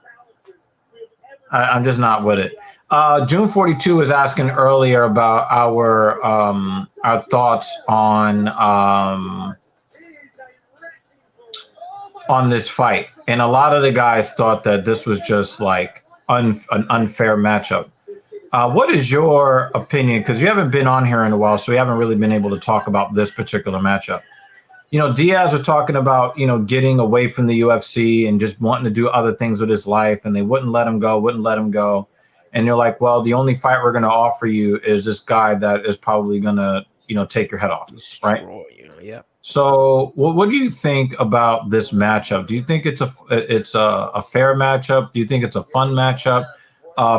not with it. June 42 was asking earlier about our thoughts on this fight, and a lot of the guys thought that this was just like an unfair matchup. What is your opinion? Because you haven't been on here in a while, so we haven't really been able to talk about this particular matchup. Diaz are talking about, getting away from the UFC and just wanting to do other things with his life, and they wouldn't let him go. And you're like, well, the only fight we're going to offer you is this guy that is probably going to, take your head off, right? Yeah. So what do you think about this matchup? Do you think it's a fair matchup? Do you think it's a fun matchup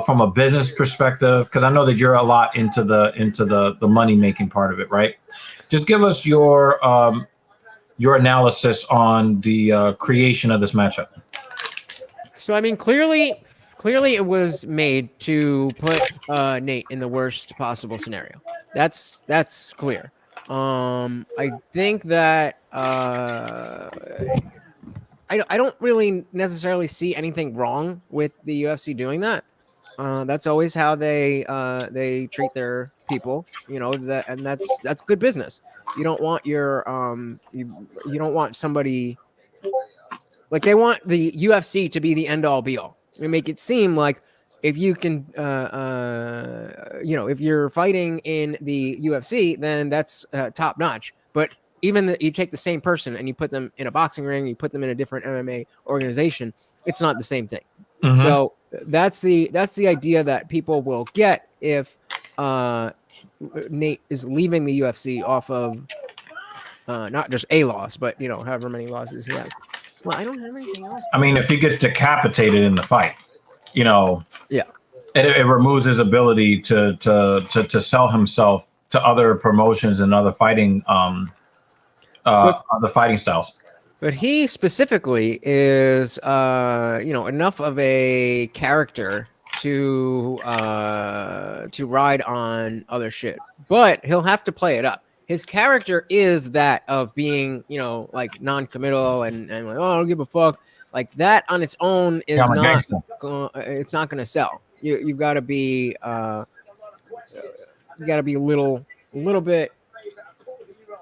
from a business perspective? Because I know that you're a lot into the money making part of it, right? Just give us your analysis on the creation of this matchup. So I mean, clearly it was made to put Nate in the worst possible scenario. That's clear. I think that I don't really necessarily see anything wrong with the UFC doing that. That's always how they treat their people, and that's good business. You don't want your you don't want somebody like they want the UFC to be the end all be all. They make it seem like if you can if you're fighting in the UFC, then that's top notch. But even you take the same person and you put them in a boxing ring, you put them in a different MMA organization, it's not the same thing. Mm-hmm. So that's the idea that people will get if Nate is leaving the UFC off of not just a loss, but however many losses he has. Well, I don't have anything else. I mean, if he gets decapitated in the fight, yeah, it removes his ability to sell himself to other promotions and other fighting other fighting styles. But he specifically is enough of a character to ride on other shit. But he'll have to play it up. His character is that of being, like non-committal and like, oh, I don't give a fuck. Like that on its own is it's not going to sell. You've got to be a little bit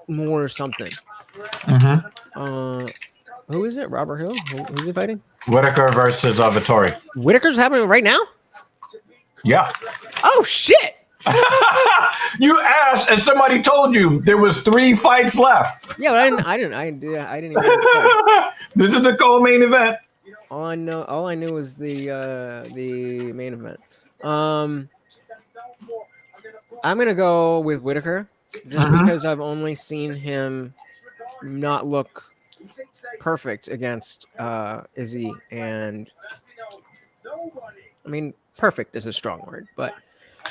more something. Mm-hmm. Who is it? Robert Hill? Who's he fighting? Whitaker versus Vittori. Whitaker's happening right now? Yeah. Oh shit! You asked, and somebody told you there was 3 fights left. Yeah, but I didn't even. This is the co-main event. All I knew was the main event. I'm gonna go with Whitaker just because I've only seen him not look perfect against Izzy, and I mean perfect is a strong word, but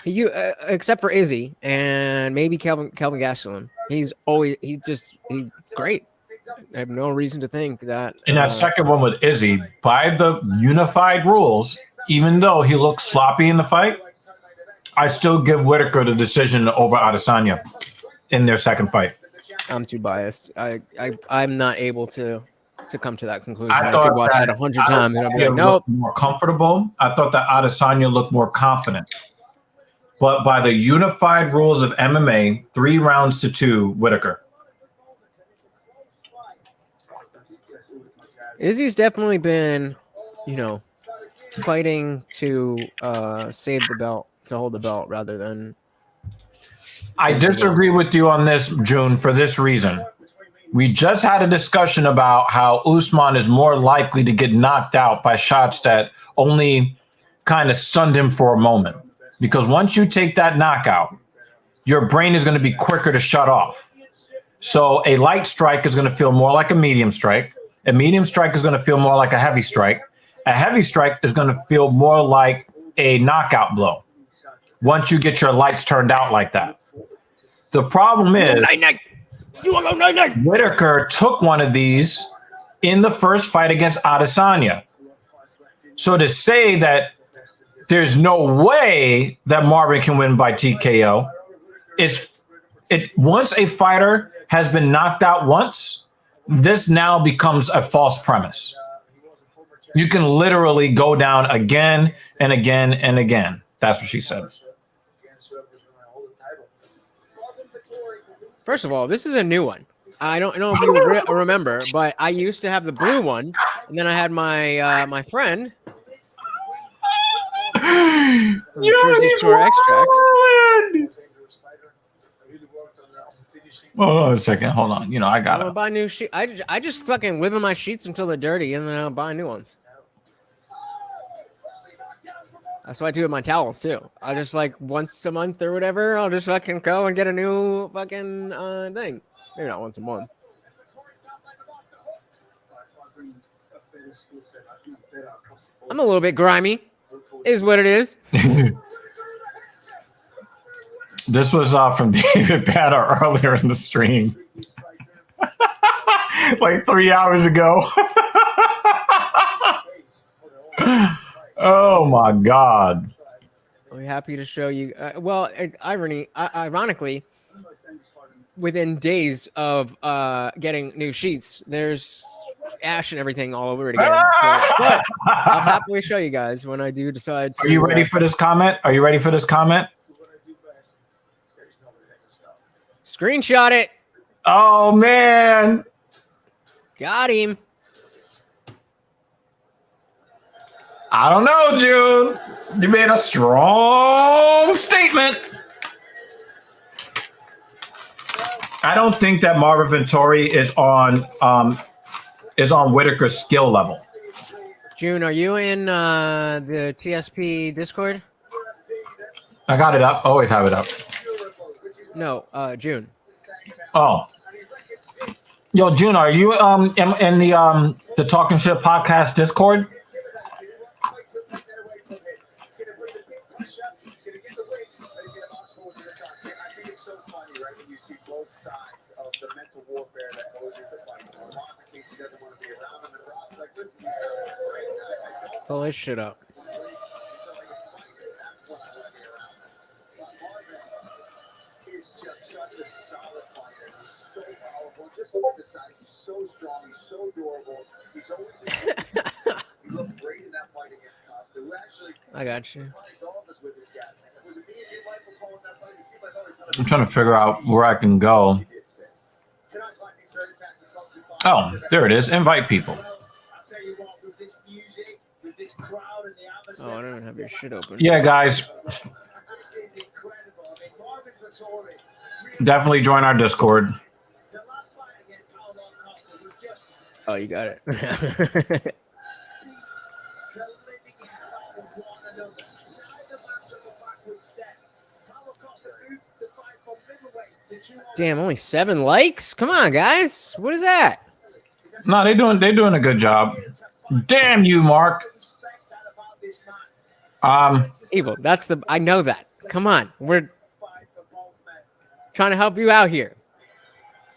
except for Izzy and maybe Kelvin Gastelum, he's great. I have no reason to think that in that second one with Izzy, by the unified rules, even though he looks sloppy in the fight, I still give Whitaker the decision over Adesanya in their second fight. I'm too biased. I'm not able to to come to that conclusion. I I thought could watch that 100 times and I'll be like, Adesanya nope. looked more comfortable. I thought that Adesanya looked more confident. But by the unified rules of MMA, 3 rounds to 2, Whitaker. Izzy's definitely been, fighting to save the belt, to hold the belt rather than. I disagree with you on this, June, for this reason. We just had a discussion about how Usman is more likely to get knocked out by shots that only kind of stunned him for a moment. Because once you take that knockout, your brain is going to be quicker to shut off. So a light strike is going to feel more like a medium strike. A medium strike is going to feel more like a heavy strike. A heavy strike is going to feel more like a knockout blow once you get your lights turned out like that. The problem is Whitaker took one of these in the first fight against Adesanya. So to say that there's no way that Marvin can win by TKO, once a fighter has been knocked out once, this now becomes a false premise. You can literally go down again and again and again. That's what she said. First of all, this is a new one. I don't know if you remember, but I used to have the blue one, and then I had my friend from Jersey Shore Extracts. Oh, a second. Hold on. I got I'll it. buy new sheets. I just fucking live in my sheets until they're dirty, and then I'll buy new ones. That's what I do with my towels too. I just once a month or whatever, I'll just fucking go and get a new fucking thing. Maybe not once a month. I'm a little bit grimy. Is what it is. This was from David Batter earlier in the stream. Like 3 hours ago. Oh my God. I'm happy to show you. Ironically, within days of getting new sheets, there's ash and everything all over it again. But I'll happily show you guys when I do decide to. Are you ready for this comment? Are you ready for this comment? Screenshot it. Oh, man. Got him. I don't know, June. You made a strong statement. I don't think that Marvin Vettori is on Whitaker's skill level. June, are you in the TSP Discord? I got it up. Always have it up. No, June. Oh. Yo, June, are you in the Talking Shit podcast Discord? Pull this shit up. He's just such a solid fighter. He's so powerful. Just look at the size. He's so strong. He's so durable. He's always he looked great in that fight against Costa, who actually I got you. surprised all of us with his gas. Was it me and you, Michael, calling that fight? It seemed like always I'm trying to figure out where I can go. Oh, there it is. Invite people. Oh, I don't have your shit open. Yeah, guys. Definitely join our Discord. Oh, you got it. Damn, only 7 likes? Come on, guys. What is that? No, they're doing a good job. Damn you, Mark. Evil. I know that. Come on. We're trying to help you out here.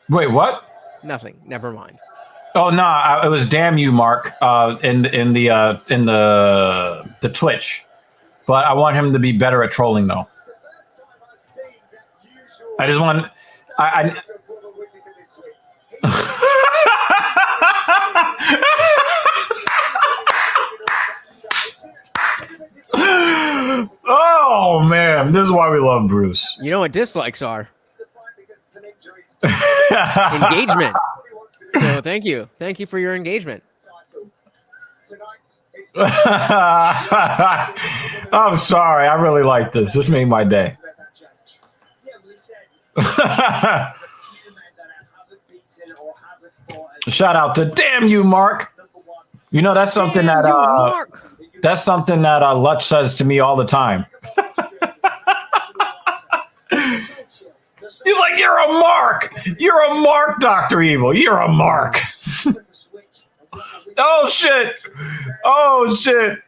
Wait, what? Nothing. Never mind. Oh no, it was damn you, Mark. In the Twitch, but I want him to be better at trolling though. I just want Oh man, this is why we love Bruce. You know what dislikes are? Engagement. So thank you for your engagement. I'm sorry. I really like this. This made my day. Shout out to damn you, Mark. You know that's something that Lutch says to me all the time. He's like, "You're a mark. You're a mark, Dr. Evil. You're a mark." Oh shit. Oh shit.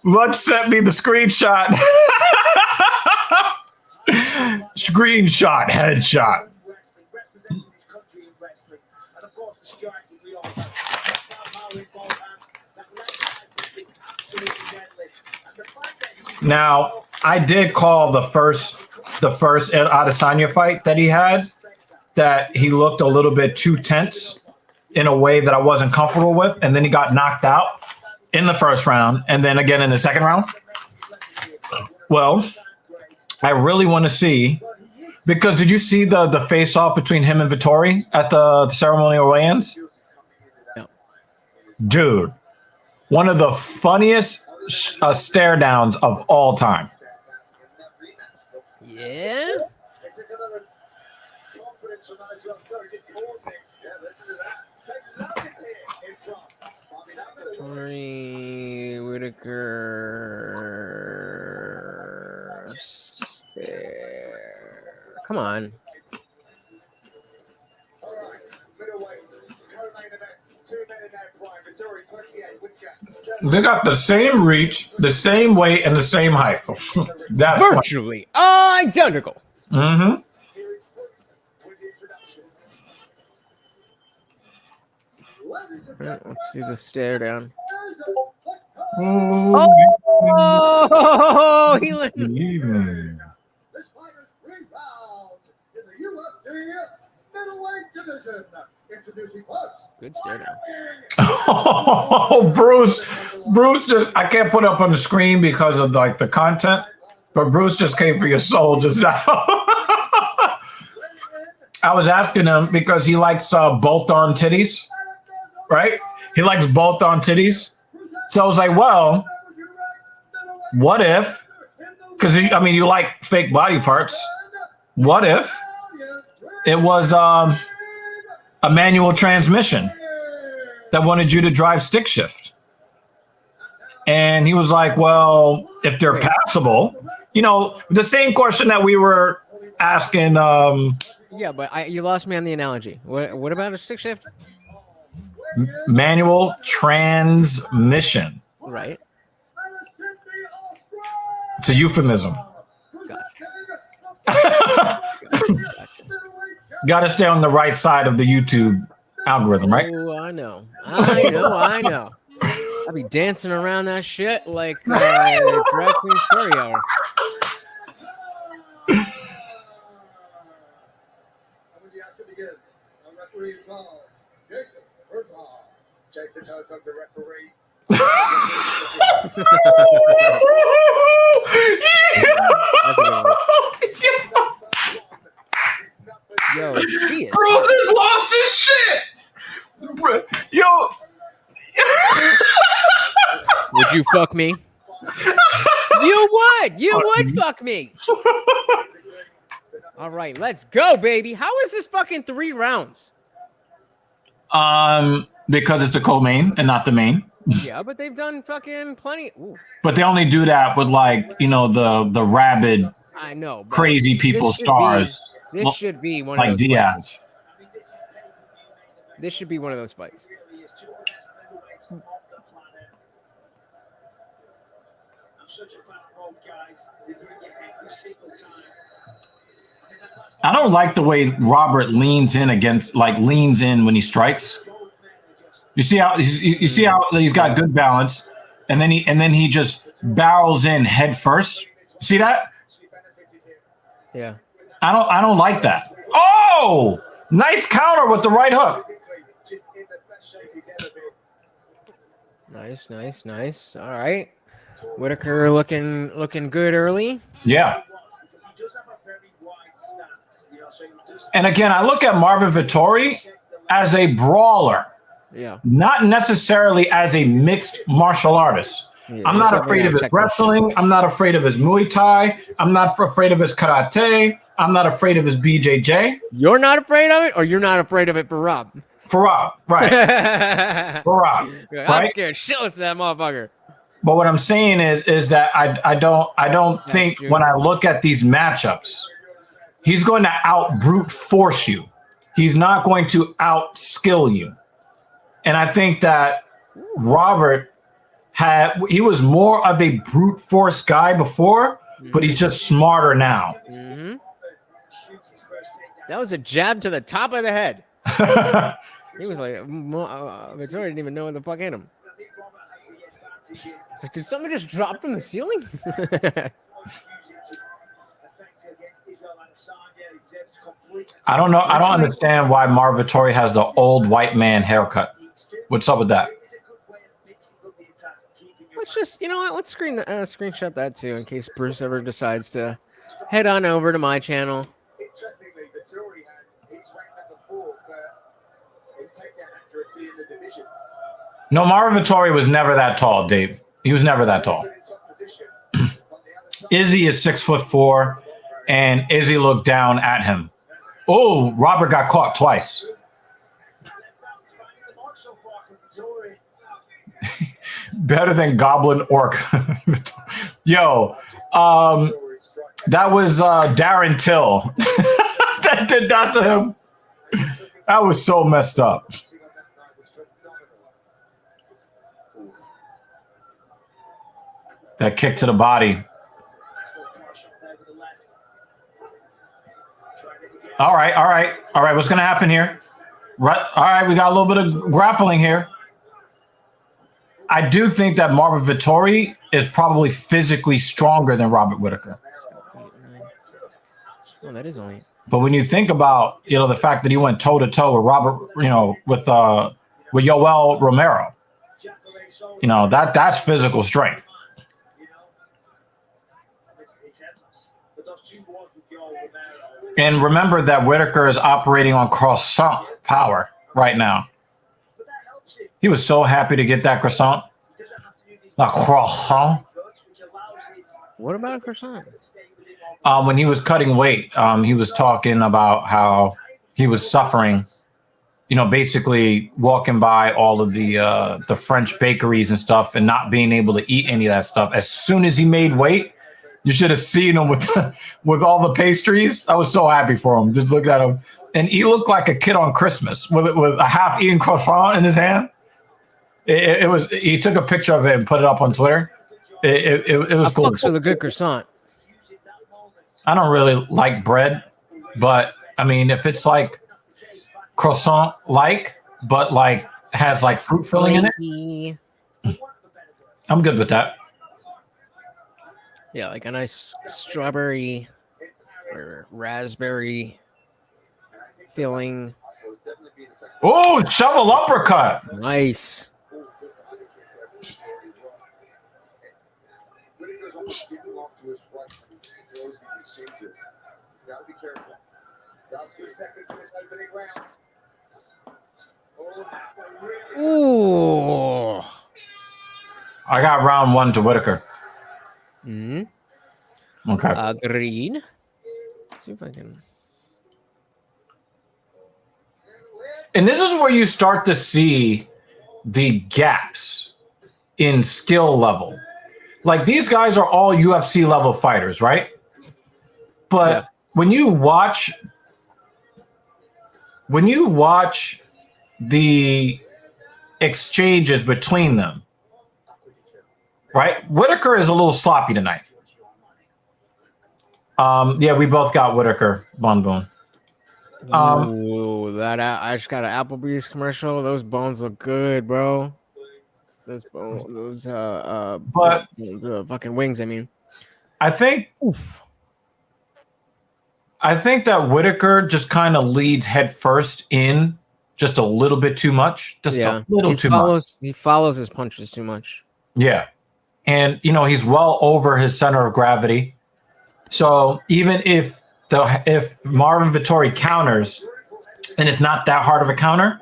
Lutch sent me the screenshot. Screenshot, headshot. Now, I did call the first Adesanya fight that he had, that he looked a little bit too tense in a way that I wasn't comfortable with, and then he got knocked out in the first round, and then again in the second round. Well, I really want to see, because did you see the face-off between him and Vettori at the ceremonial weigh-ins? No. Dude, one of the funniest stare downs of all time. Yeah. Tori Whitaker. Come on. They got the same reach, the same weight, and the same height. That's virtually identical. Mm-hmm. Let's see the stare down. Oh, he let This fighter's 3 rounds in the UFC middleweight division. Introducing first. Good stare down. Oh, Bruce just, I can't put up on the screen because of like the content, but Bruce just came for your soul just now. I was asking him because he likes bolt-on titties, right? He likes bolt-on titties. So I was like, well, what if, because you like fake body parts. What if it was a manual transmission that wanted you to drive stick shift? And he was like, well, if they're passable, the same question that we were asking. Yeah, but you lost me on the analogy. What about a stick shift? Manual transmission. Right. It's a euphemism. Got to stay on the right side of the YouTube algorithm, right? Oh, I know. I'll be dancing around that shit like drag queen story hour. Jason knows I'm the referee. Yo, she is. Bro just lost his shit. Yo. Would you fuck me? You would fuck me. All right, let's go, baby. How is this fucking 3 rounds? Because it's the co-main and not the main. Yeah, but they've done fucking plenty. Ooh. But they only do that with the rabid, I know, crazy people stars. This should be one like of those Diaz. Fights. This should be one of those fights. I don't like the way Robert leans in when he strikes. You see how he's got good balance, and then he just barrels in head first. See that? Yeah. I don't like that. Oh, nice counter with the right hook. Nice. All right. Whitaker looking good early. Yeah. And again, I look at Marvin Vettori as a brawler. Yeah. Not necessarily as a mixed martial artist. Yeah, I'm not afraid of his wrestling. I'm not afraid of his Muay Thai. I'm not afraid of his karate. I'm not afraid of his BJJ. You're not afraid of it, or you're not afraid of it for Rob? For Rob, right. For Rob, I'm right? scared shitless of that motherfucker. But what I'm saying is that I don't think when I look at these matchups, he's going to out brute force you. He's not going to out skill you. And I think that Robert he was more of a brute force guy before, but he's just smarter now. Mm-hmm. That was a jab to the top of the head. He was like, Victoria didn't even know what the fuck hit him. It's like, did something just drop from the ceiling? I don't know. I don't understand why Marvin Vettori has the old white man haircut. What's up with that? Let's just, you know what? Let's screenshot that too in case Bruce ever decides to head on over to my channel. Interestingly, Vettori he's ranked number 4 for his takedown accuracy in the division. No, Marvin Vettori was never that tall, Dave. He was never that tall. Izzy is 6'4", and Izzy looked down at him. Oh, Robert got caught twice. Better than Goblin Orc. Yo, that was Darren Till. That did that to him. That was so messed up. That kick to the body. All right. What's going to happen here? Right. All right, we got a little bit of grappling here. I do think that Marvin Vettori is probably physically stronger than Robert Whitaker. Oh, that is only. But when you think about, the fact that he went toe to toe with Robert, with Yoel Romero, that's physical strength. And remember that Whitaker is operating on croissant power right now. He was so happy to get that croissant. A croissant. What about a croissant? When he was cutting weight, he was talking about how he was suffering, basically walking by all of the French bakeries and stuff and not being able to eat any of that stuff. As soon as he made weight, you should have seen him with all the pastries. I was so happy for him. Just look at him. And he looked like a kid on Christmas with a half-eaten croissant in his hand. It was. He took a picture of it and put it up on Twitter. It was cool. For the good croissant. I don't really like bread, but I mean, if it's like croissant-like, but like has like fruit filling in it, I'm good with that. Yeah, like a nice strawberry or raspberry filling. Oh, shovel uppercut! Nice. Ooh. I got round 1 to Whitaker. Okay. Agreed. Let's see if I can. And this is where you start to see the gaps in skill level. Like, these guys are all UFC level fighters, right? But when you watch the exchanges between them, right? Whitaker is a little sloppy tonight. Yeah, we both got Whitaker, Bon Bon. Ooh, I just got an Applebee's commercial. Those bones look good, bro. Those fucking wings. I mean, I think that Whitaker just kind of leads head first in just a little bit too much. Just a little too much. He follows his punches too much. Yeah. and he's well over his center of gravity. So even if Marvin Vettori counters, and it's not that hard of a counter,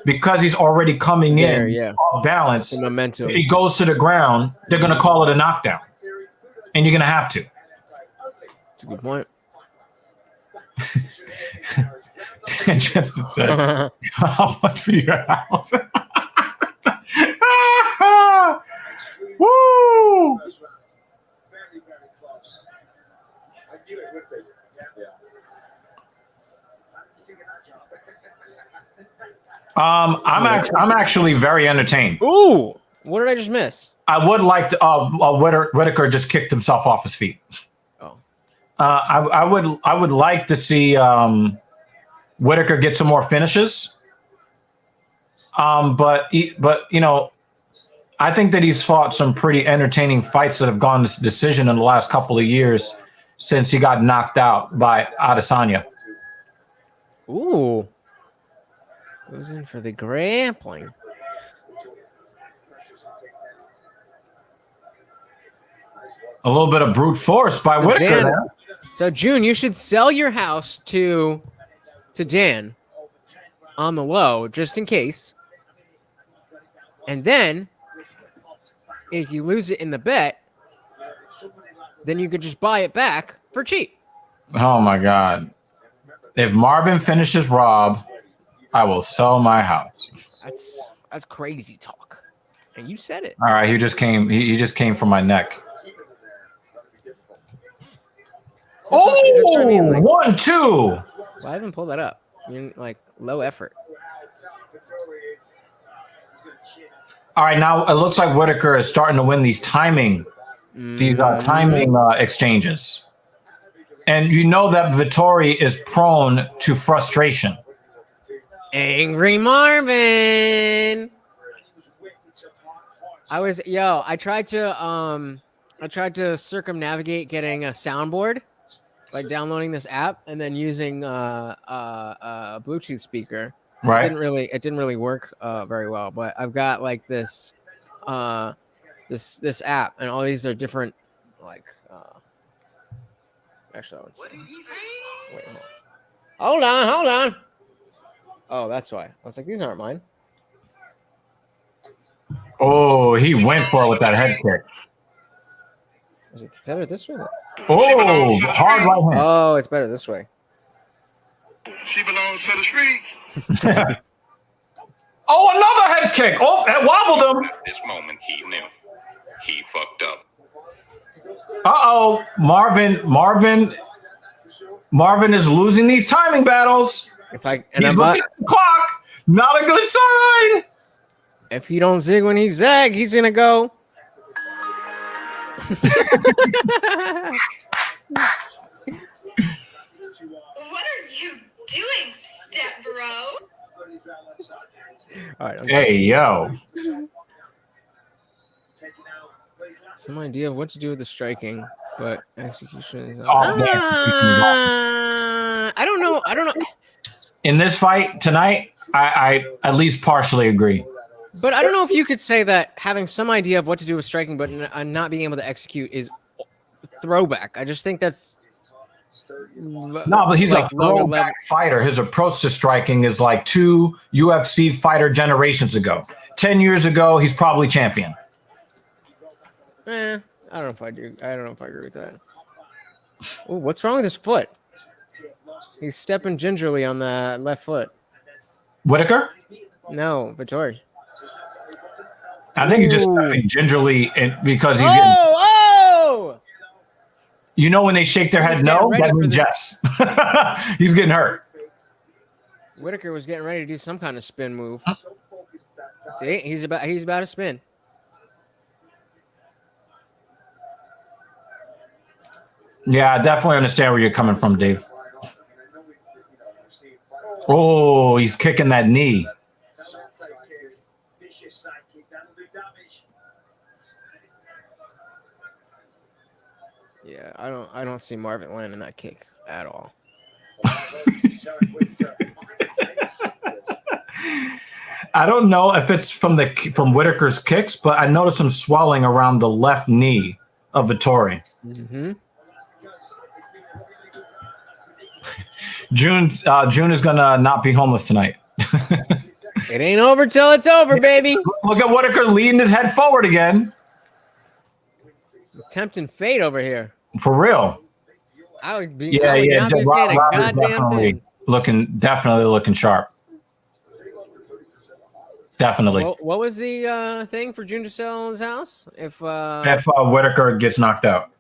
because he's already coming in off balance. The momentum. If he goes to the ground, they're going to call it a knockdown, and you're going to have to. That's a good point. How much for your house? Woo! I'm actually very entertained. Ooh, what did I just miss? I would like to. Whitaker just kicked himself off his feet. Oh. I would like to see Whitaker get some more finishes. But I think that he's fought some pretty entertaining fights that have gone to decision in the last couple of years since he got knocked out by Adesanya. Ooh. Goes in for the grappling. A little bit of brute force by Whitaker. Dan, so June, you should sell your house to Dan on the low, just in case. And then, if you lose it in the bet, then you could just buy it back for cheap. Oh my God! If Marvin finishes Rob, I will sell my house. That's crazy talk, and you said it. All right, he just came. He just came from my neck. Oh, 1-2. Well, I haven't pulled that up. Like low effort. All right, now it looks like Whitaker is starting to win these timing exchanges, and you know that Vettori is prone to frustration. Angry Marvin. I tried to circumnavigate getting a soundboard by downloading this app and then using a Bluetooth speaker. Right. It didn't really work very well, but I've got like this this app, and all these are different actually let's see. Wait, hold on. Oh, that's why. I was like, these aren't mine. Oh, he went for it with that head kick. Is it better this way? Oh, hard right hand. Oh, it's better this way. She belongs to the streets. Oh, another head kick. Oh, that wobbled him. At this moment, he knew. He fucked up. Uh-oh. Marvin is losing these timing battles. He's looking at the clock. Not a good sign. If he don't zig when he zag, he's gonna go. What are you doing, step bro? All right. Hey, yo. Some idea of what to do with the striking, but execution is. I don't know. In this fight tonight, I at least partially agree. But I don't know if you could say that having some idea of what to do with striking, but not being able to execute is throwback. I just think that's no, but he's like a throwback fighter. His approach to striking is like 2 UFC fighter generations ago. 10 years ago, he's probably champion. I don't know if I do. I don't know if I agree with that. Oh, what's wrong with his foot? He's stepping gingerly on the left foot. Whitaker? No, Vettori. I think he's just stepping gingerly because he's Oh! You know when they shake their head no? That means yes. He's getting hurt. Whitaker was getting ready to do some kind of spin move. See, he's about to spin. Yeah, I definitely understand where you're coming from, Dave. Oh, he's kicking that knee. Yeah, I don't see Marvin landing that kick at all. I don't know if it's from Whitaker's kicks, but I noticed some swelling around the left knee of Vettori. Mm-hmm. June is gonna not be homeless tonight. It ain't over till it's over, baby. Look at Whitaker leading his head forward again. Tempting fate over here. For real. I would be. Yeah. Not be saying a goddamn thing. Definitely looking sharp. Definitely. What was the thing for June Gisele's house? If Whitaker gets knocked out.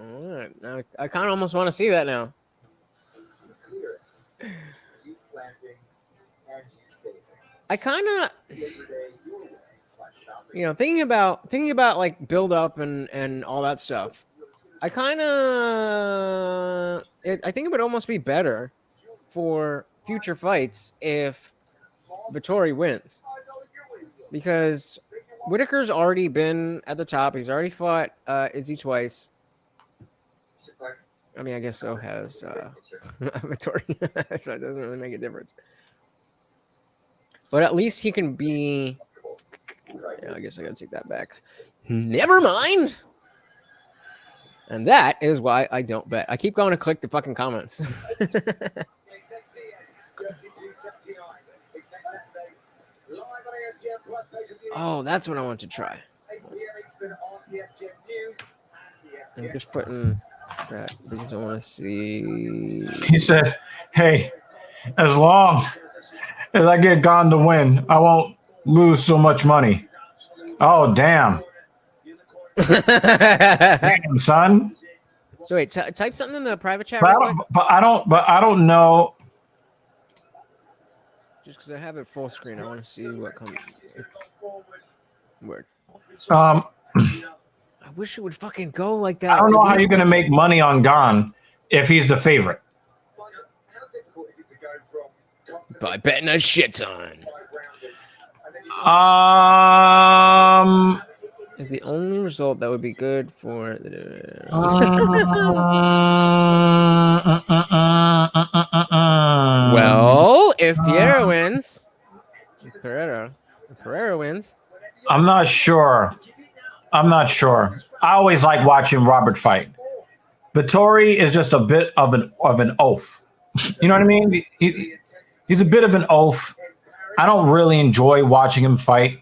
All right. I kind of almost want to see that now. I kind of, thinking about like build up and all that stuff. I think it would almost be better for future fights if Vettori wins, because Whitaker's already been at the top. He's already fought Izzy twice. I mean, I guess so has Vettori, so it doesn't really make a difference. But at least he can be. Yeah, I guess I gotta take that back. Never mind. And that is why I don't bet. I keep going to click the fucking comments. Oh, that's what I want to try. I'm just putting that because I want to see. He said, "Hey, as long as I get Gane to win, I won't lose so much money." Oh, damn. Damn, son. So wait, type something in the private chat. But I don't know. Just because I have it full screen, I want to see what comes. It's weird. I wish it would fucking go like that. I don't know how you're gonna make money on Gane if he's the favorite. By betting a shit ton. Is the only result that would be good for the. Well, if Pereira wins, Pereira wins. I'm not sure. I always like watching Robert fight. Vettori is just a bit of an oaf. You know what I mean? He's a bit of an oaf. I don't really enjoy watching him fight.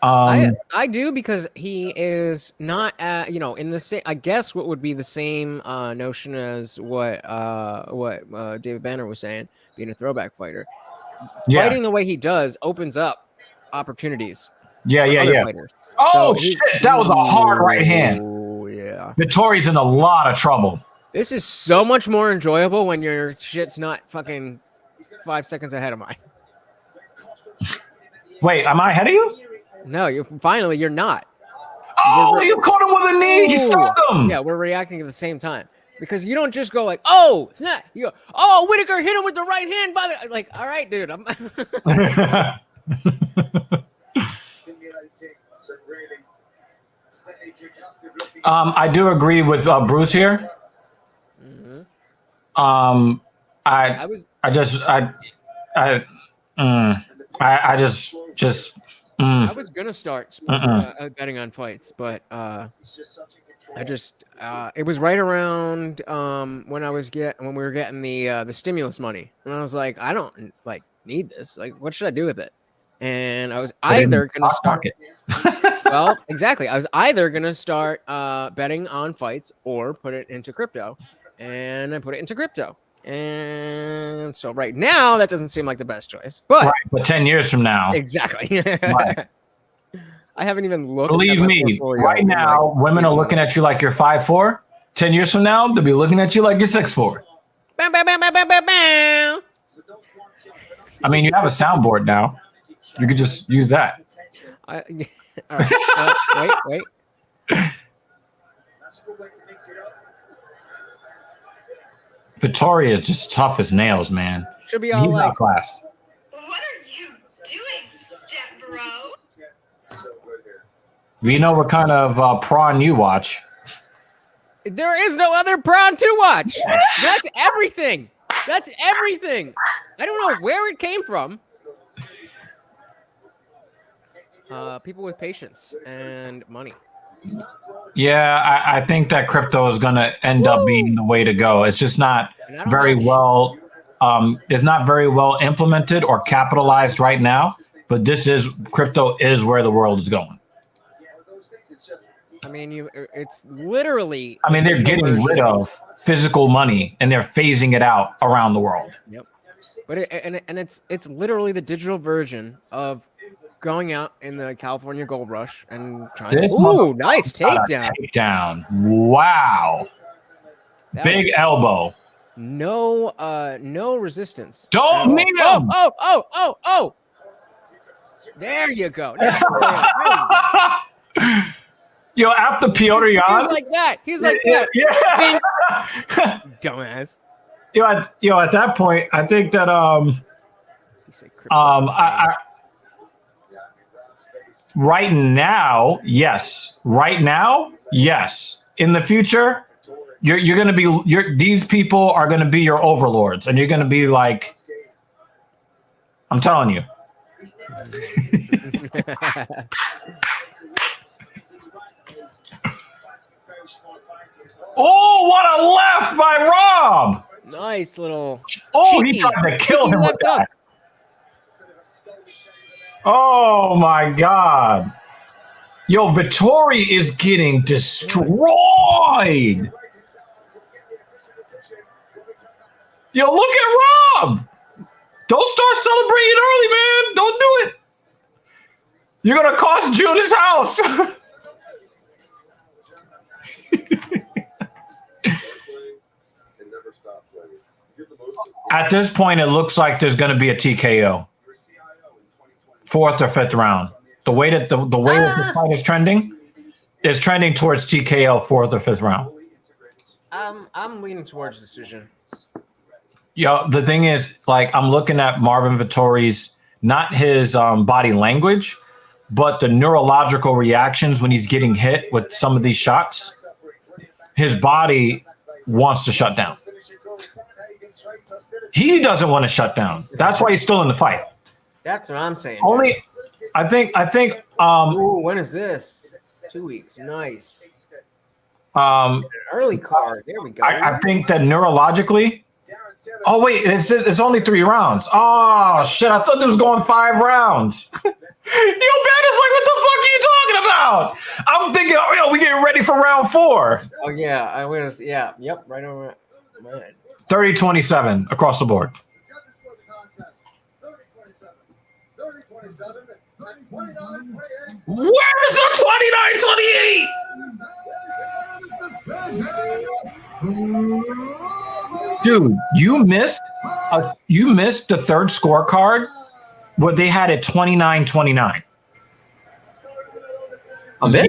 I do, because he is not, in the same. I guess what would be the same notion as what David Banner was saying, being a throwback fighter. Yeah. Fighting the way he does opens up opportunities. Yeah. Fighters. Oh, so shit! That was a hard right hand. Oh yeah. Vettori's in a lot of trouble. This is so much more enjoyable when your shit's not fucking 5 seconds ahead of mine. Wait, am I ahead of you? No, you're not. Oh, you caught him with a knee. He stopped him. Yeah, we're reacting at the same time. Because you don't just go like, oh, it's not. You go, oh, Whitaker hit him with the right hand. Like, all right, dude. I do agree with Bruce here. Mm-hmm. I was gonna start betting on fights, but it was right around when we were getting the stimulus money, and I was like, I don't need this. Like, what should I do with it? And I was either gonna start. Well, exactly. I was either gonna start betting on fights or put it into crypto, and I put it into crypto. And so right now that doesn't seem like the best choice, but 10 years from now, exactly. Right. I haven't even looked. Believe me, right now, women are looking at you like you're 5'4". 10 years from now, they'll be looking at you like you're 6'4". Bam, bam, bam, bam, bam, bam, bam. I mean, you have a soundboard now. You could just use that. All right. Wait. Vettori is just tough as nails, man. Should be all He's outclassed. What are you doing, step bro? We know what kind of prawn you watch. There is no other prawn to watch. That's everything. I don't know where it came from. people with patience and money. Yeah, I think that crypto is going to end up being the way to go. It's just not And I don't very have well. It's not very well implemented or capitalized right now. But crypto is where the world is going. I mean, it's literally. I mean, they're getting rid of physical money and they're phasing it out around the world. Yep. But it's literally the digital version of going out in the California gold rush and trying to. Ooh, nice takedown. Takedown. Wow. Big elbow. No resistance. Don't need him. Oh. There you go. There you go. Yo, after Piotr Jan. He's like that. Yeah. Dumbass. Yo, at that point, I think that right now, yes. Right now, yes. In the future, you're gonna be these people are gonna be your overlords, and you're gonna be like, I'm telling you. Oh, what a left by Rob! Nice little. Oh, he tried to kill him with that. Oh my God. Yo, Vettori is getting destroyed. Yo, look at Rob. Don't start celebrating early, man. Don't do it. You're going to cost June his house. At this point, it looks like there's going to be a TKO. 4th or 5th round. The way that the fight is trending towards TKO 4th or 5th round. I'm leaning towards decision. Yo, the thing is, like, I'm looking at Marvin Vettori's, not his body language, but the neurological reactions when he's getting hit with some of these shots. His body wants to shut down. He doesn't want to shut down. That's why he's still in the fight. That's what I'm saying. I think. Ooh, when is this? 2 weeks. Nice. Early card. There we go. I think that neurologically. Oh wait, it's only 3 rounds. Oh shit! I thought it was going 5 rounds. Yo, Ben is like, what the fuck are you talking about? I'm thinking, we getting ready for round 4. Oh yeah, yep, right over my head. 30-27 across the board. Where's the 29-28? Dude, you missed the 3rd scorecard where they had it 29-29. On this?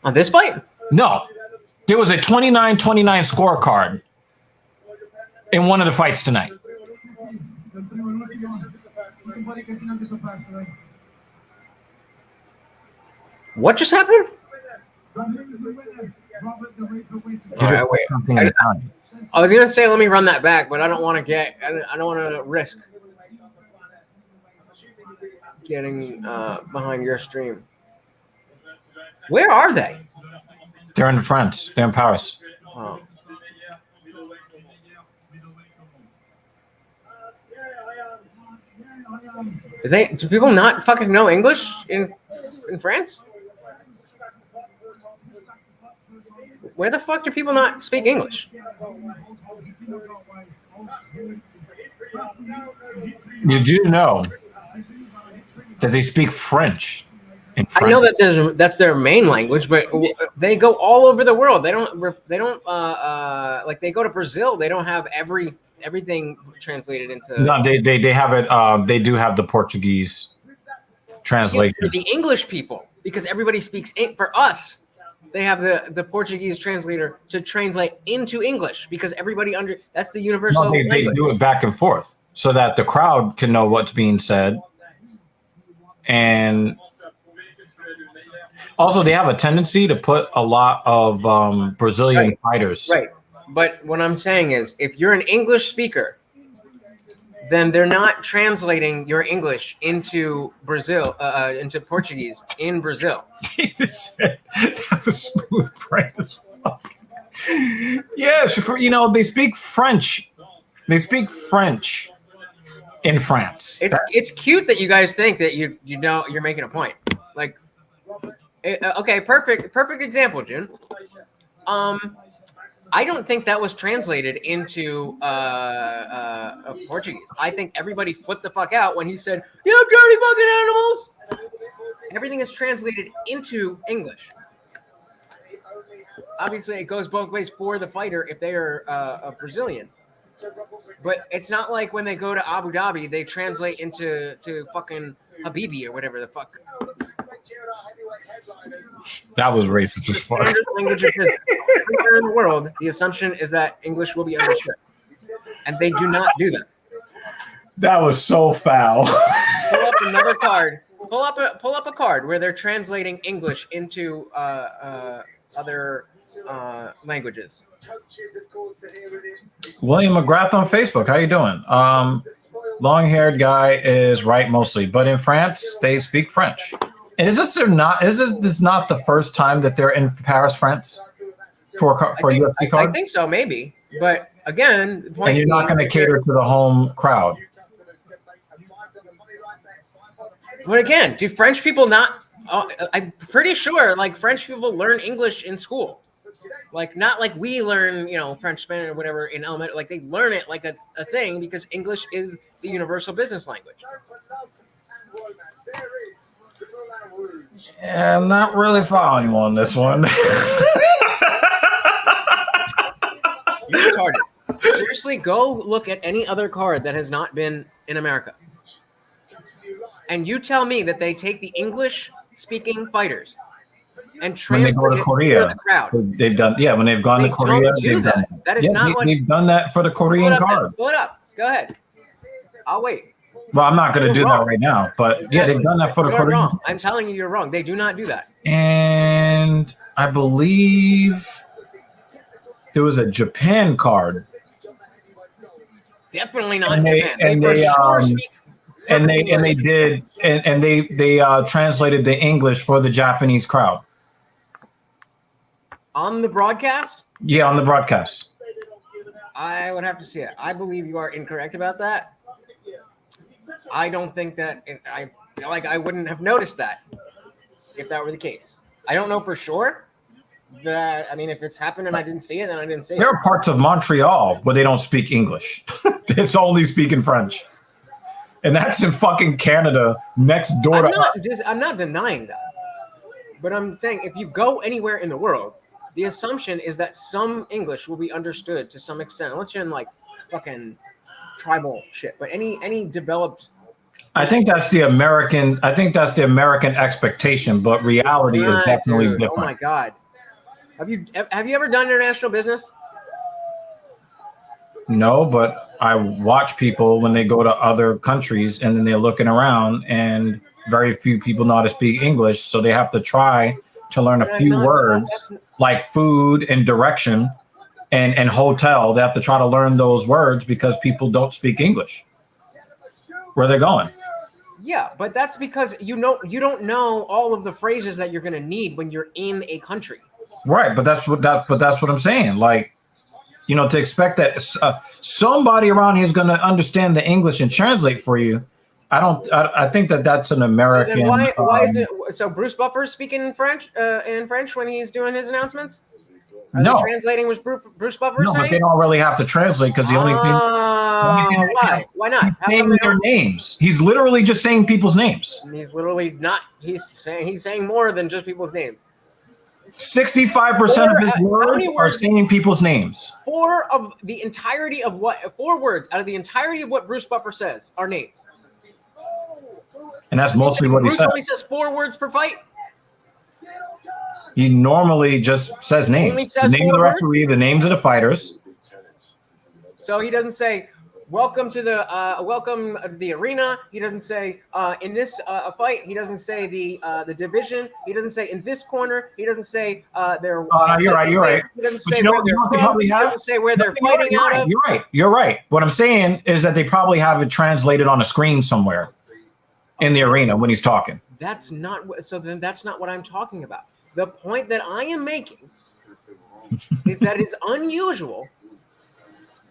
On this fight? No. There was a 29-29 scorecard in one of the fights tonight. What just happened? All right, wait. I was gonna say let me run that back, but I don't want to risk getting behind your stream. Where are they? They're in France. They're in Paris. Oh. Do people not fucking know English in France? Where the fuck do people not speak English? You do know that they speak French. I know that that's their main language, but they go all over the world. They don't like they go to Brazil. They don't have everything translated into. No, they have it. They do have the Portuguese translation. For the English people, because everybody speaks for us. They have the Portuguese translator to translate into English because everybody that's the universal language. They do it back and forth so that the crowd can know what's being said. And also they have a tendency to put a lot of Brazilian fighters. Right. But what I'm saying is if you're an English speaker, then they're not translating your English into into Portuguese in Brazil. That was smooth brain as fuck. Yeah, they speak French. They speak French in France. It's cute that you guys think that you're making a point. Like, okay, perfect example, June. I don't think that was translated into Portuguese. I think everybody flipped the fuck out when he said, "You dirty fucking animals." Everything is translated into English. Obviously, it goes both ways for the fighter if they are a Brazilian. But it's not like when they go to Abu Dhabi, they translate into fucking Habibi or whatever the fuck. That was racist as fuck. Standard language of business. Everywhere in the world, the assumption is that English will be understood, and they do not do that. That was so foul. Pull up another card. Pull up a card where they're translating English into other languages. William McGrath on Facebook. How you doing? Long-haired guy is right mostly, but in France they speak French. And is this not the first time that they're in Paris, France, for UFC card? I think so, maybe. But again, the point and you're not going to cater to the home crowd. But again, do French people not? I'm pretty sure, like French people learn English in school, like not like we learn, French, Spanish, or whatever in elementary. Like they learn it like a thing because English is the universal business language. Yeah, I'm not really following you on this one. You're retarded. Seriously, go look at any other card that has not been in America. And you tell me that they take the English-speaking fighters and translate when they go to Korea, for the crowd. They've done. Yeah, when they've gone to Korea, they've done that. That is not what they've done that for the Korean card. Pull it up. Go ahead. I'll wait. Well, I'm not going to do that right now, but yeah, they've done that for the Korean. Wrong. I'm telling you, you're wrong. They do not do that. And I believe there was a Japan card. Definitely not Japan. They translated the English for the Japanese crowd on the broadcast. Yeah, on the broadcast. I would have to see it. I believe you are incorrect about that. I don't think that I feel like I wouldn't have noticed that if that were the case. I don't know for sure. That if it's happened and I didn't see it, then I didn't see it. There are parts of Montreal where they don't speak English. It's only speaking French. And that's in fucking Canada, next door to us. I'm not denying that. But I'm saying if you go anywhere in the world, the assumption is that some English will be understood to some extent. Unless you're in like fucking tribal shit. But any developed, I think that's the American expectation, but reality is definitely different. Oh my God. Have you ever done international business? No, but I watch people when they go to other countries and then they're looking around and very few people know how to speak English. So they have to try to learn a few words like food and direction and hotel. They have to try to learn those words because people don't speak English where they're going. Yeah, but that's because you don't know all of the phrases that you're going to need when you're in a country. Right, but that's what I'm saying. Like, to expect that somebody around here is going to understand the English and translate for you. I think that's an American. So then why is it? So Bruce Buffer's speaking in French when he's doing his announcements. Are they translating what Bruce Buffer saying? No, but they don't really have to translate because the only thing. Why? Why not? He's saying their names. He's literally just saying people's names. He's literally not. He's saying more than just people's names. 65% of his words are saying people's names. 4 words out of the entirety of what Bruce Buffer says are names. And that's mostly what he said. Bruce only says 4 words per fight. He normally just says names. The name of the referee, the names of the fighters. So he doesn't say welcome to the arena. He doesn't say in this fight. He doesn't say the division. He doesn't say in this corner. He doesn't say their. You're right. You're right. He doesn't But say you know where what? they're You know what they from. probably He have? doesn't say where they're You're fighting right, out of. You're right. You're right. What I'm saying is that they probably have it translated on a screen somewhere in the arena when he's talking. That's not what. So then that's not what I'm talking about. The point that I am making is that it's unusual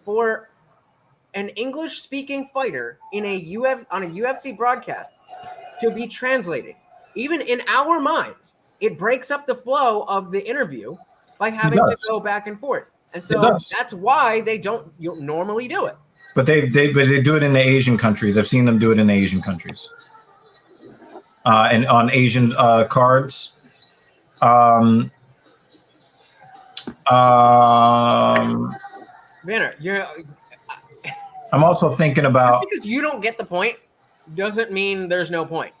for an English-speaking fighter on a UFC broadcast to be translated. Even in our minds, it breaks up the flow of the interview by having to go back and forth. And so that's why they don't normally do it. But they do it in the Asian countries. I've seen them do it in the Asian countries. And on Asian cards. Banner, I'm also thinking about because you don't get the point doesn't mean there's no point.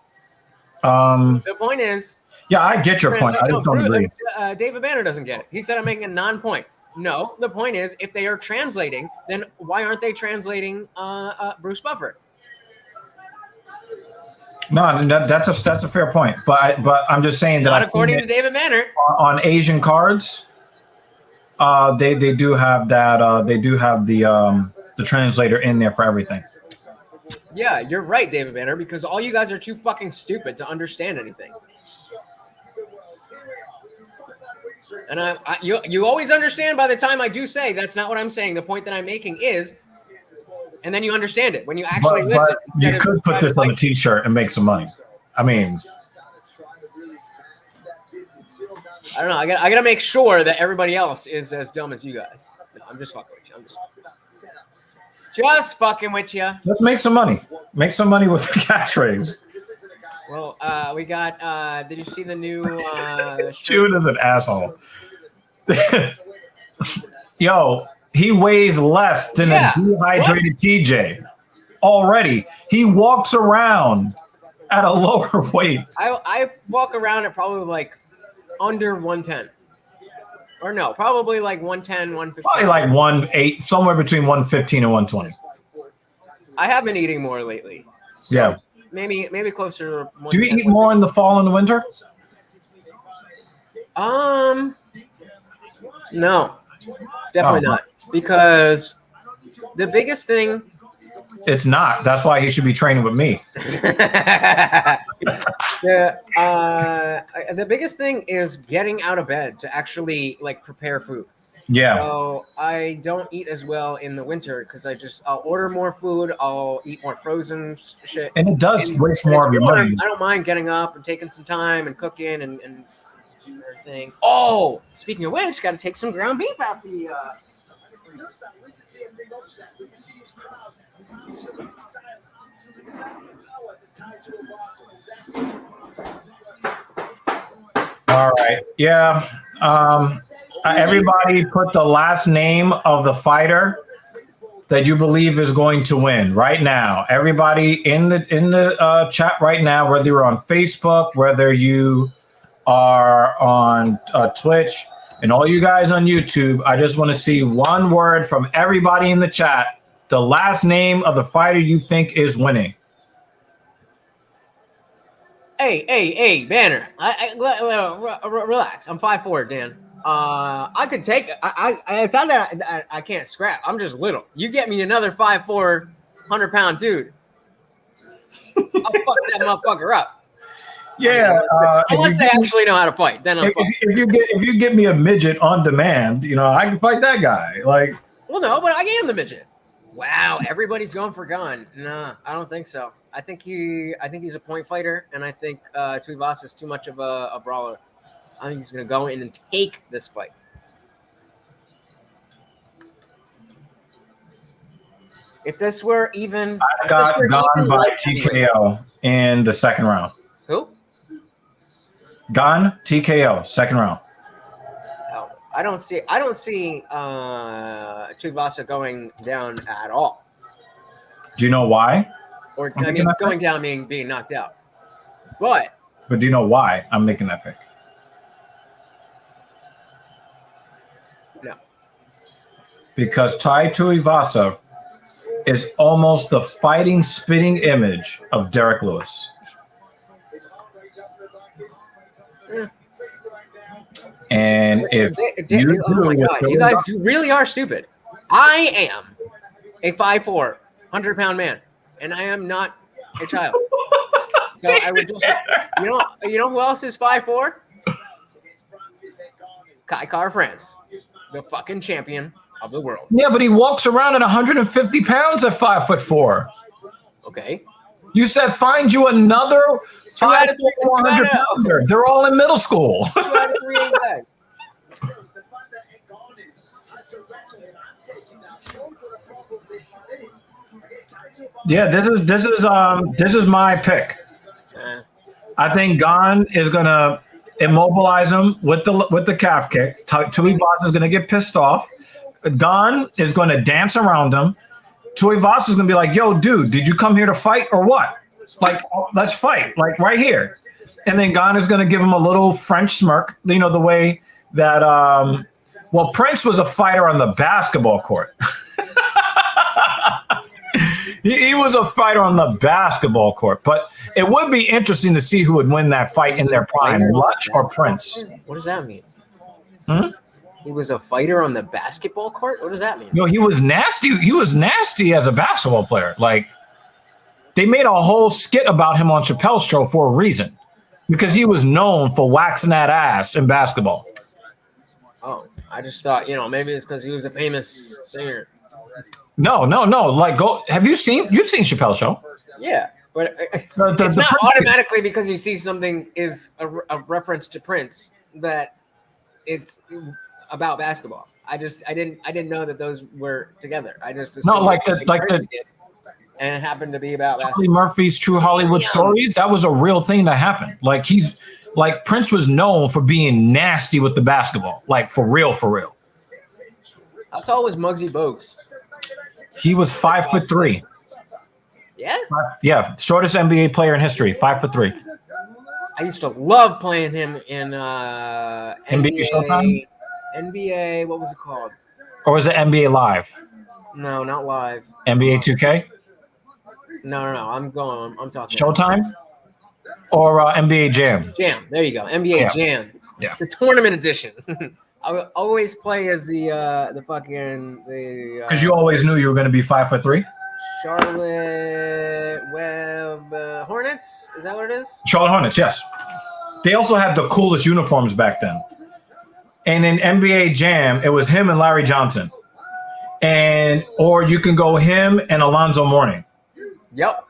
The point is, yeah, I get your point. I just don't agree. David Banner doesn't get it. He said I'm making a non-point. No, the point is, if they are translating, then why aren't they translating Bruce Buffer? No, that's a fair point. But I'm just saying that not according to David Banner on Asian cards, they do have that. They do have the translator in there for everything. Yeah, you're right, David Banner, because all you guys are too fucking stupid to understand anything. And you always understand by the time I do say that's not what I'm saying. The point that I'm making is, and then you understand it when you actually listen. But you could put this on a T-shirt and make some money. I mean, I don't know. I gotta make sure that everybody else is as dumb as you guys. No, I'm just fucking with you. Just fucking with you. Let's make some money. Make some money with the cash raise. Well, we got. Did you see the new? Dude is an asshole. Yo, he weighs less than a dehydrated TJ. Already, he walks around at a lower weight. I walk around at probably like under 110. Or no, probably like 110, 115. Probably like 1.8, somewhere between 115 and 120. I have been eating more lately. So yeah. Maybe closer to 110. Do you eat more in the fall and the winter? No. Definitely not. Because the biggest thing. It's not. That's why he should be training with me. The biggest thing is getting out of bed to actually like prepare food. Yeah. So I don't eat as well in the winter because I'll order more food. I'll eat more frozen shit. And it does waste more of your money. I don't mind getting up and taking some time and cooking and everything. Oh, speaking of which, got to take some ground beef out the. All right. Yeah. Everybody put the last name of the fighter that you believe is going to win right now. Everybody in the chat right now, whether you're on Facebook, whether you are on Twitch, and all you guys on YouTube, I just want to see one word from everybody in the chat. The last name of the fighter you think is winning. Hey, Banner. Relax. I'm 5'4", Dan. I could take it. It's not that I can't scrap. I'm just little. You get me another 5'4", 100-pound dude. I'll fuck that motherfucker up. Yeah, unless they actually know how to fight, then I'm fucked. If you get me a midget on demand, I can fight that guy. Like, well, no, but I am the midget. Wow, everybody's going for Gane. Nah, I don't think so. I think he's a point fighter, and I think Tuivasa is too much of a brawler. I think he's going to go in and take this fight. If this were even, I got Gane by TKO in the second round. Who? Gane TKO second round. No, I don't see Tuivasa going down at all. Do you know why? Or going down meaning being knocked out. But do you know why I'm making that pick? No. Because Tai Tuivasa is almost the fighting, spitting image of Derek Lewis. And if you oh my God, you guys really are stupid. I am a 5'4", 100-pound man, and I am not a child. So I would just, you know who else is 5'4"? Kai Kara France, the fucking champion of the world. Yeah, but he walks around at 150 pounds at 5'4". Okay. You said find you another 5'4", 100 pounder. They're all in middle school. 2 out of 3 ain't bad. Yeah, this is my pick. I think Gane is gonna immobilize him with the calf kick. Tuivasa is gonna get pissed off. Gane is gonna dance around him. Tuivasa is gonna be like, "Yo, dude, did you come here to fight or what? Like, let's fight, like right here." And then Gane is gonna give him a little French smirk. You know, the way that well, Prince was a fighter on the basketball court. He was a fighter on the basketball court, but it would be interesting to see who would win that fight in their prime, Lutch or Prince. What does that mean? Hmm? He was a fighter on the basketball court? What does that mean? No, he was nasty. He was nasty as a basketball player. Like, they made a whole skit about him on Chappelle's show for a reason, because he was known for waxing that ass in basketball. Oh, I just thought, maybe it's because he was a famous singer. No. Like, you've seen Chappelle's show? Yeah, but it's not automatically because you see something is a reference to Prince that it's about basketball. I didn't know that those were together. I just No, like the and it happened to be about Charlie Murphy's True Hollywood Stories. That was a real thing that happened. Like Prince was known for being nasty with the basketball, like for real. How tall was Muggsy Bogues? He was 5'3". Yeah? Yeah, shortest NBA player in history, 5'3". I used to love playing him in NBA Showtime? NBA, what was it called? Or was it NBA Live? No, not live. NBA 2K? No. I'm talking. Showtime? Or NBA Jam? Jam. There you go. NBA Jam. Yeah. The tournament edition. I would always play as the fucking because you always knew you were going to be 5'3". Charlotte Webb Hornets. Is that what it is? Charlotte Hornets. Yes. They also had the coolest uniforms back then. And in NBA Jam, it was him and Larry Johnson, or you can go him and Alonzo Mourning. Yep.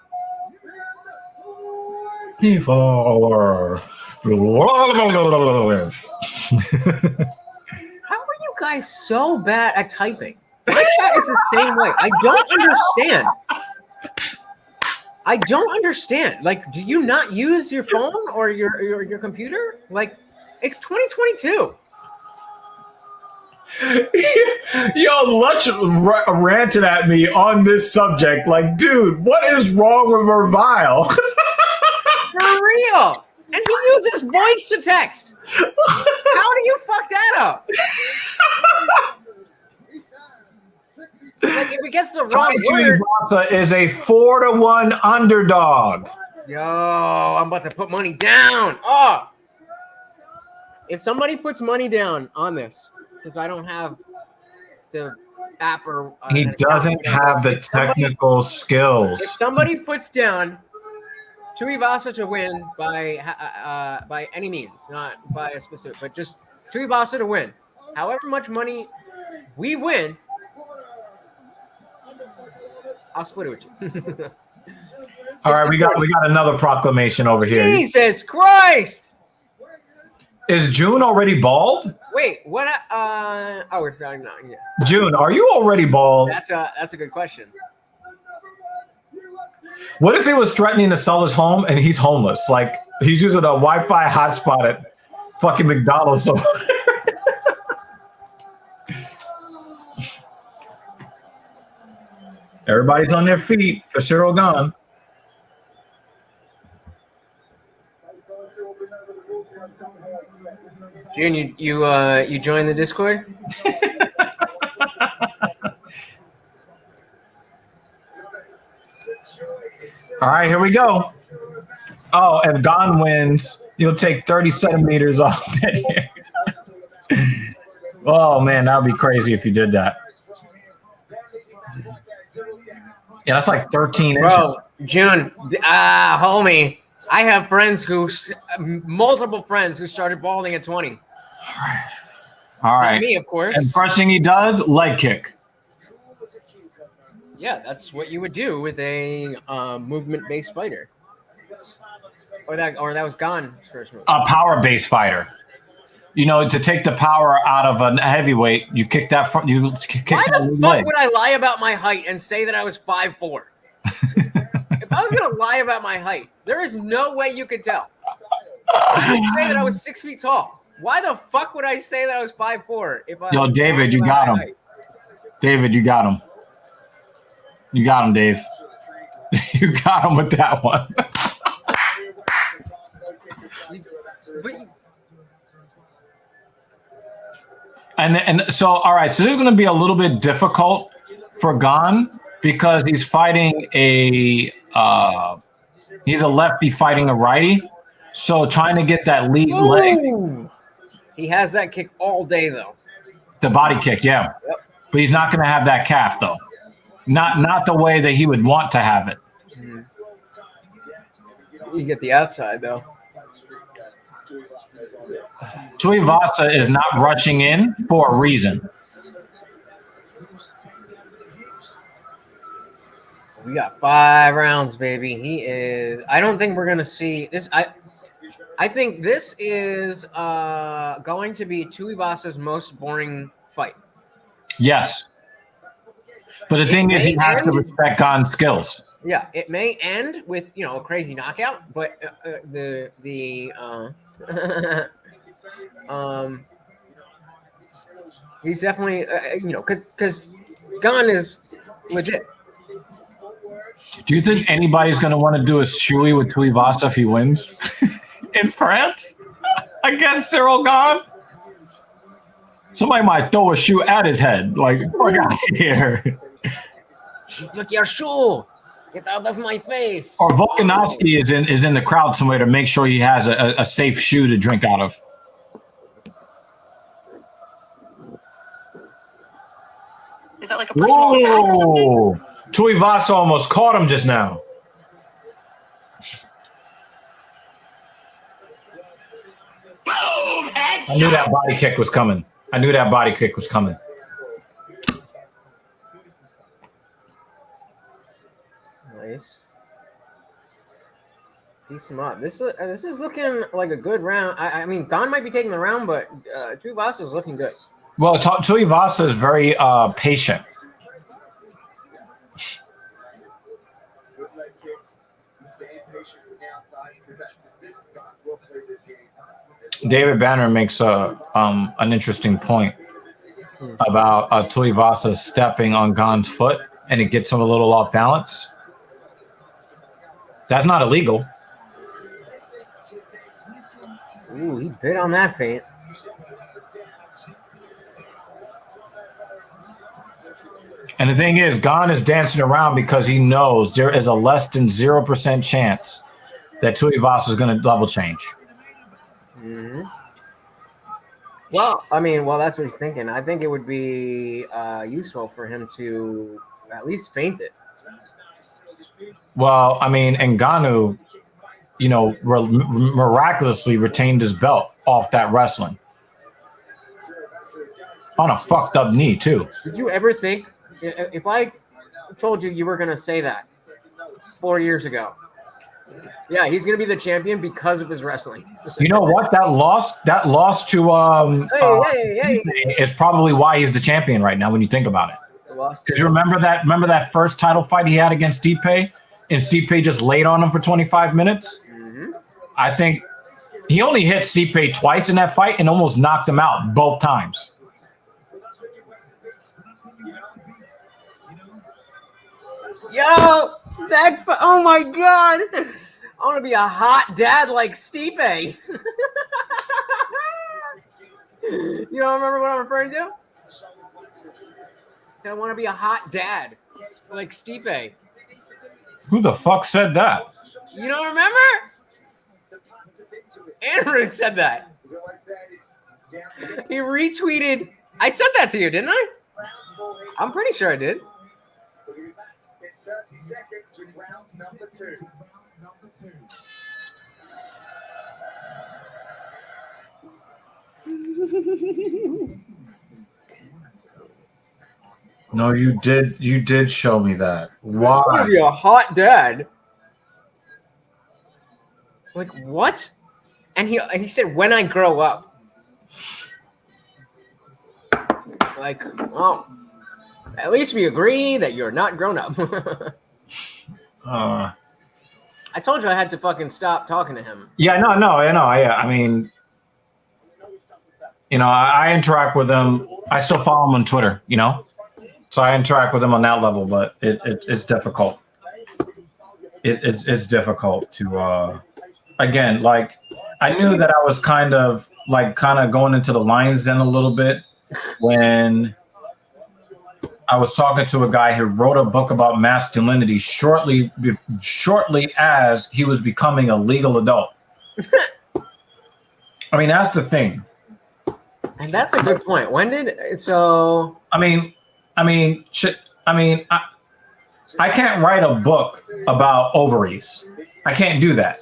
Guys so bad at typing. My chat is the same way. I don't understand. Like, do you not use your phone or your computer? Like, it's 2022. Yo, Lutch ranted at me on this subject. Like, dude, what is wrong with Vervile? For real. And he uses voice to text. How do you fuck that up? Like, if it gets the wrong word. Tuivasa is a 4-1 underdog. Yo, I'm about to put money down. Oh, if somebody puts money down on this, because I don't have the app or he doesn't have the technical skills. If somebody puts down Tuivasa to win by any means, not by a specific, but just Tuivasa to win. However much money we win, I'll split it with you. All right, we got another proclamation over here. Jesus Christ! Is June already bald? Wait, what? We're starting now. Yeah. June, are you already bald? That's a good question. What if he was threatening to sell his home and he's homeless? Like, he's using a Wi-Fi hotspot at fucking McDonald's somewhere. Everybody's on their feet for Cyril Gane. June, you joined the Discord? All right, here we go. Oh, if Gane wins, you'll take 30 centimeters off that hair. Oh, man, that would be crazy if you did that. Yeah, that's like 13 inches. Bro, June, homie, I have friends multiple friends who started balding at 20. All right. Not me, of course. And first thing he does, leg kick. Yeah, that's what you would do with a movement-based fighter. Or that was Gane's first move. A power-based fighter. You know, to take the power out of a heavyweight, you kick that front. You kick Why that the fuck leg. would I lie about my height and say that I was 5'4"? If I was gonna lie about my height, there is no way you could tell. I would say that I was 6 feet tall. Why the fuck would I say that I was 5'4"? If I Yo, David, you got him. David, you got him. You got him, Dave. You got him with that one. And so, all right, so this is going to be a little bit difficult for Gane because he's fighting he's a lefty fighting a righty. So trying to get that lead leg. He has that kick all day, though. The body kick, yeah. Yep. But he's not going to have that calf, though. Not the way that he would want to have it. You get the outside, though. Tuivasa is not rushing in for a reason. We got 5 rounds, baby. He is. I don't think we're gonna see this. I think this is going to be Tuivasa's most boring fight. Yes. But the thing is, he has to respect Gane's skills. Yeah, it may end with a crazy knockout, but he's definitely because Gane is legit. Do you think anybody's going to want to do a shoey with Tuivasa if he wins in France against Cyril Gane? Somebody might throw a shoe at his head. Like, fuck out of here. He took your shoe. Get out of my face. Or Volkanovski is in the crowd somewhere to make sure he has a safe shoe to drink out of. Is that like a personal attack or something? Tuivasa almost caught him just now. Boom! I knew that body kick was coming. Nice. Piece him up. This is looking like a good round. I mean, Gane might be taking the round, but Tuivasa is looking good. Well, Tuivasa is very patient. David Banner makes an interesting point about Tuivasa stepping on Gane's foot, and it gets him a little off balance. That's not illegal. Ooh, he bit on that feint. And the thing is, Gane is dancing around because he knows there is a less than 0% chance that Tuivasa is going to level change. Mm-hmm. Well, I mean, that's what he's thinking. I think it would be useful for him to at least feint it. Well, I mean, Ngannou, miraculously retained his belt off that wrestling. On a fucked up knee, too. Did you ever think, if I told you were going to say that 4 years ago, yeah, he's going to be the champion because of his wrestling. You know what? That loss to is probably why he's the champion right now when you think about it. Because you remember that first title fight he had against Stipe, and Stipe just laid on him for 25 minutes? Mm-hmm. I think he only hit Stipe twice in that fight and almost knocked him out both times. Yo, oh my God. I want to be a hot dad like Stipe. You don't remember what I'm referring to? I want to be a hot dad like Stipe. Who the fuck said that? You don't remember? Aaron said that. He retweeted. I sent that to you, didn't I? I'm pretty sure I did. We'll be back in 30 seconds with round number 2. No, you did. You did show me that. Why? I'm gonna be a hot dad. Like what? And he said, when I grow up. Like, well, at least we agree that you're not grown up. I told you I had to fucking stop talking to him. Yeah, no. I mean, I interact with him. I still follow him on Twitter, so I interact with him on that level, but it's difficult. It's difficult to, again, like, I knew that I was kind of going into the lion's den a little bit when I was talking to a guy who wrote a book about masculinity shortly as he was becoming a legal adult. I mean, that's the thing. And that's a good point. When did I can't write a book about ovaries. I can't do that.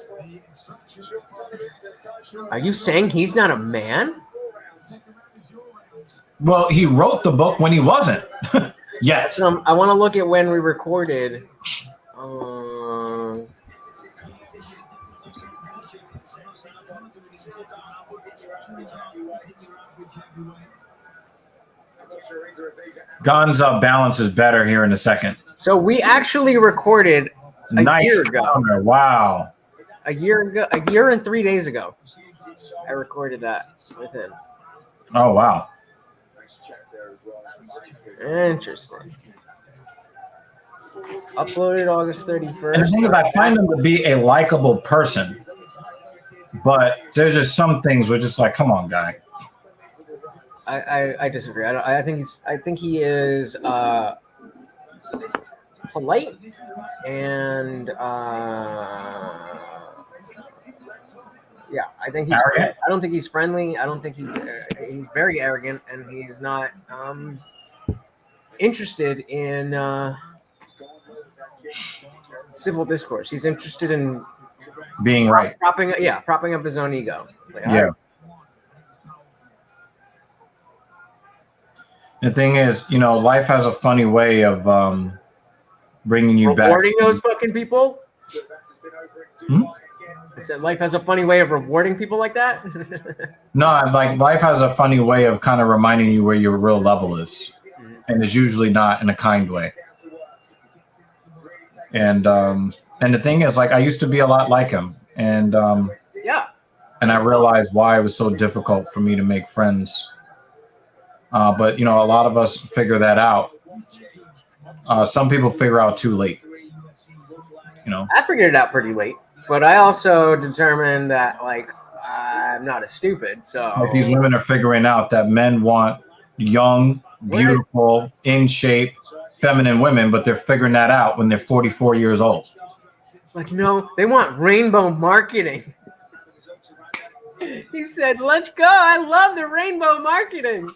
Are you saying he's not a man? Well, he wrote the book when he wasn't yet. I want to look at when we recorded. Gane's balance is better here in a second. So we actually recorded a year ago. Counter. Wow. A year and 3 days ago. I recorded that with him. Oh, wow. Interesting. Uploaded August 31st. And the thing is, I find him to be a likable person, but there's just some things where just like, come on, guy. I disagree. I think he is polite and yeah. I think he's. Arrogant? I don't think he's friendly. I don't think he's very arrogant, and he's not interested in civil discourse. He's interested in being right, propping up his own ego. Like, yeah. right. The thing is, life has a funny way of bringing you back. Rewarding those fucking people? Hmm? I said life has a funny way of rewarding people like that? No, like life has a funny way of kind of reminding you where your real level is. And it's usually not in a kind way. And the thing is, like, I used to be a lot like him. And yeah. And I realized why it was so difficult for me to make friends. But, a lot of us figure that out. Some people figure out too late. I figured it out pretty late. But I also determined that, like, I'm not as stupid. So like these women are figuring out that men want young, beautiful, in shape, feminine women, but they're figuring that out when they're 44 years old. Like, no, they want rainbow marketing. He said, let's go. I love the rainbow marketing.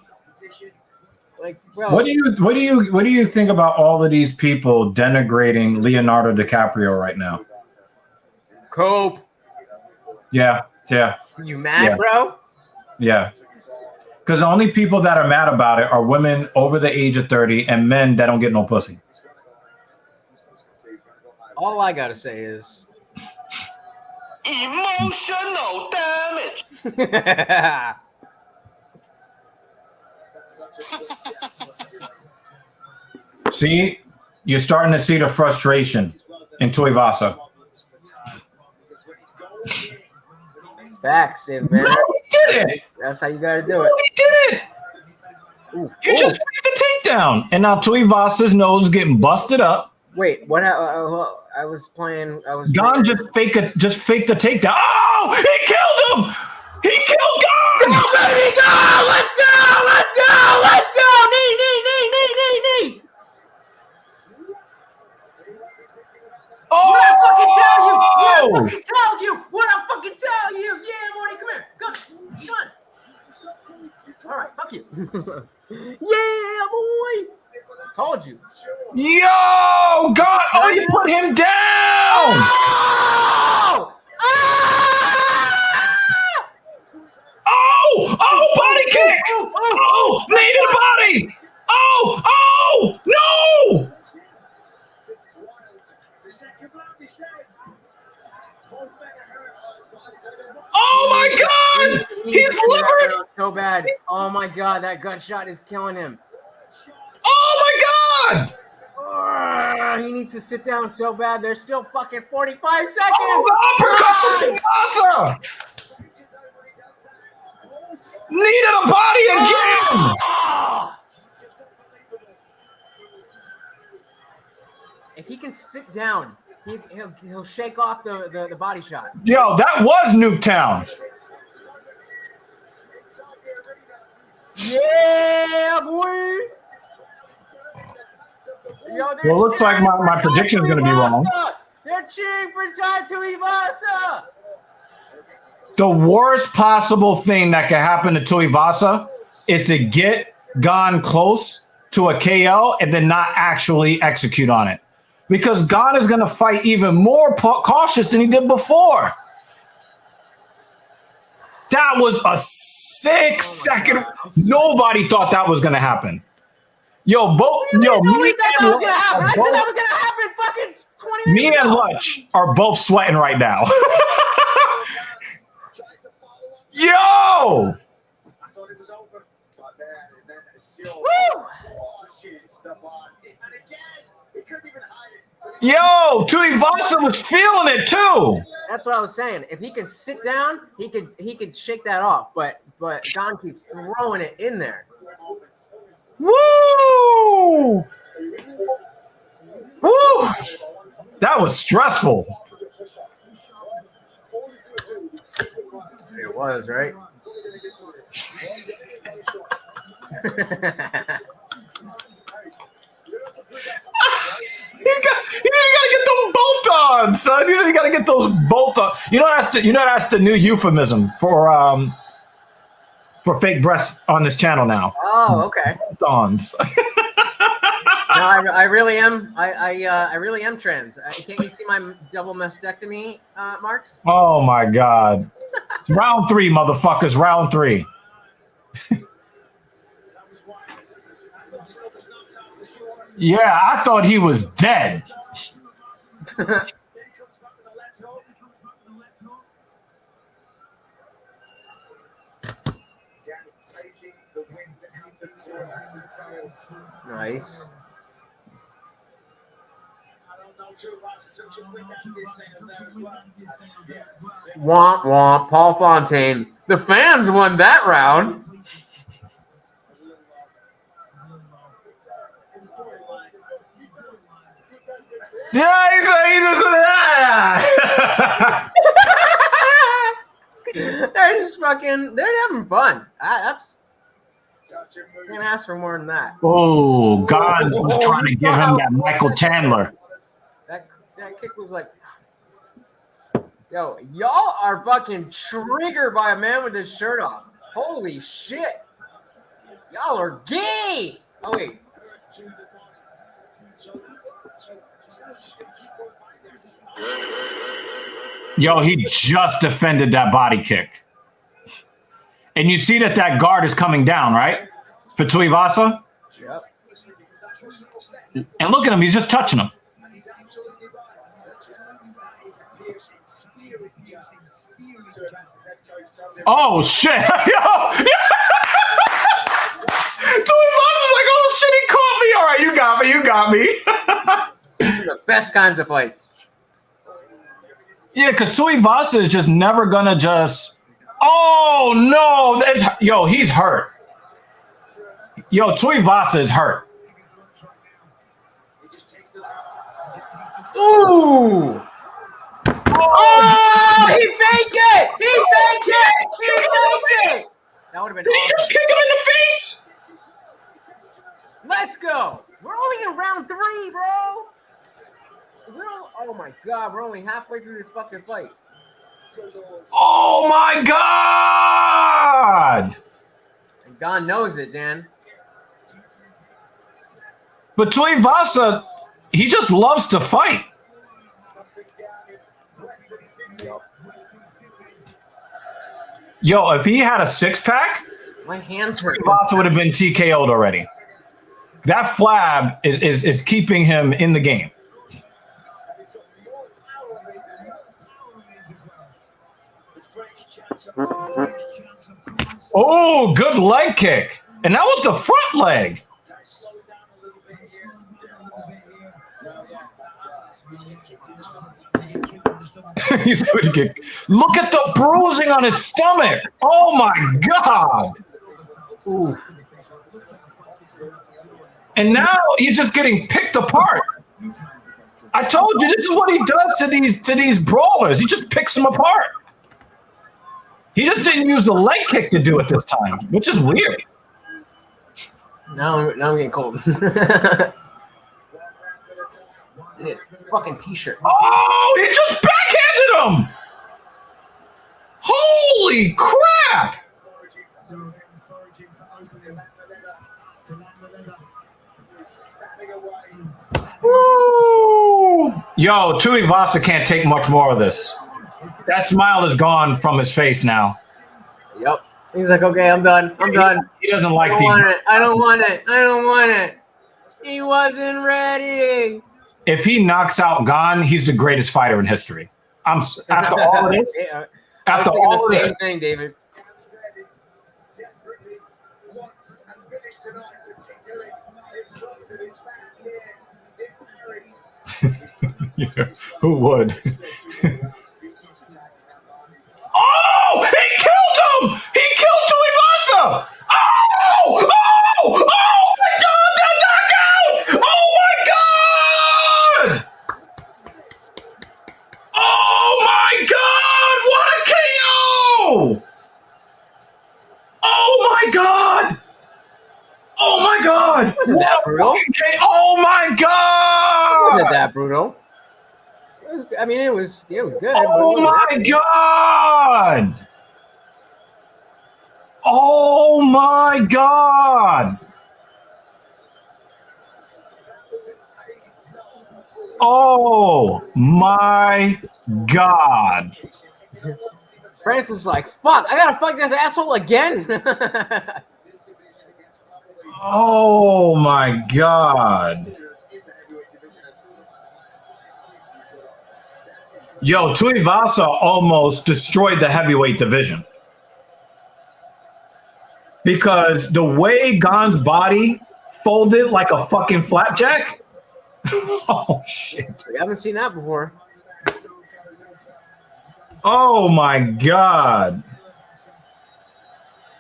Like, bro. What do you think about all of these people denigrating Leonardo DiCaprio right now? Cope. Yeah. You mad, bro? Yeah. Because the only people that are mad about it are women over the age of 30 and men that don't get no pussy. All I gotta say is emotional damage. See, you're starting to see the frustration in Tuivasa. Facts, man. No, he did it. That's how you gotta do it. No, he did it. You just made the takedown, and now Tuivasa's nose is getting busted up. Wait, what? I was playing. Gane just faked the takedown. Oh, he killed him! He killed Gane! Go, baby, go! Let's go! Let's go! Let's go! Knee! Oh, Yeah, boy. Told you. Yo, God! Oh, you put him down! Oh! Oh! Oh! Body kick! Oh! Knee to the body! Oh! Oh! No! Oh my God! He's liver! So bad. Oh my God, that gunshot is killing him. Oh my God! He needs to sit down so bad. There's still fucking 45 seconds. Oh, the uppercut from Tuivasa! Knee to the body again! If he can sit down, he'll shake off the body shot. Yo, that was Nuketown. Yeah, boy. Yo, Well, it looks like my prediction is going to be wrong. They're cheering for Tuivasa. The worst possible thing that could happen to Tuivasa is to get Gane close to a KO and then not actually execute on it. Because Gane is going to fight even more cautious than he did before. That was a 6-second. Nobody thought that was going to happen. Yo, me and Lutch are both sweating right now. Yo! Yo, Tuivasa was feeling it too. That's what I was saying. If he can sit down, he could shake that off. But Gane keeps throwing it in there. Woo! Woo! That was stressful. It was, right? You gotta get those bolt-ons, son. You gotta get those bolt-ons. That's the new euphemism for fake breasts on this channel now. Oh, okay. Bolt-ons. No, I really am. I really am trans. Can't you see my double mastectomy marks? Oh my God! It's round 3, motherfuckers. Round 3. Yeah, I thought he was dead. Nice. Womp womp. Paul Fontaine. The fans won that round. Yeah, he just they're having fun. Can't ask for more than that. Oh, God was trying to give him that Michael Chandler. That kick was like, yo, y'all are fucking triggered by a man with his shirt off. Holy shit. Y'all are gay. Oh, wait. Yo, he just defended that body kick. And you see that guard is coming down, right? For Tuivasa? Yep. And look at him. He's just touching him. Oh, shit. Tuivasa's like, oh, shit, he caught me. All right, you got me. These are the best kinds of fights. Yeah, because Tuivasa is just never going to just... Oh, no. Yo, he's hurt. Yo, Tuivasa is hurt. Ooh. Oh, he faked it. He faked it. That would have been Did he just kick him in the face? Let's go. We're only in round 3, bro. Oh, my God. We're only halfway through this fucking fight. Oh, my God. God knows it, Dan. But Tuivasa, he just loves to fight. Yo, if he had a six-pack, my hands hurt. Tuivasa would have been TKO'd already. That flab is keeping him in the game. Oh, good leg kick. And that was the front leg. He's going to get. Look at the bruising on his stomach. Oh my God. Ooh. And now he's just getting picked apart. I told you this is what he does to these brawlers. He just picks them apart. He just didn't use the leg kick to do it this time, which is weird. Now I'm getting cold. Fucking t-shirt. Oh, he just backhanded him. Holy crap. Woo! Yo, Tuivasa can't take much more of this. That smile is gone from his face now. Yep. He's like, okay, I'm done. I'm done. He doesn't like these. I don't want it. I don't want it. He wasn't ready. If he knocks out Gane, he's the greatest fighter in history. After all of this. After all of this. Same thing, David. Yeah, who would? Oh, he killed him! He killed Tuivasa! Oh! Oh! Oh my God! That knockout! Oh my God! Oh my God! What a KO! Oh my God! Oh my God! Wasn't that brutal? Oh my God! Wasn't that brutal? It was good. Oh my God! Oh my God! Oh my God! Francis is like, fuck, I gotta fuck this asshole again. Oh my God! Yo, Tuivasa almost destroyed the heavyweight division. Because the way Gane's body folded like a fucking flapjack. Oh, shit. We haven't seen that before. Oh, my God.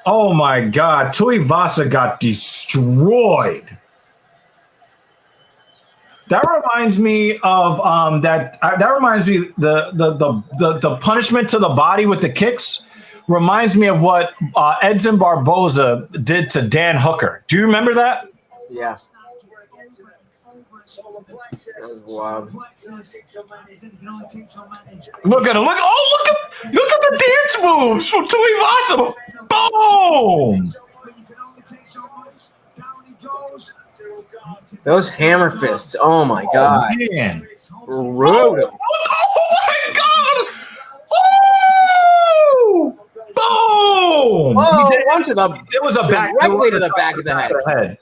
Oh, my God. Tuivasa got destroyed. That reminds me of that reminds me the punishment to the body with the kicks reminds me of what Edson Barboza did to Dan Hooker. Do you remember that? Yeah. That was wild. Look at him. Look at the dance moves from Tuivasa. Boom. Those hammer fists. Oh my God. Man. Brutal. Oh my God. Oh! Boom. Oh, one to the. It was a back directly to the back of the head.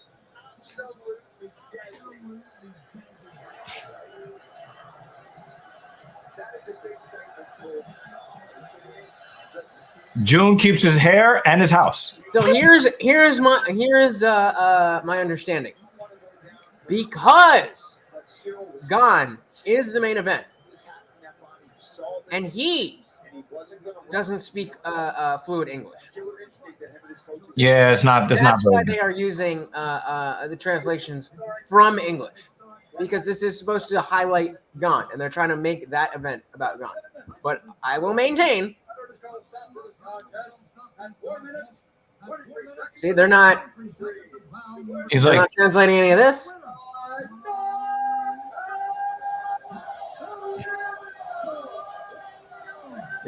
June keeps his hair and his house. So here's my understanding. Because Gane is the main event, and he doesn't speak fluent English. Yeah, it's not. That's not why very they are using the translations from English, because this is supposed to highlight Gane, and they're trying to make that event about Gane. But I will maintain. See, they're not. They're not translating any of this.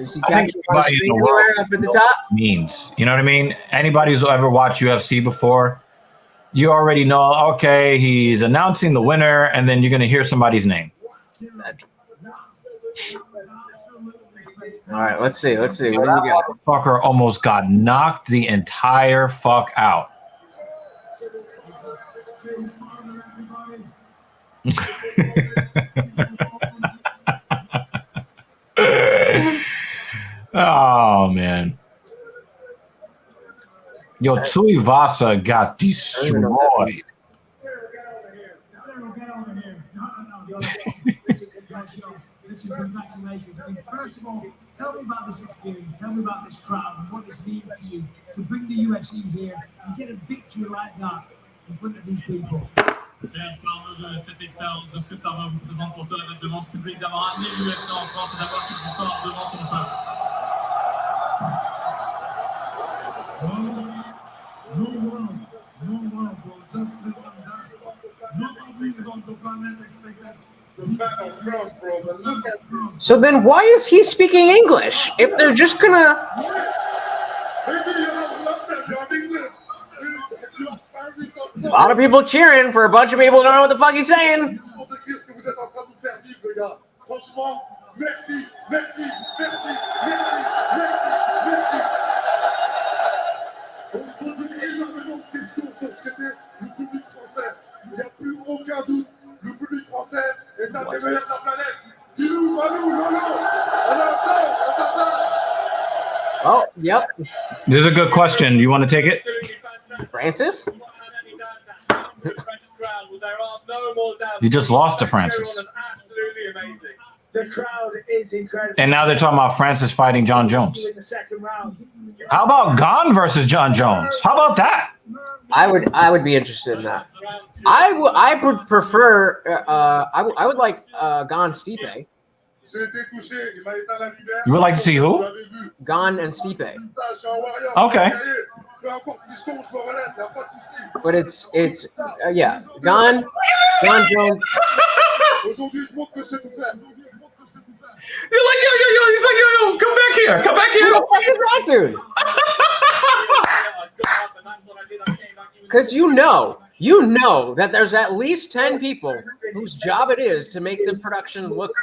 You see I think caption on the anybody in screen the world anywhere up at the top? means. You know what I mean? Anybody who's ever watched UFC before, you already know, okay, he's announcing the winner, and then you're going to hear somebody's name. All right, let's see. What do you That got? motherfucker almost got knocked the entire fuck out. Oh, man. Yo, Tuivasa got destroyed. Listen, congratulations. I mean, first of all, tell me about this experience. Tell me about this crowd and what this means to you to bring the UFC here and get a victory like that in front of these people. Parle-nous de cette expérience, de ce que ça représente pour toi devant ce public, d'avoir amené l'UFC en France et d'avoir cette victoire devant ton peuple. No world, bro. Just listen that. Nobody on the planet expected the fan of France, bro. But look at France. So then why is he speaking English? If they're just gonna... A lot of people cheering for a bunch of people who don't know what the fuck he's saying. Oh, yep. This is a good question. You want to take it? Francis? You just lost to Francis. The crowd is incredible. And now they're talking about Francis fighting John Jones. In the second round. How about Gane versus John Jones? How about that? I would be interested in that. I would prefer. I would like Gane Stipe. You would like to see who? Gane and Stipe. Okay. But it's yeah, Gane Jones. You're like, yo, he's like, yo, come back here. Come back here. Who the fuck is that dude? Because you know that there's at least 10 people whose job it is to make the production look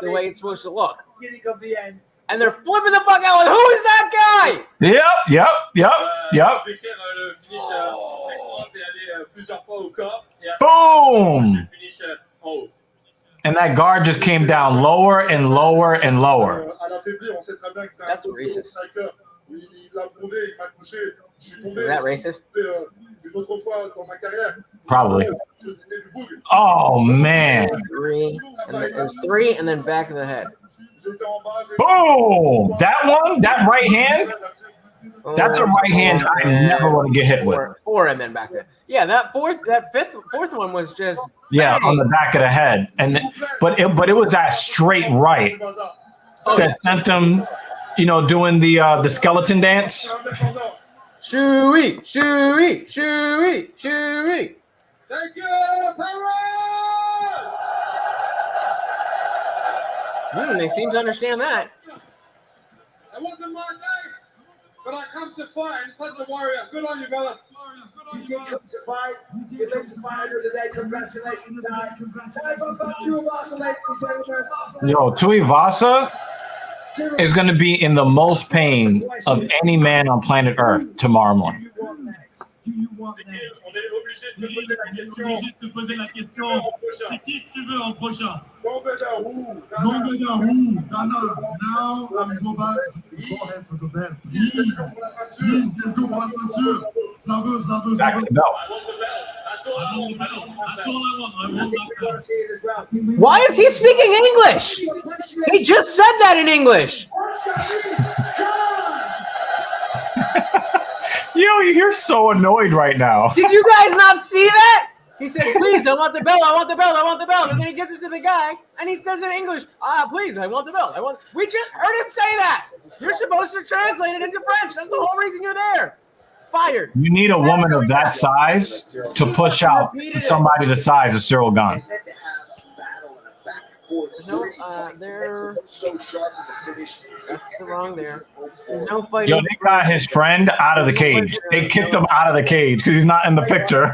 the way it's supposed to look. And they're flipping the fuck out like, who is that guy? Yep. Boom. And that guard just came down lower and lower and lower. That's racist. Is that racist? Probably. Oh, man. It was 3 and then back of the head. Boom. That one, that right hand, that's a right hand I never want to get hit with. 4 and then back there. Yeah, that fourth one was just on the back of the head, but it was that straight right that sent him, doing the skeleton dance. Shooey. Thank you, Paris! They seem to understand that. It wasn't my day, but I come to fight and such a warrior. Good on you, brother. You did come to fight. You lived to fight another day. Congratulations, Ty. Tuivasa, ladies and gentlemen. Yo, Tuivasa is going to be in the most pain of any man on planet Earth tomorrow morning. On est obligé de te poser la question. C'est qui tu veux en prochain? Now I'm go back. Go ahead for the belt. Please, let's go for la ceinture. Back to the belt. That's all I want. Why is he speaking English? He just said that in English. Yo, you're so annoyed right now. Did you guys not see that? He said, please, I want the belt, I want the belt, I want the belt. And then he gives it to the guy, and he says in English, please, I want the belt. We just heard him say that. You're supposed to translate it into French. That's the whole reason you're there. Fired. You need a woman of that size to push out somebody the size of Cyril Gane. No, there. That's the wrong there. There's no fighting. Yo, they got his friend out of the cage. They kicked him out of the cage because he's not in the picture.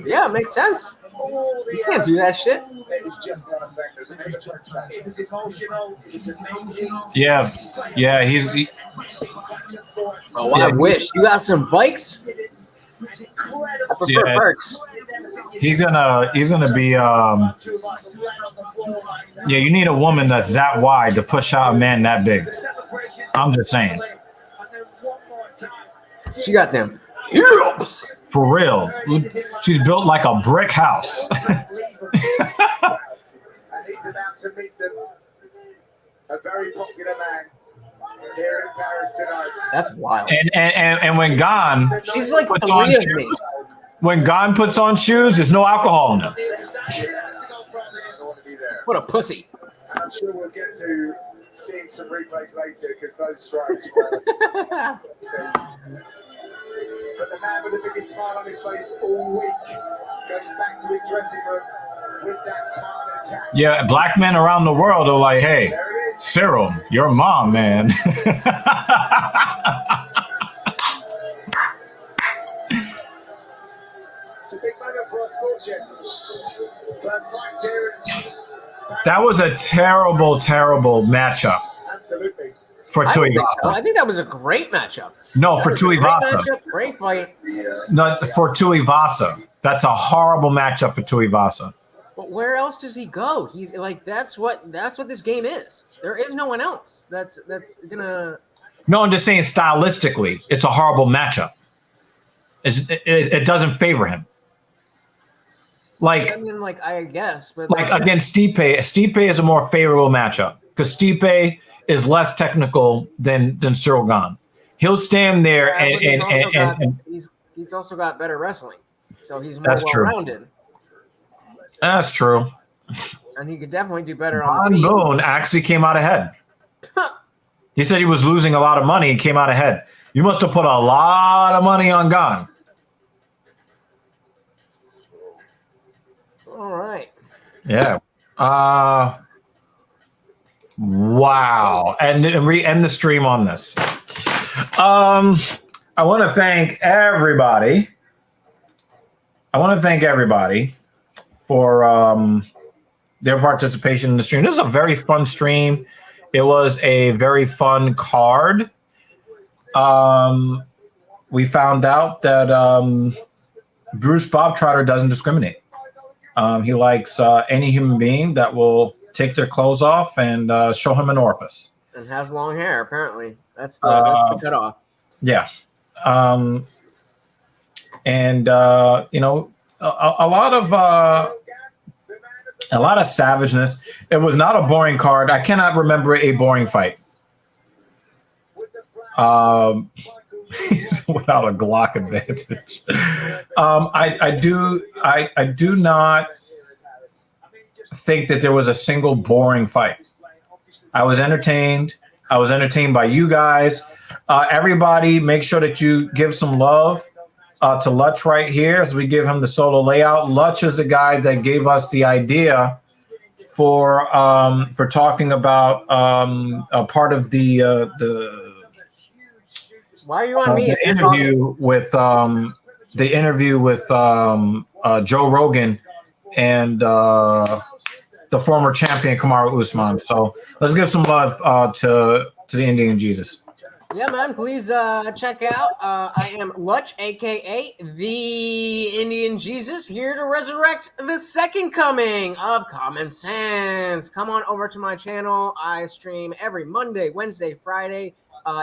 Yeah, it makes sense. You can't do that shit. Yeah, he's. Oh, I wish you got some bikes. I prefer perks. He's gonna be yeah, you need a woman that's that wide to push out a man that big. I'm just saying. She got them hips. For real. She's built like a brick house. And he's about to meet them. A very popular man here in Paris tonight. That's wild. And when Gane she's like puts on shoes, when Gane puts on shoes, there's no alcohol in them. What a pussy. I'm sure we'll get to seeing some replays later because those strikes were. But the man with the biggest smile on his face all week goes back to his dressing room with that smile intact. Yeah, black men around the world are like, hey, Cyril, your mom, man. It's a big moment for us Sports. First fight here. That was a terrible, terrible matchup. Absolutely. For I think Tuivasa. so. I think that was a great matchup. No, for Tuivasa. Great fight. No, for Tuivasa. That's a horrible matchup for Tuivasa. But where else does he go? He's like that's what this game is. There is no one else that's gonna. No, I'm just saying stylistically, it's a horrible matchup. It doesn't favor him. I mean, I guess, but like against Stipe. Stipe is a more favorable matchup because Stipe is less technical than Cyril Gane. He'll stand there and he's also got better wrestling, so he's more That's true. well-rounded. That's true. And he could definitely do better on the Von feet. Boone actually came out ahead. He said he was losing a lot of money. He came out ahead. You must have put a lot of money on Gane. All right. Yeah. Wow. And we end the stream on this. I want to thank everybody. For their participation in the stream. This was a very fun stream. It was a very fun card. We found out that Bruce Bobtrotter doesn't discriminate. He likes any human being that will take their clothes off and show him an orifice. And has long hair, apparently. That's the cutoff. Yeah. A lot of savageness. It was not a boring card. I cannot remember a boring fight. Without a Glock advantage. I do not think that there was a single boring fight. I was entertained. I was entertained by you guys. Everybody, make sure that you give some love to Lutch right here as we give him the solo layout. Lutch is the guy that gave us the idea for talking about a part of the Why are you on me? the interview with Joe Rogan and the former champion Kamaru Usman. So let's give some love to the Indian Jesus. Yeah, man, please check out. I am Lutch, a.k.a. the Indian Jesus, here to resurrect the second coming of Common Sense. Come on over to my channel. I stream every Monday, Wednesday, Friday,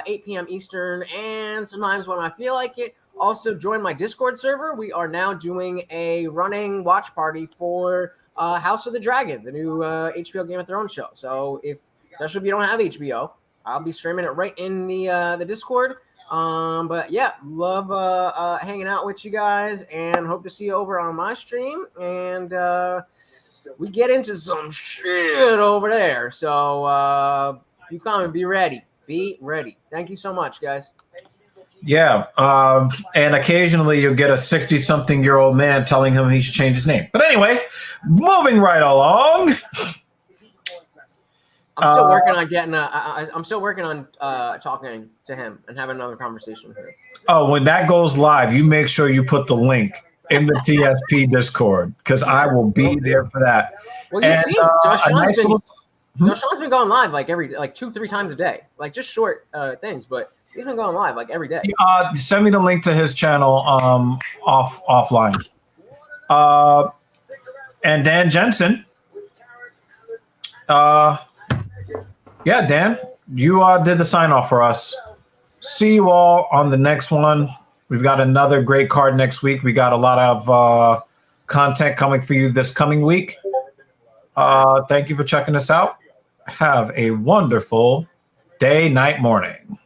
8 p.m. Eastern, and sometimes when I feel like it. Also, join my Discord server. We are now doing a running watch party for House of the Dragon, the new HBO Game of Thrones show. So, especially if you don't have HBO, I'll be streaming it right in the Discord. But yeah, love hanging out with you guys and hope to see you over on my stream. And we get into some shit over there. So if you come and be ready. Be ready. Thank you so much, guys. Yeah. And occasionally you'll get a 60-something-year-old man telling him he should change his name. But anyway, moving right along. I'm still working on getting. I'm still working on talking to him and having another conversation with him. Oh, when that goes live, you make sure you put the link in the TSP Discord because I will be there for that. Well, you see, Josh Sean's nice been going live like 2-3 times a day, like just short things, but he's been going live like every day. Send me the link to his channel offline. And Dan Jensen. Yeah, Dan, you did the sign off for us. See you all on the next one. We've got another great card next week. We got a lot of content coming for you this coming week. Thank you for checking us out. Have a wonderful day, night, morning.